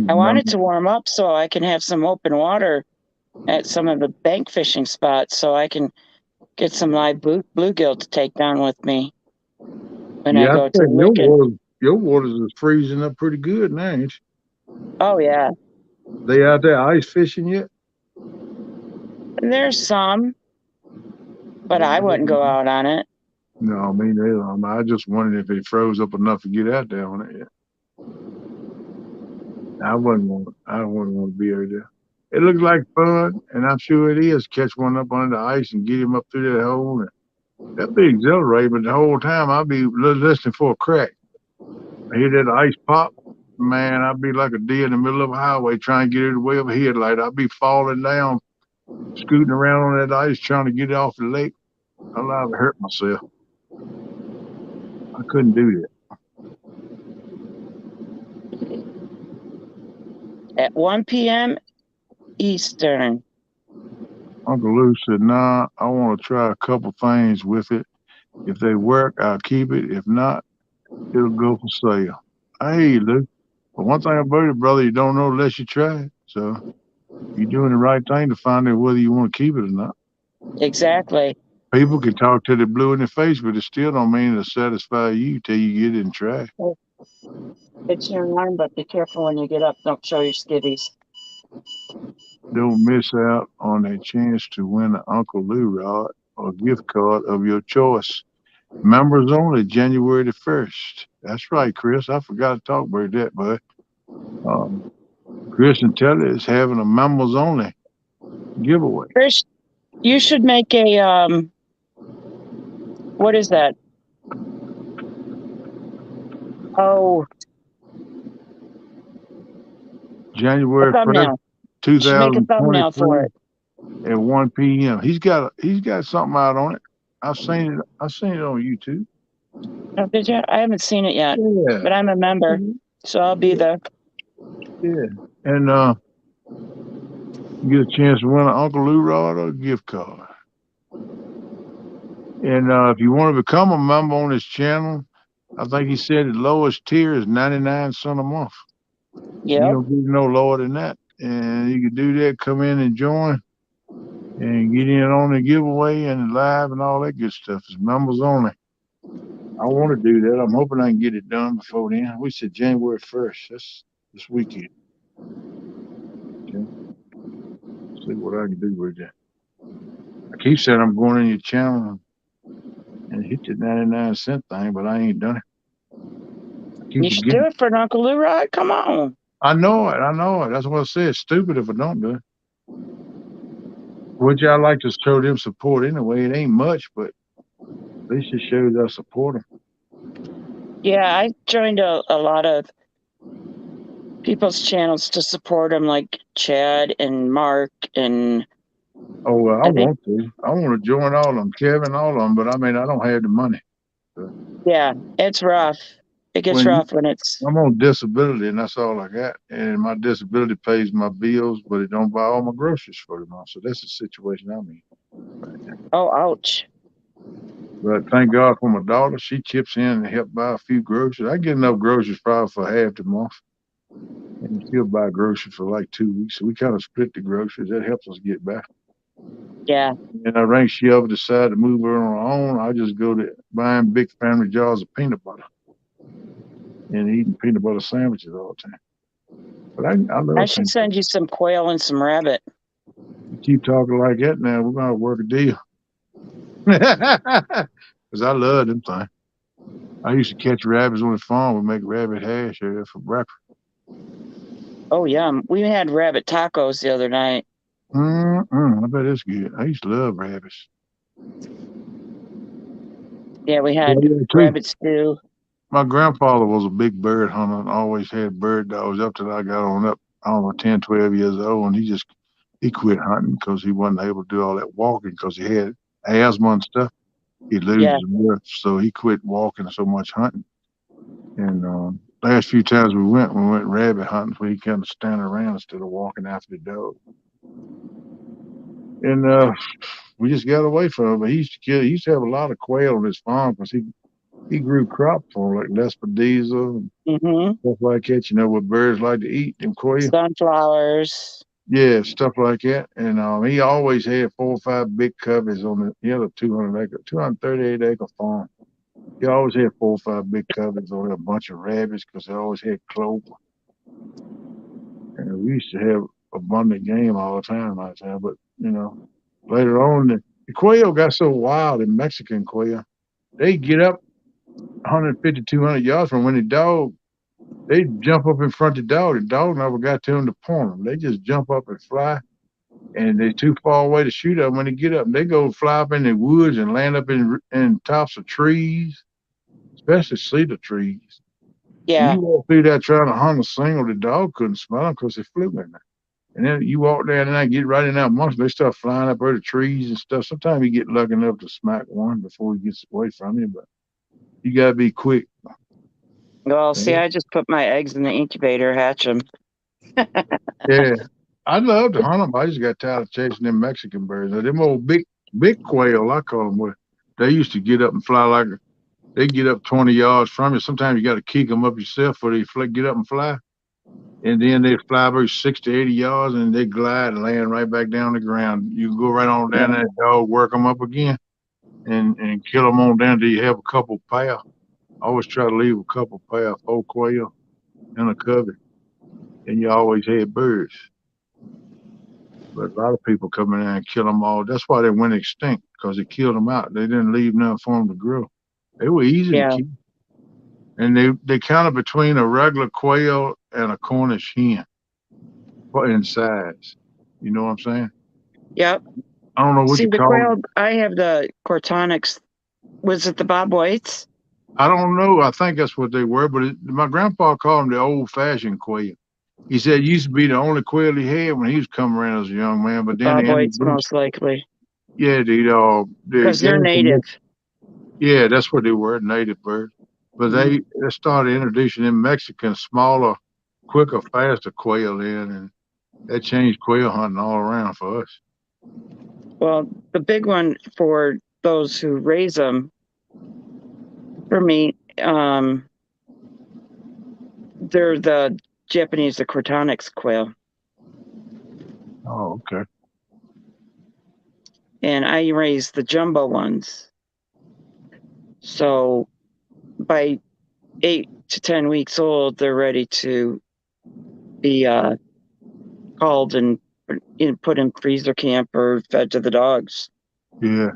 I want it to warm up so I can have some open water at some of the bank fishing spots so I can get some live bluegill to take down with me when I go to Lincoln. Your waters is freezing up pretty good now, ain't you? Oh, yeah. They out there ice fishing yet? There's some, but I wouldn't go out on it. No, me neither. I just wondered if it froze up enough to get out there on it yet. I wouldn't want to be out there. It looks like fun, and I'm sure it is. Catch one up under the ice and get him up through that hole. And that'd be exhilarating, but the whole time I'd be listening for a crack. I hear that ice pop, man, I'd be like a deer in the middle of a highway trying to get it away overhead. Like I'd be falling down, scooting around on that ice trying to get it off the lake. I'd have hurt myself. I couldn't do that. At 1 p.m. Eastern. Uncle Lou said, nah, I want to try a couple things with it. If they work, I'll keep it. If not, it'll go for sale. Hey, Lou. But one thing about it, brother, you don't know unless you try it. So you're doing the right thing to find out whether you want to keep it or not. Exactly. People can talk till they're blue in the face, but it still don't mean it'll satisfy you till you get it and try. It's your alarm, but be careful when you get up. Don't show your skivvies. Don't miss out on a chance to win an Uncle Lou rod or gift card of your choice. Members only, January the 1st. That's right, Chris. I forgot to talk about that, but Chris and Telly is having a members only giveaway. Chris, you should make a what is that? Oh, January a 1st, thumbnail. You should make a thumbnail for 2023 it. at 1 p.m. He's got something out on it. I've seen it. I've seen it on YouTube. Oh, did you? I haven't seen it yet, Yeah. but I'm a member, so I'll be there. Yeah. And you get a chance to win an Uncle Lou Rod or a gift card. And if you want to become a member on this channel, I think he said the lowest tier is 99 cents a month. You Yep. don't get no lower than that. And you can do that, come in and join and get in on the giveaway and live and all that good stuff. It's members only. I want to do that. I'm hoping I can get it done before then. We said January 1st. That's this weekend. Okay. See what I can do with that. I keep saying I'm going in your channel and hit the 99 cent thing, but I ain't done it. You should do it for an Uncle Lou Rod. Come on. I know it. I know it. That's what I said. It's stupid if I don't do it. Which I like to show them support anyway. It ain't much, but at least it shows I support them. Yeah, I joined a lot of people's channels to support them, like Chad and Mark and. Oh, I want to. I want to join all of them, Kevin, all of them. But I mean, I don't have the money. So. Yeah, it's rough. It gets rough when it's. I'm on disability, and that's all I got. And my disability pays my bills, but it don't buy all my groceries for the month. So that's the situation I'm in right now. Oh, ouch. But thank God for my daughter. She chips in and help buy a few groceries. I get enough groceries probably for half the month. And she'll buy groceries for like 2 weeks. So we kind of split the groceries. That helps us get by. Yeah. And I think she ever decide to move her on her own, I just go to buying big family jars of peanut butter and eating peanut butter sandwiches all the time. But I love. I should send you some quail and some rabbit. You keep talking like that now, we're gonna work a deal. Because I love them things. I used to catch rabbits on the farm. We make rabbit hash for breakfast. Oh, yeah. We had rabbit tacos the other night. I bet it's good. I used to love rabbits. Yeah, we had rabbit stew. My grandfather was a big bird hunter and always had bird dogs up till I got on up, I don't know, 10, 12 years old. And he quit hunting because he wasn't able to do all that walking because he had asthma and stuff. He'd lose his breath. So he quit walking so much hunting. And last few times we went rabbit hunting, so he kind of stand around instead of walking after the dog. And we just got away from him. But he used to have a lot of quail on his farm because he grew crops on like Lespedeza and stuff like that. You know what birds like to eat, them quail. Sunflowers. Yeah, stuff like that. And he always had 4 or 5 big coveys on the other 238-acre farm. He always had 4 or 5 big coveys on a bunch of rabbits because they always had clover. And we used to have abundant game all the time out there. But, later on, the quail got so wild, in Mexican quail, they get up 150, 200 yards from when the dog, they jump up in front of the dog. The dog never got to them to point them. They just jump up and fly. And they're too far away to shoot them. When they get up, they go fly up in the woods and land up in tops of trees, especially cedar trees. Yeah. You walk through there trying to hunt a single, the dog couldn't smell them because they flew in there. And then you walk there and I get right in that amongst them. They start flying up over the trees and stuff. Sometimes you get lucky enough to smack one before he gets away from you, but you got to be quick. Well, see, I just put my eggs in the incubator, hatch them. Yeah. I love to hunt them. I just got tired of chasing them Mexican birds. Now, them old big quail, I call them, they used to get up and fly they get up 20 yards from you. Sometimes you got to kick them up yourself before they get up and fly. And then they fly about 60, 80 yards and they glide and land right back down the ground. You can go right on down that dog, work them up again and kill them on down till you have a couple pair. I always try to leave a couple pair, 4 quail in a covey. And you always had birds. But a lot of people come in there and kill them all. That's why they went extinct, because they killed them out. They didn't leave nothing for them to grow. They were easy to Yeah. keep. And they kind of between a regular quail and a Cornish hen in size. You know what I'm saying? Yep. I don't know what See you the call them. quail. I have the Cortonics. Was it the Bob Whites? I don't know. I think that's what they were, but my grandpa called them the old-fashioned quail. He said it used to be the only quail he had when he was coming around as a young man, but then Bob they Whites, introduced, most likely, yeah, they because they're native. yeah, that's what they were, native birds. But they started introducing them Mexican smaller, quicker, faster quail in, and that changed quail hunting all around for us. Well, the big one for those who raise them, for me, they're the Japanese, the Cortonics quail. Oh, okay. And I raise the jumbo ones. So by 8 to 10 weeks old, they're ready to be called and put in freezer camp or fed to the dogs. Yeah.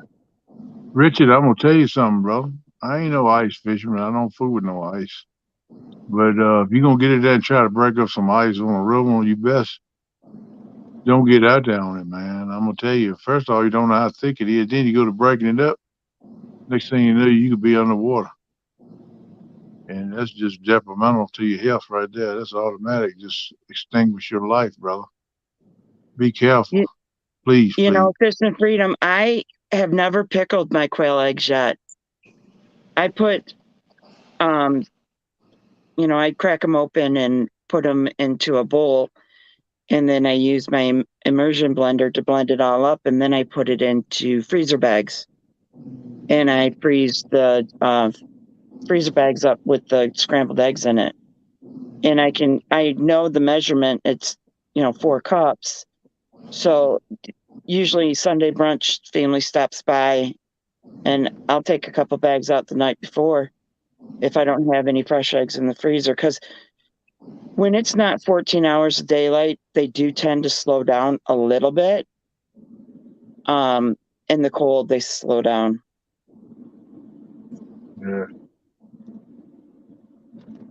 Richard, I'm gonna tell you something, bro. I ain't no ice fisherman. I don't fool with no ice. But if you're gonna get in there and try to break up some ice on a real one, you best don't get out there on it, man. I'm gonna tell you, first of all, you don't know how thick it is. Then you go to breaking it up. Next thing you know, you could be underwater. And that's just detrimental to your health right there. That's automatic. Just extinguish your life, brother. Be careful. You, Please, please. Fish and Freedom, I have never pickled my quail eggs yet. I put, I crack them open and put them into a bowl. And then I use my immersion blender to blend it all up. And then I put it into freezer bags. And I freeze the freezer bags up with the scrambled eggs in it. And I know the measurement. It's, 4 cups. So usually Sunday brunch, family stops by and I'll take a couple bags out the night before if I don't have any fresh eggs in the freezer. Because when it's not 14 hours of daylight, they do tend to slow down a little bit. In the cold, they slow down. Yeah.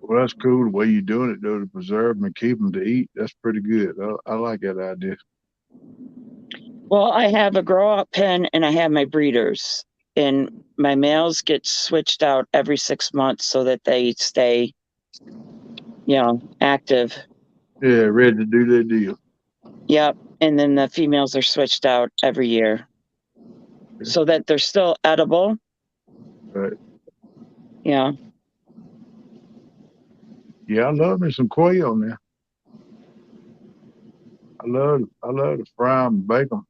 Well, that's cool. The way you're doing it, though, to preserve them and keep them to eat, that's pretty good. I like that idea. Well, I have a grow out pen and I have my breeders. And my males get switched out every 6 months so that they stay, active. Yeah, ready to do that deal. Yep. And then the females are switched out every year so that they're still edible. Right. Yeah. Yeah, I love me some quail now. I love to fry them, bake them,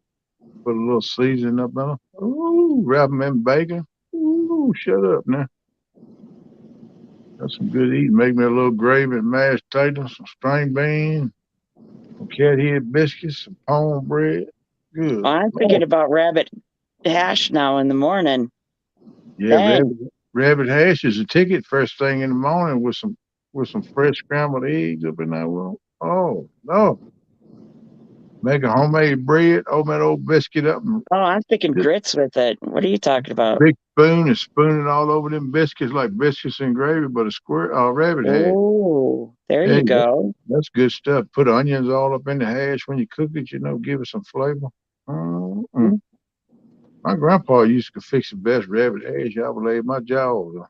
put a little seasoning up in them. Ooh, wrap them in bacon. Ooh, shut up now. That's some good eating. Make me a little gravy and mashed potatoes, some string beans, some cat head biscuits, some cornbread. Good I'm Lord. thinking about rabbit hash now in the morning. Yeah, Dang. rabbit hash is a ticket first thing in the morning with some fresh scrambled eggs up in that room. Oh no. Make a homemade bread, open that old biscuit up and Oh, I'm thinking just grits with it. What are you talking about? big spoon and spoon it all over them biscuits like biscuits and gravy, but a square rabbit hash. Oh, there you Hey, go. that's good stuff. Put onions all up in the hash when you cook it, give it some flavor. Mm-mm. My grandpa used to fix the best rabbit hash. I would lay my jaws on.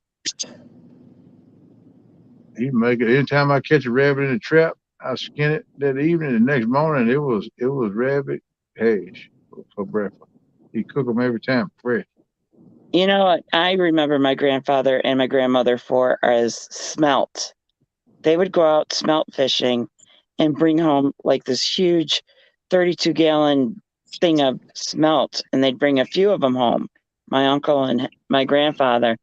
He'd make it anytime I catch a rabbit in a trap, I skin it that evening. The next morning, it was rabbit hash for breakfast. He cook them every time fresh. You know what I remember my grandfather and my grandmother for as smelt. They would go out smelt fishing and bring home like this huge 32-gallon thing of smelt, and they'd bring a few of them home. My uncle and my grandfather,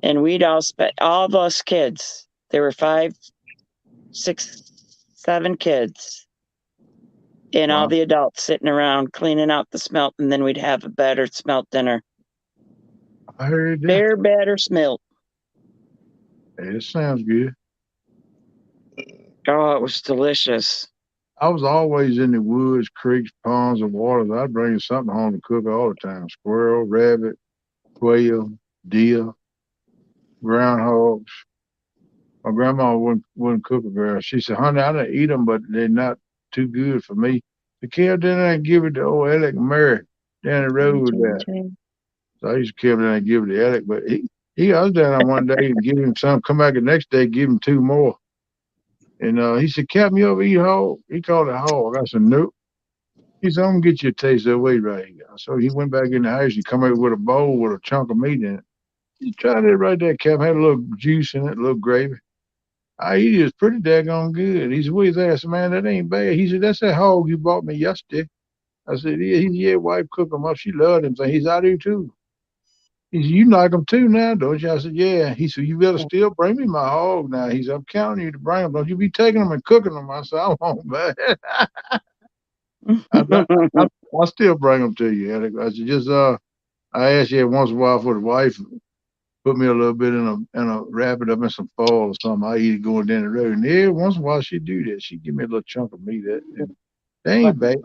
and we'd all spend all of us kids. There were 5, 6, 7 kids, and all Wow, the adults sitting around cleaning out the smelt, and then we'd have a better smelt dinner. I heard that. Bear better smelt. Hey, it sounds good. Oh, it was delicious. I was always in the woods, creeks, ponds, and waters. I'd bring something home to cook all the time: squirrel, rabbit, quail, deer. groundhogs. My grandma wouldn't cook a ground. She said, "Honey, I don't eat them, but they're not too good for me." The kid then I give it to old Alec Murray down the road there. So I used to come down and give it to Alec, but I was down there one day and give him some. Come back the next day, give him 2 more. And he said, "Captain, you ever eat hog?" He called it hog. I said, "Nope." He said, "I'm gonna get you a taste of that way right here." So he went back in the house. He come out with a bowl with a chunk of meat in it. He tried it right there, Captain. Had a little juice in it, a little gravy. I eat it. It's pretty daggone good. He said, "What is that?" I said, "Man, that ain't bad." He said, "That's that hog you bought me yesterday." I said, "Yeah." He said, "Yeah, wife cook them up. She loved him." So he's out here too. He said, "You like them too now, don't you?" I said, "Yeah." He said, "You better still bring me my hog now." He said, "I'm counting you to bring them. Don't you be taking them and cooking them." I said, "I won't, man." I, said, I'll still bring them to you, Alec. I said, "Just I ask you once in a while for the wife, put me a little bit in a wrap it up in some foil or something. I eat it going down the road. And every once in a while she do that. She give me a little chunk of meat that and they ain't bad.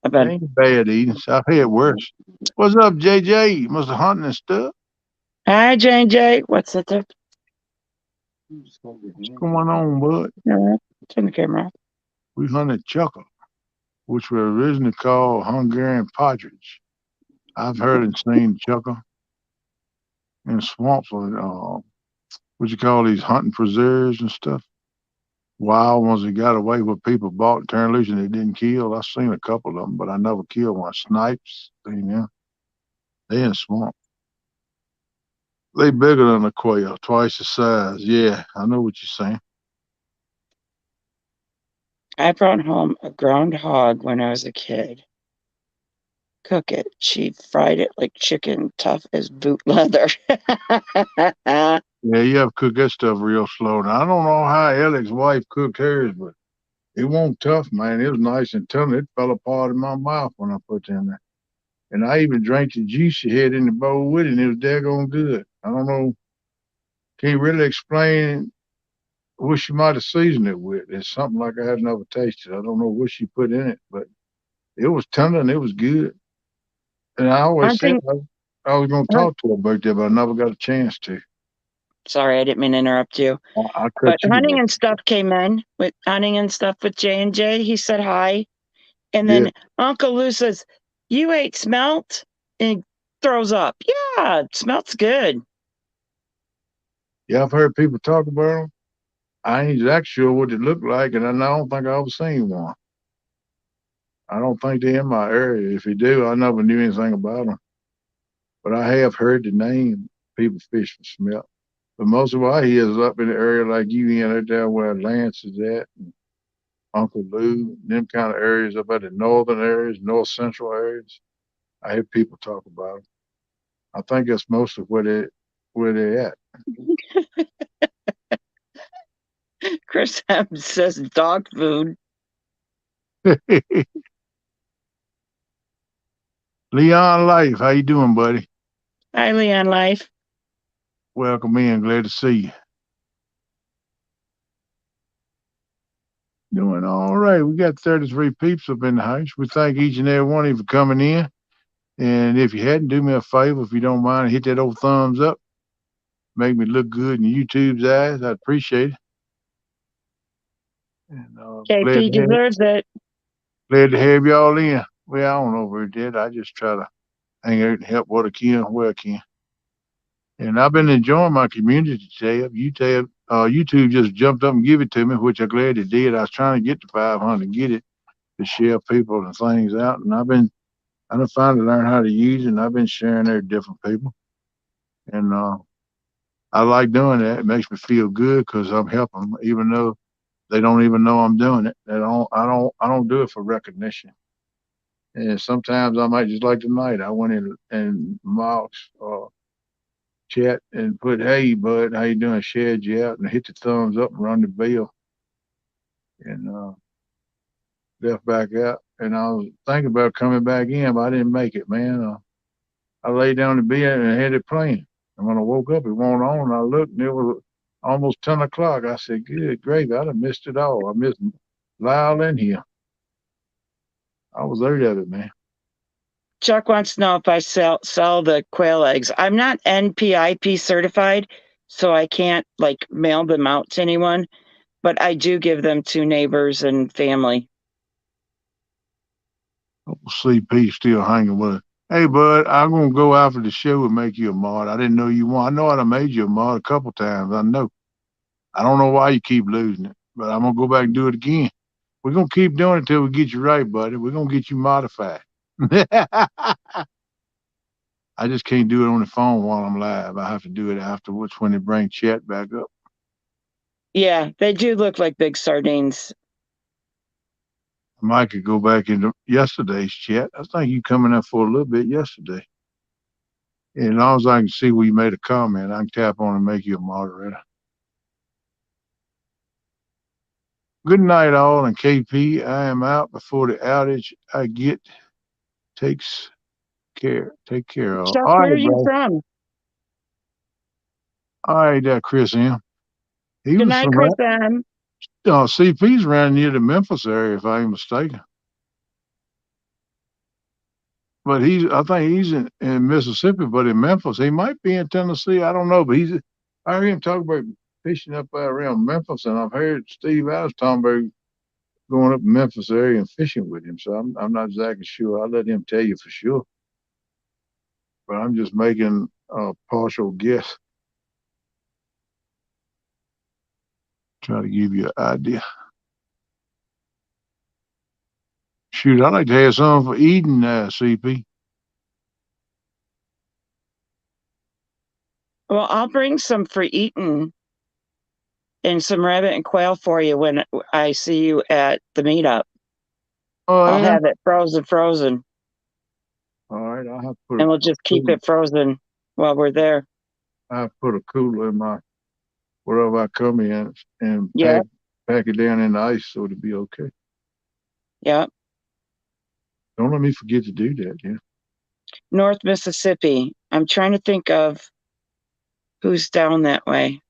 They ain't bad eating. So I've had worse. What's up, JJ? You must have hunting and stuff. Hi, J. What's the tip? What's going on, bud? Turn the camera off. We hunted chuckle, which were originally called Hungarian partridge. I've heard and seen chuckle in swamps what you call these hunting preserves and stuff. Wild ones that got away with people bought and turned loose and they didn't kill. I've seen a couple of them, but I never killed one. Snipes, they in swamp. They bigger than a quail, twice the size. Yeah, I know what you're saying. I brought home a ground hog when I was a kid. Cook it. She fried it like chicken, tough as boot leather. Yeah, you have to cook that stuff real slow. Now, I don't know how Alec's wife cooked hers, but it wasn't tough, man. It was nice and tender. It fell apart in my mouth when I put it in there. And I even drank the juice she had in the bowl with it, and it was daggone good. I don't know. Can't really explain what she might have seasoned it with. It's something like I had never tasted. I don't know what she put in it, but it was tender and it was good. And I always said I was going to talk to her about that, but I never got a chance to. Sorry, I didn't mean to interrupt you. I But cut you hunting off. and stuff came in with hunting and stuff with J&J. He said hi. And Yeah. then Uncle Lou says, "You ate smelt?" And throws up. Yeah, smelt's good. Yeah, I've heard people talk about them. I ain't exactly sure what they look like, and I don't think I ever seen one. I don't think they're in my area. If they do, I never knew anything about them. But I have heard the name. People fish for smelt. But most of what I hear is up in the area like you in right there where Lance is at, and Uncle Lou, them kind of areas up at the northern areas, north central areas. I hear people talk about them. I think that's most of where they're at. Chris M says dog food. Leon Life, how you doing, buddy? Hi, Leon Life. Welcome in. Glad to see you. Doing all right. We got 33 peeps up in the house. We thank each and every one of you for coming in. And if you hadn't, do me a favor, if you don't mind, and hit that old thumbs up. Make me look good in YouTube's eyes. I'd appreciate it. And KP deserves it. glad to have y'all in. Well, I don't know if we did. I just try to hang out and help what I can where I can. And I've been enjoying my community tab. YouTube just jumped up and give it to me, which I'm glad it did. I was trying to get to 500 and get it to share people and things out. And I done finally learned how to use it, and I've been sharing it with different people. And I like doing that. It makes me feel good because I'm helping them, even though they don't even know I'm doing it. I don't do it for recognition. And sometimes I might just like tonight. I went in and Mark's chat and put, "Hey bud, how you doing?" Shared you out and hit the thumbs up and run the bell and left back out. And I was thinking about coming back in, but I didn't make it, man. I lay down in bed and had it playing. And when I woke up, it wasn't on. And I looked, and it was almost 10 o'clock. I said, "Good gravy, I'd have missed it all. I missed Lyle in here." I was out of it, man. Chuck wants to know if I sell the quail eggs. I'm not NPIP certified, so I can't like mail them out to anyone, but I do give them to neighbors and family. CP still hanging with it. Hey, bud, I'm gonna go after the show and make you a mod. I didn't know you want. I know I'd have made you a mod a couple times. I know. I don't know why you keep losing it, but I'm gonna go back and do it again. We're gonna keep doing it till we get you right, buddy. We're gonna get you modified. I just can't do it on the phone while I'm live. I have to do it afterwards when they bring chat back up. Yeah, they do look like big sardines. I might could go back into yesterday's chat. I think you coming up for a little bit yesterday. And as long as I can see where you made a comment, I can tap on and make you a moderator. Good night, all, and KP. I am out before the outage I get takes care. Take care of. Chuck, All where are right, you bro. from? All right, Chris M. He Good was night, from Chris M. CP's around near the Memphis area, if I ain't mistaken. But I think he's in Mississippi, but in Memphis. He might be in Tennessee. I don't know, but I heard him talk about fishing up around Memphis, and I've heard Steve Adams talking about going up Memphis area and fishing with him. So I'm not exactly sure. I'll let him tell you for sure. But I'm just making a partial guess. Try to give you an idea. Shoot, I'd like to have some for Eden, CP. Well, I'll bring some for eating and some rabbit and quail for you when I see you at the meetup. Oh, I'll yeah? have it frozen. All right, I'll have to put And we'll just keep it frozen while we're there. I'll put a cooler in my wherever I come in and Yeah. pack it down in the ice so it'll be okay. Yeah. Don't let me forget to do that, yeah. North Mississippi. I'm trying to think of who's down that way.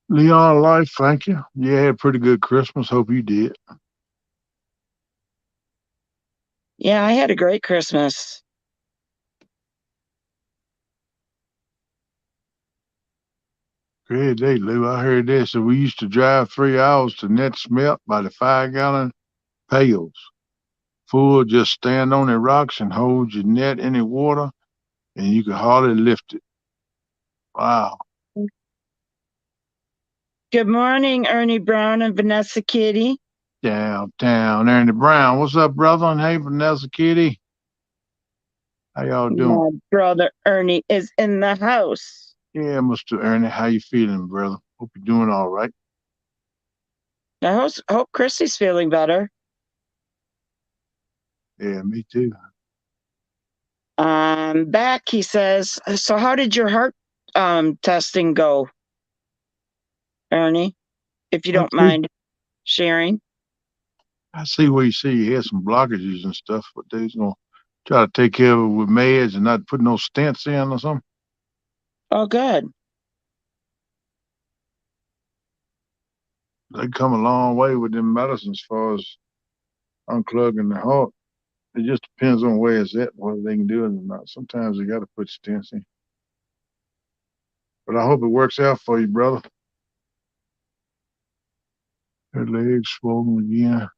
Leon Life, thank you. Yeah, had a pretty good Christmas. Hope you did. Yeah, I had a great Christmas. Great day, Lou. I heard this. So we used to drive 3 hours to net smelt by the 5-gallon pails. Full, just stand on the rocks and hold your net in the water, and you could hardly lift it. Wow. Good morning, Ernie Brown and Vanessa Kitty. Downtown, Ernie Brown. What's up, brother? And hey, Vanessa Kitty. How y'all doing? My brother Ernie is in the house. Yeah, Mr. Ernie. How you feeling, brother? Hope you're doing all right. I hope Chrissy's feeling better. Yeah, me too. Back, he says, so how did your heart testing go, Ernie? If you don't mind sharing. I see where you see you had some blockages and stuff, but they're gonna try to take care of it with meds and not put no stents in or something. Oh, good. They come a long way with them medicines as far as unclogging the heart. It just depends on where it's at, whether they can do it or not. Sometimes they got to put stents in. But I hope it works out for you, brother. Her legs swollen again.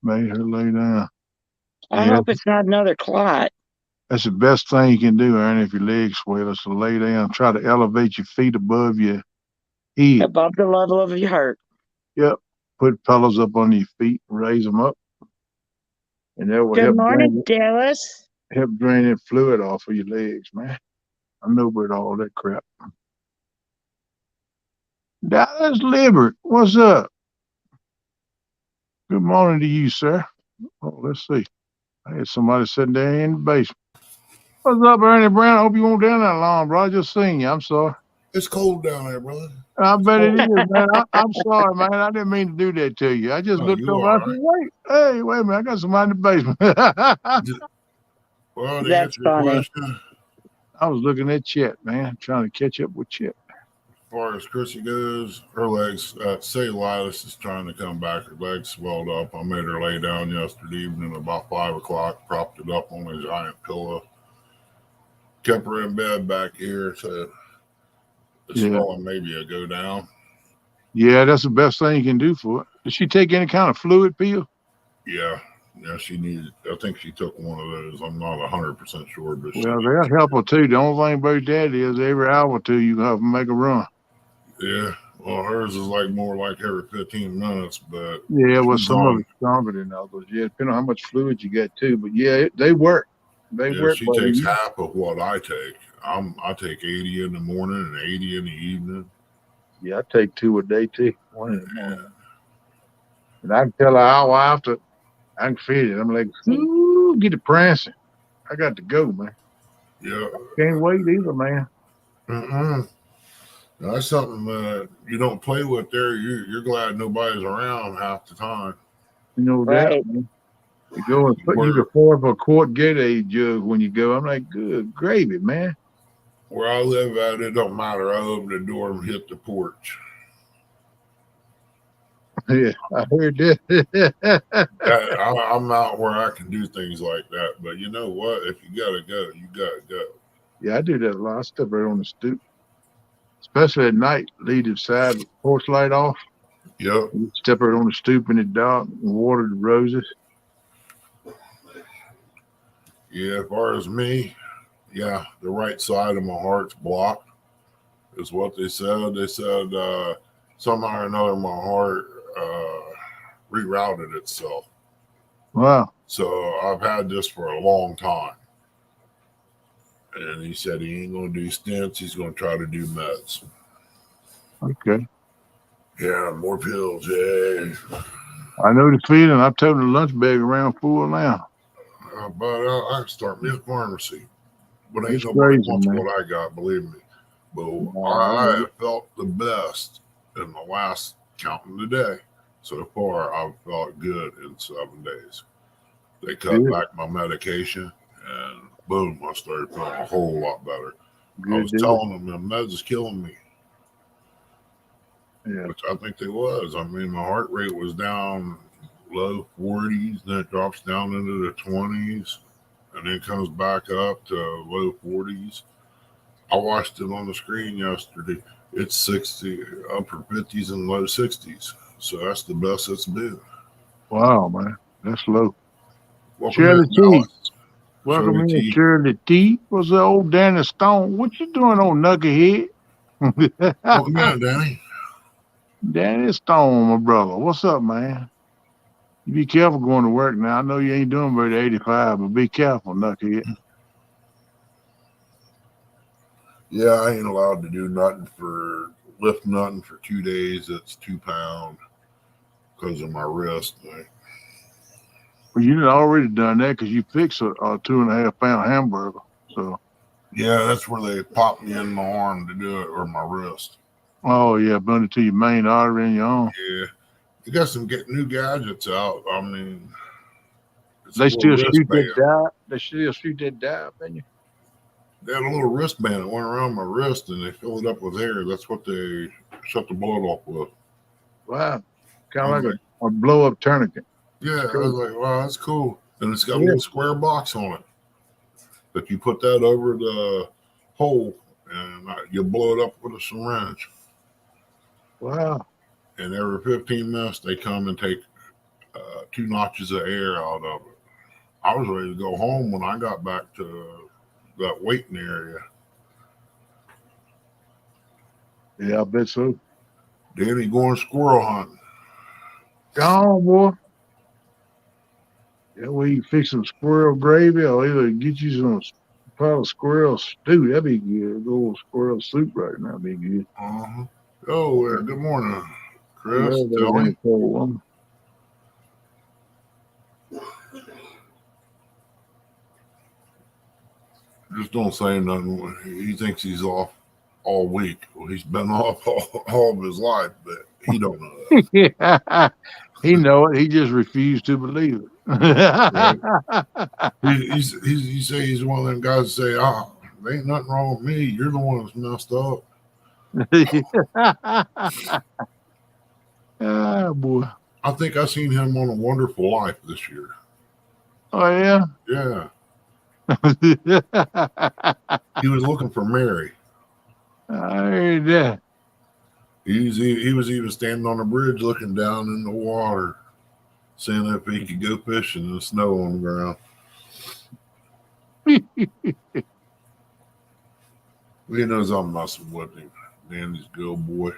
Made her lay down. I hope it's not another clot. That's the best thing you can do, Ernie, if your legs swell, is to lay down. Try to elevate your feet above your head. Above the level of your heart. Yep. Put pillows up on your feet, raise them up. And that will Good morning, Dallas. Help drain that fluid off of your legs, man. I know about all that crap. Dallas Libert, what's up? Good morning to you, sir. Oh, let's see. I had somebody sitting there in the basement. What's up, Ernie Brown? I hope you won't down that long, bro. I just seen you. I'm sorry. It's cold down there, brother. I bet it is, man. I'm sorry, man. I didn't mean to do that to you. I just looked over. I said, wait a minute. I got somebody in the basement. Well, that's funny. I was looking at Chet, man, trying to catch up with Chet. far as Chrissy goes, her legs, say Lilas is trying to come back. Her legs swelled up. I made her lay down yesterday evening about 5 o'clock, propped it up on a giant pillow, kept her in bed back here. So the Yeah. swelling maybe a go down. Yeah, that's the best thing you can do for it. Did she take any kind of fluid pill? Yeah. Yeah, she needed, I think she took one of those. I'm not 100% sure, but Well, they'll help her too. The only thing about that is every hour or two you have to make a run. yeah. Well, hers is like more like every 15 minutes, but Yeah, well, she's some of on. it's stronger than others. Yeah, depending on how much fluid you get too. But yeah, they work. They Yeah, work. she Well, takes half of what I take. I take 80 in the morning and 80 in the evening. yeah, I take 2 a day too. 1 in the morning. And I can tell an hour after I can feel it. I'm like, ooh, get it prancing. I got to go, man. Yeah. Can't wait either, man. That's something that you don't play with there. You're glad nobody's around half the time. You know that, Right. man. You go and put you Where, before for a quart Gatorade jug when you go. I'm like, good gravy, man. where I live at, it don't matter. I open the door and hit the porch. Yeah, I heard that. I'm out where I can do things like that. But you know what? If you gotta go, you gotta go. Yeah, I do that a lot. I step right on the stoop, especially at night. Leave the side porch light off. Yep. Step right on the stoop in the dark and water the roses. Yeah. As far as me, yeah, the right side of my heart's blocked, is what they said. They said somehow or another my heart rerouted itself. Wow. So I've had this for a long time. And he said he ain't going to do stents. He's going to try to do meds. Okay. Yeah, more pills. Yeah. I know the feeling. I told the lunch bag around full now. But I can start me a pharmacy. But ain't It's nobody crazy, wants man. what I got, believe me. But No, I have felt the best in the last counting today. So far, I've felt good in 7 days. They cut Good. back my medication, and boom, I started feeling a whole lot better. I Good was deal. telling them the meds is killing me, Yeah. which I think they was. I mean, my heart rate was down low 40s, then it drops down into the 20s, and then comes back up to low 40s. I watched it on the screen yesterday. It's 60, upper 50s and low 60s. So that's the best it's been. Wow, man. That's low. Welcome Shirley in, T. Dallas. Welcome Shirley in, T. Shirley T. What's the old Danny Stone? What you doing on Knucklehead? Welcome in, Danny. Danny Stone, my brother. What's up, man? You be careful going to work now. I know you ain't doing very 85, but be careful, Knucklehead. Yeah, I ain't allowed to do lift nothing for 2 days. It's 2 pounds because of my wrist. Well, you had already done that because you fixed a 2.5 pound hamburger. So, Yeah, that's where they popped me in my arm to do it, or my wrist. oh yeah, burned it to your main artery in your arm. Yeah, you got some new gadgets out. I mean, it's They a still little shoot that wristband. dye. They still shoot that dye up in you. They had a little wristband that went around my wrist, and they filled it up with air. That's what they shut the blood off with. Wow, kind I of was like a blow up tourniquet. Yeah, I was like, wow, that's cool. And it's got a Yeah. little square box on it that you put that over the hole, and you blow it up with a syringe. Wow. And every 15 minutes, they come and take 2 notches of air out of it. I was ready to go home when I got back to that waiting area. Yeah, I bet so. Danny going squirrel hunting. Go on, boy. Yeah, we fix some squirrel gravy or either get you some pot of squirrel stew. That'd be good. A little squirrel soup right now be good. Uh-huh. Oh, good morning, I Chris. love that Tell in me. the cold one. Just don't say nothing. He thinks he's off all week. Well, he's been off all of his life, but he don't know that. Yeah, he know it. He just refused to believe it. Right? He say he's one of them guys that say, there ain't nothing wrong with me. You're the one that's messed up. Ah, boy. I think I seen him on A Wonderful Life this year. Oh, yeah? Yeah, he was looking for Mary. I heard that. He was even standing on a bridge looking down in the water, seeing if he could go fishing in the snow on the ground. He knows I'm messing with him. Danny's a good boy.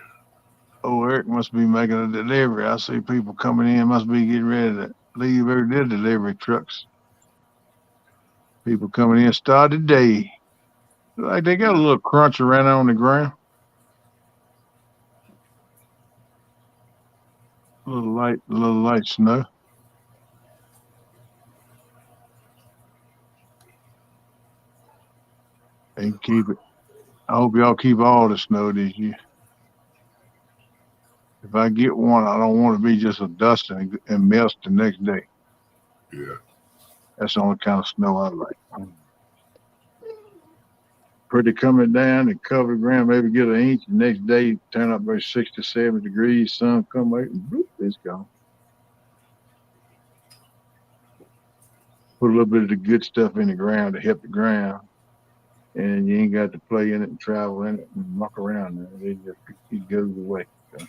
Oh, Eric must be making a delivery. I see people coming in, must be getting ready to leave their delivery trucks. People coming in, start the day. Like they got a little crunch around on the ground. A little light snow. They can keep it. I hope y'all keep all the snow this year. If I get one, I don't want to be just a dust and melt the next day. Yeah. That's the only kind of snow I like. Pretty coming down and cover the ground, maybe get an inch. The next day, turn up by 67 degrees, sun come out and bloop, it's gone. Put a little bit of the good stuff in the ground to help the ground. And you ain't got to play in it and travel in it and muck around in it. It goes away. So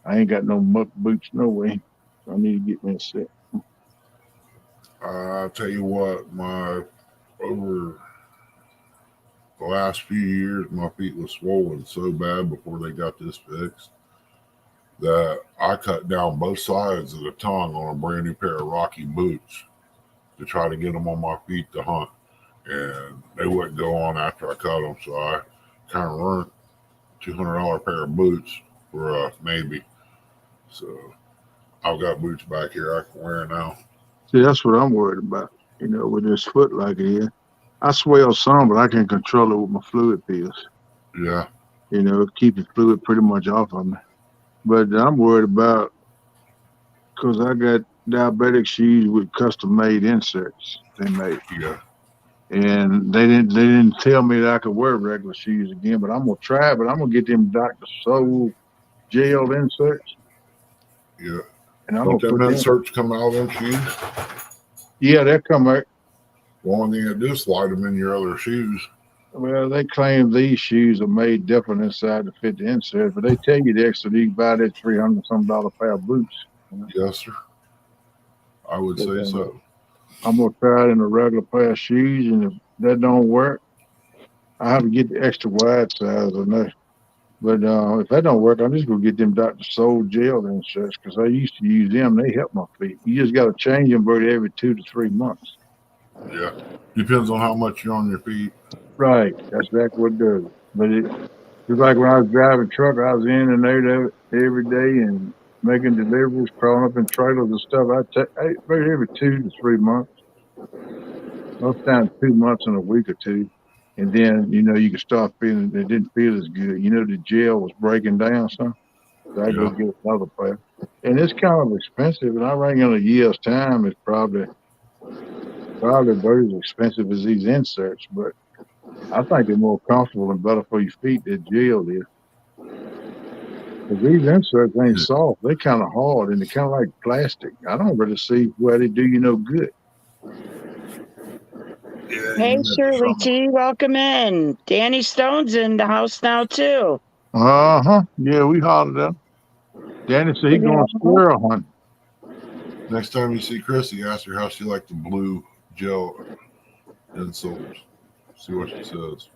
I ain't got no muck boots no way. So I need to get me a set. I'll tell you what, over the last few years, my feet was swollen so bad before they got this fixed that I cut down both sides of the tongue on a brand new pair of Rocky boots to try to get them on my feet to hunt. And they wouldn't go on after I cut them, so I kind of ruined $200 pair of boots for maybe. So I've got boots back here I can wear now. See, that's what I'm worried about. You know, with this foot like it is. I swell some, but I can control it with my fluid pills. Yeah. You know, keep the fluid pretty much off of me. But I'm worried about because I got diabetic shoes with custom made inserts they made. Yeah. And they didn't tell me that I could wear regular shoes again, but I'm gonna try. But I'm gonna get them Dr. Soul gel inserts. Yeah. And I'm Don't gonna them put inserts come out on shoes? Yeah, they'll come out. One thing to do is slide them in your other shoes. Well, they claim these shoes are made different inside to fit the insert, but they tell you the extra you can buy that $300 some pair of boots. You know? Yes, sir. I would say so. I'm gonna try it in a regular pair of shoes, and if that don't work, I have to get the extra wide size on that. But if that don't work, I'm just gonna get them Dr. Soul gel inserts because I used to use them. They help my feet. You just got to change them every 2 to 3 months. Yeah. Depends on how much you're on your feet. Right. That's exactly what it does. But it's like when I was driving truck, I was in and out every day and making deliveries, crawling up in trailers and stuff. I take every 2 to 3 months. Most times 2 months in a week or two. And then, you know, you can start feeling it didn't feel as good. You know, the gel was breaking down some. So I go get another pair. And it's kind of expensive. And I reckon in a year's time, it's probably very as expensive as these inserts. But I think they're more comfortable and better for your feet than gel is. Because these inserts ain't soft. They're kind of hard and they're kind of like plastic. I don't really see where they do you no good. Yeah, Hey, Shirley T, welcome in. Danny Stone's in the house now, too. Uh-huh. Yeah, we hollered at him. Danny said he's going squirrel hunting. Next time you see Chrissy, ask her how she liked the blue gel insoles. See what she says.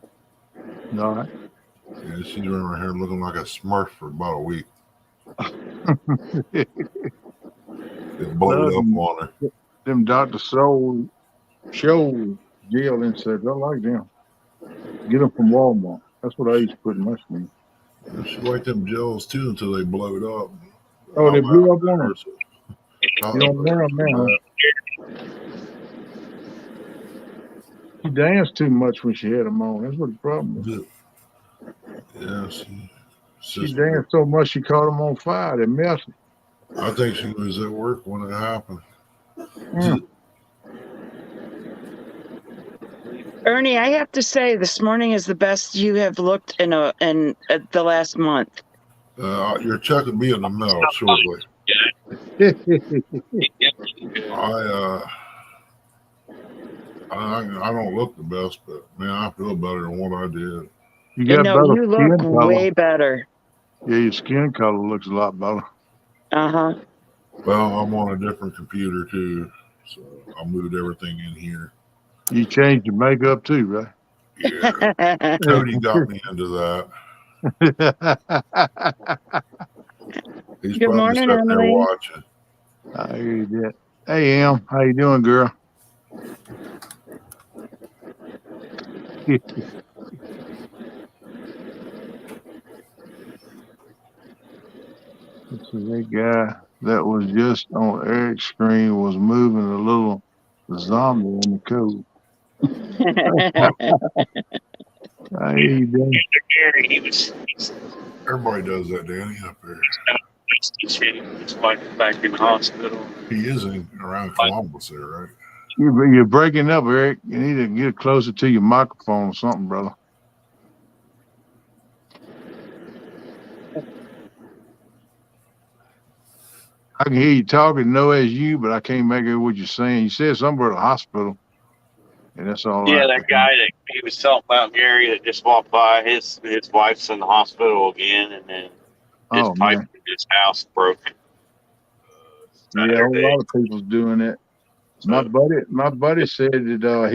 All right. Yeah, she's running her hair looking like a Smurf for about a week. It blowed up on her. Them Dr. Soul Show gel inserts, I like them. Get them from Walmart. That's what I used to put in my skin. She liked them gels too until they blowed up. Oh, they blew up on her. You don't wear them now. She danced too much when she had them on. That's what the problem is. Yeah, she danced so much she caught them on fire. They melted. I think she was at work when it happened. Ernie, I have to say, this morning is the best you have looked in the last month. Your check will be in the mail shortly. I don't look the best, but man, I feel better than what I did. You got No, better you look skin color. way better. Yeah, your skin color looks a lot better. Uh-huh. Well, I'm on a different computer too, so I moved everything in here. You changed your makeup too, right? Yeah, Cody got me into that. He's Good probably morning, sitting there Emily. watching. I hear you that. Hey, Em, how you doing, girl? So that guy that was just on Eric's screen was moving a little zombie in the code. I hear you, Dan. Gary, he was Everybody does that, Danny, up there. his wife back in the hospital. He is around Columbus there, right? You're breaking up, Eric. You need to get closer to your microphone or something, brother. I can hear you talking, no as you, but I can't make out what you're saying. You said somewhere at the hospital, and that's all. Yeah, I that guy that he was talking about, Gary, that just walked by. His wife's in the hospital again, and then his pipe in his house broke. Yeah, a lot of people's doing that. My buddy said that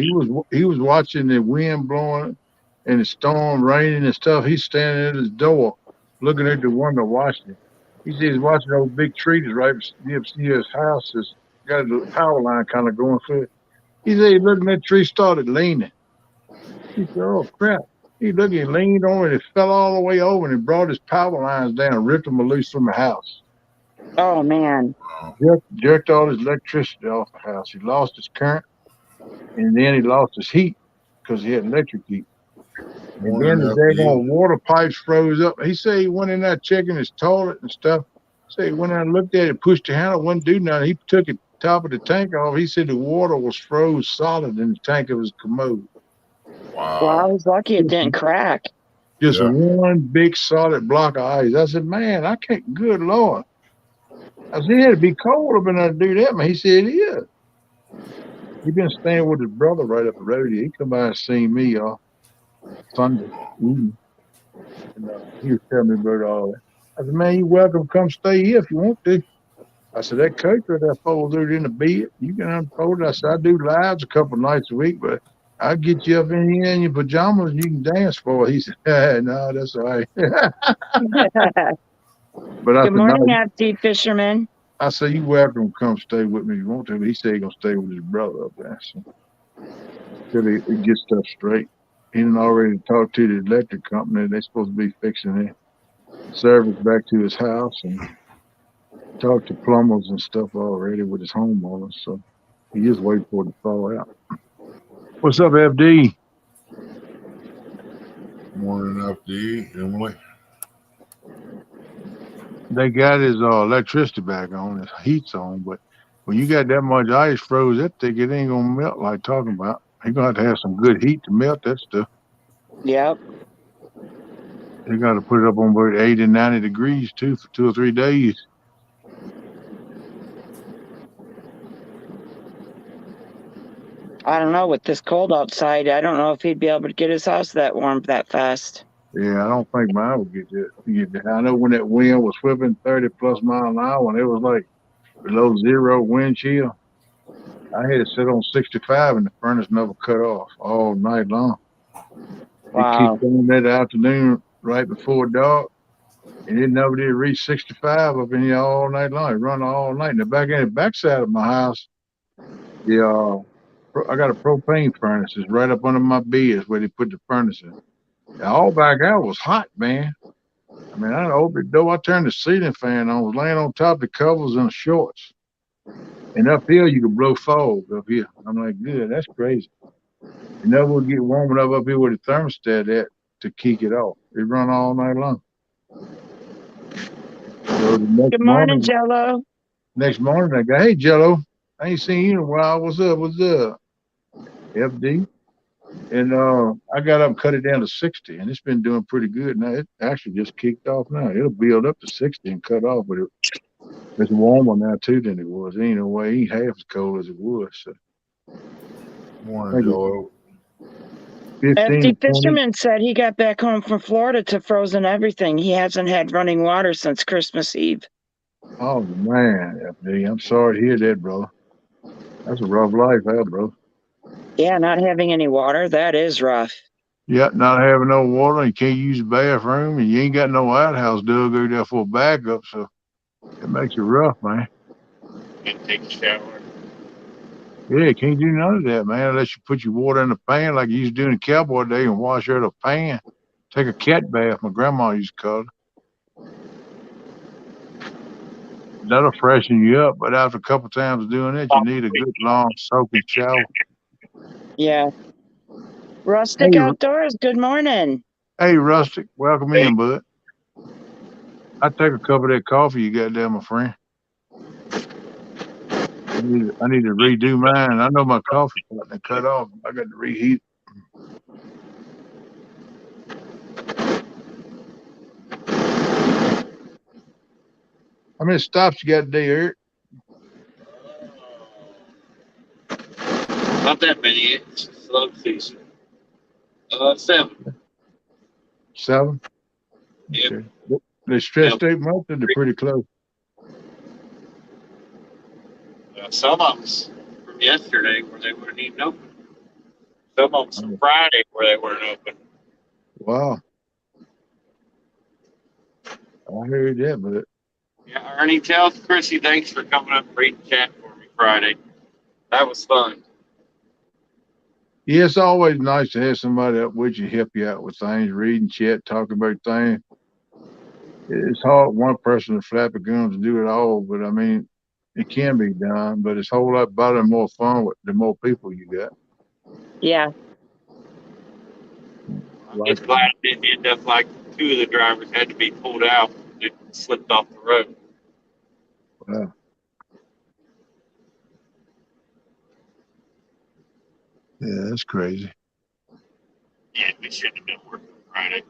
he was watching the wind blowing and the storm raining and stuff. He's standing at his door, looking at the window watching it. He said he's watching those big trees right near his house. Has got a power line kind of going through it. He said he looked at that tree, started leaning. He said, "Oh crap!" He looked, he leaned on it, it fell all the way over, and it brought his power lines down, ripped them loose from the house. Oh man! Jerked all his electricity off the house. He lost his current, and then he lost his heat because he had electric heat. And then the daggone water pipes froze up. He said he went in there checking his toilet and stuff. Say he went in and looked at it, pushed the handle, wouldn't do nothing. He took the top of the tank off. He said the water was froze solid in the tank of his commode. Wow. Well, I was lucky it didn't crack. Just one big solid block of ice. I said, man, I can't, good Lord. I said, it'd be cold up in there to do that, man. He said, it is. He been staying with his brother right up the road here. He come by and see me Sunday evening. And he was telling me about all that. I said, man, you're welcome to come stay here if you want to. I said, that coat that folded in the bed, you can unfold it. I said, I do lives a couple of nights a week, but I'll get you up in here in your pajamas and you can dance for it. He said, no, that's all right. But I Good morning, FD Fisherman. I said, you welcome to come stay with me if you want to. But he said he's going to stay with his brother up there. So till he get stuff straight. He done already talked to the electric company. They're supposed to be fixing the service back to his house and talked to plumbers and stuff already with his homeowners. So he just waiting for it to fall out. What's up, FD? Morning, FD, Emily. They got his electricity back on, his heat's on, but when you got that much ice froze, that thing, it ain't gonna melt like talking about. You're gonna have to have some good heat to melt that stuff. Yep. You got to put it up on about 80 and 90 degrees too for 2 or 3 days. I don't know, with this cold outside, I don't know if he'd be able to get his house that warm that fast. Yeah, I don't think mine would get that. I know when that wind was whipping 30 plus miles an hour and it was like below zero wind chill, I had to sit on 65 and the furnace never cut off all night long. Wow. It kicked on that afternoon right before dark, and it never did reach 65 up in here all night long. It run all night. And the backside of my house, I got a propane furnace. It's right up under my bed where they put the furnace in. And all back out was hot, man. I mean, I opened the door. I turned the ceiling fan on. I was laying on top of the covers and the shorts. And up here, you could blow fog up here. I'm like, good, that's crazy. You never would get warm enough up here with the thermostat at to kick it off. It run all night long. So the next Good morning, Jello. Next morning, I go, hey, Jello, I ain't seen you in a while. What's up? What's up? FD? And I got up and cut it down to 60, and it's been doing pretty good. Now it actually just kicked off now. It'll build up to 60 and cut off, but it's warmer now too than it was. Ain't no way, ain't half as cold as it was. So Morning, maybe Joel. 15 Hefty to 20. Fisherman said he got back home from Florida to frozen everything. He hasn't had running water since Christmas Eve. Oh man, FD, I'm sorry to hear that, brother. That's a rough life, bro. Yeah, not having any water, that is rough. Yeah, not having no water, and you can't use the bathroom, and you ain't got no outhouse dug over there for a backup, so it makes it rough, man. Can't take a shower. Yeah, can't do none of that, man, unless you put your water in the pan like you used to do in the cowboy day and wash out a pan. Take a cat bath, my grandma used to call it. That'll freshen you up, but after a couple times of doing it, you need a good long soaking shower. Yeah. Rustic Hey, Outdoors, good morning. hey, Rustic, welcome Hey. in, bud. I take a cup of that coffee you got there, my friend. I need to redo mine. I know my coffee pot done cut off. I got to reheat. How many stops you got today, Eric? Not that many. It's a slow season. 7. 7? Yep. Okay. They stretched out much or they're pretty close? Some of them from yesterday where they weren't even open. Some of them from Friday where they weren't open. Wow. I heard that, but Yeah, Ernie, tell Chrissy thanks for coming up and reading chat for me Friday. That was fun. yeah, it's always nice to have somebody up with you, help you out with things, reading, chat, talk about things. It's hard one person to flap a gun to do it all, but I mean, it can be done, but it's a whole lot better and more fun with the more people you got. Yeah. I'm just glad it didn't end up like 2 of the drivers had to be pulled out. It slipped off the road. Wow. Yeah, that's crazy. Yeah, we shouldn't have been working Friday.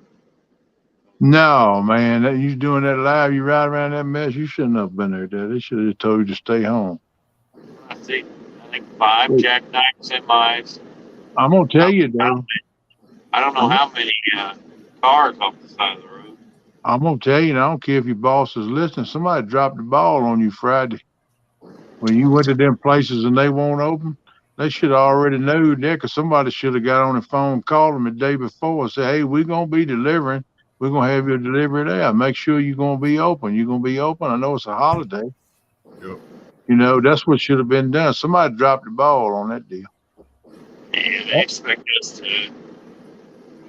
No, man, you doing that live, you ride around that mess, you shouldn't have been there, Dad. They should have told you to stay home. I see. I think 5 jackknife semis. I'm gonna tell you though. I don't know how many cars off the side of the road. I'm gonna tell you, and I don't care if your boss is listening. Somebody dropped the ball on you Friday when you went to them places and they won't open. They should have already known that because somebody should have got on the phone, called them the day before, and said, "Hey, we're gonna be delivering. We're gonna have your delivery there. Make sure you're gonna be open. You're gonna be open. I know it's a holiday. Yep. You know that's what should have been done. Somebody dropped the ball on that deal. Yeah, they expect us to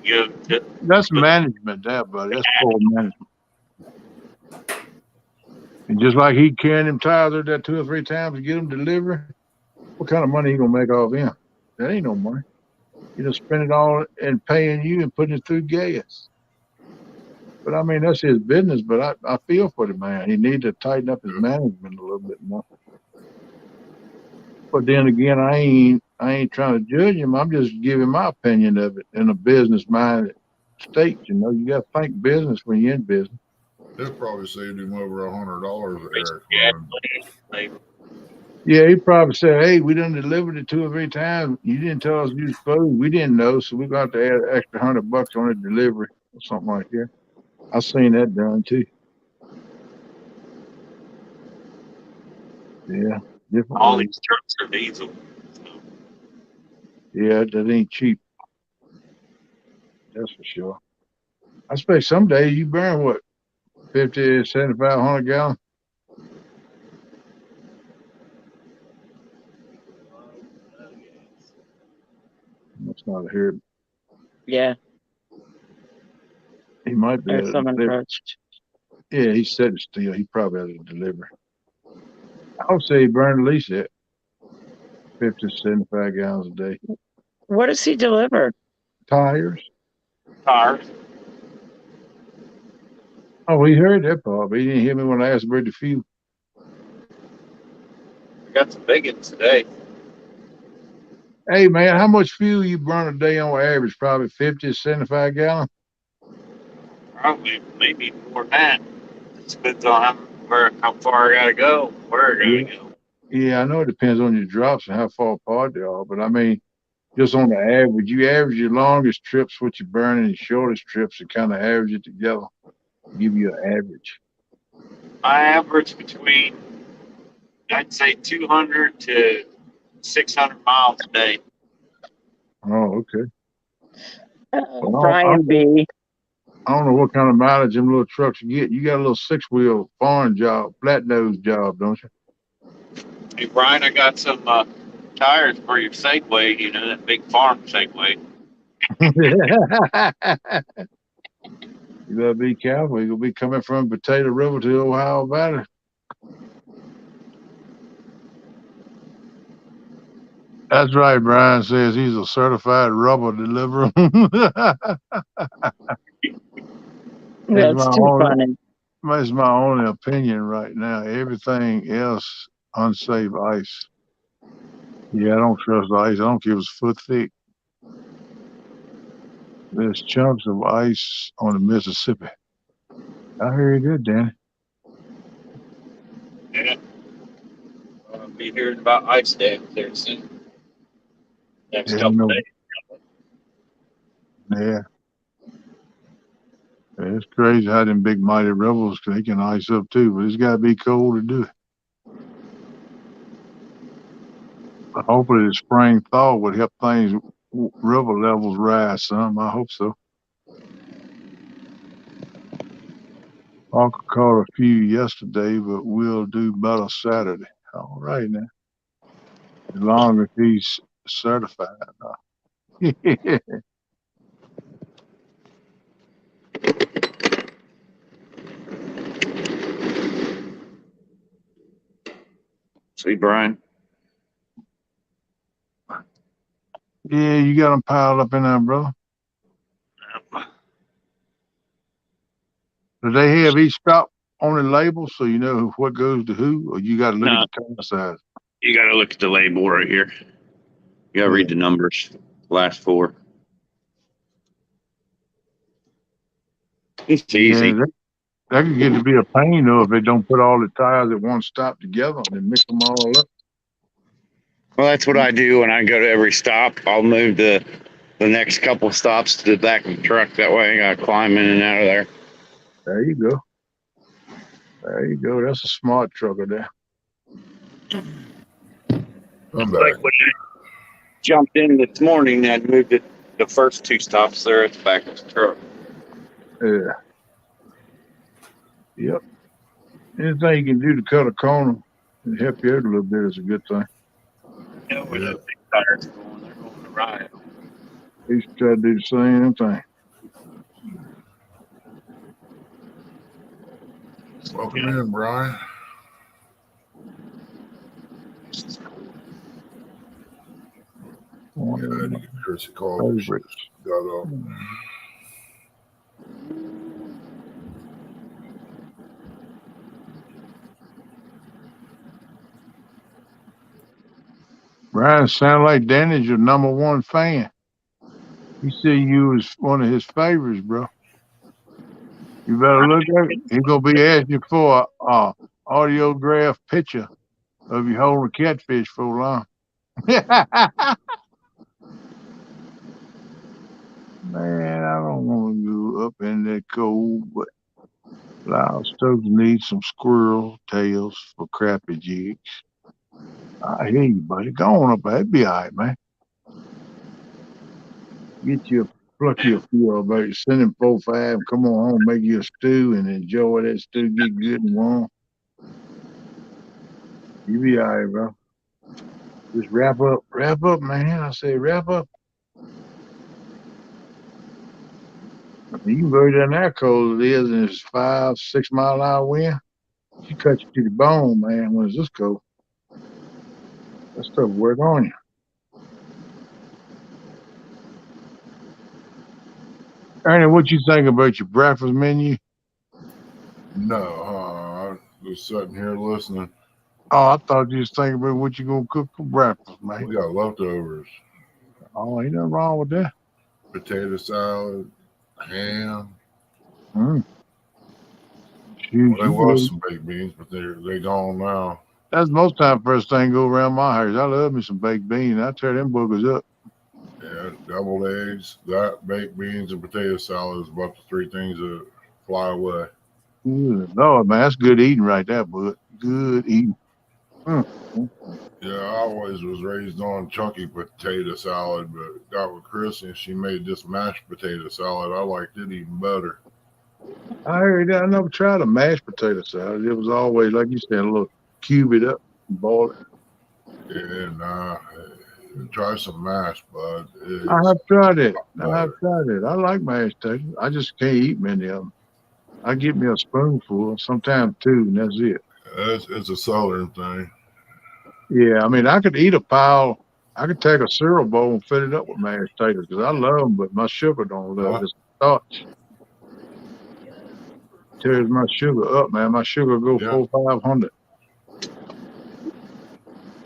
give to. That's management, there, buddy. That's poor management. And just like he carrying them tires out there 2 or 3 times to get them delivered, what kind of money he gonna make off him? That ain't no money. He just spend it all in paying you and putting it through gas. But I mean, that's his business. But I feel for the man. He needs to tighten up his management a little bit more. But then again, I ain't trying to judge him. I'm just giving my opinion of it in a business minded state. You know, you got to think business when you're in business. They'll probably saved him over $100, Eric. Yeah, he probably said, "Hey, we done delivered it 2 or 3 times. You didn't tell us you was closed. We didn't know, so we're gonna have to add an extra $100 on the delivery or something like that." I seen that done too. Yeah, different All ways. these trucks are diesel. So. Yeah, that ain't cheap. That's for sure. I expect some days you burn what, 50, 75, 100 gallons? That's not a hurt. Yeah. He might be able There's to some deliver. encroached. Yeah, he's sitting still. He probably has to deliver. I would say he burned at least that 50, 75 gallons a day. What does he deliver? Tires. Tires. Oh, he heard that part, but he didn't hear me when I asked about the fuel. We got some big ones today. Hey man, how much fuel you burn a day on average? Probably 50 to 75 gallons. Probably, maybe more than that. It depends on how far I gotta go, where I Yeah. gotta go. Yeah, I know it depends on your drops and how far apart they are, but I mean, just on the average, you average your longest trips, what you burn, and your shortest trips, and kind of average it together, give you an average. I average between, I'd say, 200 to 600 miles a day. Oh, okay. Well, Brian B. I don't know what kind of mileage them little trucks get. You got a little 6-wheel foreign job, flat nose job, don't you? Hey, Brian, I got some tires for your Segway, you know, that big farm Segway. You better be careful. You'll be coming from Potato River to Ohio Valley. That's right. Brian says he's a certified rubber deliverer. That's too funny. That's my only opinion right now. Everything else, unsafe ice. Yeah, I don't trust the ice. I don't care if it's foot thick. There's chunks of ice on the Mississippi. I hear you good, Danny. Yeah. I'll be hearing about Ice Day there soon. Next couple days. Yeah. It's crazy how them big mighty rebels they can ice up too, but it's got to be cold to do it. But hopefully the spring thaw would help things, river levels rise some. I hope so. I caught a few yesterday, but we'll do better Saturday. All right now. As long as he's certified. See, Brian? Yeah, you got them piled up in there, brother. Do they have each stop on the label so you know what goes to who, or you got to look at the tire size? You got to look at the label right here. You got to read the numbers, last four. It's easy. Yeah, that could get to be a pain though if they don't put all the tires at one stop together and mix them all up. Well, that's what I do when I go to every stop. I'll move the next couple stops to the back of the truck. That way I got to climb in and out of there. There you go. There you go. That's a smart trucker there. I'm Like back. when I jumped in this morning, I moved it, the first two stops there at the back of the truck. Yeah. Yep. Anything you can do to cut a corner and help you out a little bit is a good thing. You know, where those big tires are going, they're going to ride. He used to try to do the same thing. Welcome in, Brian. Yeah, I had to give Chris a call. She just got up. Brian, sound like Danny's your #1 fan. He said you was one of his favorites, bro. You better look at it. He's gonna be asking you for a audiograph picture of you holding a catfish for long. Man, I don't want to go up in that cold, but Lyle Stokes needs some squirrel tails for crappie jigs. I hear you, buddy. Go on up there. It'll be all right, man. Pluck you a few about it. Send him 4-5. Come on home, make you a stew and enjoy that stew. Get good and warm. You be all right, bro. Just wrap up, man. I say wrap up. I mean, you can go down there cold it is, and it's 5-6 mile an hour wind. She cut you to the bone, man. When it's this cold, that stuff work on you. Ernie, what you think about your breakfast menu? No, I was sitting here listening. Oh, I thought you was thinking about what you gonna cook for breakfast, man. We got leftovers. Oh, ain't nothing wrong with that. potato salad, ham. Mm. Shoot, Well, there was some baked beans, but they gone now. that's most time first thing go around my house. I love me some baked beans. I tear them boogers up. Yeah, deviled eggs, that baked beans, and potato salad is about the three things that fly away. Good Lord, man, that's good eating right there, bud. Good eating. Mm. Yeah, I always was raised on chunky potato salad, but got with Chris and she made this mashed potato salad. I liked it even better. I heard that. I never tried a mashed potato salad. It was always, like you said, a little cube it up and boil it. Yeah, nah, try some mash, bud. I It's have tried it. I have better. tried it. I like mashed potatoes. I just can't eat many of them. I get me a spoonful, sometimes two, and that's it. It's a southern thing. Yeah, I mean, I could eat a pile. I could take a cereal bowl and fill it up with mashed potatoes because I love them, but my sugar don't love Huh? it. It's starch. Tears my sugar up, man. My sugar go Yeah. 400-500.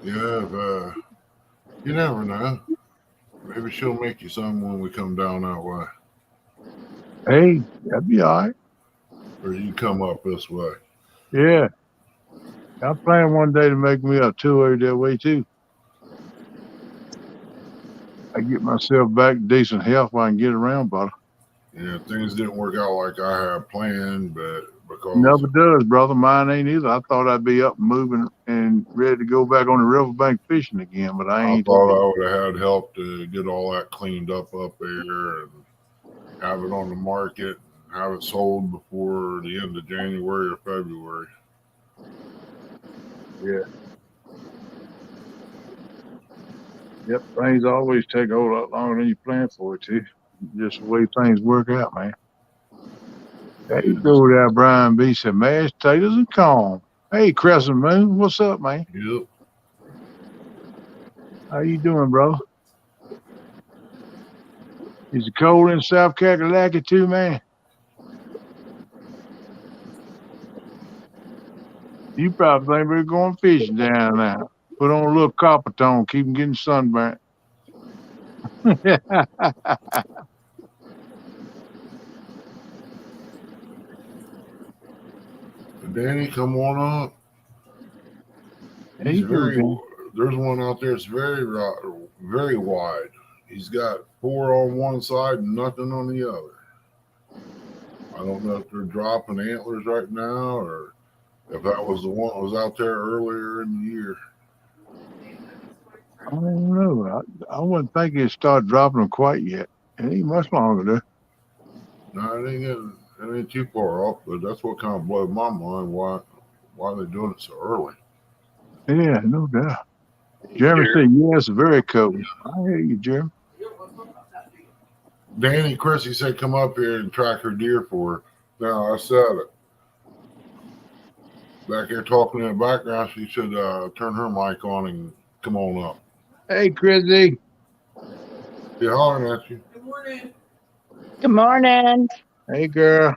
Yeah, you never know. Maybe she'll make you some when we come down that way. Hey, that'd be all right. Or you come up this way. Yeah. I plan one day to make me a tour that way too. I get myself back to decent health while I can get around better. Yeah, things didn't work out like I had planned, but because Never does, brother. Mine ain't either. I thought I'd be up and moving and ready to go back on the riverbank fishing again, but I I ain't. thought I would have had help to get all that cleaned up there and have it on the market and have it sold before the end of January or February. Yeah. Yep. Things always take a whole lot longer than you plan for it to. Just the way things work out, man. There you go there, Brian B. Said mashed potatoes and corn. Hey, Crescent Moon, what's up, man? Yep. How you doing, bro? Is it cold in South Carolina too, man? You probably think we're going fishing down now. Put on a little copper tone, keep them getting sunburnt. Danny, come on up. There He's you go, Dan. there's one out there that's very wide. He's got 4 on one side and nothing on the other. I don't know if they're dropping antlers right now or if that was the one that was out there earlier in the year. I don't know. I wouldn't think it'd start dropping them quite yet. It ain't much longer there. No, it ain't too far off, but that's what kind of blew my mind. Why they're doing it so early? Yeah, no doubt. Jeremy said, yes, very cold. I hear you, Jeremy. Danny Chrissy said, come up here and track her deer for her. Now, I said it. Back here talking in the background, she should turn her mic on and come on up. Hey, Chrissy. Be hollering at you. Good morning. Good morning. Hey, girl.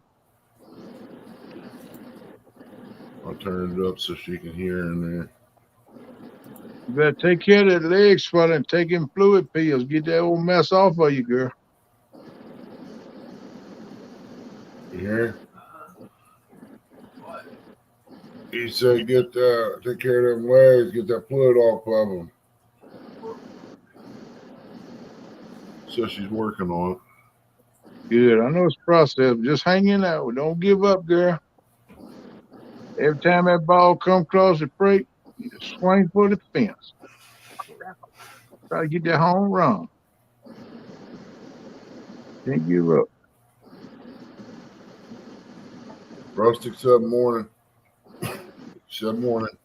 I'll turn it up so she can hear in there. You better take care of that leg swelling. Take them fluid pills. Get that old mess off of you, girl. You hear? He said, take care of them legs, get that fluid off of them. So she's working on it. Good. I know it's a process. Just hang in there. Don't give up, girl. Every time that ball come across the plate, you just swing for the fence. Try to get that home run. Can't give up. Rustic said morning. Said morning.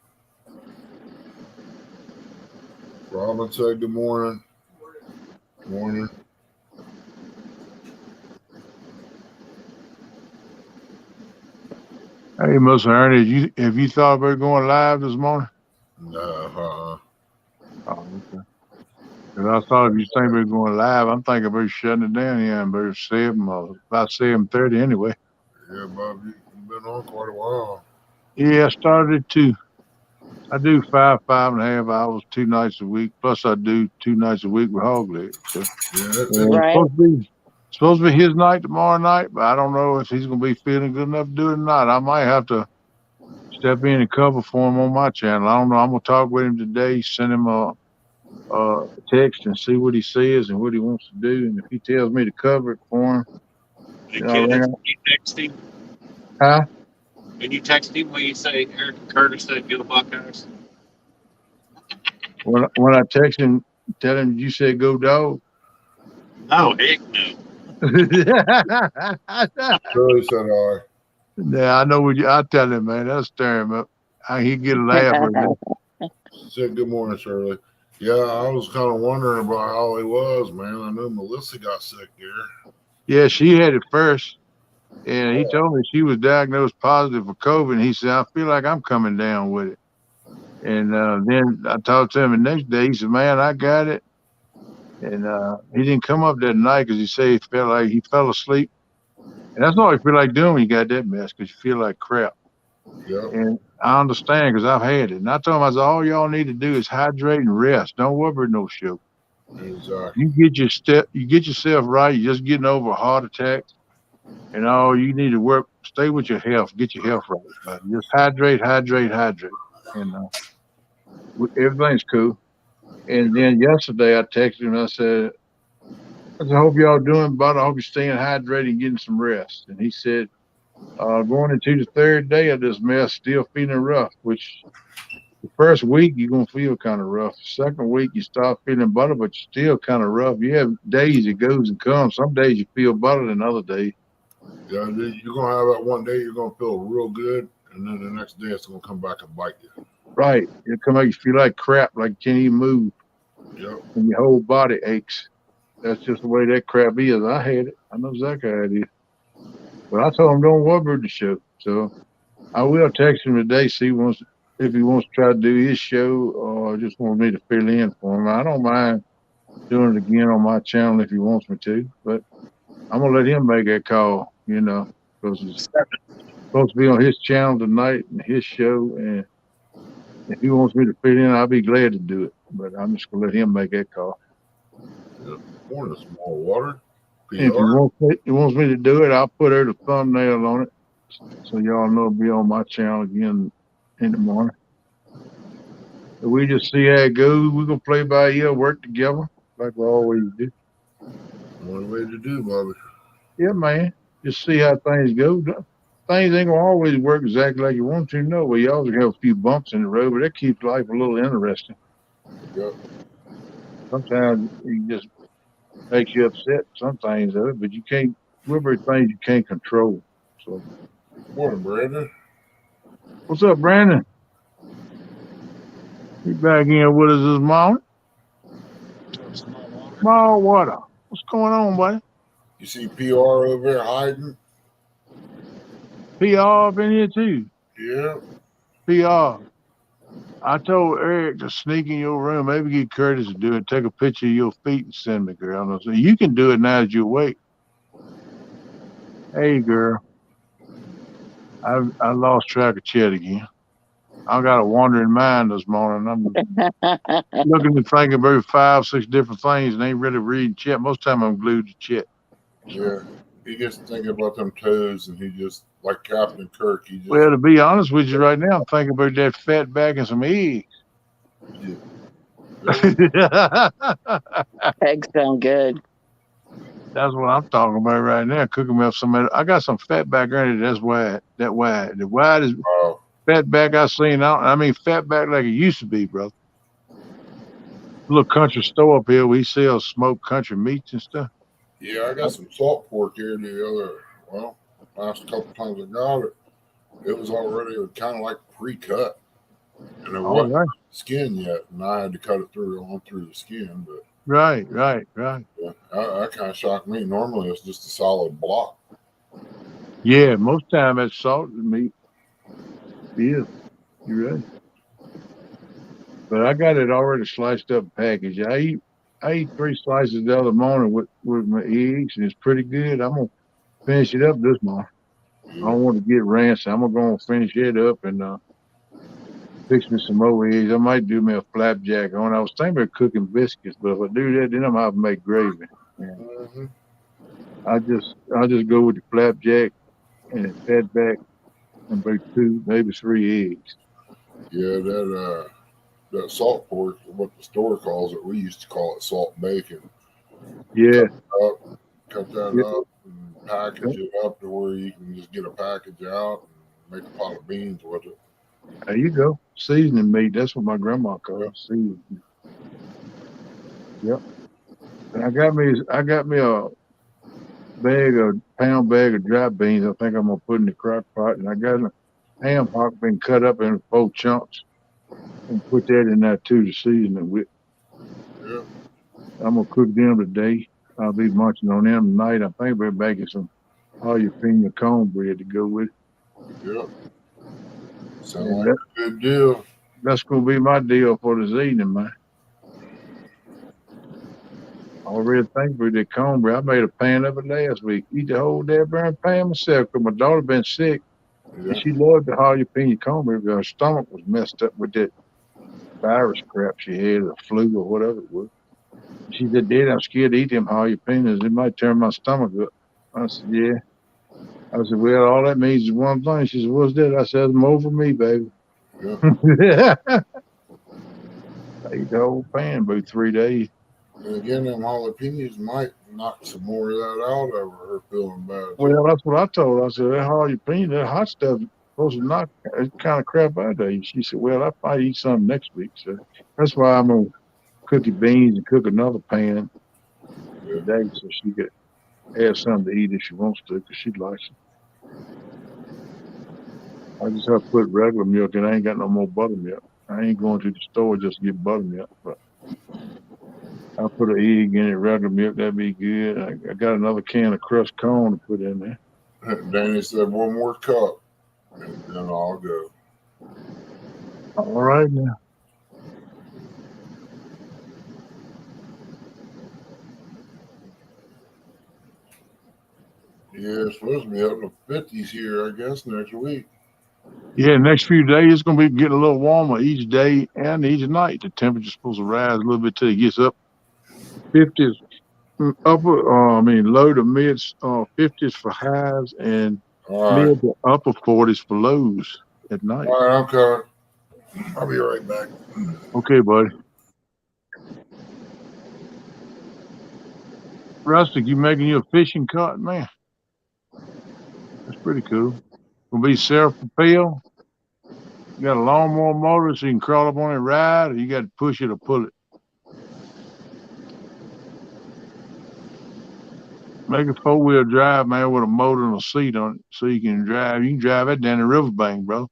Robin said good morning. Morning. Hey, Mr. Ernie, have you thought about going live this morning? No, Oh, okay. Because I thought if you think we're going live, I'm thinking about shutting it down here and about 7:30 anyway. Yeah, Bob, you've been on quite a while. Yeah, I started at 2. I do 5.5 hours, 2 nights a week. Plus, I do 2 nights a week with hog leg. So Yeah, it's Right. supposed to be his night tomorrow night, but I don't know if he's gonna be feeling good enough to do it or not. I might have to step in and cover for him on my channel. I don't know. I'm gonna talk with him today, send him a text and see what he says and what he wants to do. And if he tells me to cover it for him, The then I kid, ring if out. you text him, Huh? when you text him, will you say Eric and Curtis said go Buckeyes? When I text him, tell him you said go dog. No, heck no. Shirley said, Yeah, I know what you. I tell him, man, that'll stir him up. He get a laugh right now. She said, "Good morning, Shirley." Yeah, I was kind of wondering about how he was, man. I knew Melissa got sick here. Yeah, she had it first, and he told me she was diagnosed positive for COVID. And he said, I feel like I'm coming down with it. And then I talked to him the next day. He said, man, I got it. And he didn't come up that night because he said he felt like he fell asleep. And that's all you feel like doing when you got that mess, because you feel like crap. Yep, And I understand because I've had it. And I told him, I said, all y'all need to do is hydrate and rest. Don't worry about no sugar. exactly. You get yourself right. You're just getting over a heart attack. And all you need to stay with your health, get your health right. Just hydrate. And everything's cool. And then yesterday I texted him and I said, I hope y'all doing better. I hope you're staying hydrated and getting some rest. And he said, going into the third day of this mess, still feeling rough, which the first week you're going to feel kind of rough. The second week you start feeling better, but you're still kind of rough. You have days it goes and comes. Some days you feel better than other days. Yeah, you're gonna have that one day you're gonna feel real good, and then the next day it's gonna come back and bite you. Right. It'll come out, you feel like crap, like you can't even move, Yep. and your whole body aches. That's just the way that crap is. I had it. I know exactly how it is. But I told him don't worry about the show. So I will text him today, see if he wants to try to do his show or just wants me to fill in for him. I don't mind doing it again on my channel if he wants me to, but I'm gonna let him make that call, because it's supposed to be on his channel tonight and his show. And if he wants me to fit in, I'll be glad to do it. But I'm just gonna let him make that call. Yep. Pouring a small water. And if he wants me to do it, I'll put her the thumbnail on it, so y'all know it'll be on my channel again in the morning. So we just see how it goes. We're gonna play by ear, work together like we always do. One way to do, Bobby. Yeah, man. Just see how things go. Things ain't gonna always work exactly like you want to. No, we always have a few bumps in the road, but that keeps life a little interesting. Yep. Sometimes it just makes you upset. Some things of it, but you can't. Whatever things you can't control. So, Morning, Brandon. what's up, Brandon? You back in with us this morning? Small water. What's going on, buddy? You see PR over there hiding? PR up in here too. Yeah. PR. I told Eric to sneak in your room. Maybe get Curtis to do it. Take a picture of your feet and send me, girl. So you can do it now that you're awake. Hey, girl. I lost track of Chet again. I got a wandering mind this morning. I'm looking and thinking about 5, 6 different things and ain't really reading Chet. Most of the time I'm glued to Chet. Yeah. He gets thinking about them toes, and he just, like Captain Kirk, he just. Well, to be honest with you right now, I'm thinking about that fat back and some eggs. Yeah. Eggs sound good. That's what I'm talking about right now. Cooking me up some. I got some fat back in it. That's wide. That wide. The widest fat back I seen. I mean, fat back like it used to be, bro. Little country store up here where he sells smoked country meats and stuff. Yeah, I got some salt pork here last couple times I got it. It was already kind of like pre-cut. And it wasn't skin yet, and I had to cut it through the skin. But Right. yeah, that kind of shocked me. Normally, it's just a solid block. Yeah, most time it's salted meat. Yeah, you're right. But I got it already sliced up packaged. I eat 3 slices the other morning with my eggs, and it's pretty good. I'm gonna finish it up this morning. Yeah. I don't want to get rancid. I'm gonna go and finish it up and fix me some more eggs. I might do me a flapjack on. I was thinking about cooking biscuits, but if I do that, then I'm gonna have to make gravy. Yeah. Mhm. I'll just go with the flapjack and then fat back and about two, maybe three eggs. Yeah, that salt pork, what the store calls it, we used to call it salt bacon. Yeah, Up, cut that yeah, up, and package it up to where you can just get a package out and make a pot of beans with it. there you go. Seasoning meat. That's what my grandma called Yep. it, seasoning. Yep. And I got me a pound bag of dry beans. I think I'm gonna put in the crock pot, and I got a ham hock been cut up in 4 chunks and put that in there too to season it with. Yep. I'm gonna cook them today. I'll be munching on them tonight. I think we're baking some jalapeno cornbread to go with it. Yep. Sound And like a good deal. that's gonna be my deal for this evening, man. Already thankful for the cornbread. I made a pan of it last week. Eat the whole damn pan myself because my daughter been sick and Yeah. she loved the jalapeno cornbread because her stomach was messed up with that virus crap she had, the flu or whatever it was. She said, Dad, I'm scared to eat them jalapenos. It might turn my stomach up. I said, yeah. I said, well, all that means is one thing. She said, what's that? I said, more for me, baby. Yeah. I ate the whole pan about 3 days. And again, them jalapenos might knock some more of that out of her feeling bad too. Well, that's what I told her. I said, that jalapeno, that hot stuff is supposed to knock that kind of crap out of you. She said, well, I might eat something next week. So that's why I'm going to cook the beans and cook another pan Yeah. today so she could have something to eat if she wants to because she likes it. I just have to put regular milk and I ain't got no more buttermilk. I ain't going to the store just to get buttermilk, but I'll put an egg in it, regular milk, that'd be good. I got another can of crushed corn to put in there. Danny said one more cup, and then I'll go. All right now. Yeah, it's supposed to be up in the 50s here, I guess, next week. Yeah, next few days it's gonna be getting a little warmer each day and each night. The temperature's supposed to rise a little bit till it gets up 50s, low to mid 50s for highs and All right. mid to upper 40s for lows at night. All right, I'm coming. I'll be right back. Okay, buddy. Rustic, you making you a fishing cart, man? That's pretty cool. Gonna be self-propelled. You got a lawnmower motor so you can crawl up on it and ride, or you got to push it or pull it. Make a 4-wheel drive, man, with a motor and a seat on it so you can drive. You can drive that down the riverbank, bro.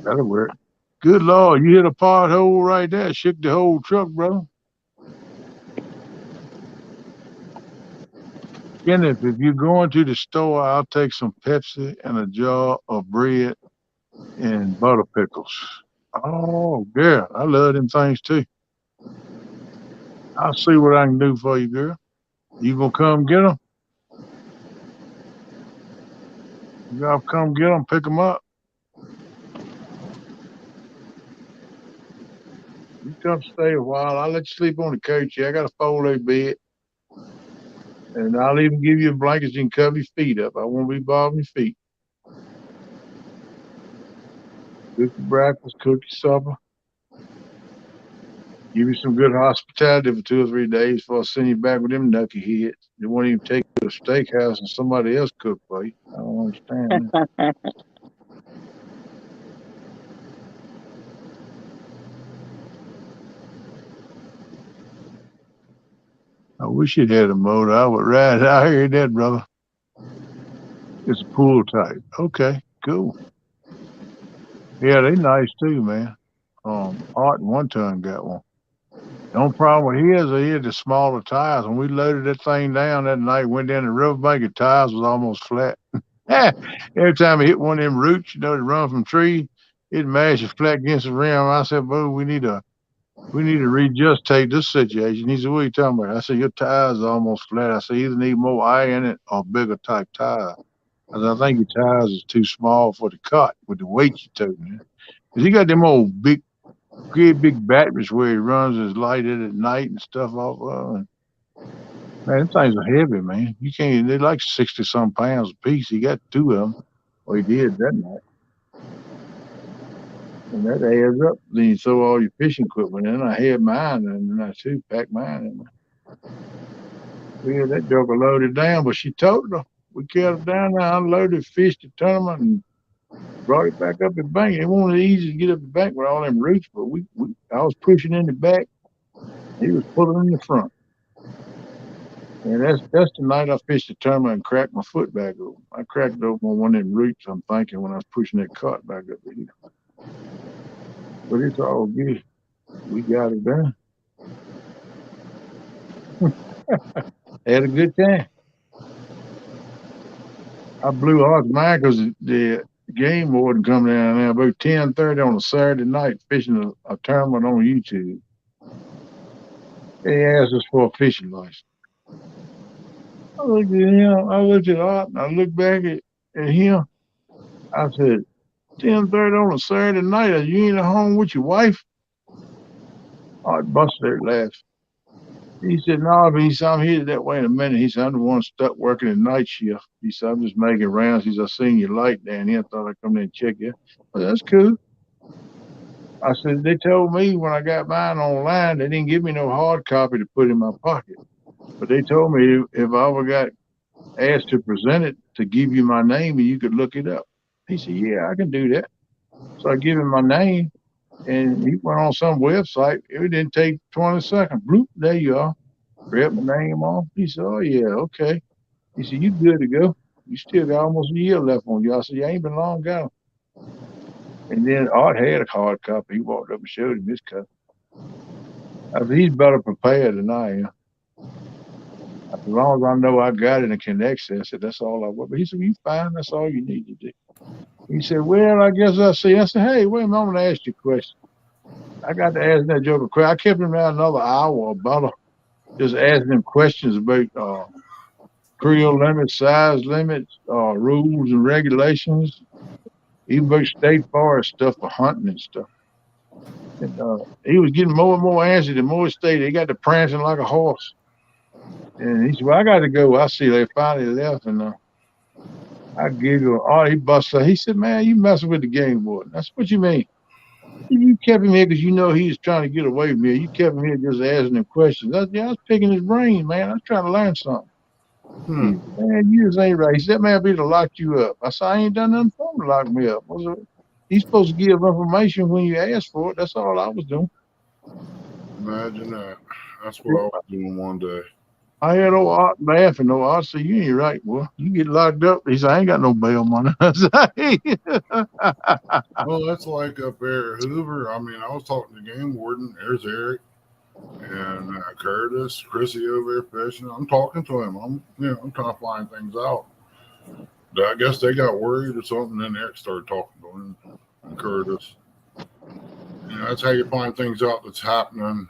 That'll work. Good Lord, you hit a pothole right there. Shook the whole truck, bro. Kenneth, if you're going to the store, I'll take some Pepsi and a jar of bread and butter pickles. Oh, girl, I love them things too. I'll see what I can do for you, girl. You gonna come get them? You gotta come get them, pick them up. You come stay a while. I'll let you sleep on the couch here. I got a 4-leg bed. And I'll even give you a blanket so you can cover your feet up. I won't be bothering your feet. Cook your breakfast, cook your supper. Give you some good hospitality for 2 or 3 days before I send you back with them knuckle heads. They won't even take you to a steakhouse and somebody else cook for you. I don't understand that. I wish it had a motor. I would ride out here in that, brother. It's a pool type. Okay, cool. Yeah, they nice too, man. Art and one ton got one. The only problem with his, he had the smaller tires. When we loaded that thing down that night, went down the riverbank, the tires was almost flat. Every time I hit one of them roots, that run from tree, it mashed flat against the rim. I said, "Boo, we need to readjustate this situation." He said, "What are you talking about?" I said, "Your tires are almost flat." I said, "Either need more air in it or bigger type tire." I think your tires is too small for the cart with the weight you toting. Cause he got them old great big batteries where he runs his light in at night and stuff off of. And, man, them things are heavy, man. You can't. They're like 60-some pounds a piece. He got two of them. Well, he did that night, and that adds up. Then you throw all your fishing equipment in. I had mine, and then I too packed mine in. We had that joker loaded down, but she towed her. We kept her down there, unloaded, fished the tournament, and brought it back up the bank. It wasn't easy to get up the bank with all them roots, but I was pushing in the back. He was pulling in the front. And that's the night I fished the tournament and cracked my foot back open. I cracked it open on one of them roots, I'm thinking, when I was pushing that cart back up here. But it's all good. We got it done. Had a good time. I blew Art's mind because the game warden come down there about 10:30 on a Saturday night fishing a tournament on YouTube. They asked us for a fishing license. I looked at him, I looked at Art, and I looked back at him. I said, 10:30 on a Saturday night, are you ain't at home with your wife? Art busted there laughing. He said, no, but he said, I'm here that way in a minute. He said, I'm the one stuck working the night shift. He said, I'm just making rounds. He said, I seen your light down here. I thought I'd come in and check you. Well, that's cool. I said, they told me when I got mine online, they didn't give me no hard copy to put in my pocket. But they told me if I ever got asked to present it, to give you my name and you could look it up. He said, yeah, I can do that. So I give him my name, and he went on some website. It didn't take 20 seconds. Bloop, there you are. Grab my name off. He said, oh, yeah, okay. He said, you good to go. You still got almost a year left on you. I said, you ain't been long gone. And then Art had a hard copy. He walked up and showed him his copy. I said, he's better prepared than I am. As long as I know I got it and can access it, that's all I want. But he said, you fine. That's all you need to do. He said, well, I guess I see. I said, hey, wait a minute, I'm going to ask you a question. I got to ask that joker a question. I kept him there another hour about just asking him questions about creel limits, size limits, rules and regulations, even about state forest stuff for hunting and stuff. And he was getting more and more answers. The more he stayed, he got to prancing like a horse. And he said, well, I got to go. I see they finally left, and I giggled. Oh, he busted. He said, man, you messing with the game warden. That's what you mean. You kept him here because you know he was trying to get away from me. You kept him here just asking him questions. I was picking his brain, man. I was trying to learn something. He said, man, you just ain't right. He said, man, be to lock you up. I said, I ain't done nothing for him to lock me up. He's supposed to give information when you ask for it. That's all I was doing. Imagine that. That's what I was doing one day. I had old Art laughing. Old Art said, you ain't right, boy. You get locked up. He said, I ain't got no bail money. Well, that's like up there at Hoover. I mean, I was talking to the game warden. There's Eric and Curtis, Chrissy over there fishing. I'm talking to him. I'm trying to find things out. I guess they got worried or something. Then Eric started talking to him and Curtis. That's how you find things out that's happening.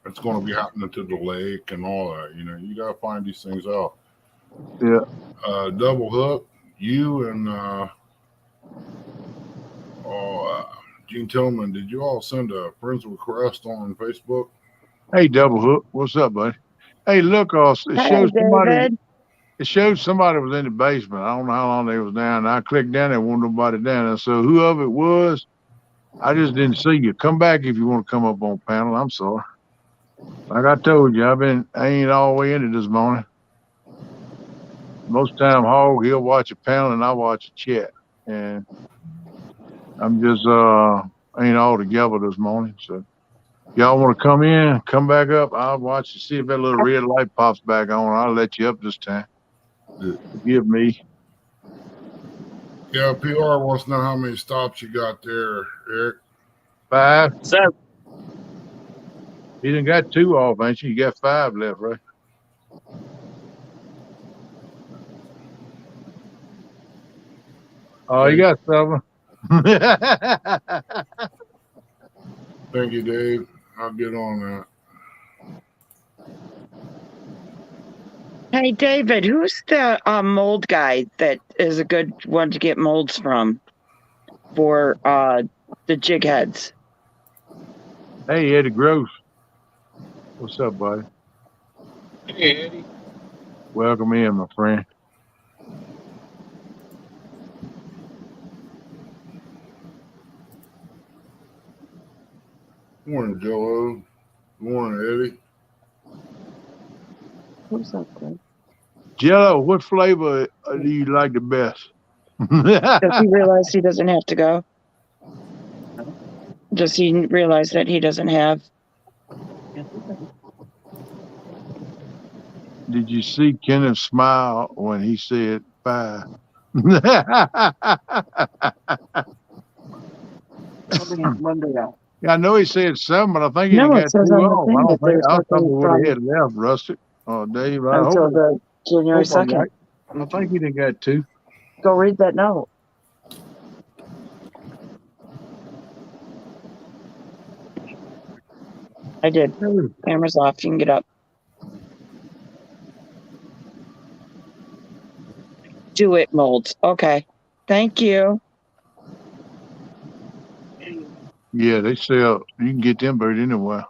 It's going to be happening to the lake and all that. You got to find these things out. Yeah. Double Hook, you and Gene Tillman, did you all send a friends request on Facebook? Hey, Double Hook, what's up, buddy? Hey, look, it showed somebody was in the basement. I don't know how long they was down. I clicked down there, wasn't nobody down there. So whoever it was, I just didn't see you. Come back if you want to come up on panel. I'm sorry. Like I told you, I ain't all the way in it this morning. Most time, Hog, he'll watch a panel and I watch a chat. And I'm just ain't all together this morning. So y'all want to come in, come back up. I'll watch to see if that little red light pops back on. I'll let you up this time. Forgive me. Yeah, PR wants to know how many stops you got there, Eric. 5. 7. You done got 2 off, ain't you? You got 5 left, right? Oh, you got 7. Thank you, Dave. I'll get on that. Hey, David, who's the mold guy that is a good one to get molds from for the jig heads. Hey, Eddie Gross. What's up, buddy? Hey, Eddie. Welcome in, my friend. Morning, Joe. Morning, Eddie. Who's up there? Jello, what flavor do you like the best? Does he realize he doesn't have to go? Does he realize that he doesn't have? Did you see Kenneth smile when he said 5? Yeah, I know he said 7, but I think he No, got it says 2 on the off. thing I that don't think there's I thought nothing he would from have had left, Rustic. Oh, Dave, I until hope the January I'm 2nd. right. I think he done got 2. Go read that note. I did. Camera's off. You can get up. Do it, molds. Okay. Thank you. Yeah, they sell. You can get them bird anywhere.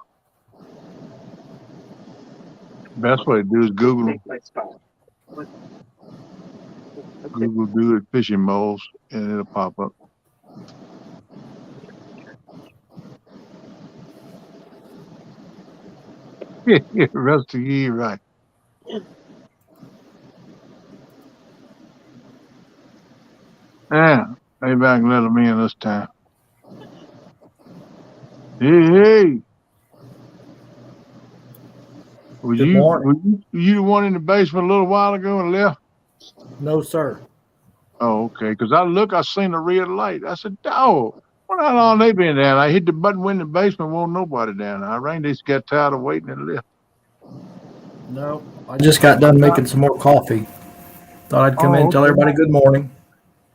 Best way to do is Google them. Google do it fishing molds, and it'll pop up. Yeah, Rusty, you're right. Yeah, maybe I can let them in this time. Hey. Was Good you morning. the one in the basement a little while ago and left? No, sir. Oh, okay. Because I seen a red light. I said, "Dog, what how long they been down?" I hit the button when in the basement, won't nobody down there. I rang. They just got tired of waiting and left. No, I just got done making some more coffee. Thought I'd come in Oh, and tell okay. everybody good morning.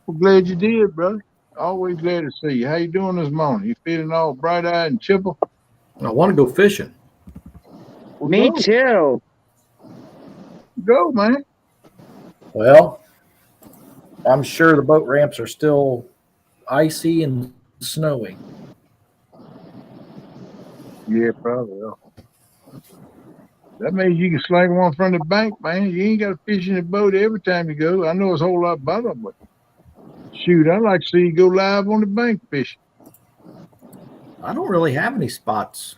Well, glad you did, brother. Always glad to see you. How you doing this morning? You feeling all bright eyed and chipper? I want to go fishing. Well, Me go. too. Go, man. Well, I'm sure the boat ramps are still icy and snowy. Yeah, probably. That means you can sling one from the bank, man. You ain't got to fish in the boat every time you go. I know it's a whole lot better, but shoot, I'd like to see you go live on the bank fishing. I don't really have any spots,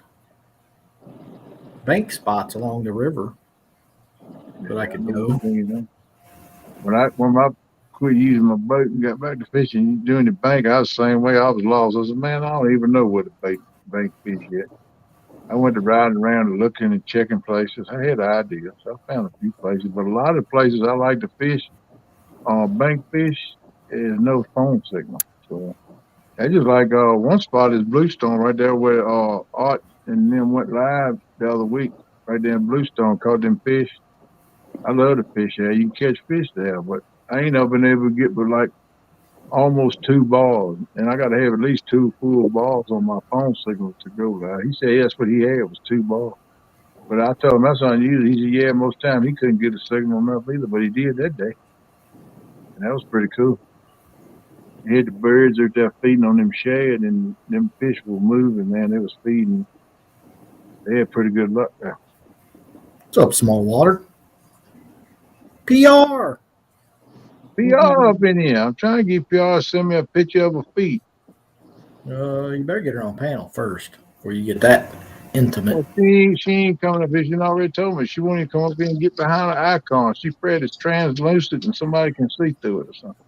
bank spots along the river that I could go. When I quit using my boat and got back to fishing doing the bank, I was the same way. I was lost. I said, man, I don't even know where to bank fish yet. I went to riding around and looking and checking places. I had ideas. I found a few places, but a lot of the places I like to fish, bank fish, is no phone signal. So I just like one spot is Bluestone right there where Art and them went live the other week. Right there in Bluestone, caught them fish. I love to fish there. You can catch fish there, but I ain't never been able to get but like almost 2 balls, and I got to have at least 2 full balls on my phone signal to go live. He said that's what he had was 2 balls, but I told him that's unusual. He said yeah, most time he couldn't get a signal enough either, but he did that day, and that was pretty cool. He had the birds out there feeding on them shad, and them fish were moving. Man, they was feeding. They had pretty good luck there. What's up, small water? PR. PR up in here. I'm trying to get PR to send me a picture of a feed. You better get her on panel first before you get that intimate. Well, she ain't coming up here. She already told me she won't even come up here and get behind the icon. She afraid it's translucent and somebody can see through it or something.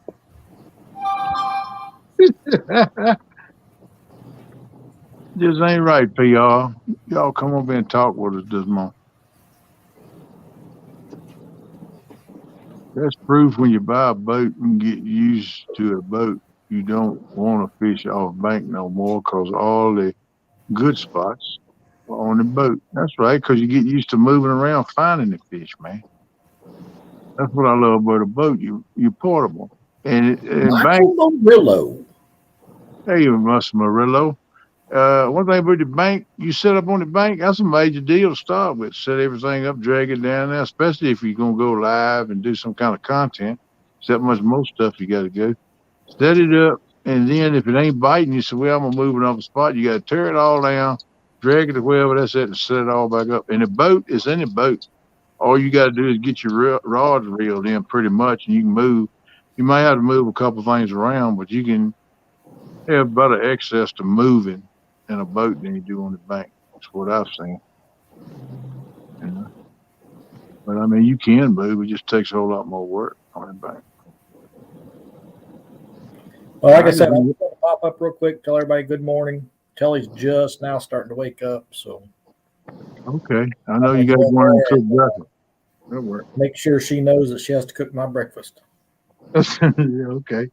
Just ain't right, PR. Y'all come up here and talk with us this morning. That's proof when you buy a boat and get used to a boat, you don't want to fish off bank no more because all the good spots are on the boat. That's right, because you get used to moving around finding the fish, man. That's what I love about a boat. You're portable. And bank, Michael Murillo. hey, Mus Murillo. One thing about the bank, you set up on the bank, that's a major deal to start with. Set everything up, drag it down there, especially if you're going to go live and do some kind of content. Except much more stuff you got to go. Set it up, and then if it ain't biting, you say, well, I'm gonna move it off the spot. You got to tear it all down, drag it to wherever that's at, and set it all back up. And the boat is in the boat. All you got to do is get your rods reeled in pretty much, and you can move. You might have to move a couple things around, but you can have better access to moving in a boat than you do on the bank. That's what I've seen. You know? But I mean, you can move. It just takes a whole lot more work on the bank. Well, like I said, I'm just going to pop up real quick, tell everybody good morning. Kelly's just now starting to wake up, so. Okay. I know you got to go in and cook breakfast. That works. Make sure she knows that she has to cook my breakfast. Okay.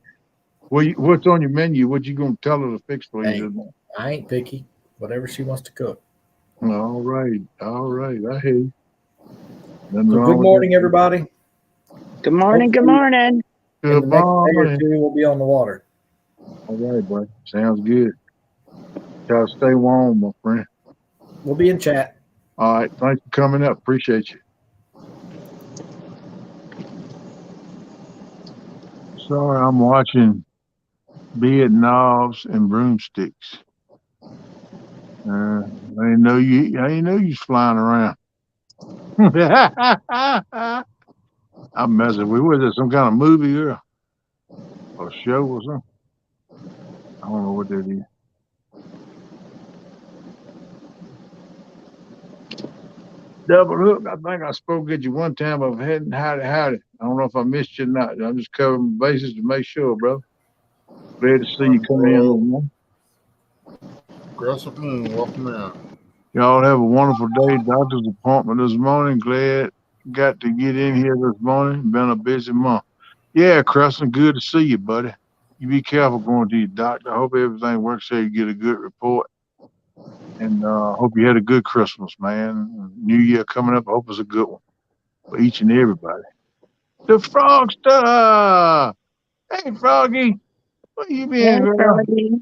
Well, what's on your menu? What you gonna tell her to fix for you? I ain't picky. Whatever she wants to cook. All right. I hear you. So good morning, everybody. Good morning. Good morning. Good morning. Next day or two, we'll be on the water. All right, buddy. Sounds good. Gotta stay warm, my friend. We'll be in chat. All right. Thanks for coming up. Appreciate you. Sorry, I'm watching Beard Knobs and Broomsticks. I didn't know you was flying around. I'm messing with you. Was it some kind of movie or show or something? I don't know what that is. Double Hook, I think I spoke at you one time. I've had howdy. I don't know if I missed you or not. I'm just covering my bases to make sure, bro. Glad to see you come in. Crescent Moon, welcome in. Y'all have a wonderful day. Doctor's appointment this morning. Glad got to get in here this morning. Been a busy month. Yeah, Crescent, good to see you, buddy. You be careful going to your doctor. I hope everything works out. You get a good report. And hope you had a good Christmas, man. New Year coming up. I hope it's a good one for each and everybody. The Frogster! Hey, Froggy. Where you been, girl? Froggy.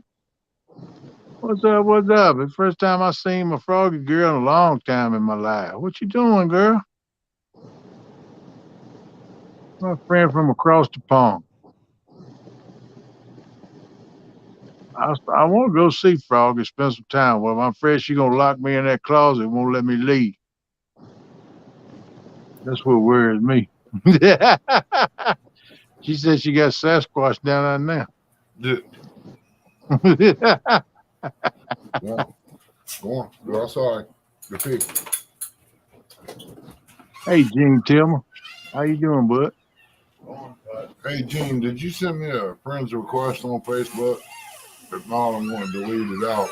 What's up? What's up? It's the first time I seen my Froggy girl in a long time in my life. What you doing, girl? My friend from across the pond. I want to go see Froggy, spend some time with him. I'm afraid she's going to lock me in that closet and won't let me leave. That's what worries me. She said she got Sasquatch down there now. Yeah. Go on. Go outside. Your pig. Hey, Gene Tillman. How you doing, bud? Hey, Gene, did you send me a friend's request on Facebook? If not, I'm going to delete it out.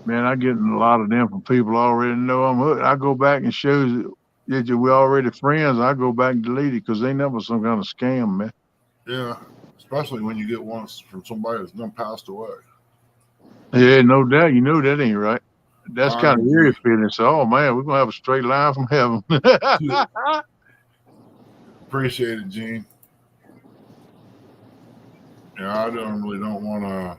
Man, I get a lot of them from people I already know I'm hooked. I go back and shows that we already friends. I go back and delete it because they never some kind of scam, man. Yeah, especially when you get one from somebody that's done passed away. Yeah, no doubt. You know that ain't right. That's kind of eerie feeling. So, oh man, we're gonna have a straight line from heaven. Appreciate it, Gene. Yeah, I don't want to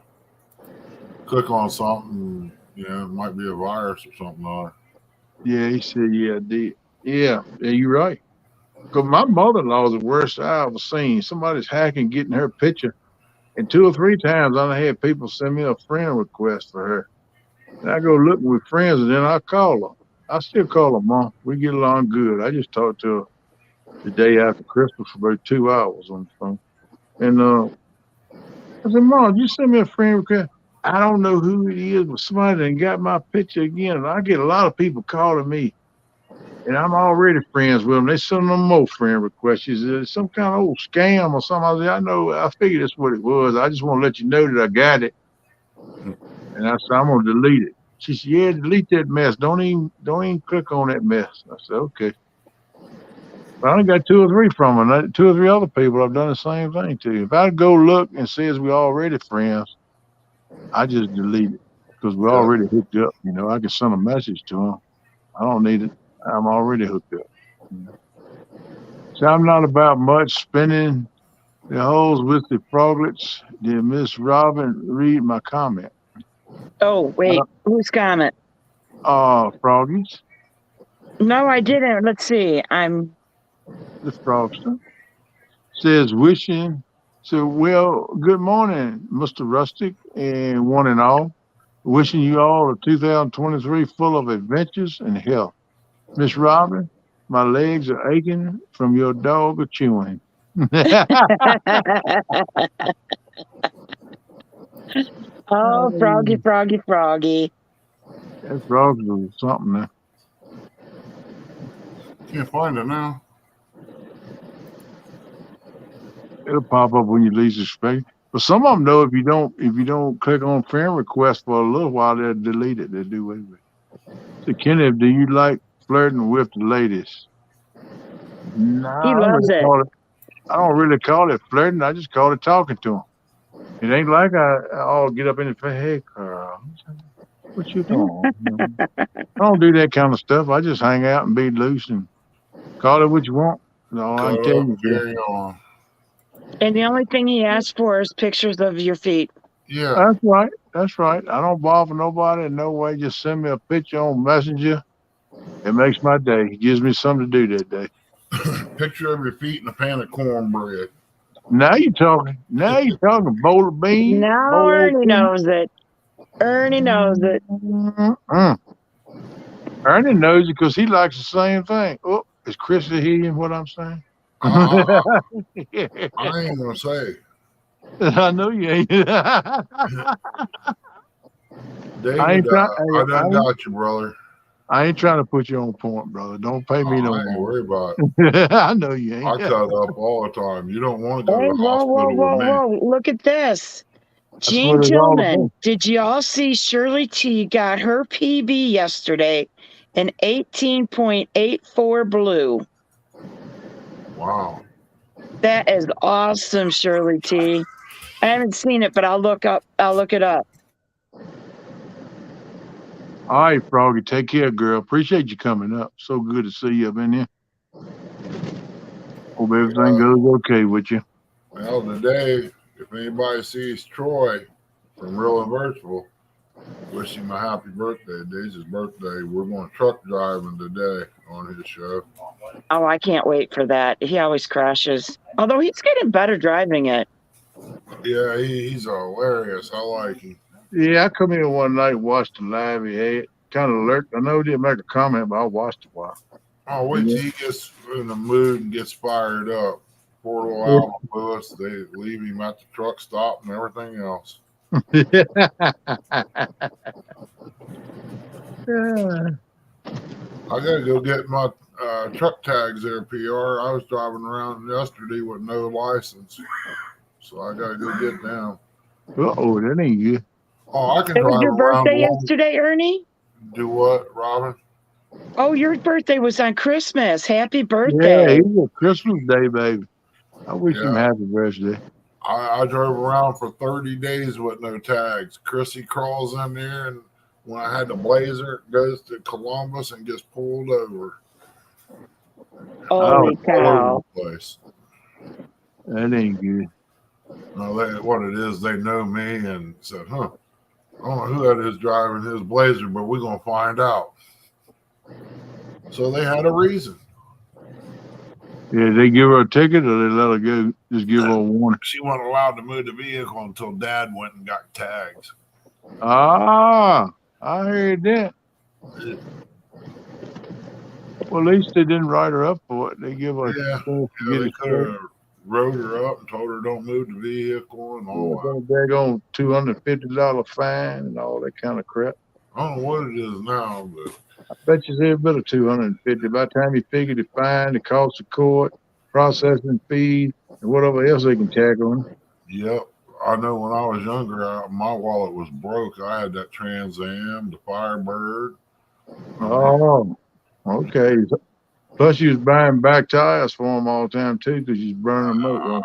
click on something. You know, it might be a virus or something on it. Yeah, he said, yeah, I did. Yeah, you're right. Because my mother-in-law is the worst I ever seen. Somebody's hacking, getting her picture. And 2 or 3 times I had people send me a friend request for her. And I go looking with friends, and then I call her. I still call her mom. We get along good. I just talked to her the day after Christmas for about 2 hours on the phone. And I said, Mom, you send me a friend request. I don't know who it is, but somebody done got my picture again. And I get a lot of people calling me. And I'm already friends with them. They send them more friend requests. Is it some kind of old scam or something? I said, I know. I figured that's what it was. I just want to let you know that I got it. And I said, I'm gonna delete it. She said, yeah, delete that mess. Don't even click on that mess. I said, okay. But I only got 2 or 3 from them. 2 or 3 other people I've done the same thing to. If I go look and says we already friends, I just delete it because we're already hooked up. You know, I can send a message to them. I don't need it. I'm already hooked up. You know? So I'm not about much spinning the holes with the froglets. Did Miss Robin read my comment? Oh, wait. Whose comment? Froggies. No, I didn't. Let's see. I'm The Frogster says wishing. So, well, good morning, Mr. Rustic and one and all. Wishing you all a 2023 full of adventures and health. Miss Robin, my legs are aching from your dog a chewing. oh, froggy, froggy, froggy. That frog's was something there. Can't find it now. It'll pop up when you least expect it. But some of them know if you don't click on friend request for a little while, they'll delete it. They'll do away with it. So Kenneth, do you like flirting with the ladies? He Nah, loves it. I don't really call it flirting. I just call it talking to them. It ain't like I'll get up in the face, hey, Carl, what you doing? I don't do that kind of stuff. I just hang out and be loose and call it what you want. That's all I can Cut tell up, you. carry on. And the only thing he asks for is pictures of your feet. Yeah. That's right. That's right. I don't bother nobody in no way. Just send me a picture on Messenger. It makes my day. It gives me something to do that day. Picture of your feet and a pan of cornbread. Now you talking. Now you talking. Bowl of beans. Now Bowl of Ernie knows it. Ernie knows it. Ernie knows it because he likes the same thing. Oh, is Chrissy hearing what I'm saying? I ain't gonna say. I know you ain't. David, I ain't trying. I done got you, brother. I ain't trying to put you on point, brother. Don't pay me no I ain't more. worried about it. I know you ain't. I cut up all the time. You don't want to go Hey, to the whoa, whoa, hospital with me. whoa. Look at this. That's Jean what it's all Tillman, about. did you all see Shirley T got her PB yesterday, an 18.84 blue? Wow. That is awesome, Shirley T. I haven't seen it, but I'll look it up. All right, Froggy. Take care, girl. Appreciate you coming up. So good to see you up in here. Hope everything goes okay with you. Well, today, if anybody sees Troy from Real and Virtual, wish him a happy birthday. Today's his birthday. We're going truck driving today on his show. Oh, I can't wait for that. He always crashes. Although he's getting better driving it. Yeah, he's hilarious. I like him. Yeah, I come in one night, watched the live. He had kind of lurked. I know he didn't make a comment, but I watched it a while. Oh, wait till he gets in the mood and gets fired up. Poor little Alvin Lewis, they leave him at the truck stop and everything else. Yeah. I gotta go get my truck tags there, PR. I was driving around yesterday with no license, so I gotta go get them. Uh-oh, that ain't good. Oh, I can It was drive your around. birthday yesterday, Ernie? Do what, Robin? Oh, your birthday was on Christmas. Happy Yeah, birthday. it was a Christmas day, baby. I wish him Yeah. happy birthday. I drove around for 30 days with no tags. Chrissy crawls in there, and when I had the Blazer, goes to Columbus and gets pulled over. Holy All over cow. the place. That ain't good. No, what it is, they know me and said, I don't know who that is driving his Blazer, but we're going to find out. So they had a reason. Yeah, they give her a ticket or they let her go? Just give her a warning. She wasn't allowed to move the vehicle until Dad went and got tags. Ah, I heard that. Well, at least they didn't write her up for it. They give her a chance to get they it could have wrote her up and told her don't move the vehicle and all that. They're going $250 fine and all that kind of crap. I don't know what it is now, but I bet you there's a bit of $250. By the time you figure the fine, the cost of court, processing fees, and whatever else they can tag on. Yep. I know when I was younger, my wallet was broke. I had that Trans Am, the Firebird. Oh, okay. Plus, you was buying back tires for them all the time, too, because you was burning them up.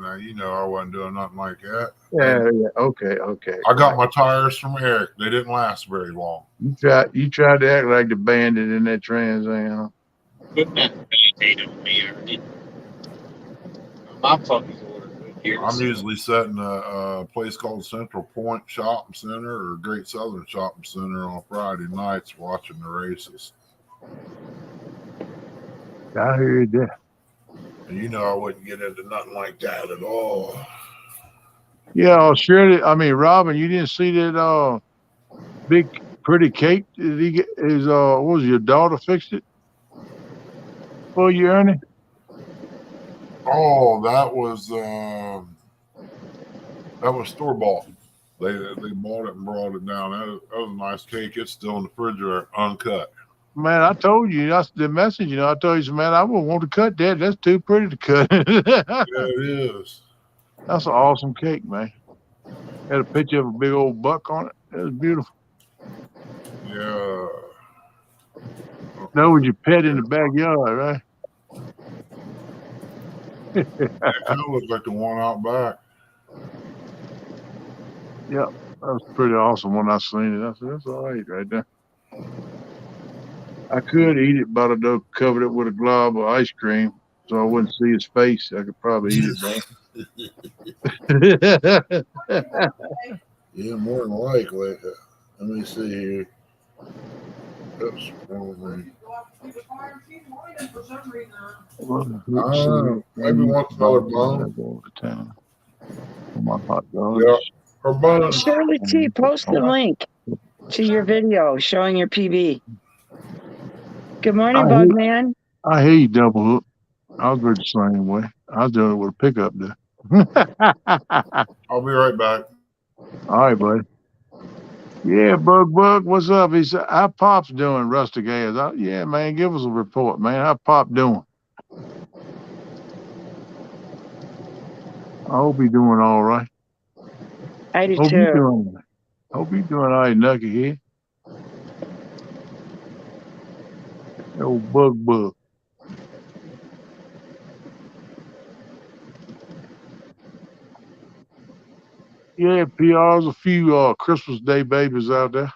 Now, you know I wasn't doing nothing like that. Yeah, okay. I got my tires from Eric. They didn't last very long. You tried to act like the bandit in that Trans Am. I'm usually setting a place called Central Point Shopping Center or Great Southern Shopping Center on Friday nights watching the races. I heard that. And you know I wouldn't get into nothing like that at all. Yeah, Shirley. I mean, Robin, you didn't see that big pretty cake that he get his what was it, your daughter fixed it for you, Ernie? Oh, that was store bought. They bought it and brought it down. That was a nice cake. It's still in the refrigerator, uncut. Man, I told you that's the message. I told you, man, I wouldn't want to cut that. That's too pretty to cut. Yeah, it is. That's an awesome cake, man. Had a picture of a big old buck on it. It was beautiful. Yeah. That was your pet in the backyard, right? It kind of looks like the one out back. Yeah, that was pretty awesome when I seen it. I said, that's all right there. I could eat it, but I covered it with a glob of ice cream so I wouldn't see his face. I could probably eat it, though. Yeah, more than likely. Let me see here. Oops, wrong thing. Maybe $1 bone. My hot dogs. Yeah, her bones. Shirley T, post the link to your video showing your PB. Good morning, Bugman. I hate double hook. I'll go the same way. I was doing it with a pickup there. I'll be right back. All right, buddy. Yeah, Bug, what's up? He said, how Pop's doing, Rustic Ass? Yeah, man, give us a report, man. How Pop doing? I hope he's doing all right. I do Hope too. he's doing all right, Nucky here. Old Bug. Yeah, PR's a few Christmas Day babies out there.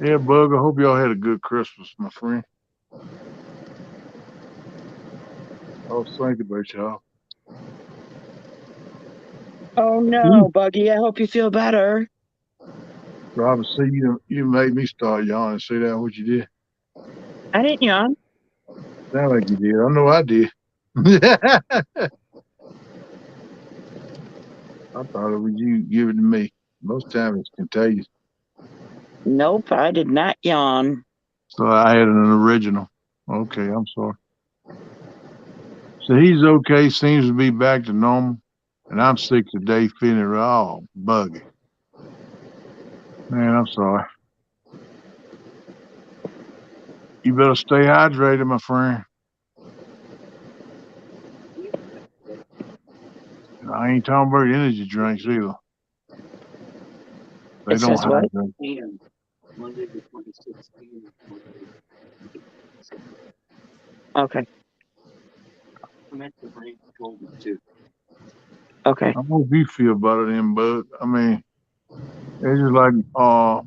Yeah, Bug, I hope y'all had a good Christmas, my friend. I was thinking about y'all. Oh no, Buggy, I hope you feel better. Robert, see, you made me start yawning. See that what you did? I didn't yawn. Sound like you did. I know I did. I thought it was you give it to me. Most times it's contagious. Nope, I did not yawn. So I had an original. Okay, I'm sorry. So he's okay, seems to be back to normal. And I'm sick today, feeling all buggy. Man, I'm sorry. You better stay hydrated, my friend. And I ain't talking about energy drinks either. They It don't says what? hydrate. Okay. Okay. I hope you feel better than Bug. I mean, it's just like Hog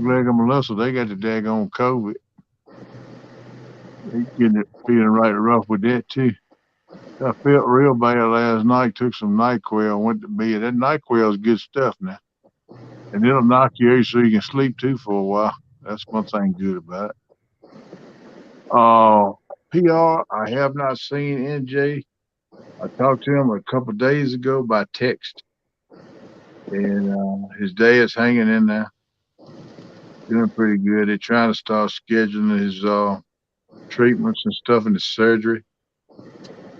Leg and Melissa, they got the daggone COVID. They getting it feeling right rough with that too. I felt real bad last night, took some NyQuil, went to bed. That NyQuil is good stuff now. And it'll knock you out so you can sleep too for a while. That's one thing good about it. PR, I have not seen NJ. I talked to him a couple of days ago by text. And his day is hanging in there. Doing pretty good. They're trying to start scheduling his treatments and stuff and the surgery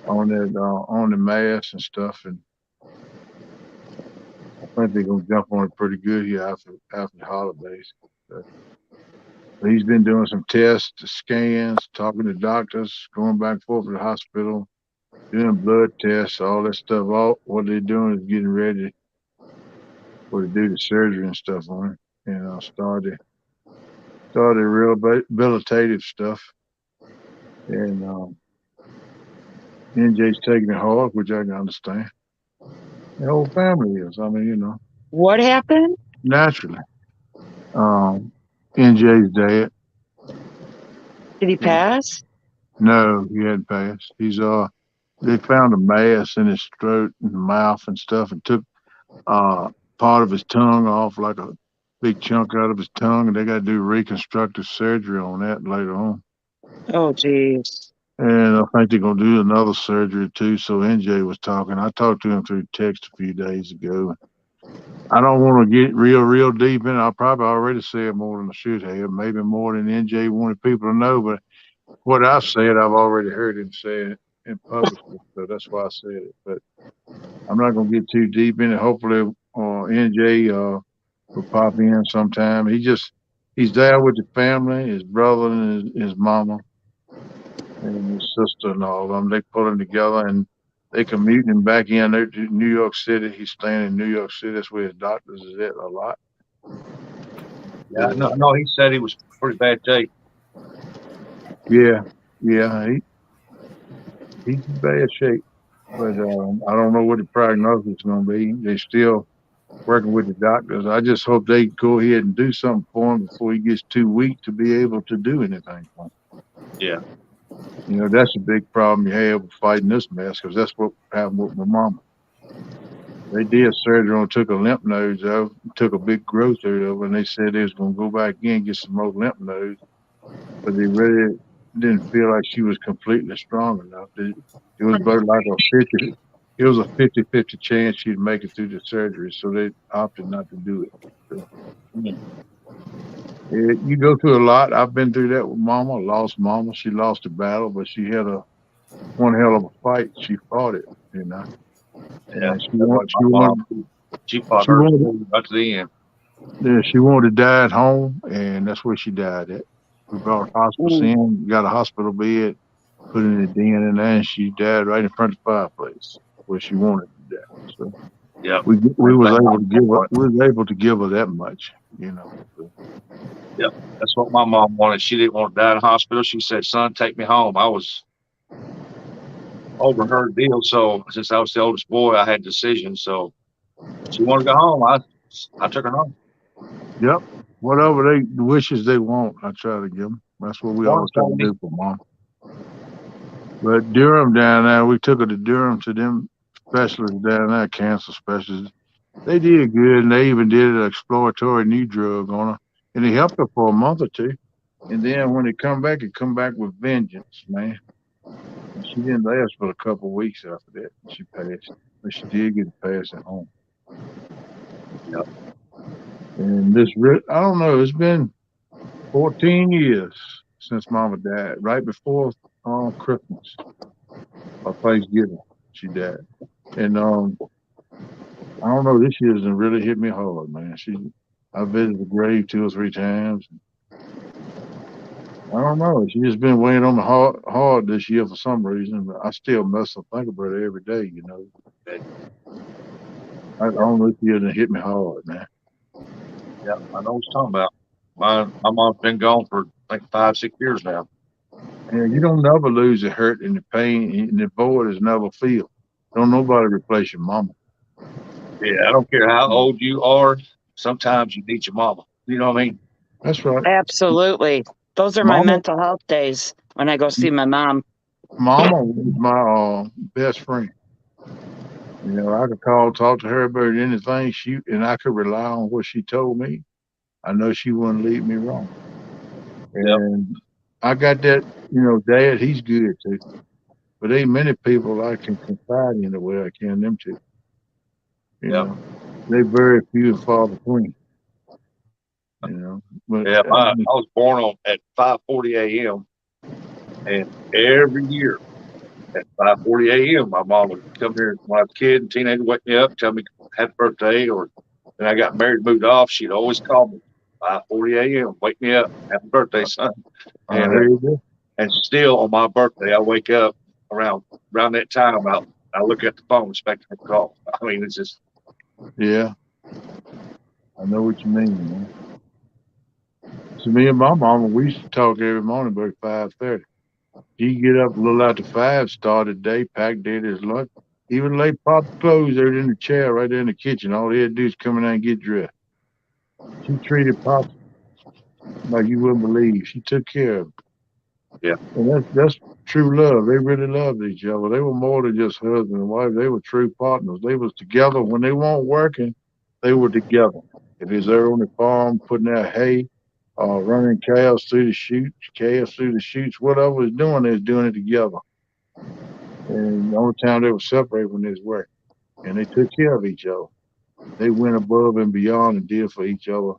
on the mass and stuff. And I think they're gonna jump on it pretty good here after the holidays. But he's been doing some tests, scans, talking to doctors, going back and forth to the hospital, doing blood tests, all that stuff. All what they're doing is getting ready to do the surgery and stuff on it, and started rehabilitative stuff. And NJ's taking it hard, which I can understand. The whole family is. I mean, What happened? naturally. NJ's dad. Did he pass? No, he hadn't passed. They found a mass in his throat and mouth and stuff, and took part of his tongue off, like big chunk out of his tongue, and they got to do reconstructive surgery on that later on. Oh, geez. And I think they're gonna do another surgery too. So NJ was talking. I talked to him through text a few days ago. I don't want to get real deep in it. I probably already said more than I should have, maybe more than NJ wanted people to know. But what I've said, I've already heard him say it in public, so that's why I said it. But I'm not gonna get too deep in it. Hopefully, NJ will pop in sometime. He's there with the family, his brother and his mama and his sister and all of them. They pulling together and they commuting back in there to New York City. He's staying in New York City. That's where his doctors is at a lot. Yeah, no, he said he was pretty bad shape. Yeah, he's in bad shape. But I don't know what the prognosis is going to be. They still working with the doctors. I just hope they go ahead and do something for him before he gets too weak to be able to do anything for him. Yeah. You know, that's a big problem you have with fighting this mess, because that's what happened with my mama. They did surgery on, took a lymph nodes out, took a big growth out of it, and they said they was going to go back in and get some more lymph nodes, but they really didn't feel like she was completely strong enough. It was about like it was a 50-50 chance she'd make it through the surgery, so they opted not to do it. So, you go through a lot. I've been through that with Mama. Lost Mama. She lost a battle, but she had one hell of a fight. She fought it, you know. Yeah. And she fought her up to the end. Yeah, she wanted to die at home, and that's where she died at. We brought hospice in, got a hospital bed, put in a den in there, and she died right in front of the fireplace where she wanted to die. So yeah, we was able to give her that much, you know. So. Yep, that's what my mom wanted. She didn't want to die in the hospital. She said, "Son, take me home." I was over her deal, so since I was the oldest boy, I had decisions. So she wanted to go home. I took her home. Yep, whatever the wishes they want, I try to give them. That's what we always try to do for Mom. But Durham down there, we took her to Durham to them specialists down there, cancer specialists. They did good, and they even did an exploratory new drug on her, and it helped her for a month or two. And then when it come back with vengeance, man. And she didn't last but a couple of weeks after that. She passed, but she did get a pass at home. Yep. And I don't know. It's been 14 years since Mama died. Right before Christmas or Thanksgiving, she died. And I don't know. This year's really hit me hard, man. I visited the grave 2 or 3 times. I don't know. She's just been weighing on me hard this year for some reason, but I still must think about her every day, you know. I don't know if she hasn't hit me hard, man. Yeah, I know what you're talking about. My mom's been gone for like 5-6 years now. And you don't never lose the hurt and the pain and the void is never filled. Don't nobody replace your mama. Yeah, I don't care how old you are. Sometimes you need your mama. You know what I mean? That's right. Absolutely. Those are my mental health days when I go see my mom. Mama was my best friend. You know, I could talk to her about anything, and I could rely on what she told me. I know she wouldn't lead me wrong. And I got that, you know, Dad, he's good too. But ain't many people I can confide in the way I can them to. You know, they very few and far between. You know, but yeah, I was born at 5:40 a.m. and every year at 5:40 a.m. my mom would come here when I was a kid and teenager, wake me up, tell me happy birthday, or then I got married, moved off. She'd always call me 5:40 a.m. Wake me up, happy birthday, son. And still on my birthday, I wake up around that time. I look at the phone, expecting a call. I mean, it's just. Yeah, I know what you mean, man. So me and my mama, we used to talk every morning about 5:30. She'd get up a little after 5, start the day, pack Daddy's lunch, even lay Pop's clothes there in the chair right there in the kitchen. All he had to do is come in there and get dressed. She treated Pop like you wouldn't believe. She took care of him. Yeah. And that's true love. They really loved each other. They were more than just husband and wife. They were true partners. They was together. When they weren't working, they were together. If he's there on the farm putting out hay, running calves through the chutes, whatever he's doing, they was doing it together. And the only time they were separated when they was working. And they took care of each other. They went above and beyond and did for each other.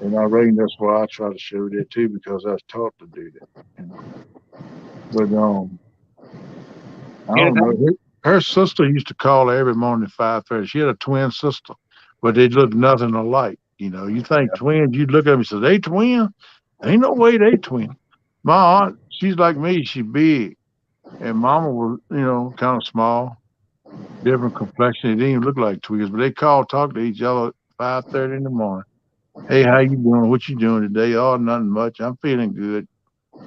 And I reckon that's why I try to show that too, because I was taught to do that. You know? But I don't know. Her sister used to call her every morning at 5:30. She had a twin sister, but they looked nothing alike. You know, you think twins, you'd look at them and say, they twin? Ain't no way they twin. My aunt, she's like me, she big. And mama was, kind of small, different complexion. They didn't even look like twins, but they talk to each other at 5:30 in the morning. Hey, how you doing? What you doing today? Oh, nothing much. I'm feeling good.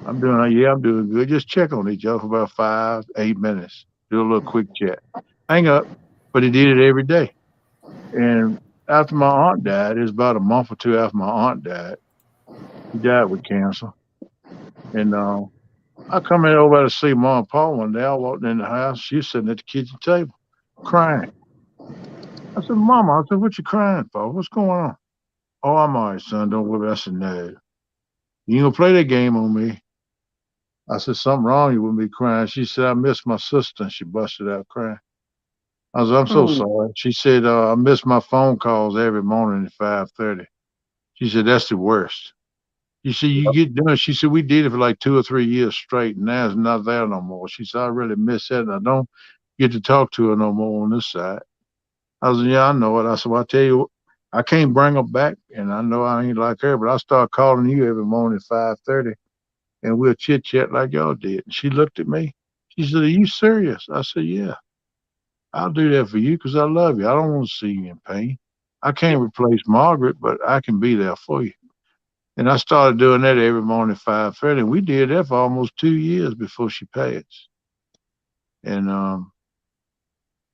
I'm doing good. Just check on each other for about 5, 8 minutes. Do a little quick chat. Hang up. But he did it every day. And after my aunt died, it was about a month or two after my aunt died. She died with cancer. And I come in over to see Mom and Pa one day. I walked in the house. She was sitting at the kitchen table crying. I said, Mama, what you crying for? What's going on? Oh, I'm all right, son. Don't worry. I said, no. You ain't gonna play that game on me. I said, something wrong. You wouldn't be crying. She said, I miss my sister. And she busted out crying. I said, I'm so sorry. She said, I miss my phone calls every morning at 5:30. She said, that's the worst. You see, you get done. She said, we did it for like 2 or 3 years straight, and now it's not there no more. She said, I really miss that, and I don't get to talk to her no more on this side. I said, yeah, I know it. I said, well, I tell you what, I can't bring her back, and I know I ain't like her, but I start calling you every morning at 5:30, and we'll chit-chat like y'all did. And she looked at me. She said, are you serious? I said, yeah. I'll do that for you because I love you. I don't want to see you in pain. I can't replace Margaret, but I can be there for you. And I started doing that every morning at 5:30. And we did that for almost 2 years before she passed. And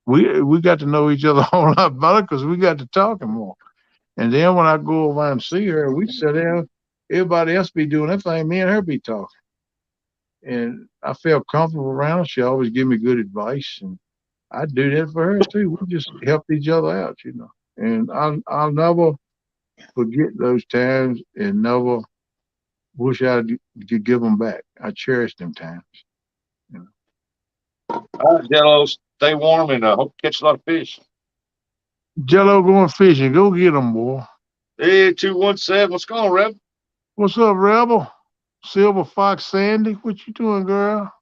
we got to know each other a whole lot better because we got to talking more. And then when I go over and see her, we sit there, everybody else be doing that thing, me and her be talking. And I felt comfortable around her. She always give me good advice. And I do that for her too. We just helped each other out, And I'll never forget those times and never wish I could give them back. I cherish them times. All right, Jello, stay warm and hope to catch a lot of fish. Jello going fishing. Go get them, boy. Hey, 217, what's going on, Rev? What's up, Rebel? Silver Fox Sandy, what you doing, girl?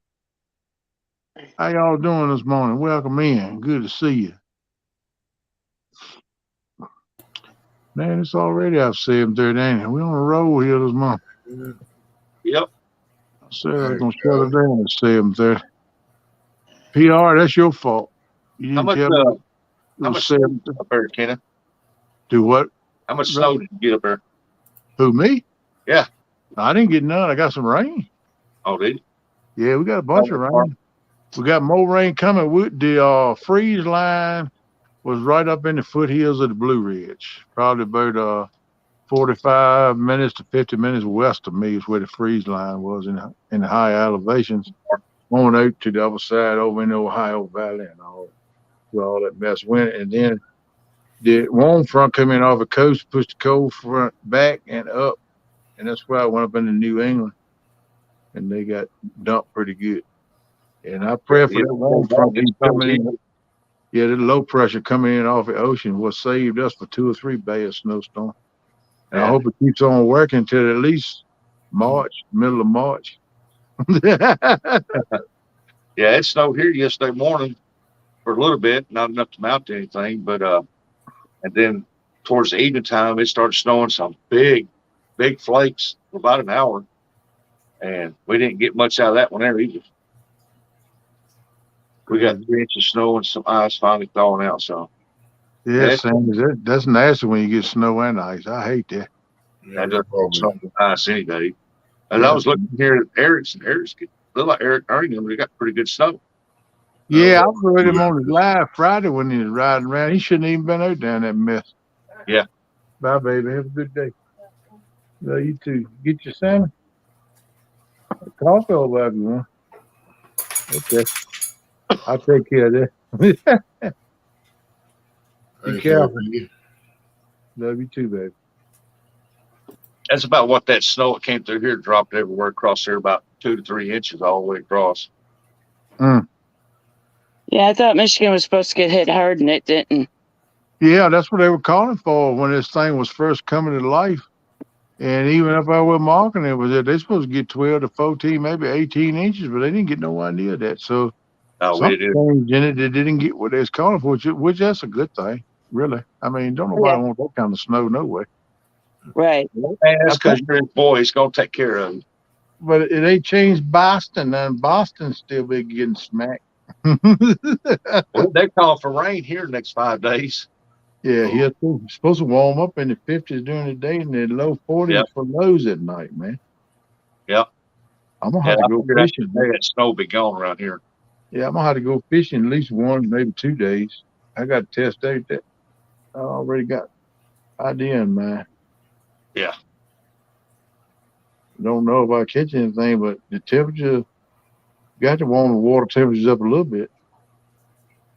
How y'all doing this morning? Welcome in. Good to see you. Man, it's already out 7:30, ain't it? We on the road here this month. Yep. I said I was gonna shut it down at 7:30. PR, that's your fault. You How didn't much, tell me it how was much snow 7. up there, Kenna? Do what? How much snow did you get up there? Who, me? Yeah. I didn't get none. I got some rain. Oh, did you? Yeah, we got a bunch of rain. We got more rain coming. The freeze line was right up in the foothills of the Blue Ridge. Probably about 45 minutes to 50 minutes west of me is where the freeze line was in the high elevations. On out to the other side over in the Ohio Valley and all that mess went. And then the warm front come in off the coast, pushed the cold front back and up. And that's why I went up into New England. And they got dumped pretty good. And I pray for that warm front keep coming in. Yeah, the low pressure coming in off the ocean was saved us for 2 or 3 bad snowstorms. And I hope it keeps on working until at least March, middle of March. Yeah, it snowed here yesterday morning for a little bit, not enough to mount to anything, but and then towards the evening time it started snowing some big flakes for about an hour. And we didn't get much out of that one there either. We got 3 inches of snow and some ice finally thawing out. So yeah, that's nasty when you get snow and ice. I hate that. Yeah, just snow and ice any day. And I was looking here at Eric's look like Eric Ernie, they got pretty good snow. Yeah, I heard him on his live Friday when he was riding around. He shouldn't even been out down that mess. Yeah. Bye, baby. Have a good day. Love you too. Get your salmon. Coffee over if you want. Okay. I'll take care of that. Be careful. Love you too, baby. That's about what that snow that came through here dropped everywhere across there, about 2 to 3 inches all the way across. Mm. Yeah, I thought Michigan was supposed to get hit hard and it didn't. Yeah, that's what they were calling for when this thing was first coming to life. And even up there where marking it was there, they're supposed to get 12 to 14, maybe 18 inches, but they didn't get nowhere near that. So No, we something did. changed in it. They didn't get what they was calling for, which that's a good thing, really. I mean, don't nobody want that kind of snow, no way. Right. Man, that's because you're his boy. He's going to take care of him. But it ain't changed Boston, and Boston still be getting smacked. Well, they're calling for rain here the next 5 days. Yeah, here too. It's supposed to warm up in the 50s during the day and the low 40s for lows at night, man. Yep. I'm gonna have to go fishing. That snow be gone around here. Yeah, I'm gonna have to go fishing at least 1, maybe 2 days. I got to test out that. I already got idea in mind. Yeah. Don't know if I catch anything, but the temperature got to warm the water temperatures up a little bit.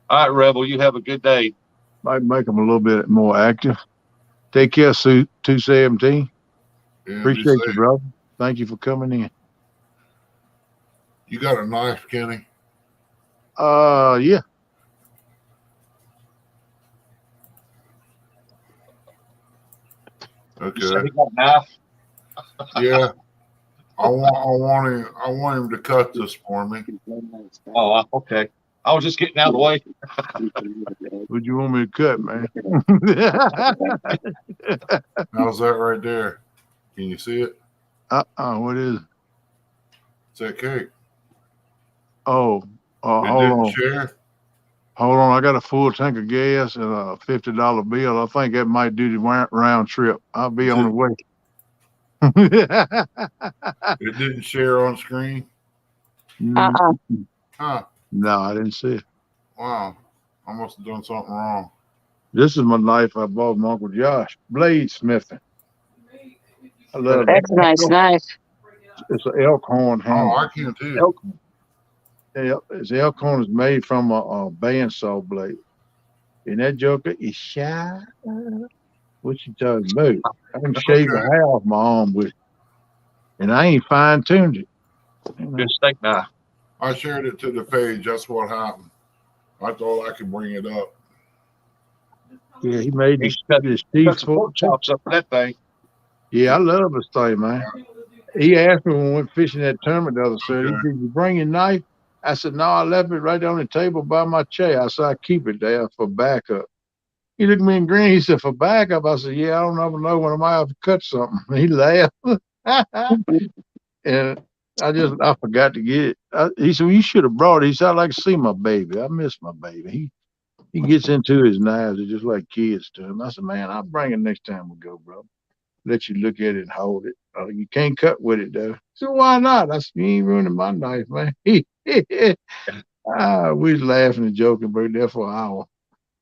All right, Rebel, you have a good day. Might make them a little bit more active. Take care, Sue 217. Yeah, Appreciate you, brother. Thank you for coming in. You got a knife, Kenny? Yeah. Okay. You said he got a knife? Yeah. I want him to cut this for me. Oh, okay. I was just getting out of the way. What you want me to cut, man? How's that right there? Can you see it? What is it? It's that cake. Oh, hold on. Share? Hold on. I got a full tank of gas and a $50 bill. I think that might do the round trip. I'll be on the way. It didn't share on screen? Huh. No, I didn't see it. Wow. I must have done something wrong. This is my knife I bought from Uncle Josh. Blade smithing. I love it. That's a nice knife. It's an elk horn handle. Oh, I can too. It's elk horn is made from a bandsaw blade. And that joker is shy. What you talking about? I can shave the hair off my arm with it. And I ain't fine-tuned it. Good steak knife. I shared it to the page. That's what happened. I thought I could bring it up. Yeah, he made this pork chops up for that thing. Yeah, I love this thing, man. He asked me when we went fishing that tournament the other Saturday. He said, "You bring your knife?" I said, "No, I left it right on the table by my chair." I said, "I keep it there for backup." He looked at me and grinned. He said, "For backup?" I said, "Yeah, I don't ever know when I might have to cut something." He laughed. And I forgot to get it. He said, "Well, you should have brought it." He said, "I'd like to see my baby. I miss my baby." He gets into his knives. They're just like kids to him. I said, "Man, I'll bring it next time we go, bro. Let you look at it and hold it. You can't cut with it, though." So why not? I said, "You ain't ruining my knife, man." We was laughing and joking, but there for an hour.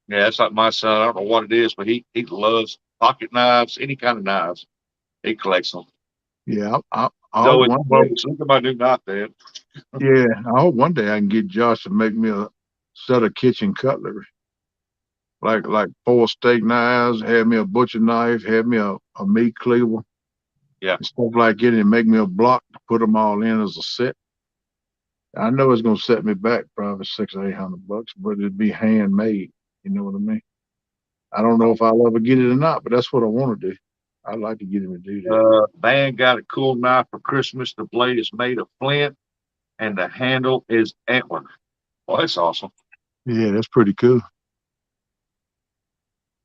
Yeah, it's like my son. I don't know what it is, but he loves pocket knives, any kind of knives. He collects them. Yeah, I so hope look at my new knife, Dad. Yeah, I hope one day I can get Josh to make me a set of kitchen cutlery. Like 4 steak knives, have me a butcher knife, have me a meat cleaver. Yeah. And stuff like it, and make me a block to put them all in as a set. I know it's gonna set me back probably $600 or $800, but it'd be handmade. You know what I mean? I don't know if I'll ever get it or not, but that's what I want to do. I'd like to get him to do that. Man got a cool knife for Christmas. The blade is made of flint, and the handle is antler. Well, that's awesome. Yeah, that's pretty cool.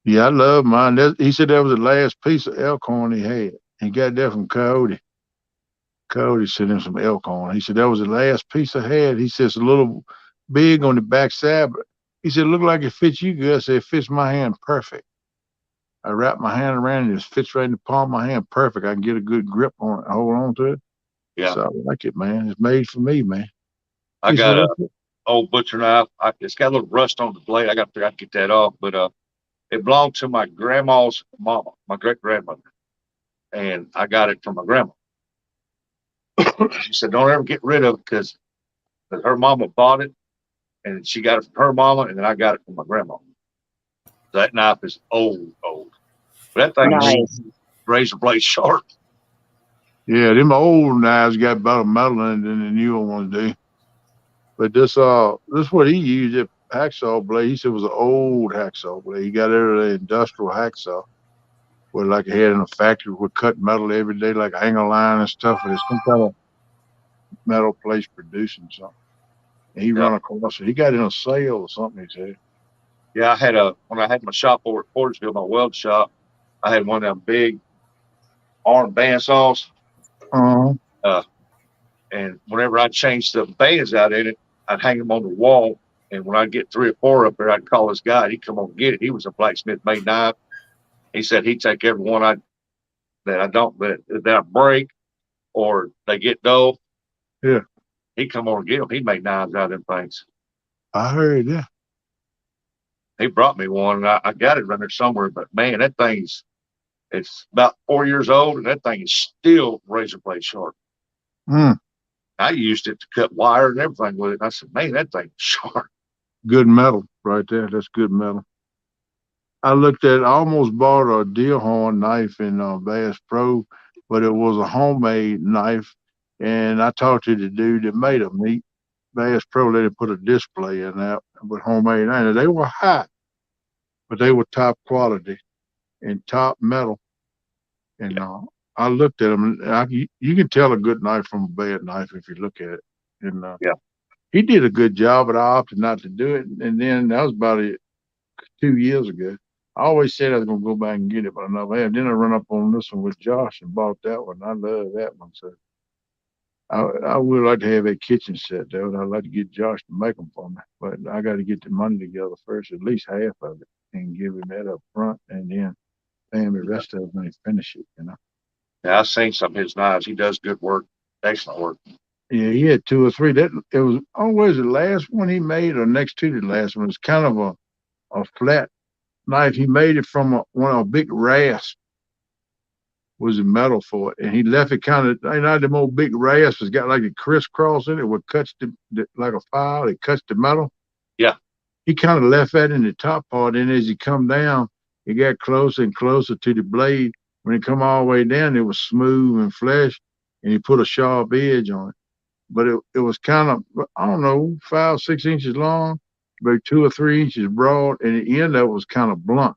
Yeah, I love mine. He said that was the last piece of elk horn he had. He got that from Coyote. Coyote sent him some elk horn. He said that was the last piece I had. He said it's a little big on the backside, but he said it looked like it fits you good. I said it fits my hand perfect. I wrap my hand around it, it fits right in the palm of my hand perfect. I can get a good grip on it, hold on to it. Yeah. So I like it, man. It's made for me, man. I got a old butcher knife. It's got a little rust on the blade. I got to get that off, but it belonged to my grandma's mama, my great grandmother, and I got it from my grandma. She said, "Don't ever get rid of it because her mama bought it, and she got it from her mama, and then I got it from my grandma." So that knife is old. That thing is Nice. razor blade sharp. Yeah, them old knives got better metal in it than the newer ones do. But this what he used, a hacksaw blade. He said it was an old hacksaw blade. He got it at an industrial hacksaw where like he had in a factory would cut metal every day, like hanger line and stuff. But it's some kind of metal place producing something. And he Yeah. run across it. He got in a sale or something, he said. Yeah, when I had my shop over at Portersville, my weld shop, I had one of them big arm bandsaws. Uh-huh. And whenever I changed the bands out in it, I'd hang them on the wall. And when I get 3 or 4 up there, I'd call this guy. He'd come on and get it. He was a blacksmith, made knife. He said he'd take every one that I break or they get dull. Yeah. He'd come on and get them. He made knives out of them things. I heard that. He brought me one, and I got it around there somewhere. But man, it's about 4 years old, and that thing is still razor blade sharp. Mm, I used it to cut wire and everything with it. And I said, man, that thing's sharp. good metal right there. That's good metal. I almost bought a deer horn knife in Bass Pro, but it was a homemade knife. And I talked to the dude that made them. Bass Pro, they put a display in that with homemade knives. They were high, but they were top quality and top metal. And I looked at them, and you can tell a good knife from a bad knife if you look at it. And Yeah. he did a good job, but I opted not to do it. And then that was about 2 years ago. I always said I was going to go back and get it, but I never have. Then I run up on this one with Josh and bought that one. I love that one. So I would like to have a kitchen set, though. And I'd like to get Josh to make them for me. But I got to get the money together first, at least half of it, and give him that up front, and then pay him the rest of it when he finish it, you know. Yeah, I've seen some of his knives. He does good work, excellent work. Yeah, he had 2 or 3. It was always the last one he made, or next to the last one. It's kind of a flat knife. He made it from one of a big rasp was the metal for it, and he left it kind of the old big rasp has got like a crisscross in it, what cuts like a file. It cuts the metal. Yeah. He kind of left that in the top part, and as he come down, it got closer and closer to the blade. When it come all the way down, it was smooth and flesh, and he put a sharp edge on it. But it was kind of, I don't know, 5, 6 inches long, about 2 or 3 inches broad, and the end of it was kind of blunt.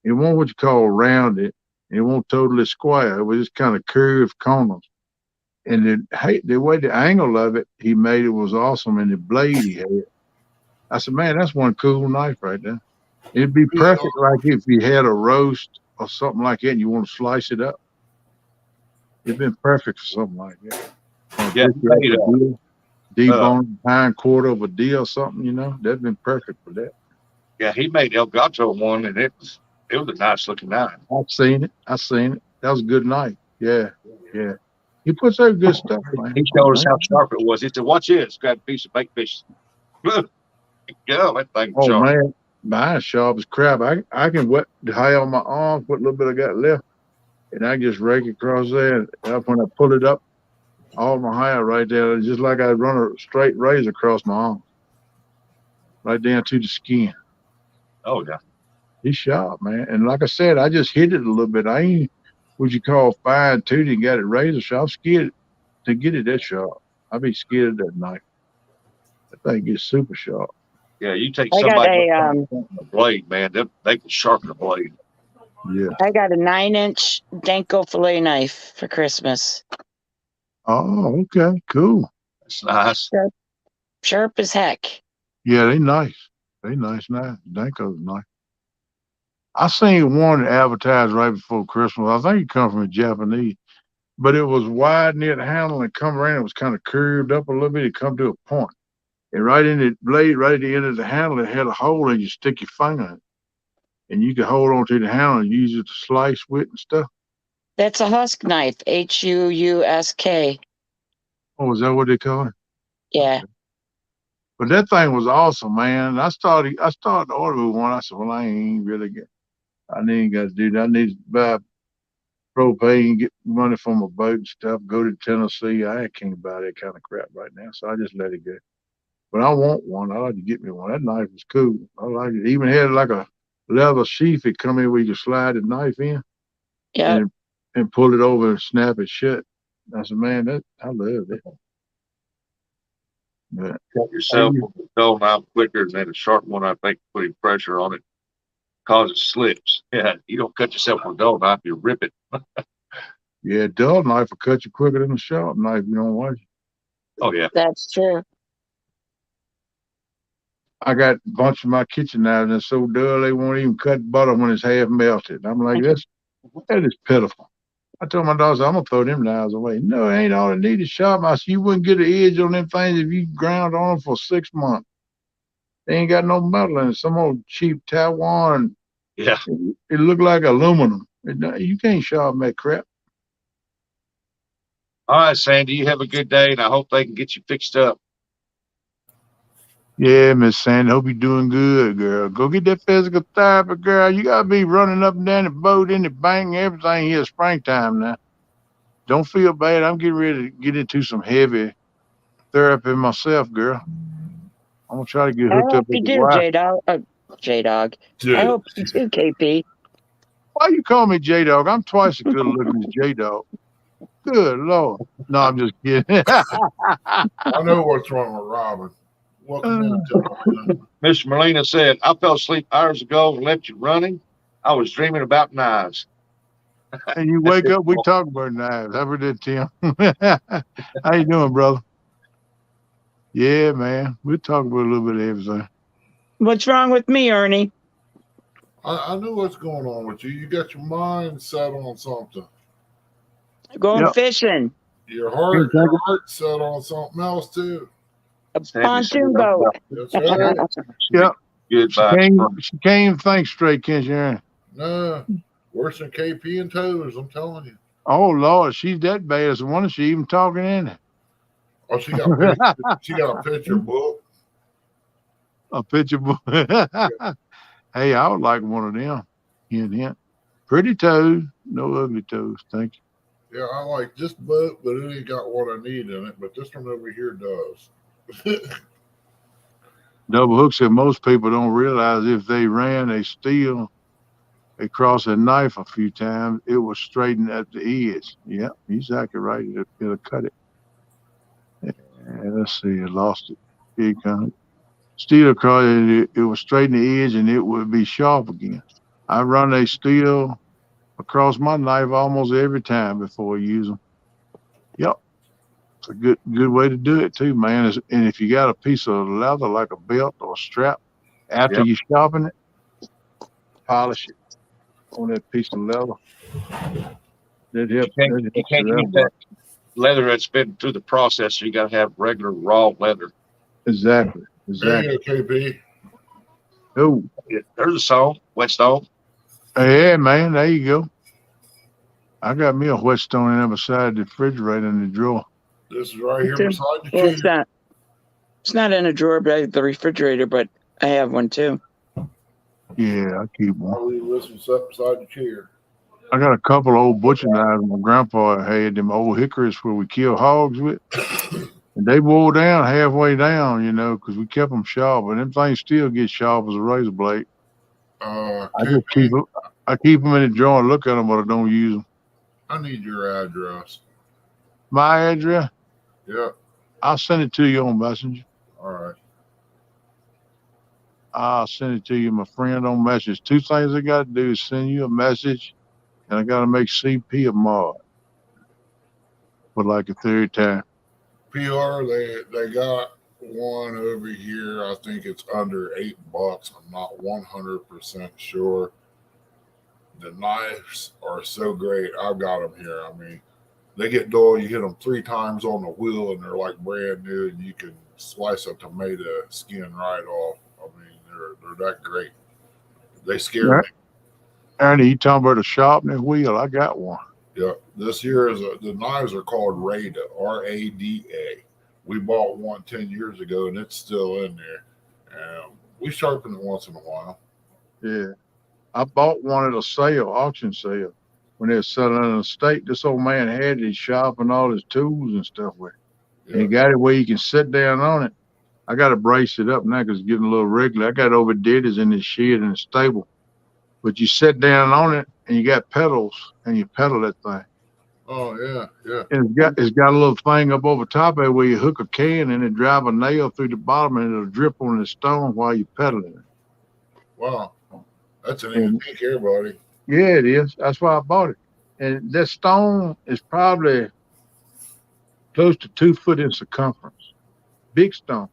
It wasn't what you call rounded. It wasn't totally square. It was just kind of curved corners. And the way the angle of it he made it was awesome, and the blade he had. I said, man, that's one cool knife right there. It'd be perfect like if you had a roast or something like that and you want to slice it up. It'd been perfect for something like that. Yeah, debone hind quarter of a deer or something, you know, that'd been perfect for that. Yeah, he made El Gato one, and it was a nice looking knife. I've seen it. That was a good knife. Yeah. He puts out good stuff, man. He showed us how sharp it was. He said, watch this. Grab a piece of baked fish. Yeah, that thing was sharp. Man, mine's sharp as crap. I can wet the high on my arm, what little bit I got left, and I just rake across there. And when I pull it up, all my hair right there, just like I run a straight razor across my arm, right down to the skin. Oh, yeah. He's sharp, man. And like I said, I just hit it a little bit. I ain't what you call fine tooth and got it razor sharp. I'm scared to get it that sharp. I'd be scared of that knife. That thing gets super sharp. Yeah, you take somebody with a blade, man, they can sharpen the blade. Yeah. I got a 9-inch Danko fillet knife for Christmas. Oh, okay, cool. That's nice. Sharp as heck. Yeah, they nice. They nice. Danko's nice. I seen one advertised right before Christmas. I think it come from a Japanese, but it was wide near the handle and come around. It was kind of curved up a little bit. It come to a point. And right in the blade, right at the end of the handle, it had a hole and you stick your finger in it. And you could hold on to the handle and use it to slice with and stuff. That's a husk knife, Huusk. Oh, is that what they call it? Yeah. But that thing was awesome, man. I started to order one. I said, well, I ain't really I ain't got to do that. I need to buy propane, get money from a boat and stuff, go to Tennessee. I can't buy that kind of crap right now, so I just let it go. But I want one. I like to get me one. That knife was cool. I like it. Even had like a leather sheath. It come in where you can slide the knife in Yeah, and pull it over and snap it shut. I said, man, I love it. But Cut yourself with a dull knife quicker than a sharp one. I think putting pressure on it causes slips. Yeah, you don't cut yourself with a dull knife, you rip it. yeah, dull knife will cut you quicker than a sharp knife. You don't watch it. Oh yeah. that's true. I got a bunch of my kitchen knives that's so dull they won't even cut butter when it's half melted. I'm like, that is pitiful. I told my daughter, I'm gonna throw them knives away. No, it ain't all it needs is sharp. I said, you wouldn't get an edge on them things if you ground on them for 6 months. They ain't got no metal in it. Some old cheap Taiwan. Yeah. It look like aluminum. You can't sharpen that crap. All right, Sandy, you have a good day, and I hope they can get you fixed up. Yeah, Miss Sandy, hope you're doing good, girl. Go get that physical therapy, girl. You gotta be running up and down the boat in the bank and everything here springtime now. Don't feel bad. I'm getting ready to get into some heavy therapy myself, girl. I'm gonna try to get I hooked up hope with you the do, wife. J-Dog. J-Dog. I hope you do, KP. Why you call me J Dog? I'm twice as good looking as J Dog. Good Lord. No, I'm just kidding. I know what's wrong with Robin. Welcome in. Miss Molina said, I fell asleep hours ago and left you running. I was dreaming about knives. And you wake up, we talk about knives. How about that, Tim? How you doing, brother? Yeah, man. We'll talk about a little bit of everything. What's wrong with me, Ernie? I know what's going on with you. You got your mind set on something. Going fishing. Your heart set on something else too. A pontoon boat. That's right. Yeah. Good She can't think straight, can she, Aaron? No, worse than KP and toes, I'm telling you. Oh Lord, she's that bad as one. She even talking in it. Oh, she got a picture book. A picture book. Hey, I would like one of them. Hint. Pretty toes, no ugly toes. Thank you. Yeah, I like this boat, but it ain't got what I need in it. But this one over here does. Double Hook said most people don't realize if they ran a steel across a knife a few times, it will straighten at the edge. Yeah, he's exactly right. It'll cut it. Let's see, I lost it. Here it comes. Steel across it will straighten the edge and it will be sharp again. I run a steel across my knife almost every time before I use them. Yep. It's a good way to do it too, man. And if you got a piece of leather like a belt or a strap, after you sharpen it, polish it on that piece of leather. That helps. You can't use that leather that's been through the process. So you got to have regular raw leather. Exactly. There you go, KP. Oh, there's a song, Whetstone. Yeah, man. There you go. I got me a Whetstone in there beside the refrigerator in the drawer. This is right here beside the chair. It's not in a drawer by the refrigerator, but I have one too. Yeah, I keep one. I'll leave this one set beside the chair. I got a couple old butcher knives my grandpa had, them old hickories where we kill hogs with. And they wore down halfway down, because we kept them sharp. But them things still get sharp as a razor blade. I just keep them in the drawer and look at them, but I don't use them. I need your address. My address? Yeah. I'll send it to you on Messenger. All right. I'll send it to you, my friend, on message. 2 things I got to do is send you a message, and I got to make CP a mod for like a 3rd time. PR, they got one over here. I think it's under $8. I'm not 100% sure. The knives are so great. I've got them here. I mean, they get dull. You hit them 3 times on the wheel, and they're like brand new. And you can slice a tomato skin right off. I mean, they're that great. They scare me. Ernie, you talking about a sharpening wheel? I got one. Yeah, this here is the knives are called Rada, R-A-D-A. We bought one 10 years ago, and it's still in there. And we sharpen it once in a while. Yeah, I bought one at a auction sale, when they were selling an estate. This old man had it sharpen all his tools and stuff with it. Yeah. And he got it where you can sit down on it. I got to brace it up now because it's getting a little wriggly. I got overdid it in this shed in the stable. but you sit down on it and you got pedals and you pedal that thing. Oh yeah, yeah. And it's got a little thing up over top of it where you hook a can and then drive a nail through the bottom and it'll drip on the stone while you're pedaling it. Wow, that's an And antique here, buddy. yeah, it is. That's why I bought it. And that stone is probably close to 2 foot in circumference. Big stone.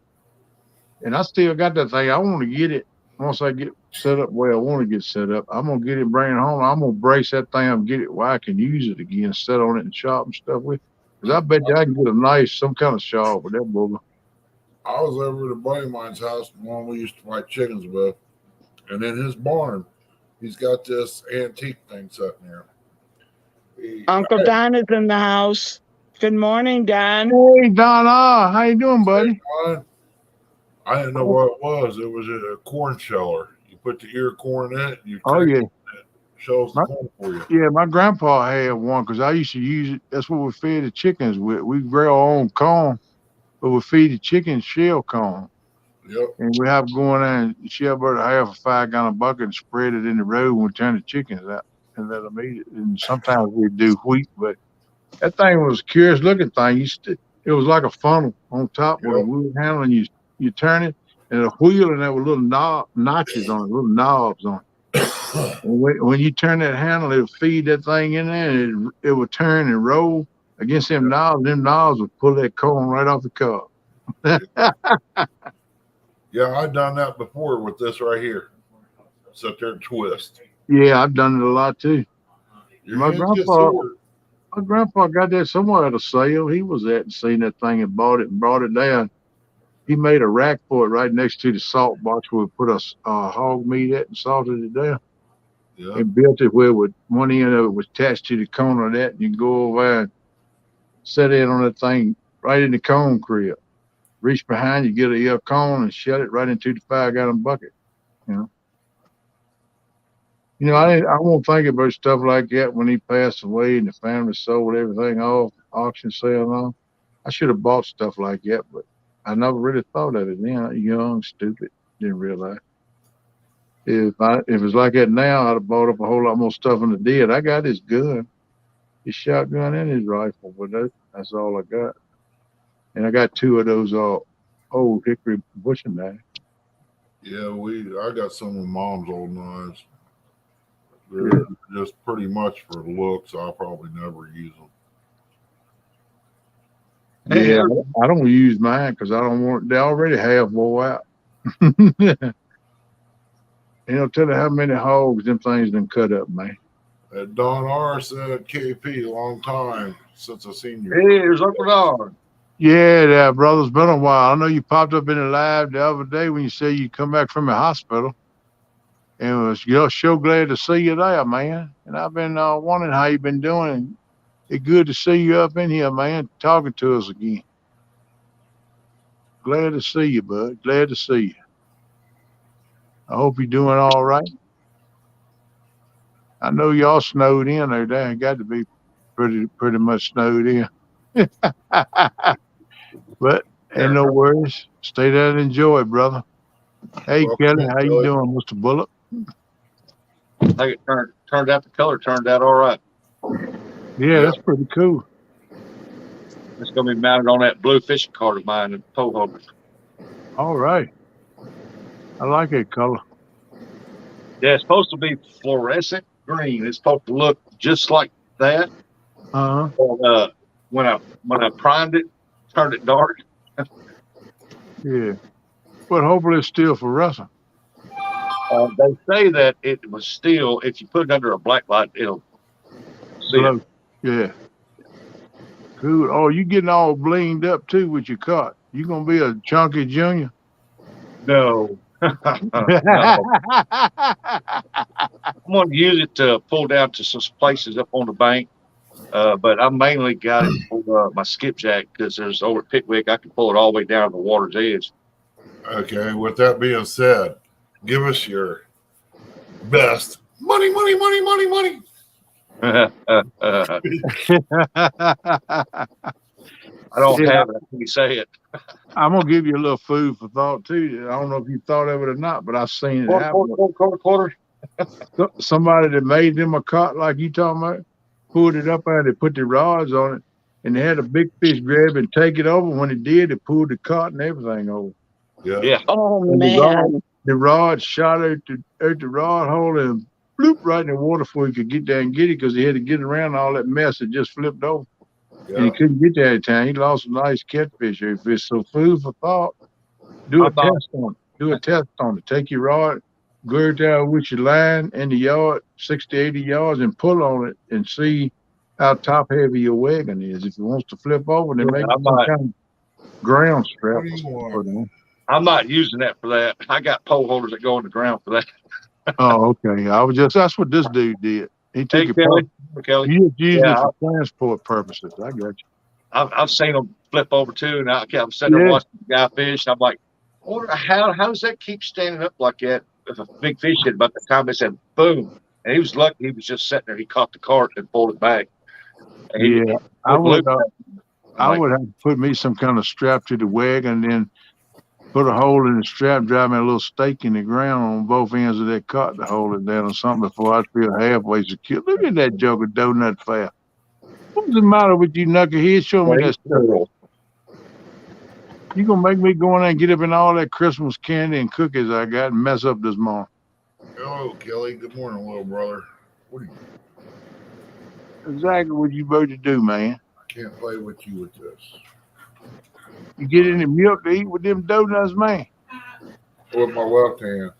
And I still got that thing. I want to get it once I get set up where I want to get set up. I'm gonna get it, bring it home. I'm gonna brace that thing up, get it where I can use it again, set on it and shop and stuff with. Because I bet you I can get a nice some kind of shop with that booger. I was over at a buddy of mine's house, the one we used to fight chickens with, and in his barn, he's got this antique thing sitting there. Uncle Don is in the house. Good morning, Don. Hey Donna, how you doing, buddy? I didn't know what it was. It was a corn sheller. You put the ear corn in it, and you Oh yeah, it shells the corn for you. yeah. My grandpa had one because I used to use it. That's what we fed the chickens with. We grow our own corn, but we feed the chickens shell corn. Yep. And we have to go in there and shell about half a 5-gallon bucket and spread it in the road when we turn the chickens out and let them eat it. And sometimes we do wheat, but that thing was a curious looking thing. It was like a funnel on top with a wood handle, and you turn it, and a wheel, and there were little notches on it, little knobs on it. And when you turn that handle, it would feed that thing in there, and it would turn and roll against them knobs. Them knobs would pull that corn right off the cob. Yeah, I've done that before with this right here. Sit there and twist. Yeah, I've done it a lot too. My grandpa got that somewhere at a sale he was at and seen that thing and bought it and brought it down. He made a rack for it right next to the salt box where we put a hog meat at and salted it down. Yeah. And built it where one end of it was attached to the cone of that, and you can go over and set in on that thing right in the cone crib. Reach behind you, get a ear cone, and shut it right into the 5-gallon bucket. You know, I won't think about stuff like that when he passed away and the family sold everything off, auction sale and all. I should have bought stuff like that, but I never really thought of it then. Young, stupid, didn't realize. If it was like that now, I'd have bought up a whole lot more stuff than I did. I got his gun, his shotgun and his rifle, but that's all I got. And I got 2 of those old hickory bushing knives. Yeah, I got some of Mom's old knives. They're just pretty much for looks. I'll probably never use them. Yeah, I don't use mine because I don't want. They already have wore out. Tell you how many hogs them things done cut up, man. Don R said KP, long time since I seen you. Hey, there's Uncle Don. Yeah, brother, it's been a while. I know you popped up in the live the other day when you said you come back from the hospital. And was so glad to see you there, man. And I've been wondering how you've been doing. It's good to see you up in here, man, talking to us again. Glad to see you, bud. Glad to see you. I hope you're doing all right. I know y'all snowed in there. It got to be pretty much snowed in. But ain't no worries. Stay there and enjoy it, brother. Hey, Kelly, how you doing, Mr. Bullock? I think it turned out, the color turned out all right. Yeah, that's pretty cool. It's going to be mounted on that blue fishing cart of mine and pole holder. All right. I like that color. Yeah, it's supposed to be fluorescent green. It's supposed to look just like that. Uh-huh. When I primed it, turned it dark. Yeah. But hopefully it's still fluorescent. They say that it was still, if you put it under a black light, it'll see it. Yeah. Cool. Oh, you getting all blinged up too with your cart. You gonna be a chunky junior? No. No. I'm going to use it to pull down to some places up on the bank. But I mainly got it for my skipjack because there's over at Pickwick, I can pull it all the way down to the water's edge. Okay, with that being said, give us your best money. I don't have it. Can you say it? I'm gonna give you a little food for thought too. I don't know if you thought of it or not, but I've seen it happen. Quarter. Somebody that made them a cot like you talking about, pulled it up and they put the rods on it, and they had a big fish grab and take it over. When it did, it pulled the cot and everything over. Yeah. Yeah. Oh And man. the rod shot out the rod hole and bloop right in the water before he could get there and get it because he had to get around all that mess that just flipped over. And he Yeah. couldn't get there in time. He lost a nice catfish or fish. So food for thought. Do a I'm not, test on it. Do a test on it. Take your rod, go out there with your line in the yard, 60, 80 yards, and pull on it and see how top heavy your wagon is. If it wants to flip over, then make I'm some not, kind of ground strap What do or you something to want? put on. I'm not using that for that. I got pole holders that go on the ground for that. Oh, okay. That's what this dude did. He took Hey, it Kelly. apart. Kelly. He was using it Yeah, for transport purposes. I got I've seen them flip over too, and I'm sitting you. there Yeah. watching the guy fish. And I'm like, how does that keep standing up like that? If a big fish hit, about the time they said boom, and he was lucky. He was just sitting there. He caught the cart and pulled it back. And he Yeah. I wouldn't would loop that. I'm I like, would have to put me some kind of strap to the wagon and then put a hole in the strap, drive me a little stake in the ground on both ends of that cot to hold it down or something before I feel halfway secure. Look at that joker donut fast. What's the matter with you, knucklehead? Show me that stuff. cool. You gonna make me go in there and get up in all that Christmas candy and cookies I got and mess up this morning. Hello, Kelly. Good morning, little brother. What are you? Exactly what you about to do, man. I can't play with you with this. You get any milk to eat with them donuts, man. With my left hand.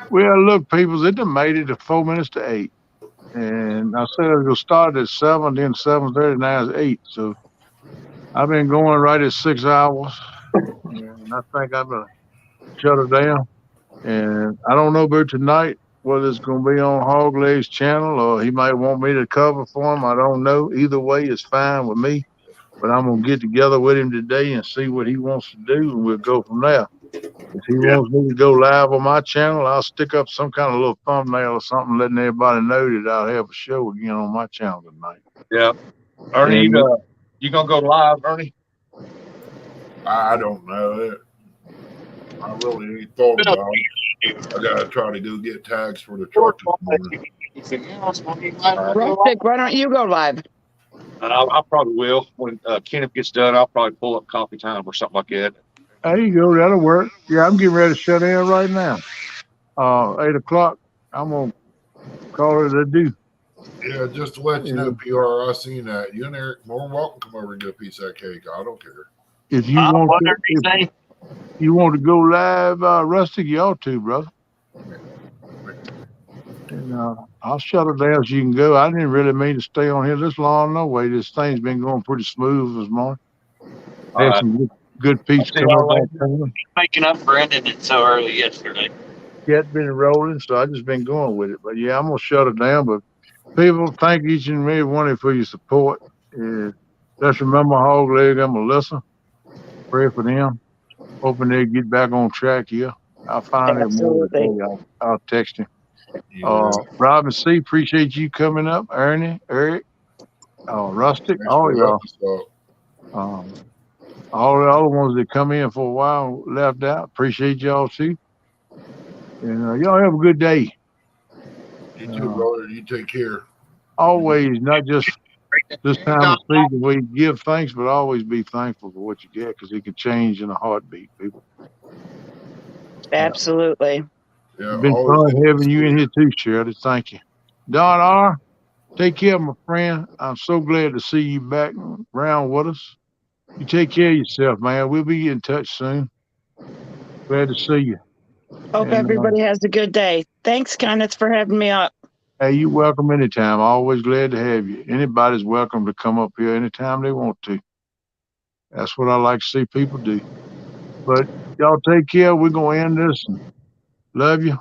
Well, look, people, it done made it to 4 minutes to 8. And I said I was gonna start at 7, then 7:30, now it's 8. So I've been going right at 6 hours. And I think I'm gonna shut it down. And I don't know about tonight whether it's gonna be on Hog Leg's channel or he might want me to cover for him. I don't know. Either way, it's fine with me. But I'm gonna get together with him today and see what he wants to do, and we'll go from there. If he wants me to go live on my channel, I'll stick up some kind of little thumbnail or something, letting everybody know that I'll have a show again on my channel tonight. Yeah. Ernie, And you gonna go live, Ernie? I don't know it. I really ain't thought about it. I gotta try to go get tags for the truck this morning. Rustic, why don't you go live? I probably will. When Kenneth gets done, I'll probably pull up coffee time or something like that. there you go, that'll work. Yeah, I'm getting ready to shut in right now. 8 o'clock. I'm gonna call it a do. Yeah, just to let you know, PR, I seen that. You and Eric more than welcome to come over and get a piece of that cake. I don't care. If you want to, if you want to go live, Rustic, you ought to, brother. And I'll shut it down so you can go. I didn't really mean to stay on here this long. No way. This thing's been going pretty smooth this morning. I had some good peeps See come y'all up. later. Making up for ending it so early yesterday. Yet been rolling, so I just been going with it. But yeah, I'm gonna shut it down. But people, thank each and every one of you for your support. Let's remember Hog Leg and Melissa. Pray for them. Hoping they get back on track here. I'll find out more Absolutely. today. I'll text him. Yeah. Robin C, appreciate you coming up. Ernie, Eric, Rustic, Thanks all for y'all. helping us out. All the other ones that come in for a while left out. Appreciate y'all too. And y'all have a good day. You too, brother. You take care. Always, not just this time of season where you give thanks, but always be thankful for what you get because it can change in a heartbeat, people. Absolutely. Yeah, It's been always fun having you in here too, Shirley. Thank you. Don R., take care, my friend. I'm so glad to see you back around with us. You take care of yourself, man. We'll be in touch soon. Glad to see you. Hope everybody has a good day. Thanks, Kenneth, for having me up. Hey, you're welcome anytime. Always glad to have you. Anybody's welcome to come up here anytime they want to. That's what I like to see people do. But y'all take care. We're going to end this. Love you.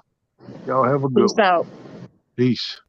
Y'all have a good Peace one. out. Peace.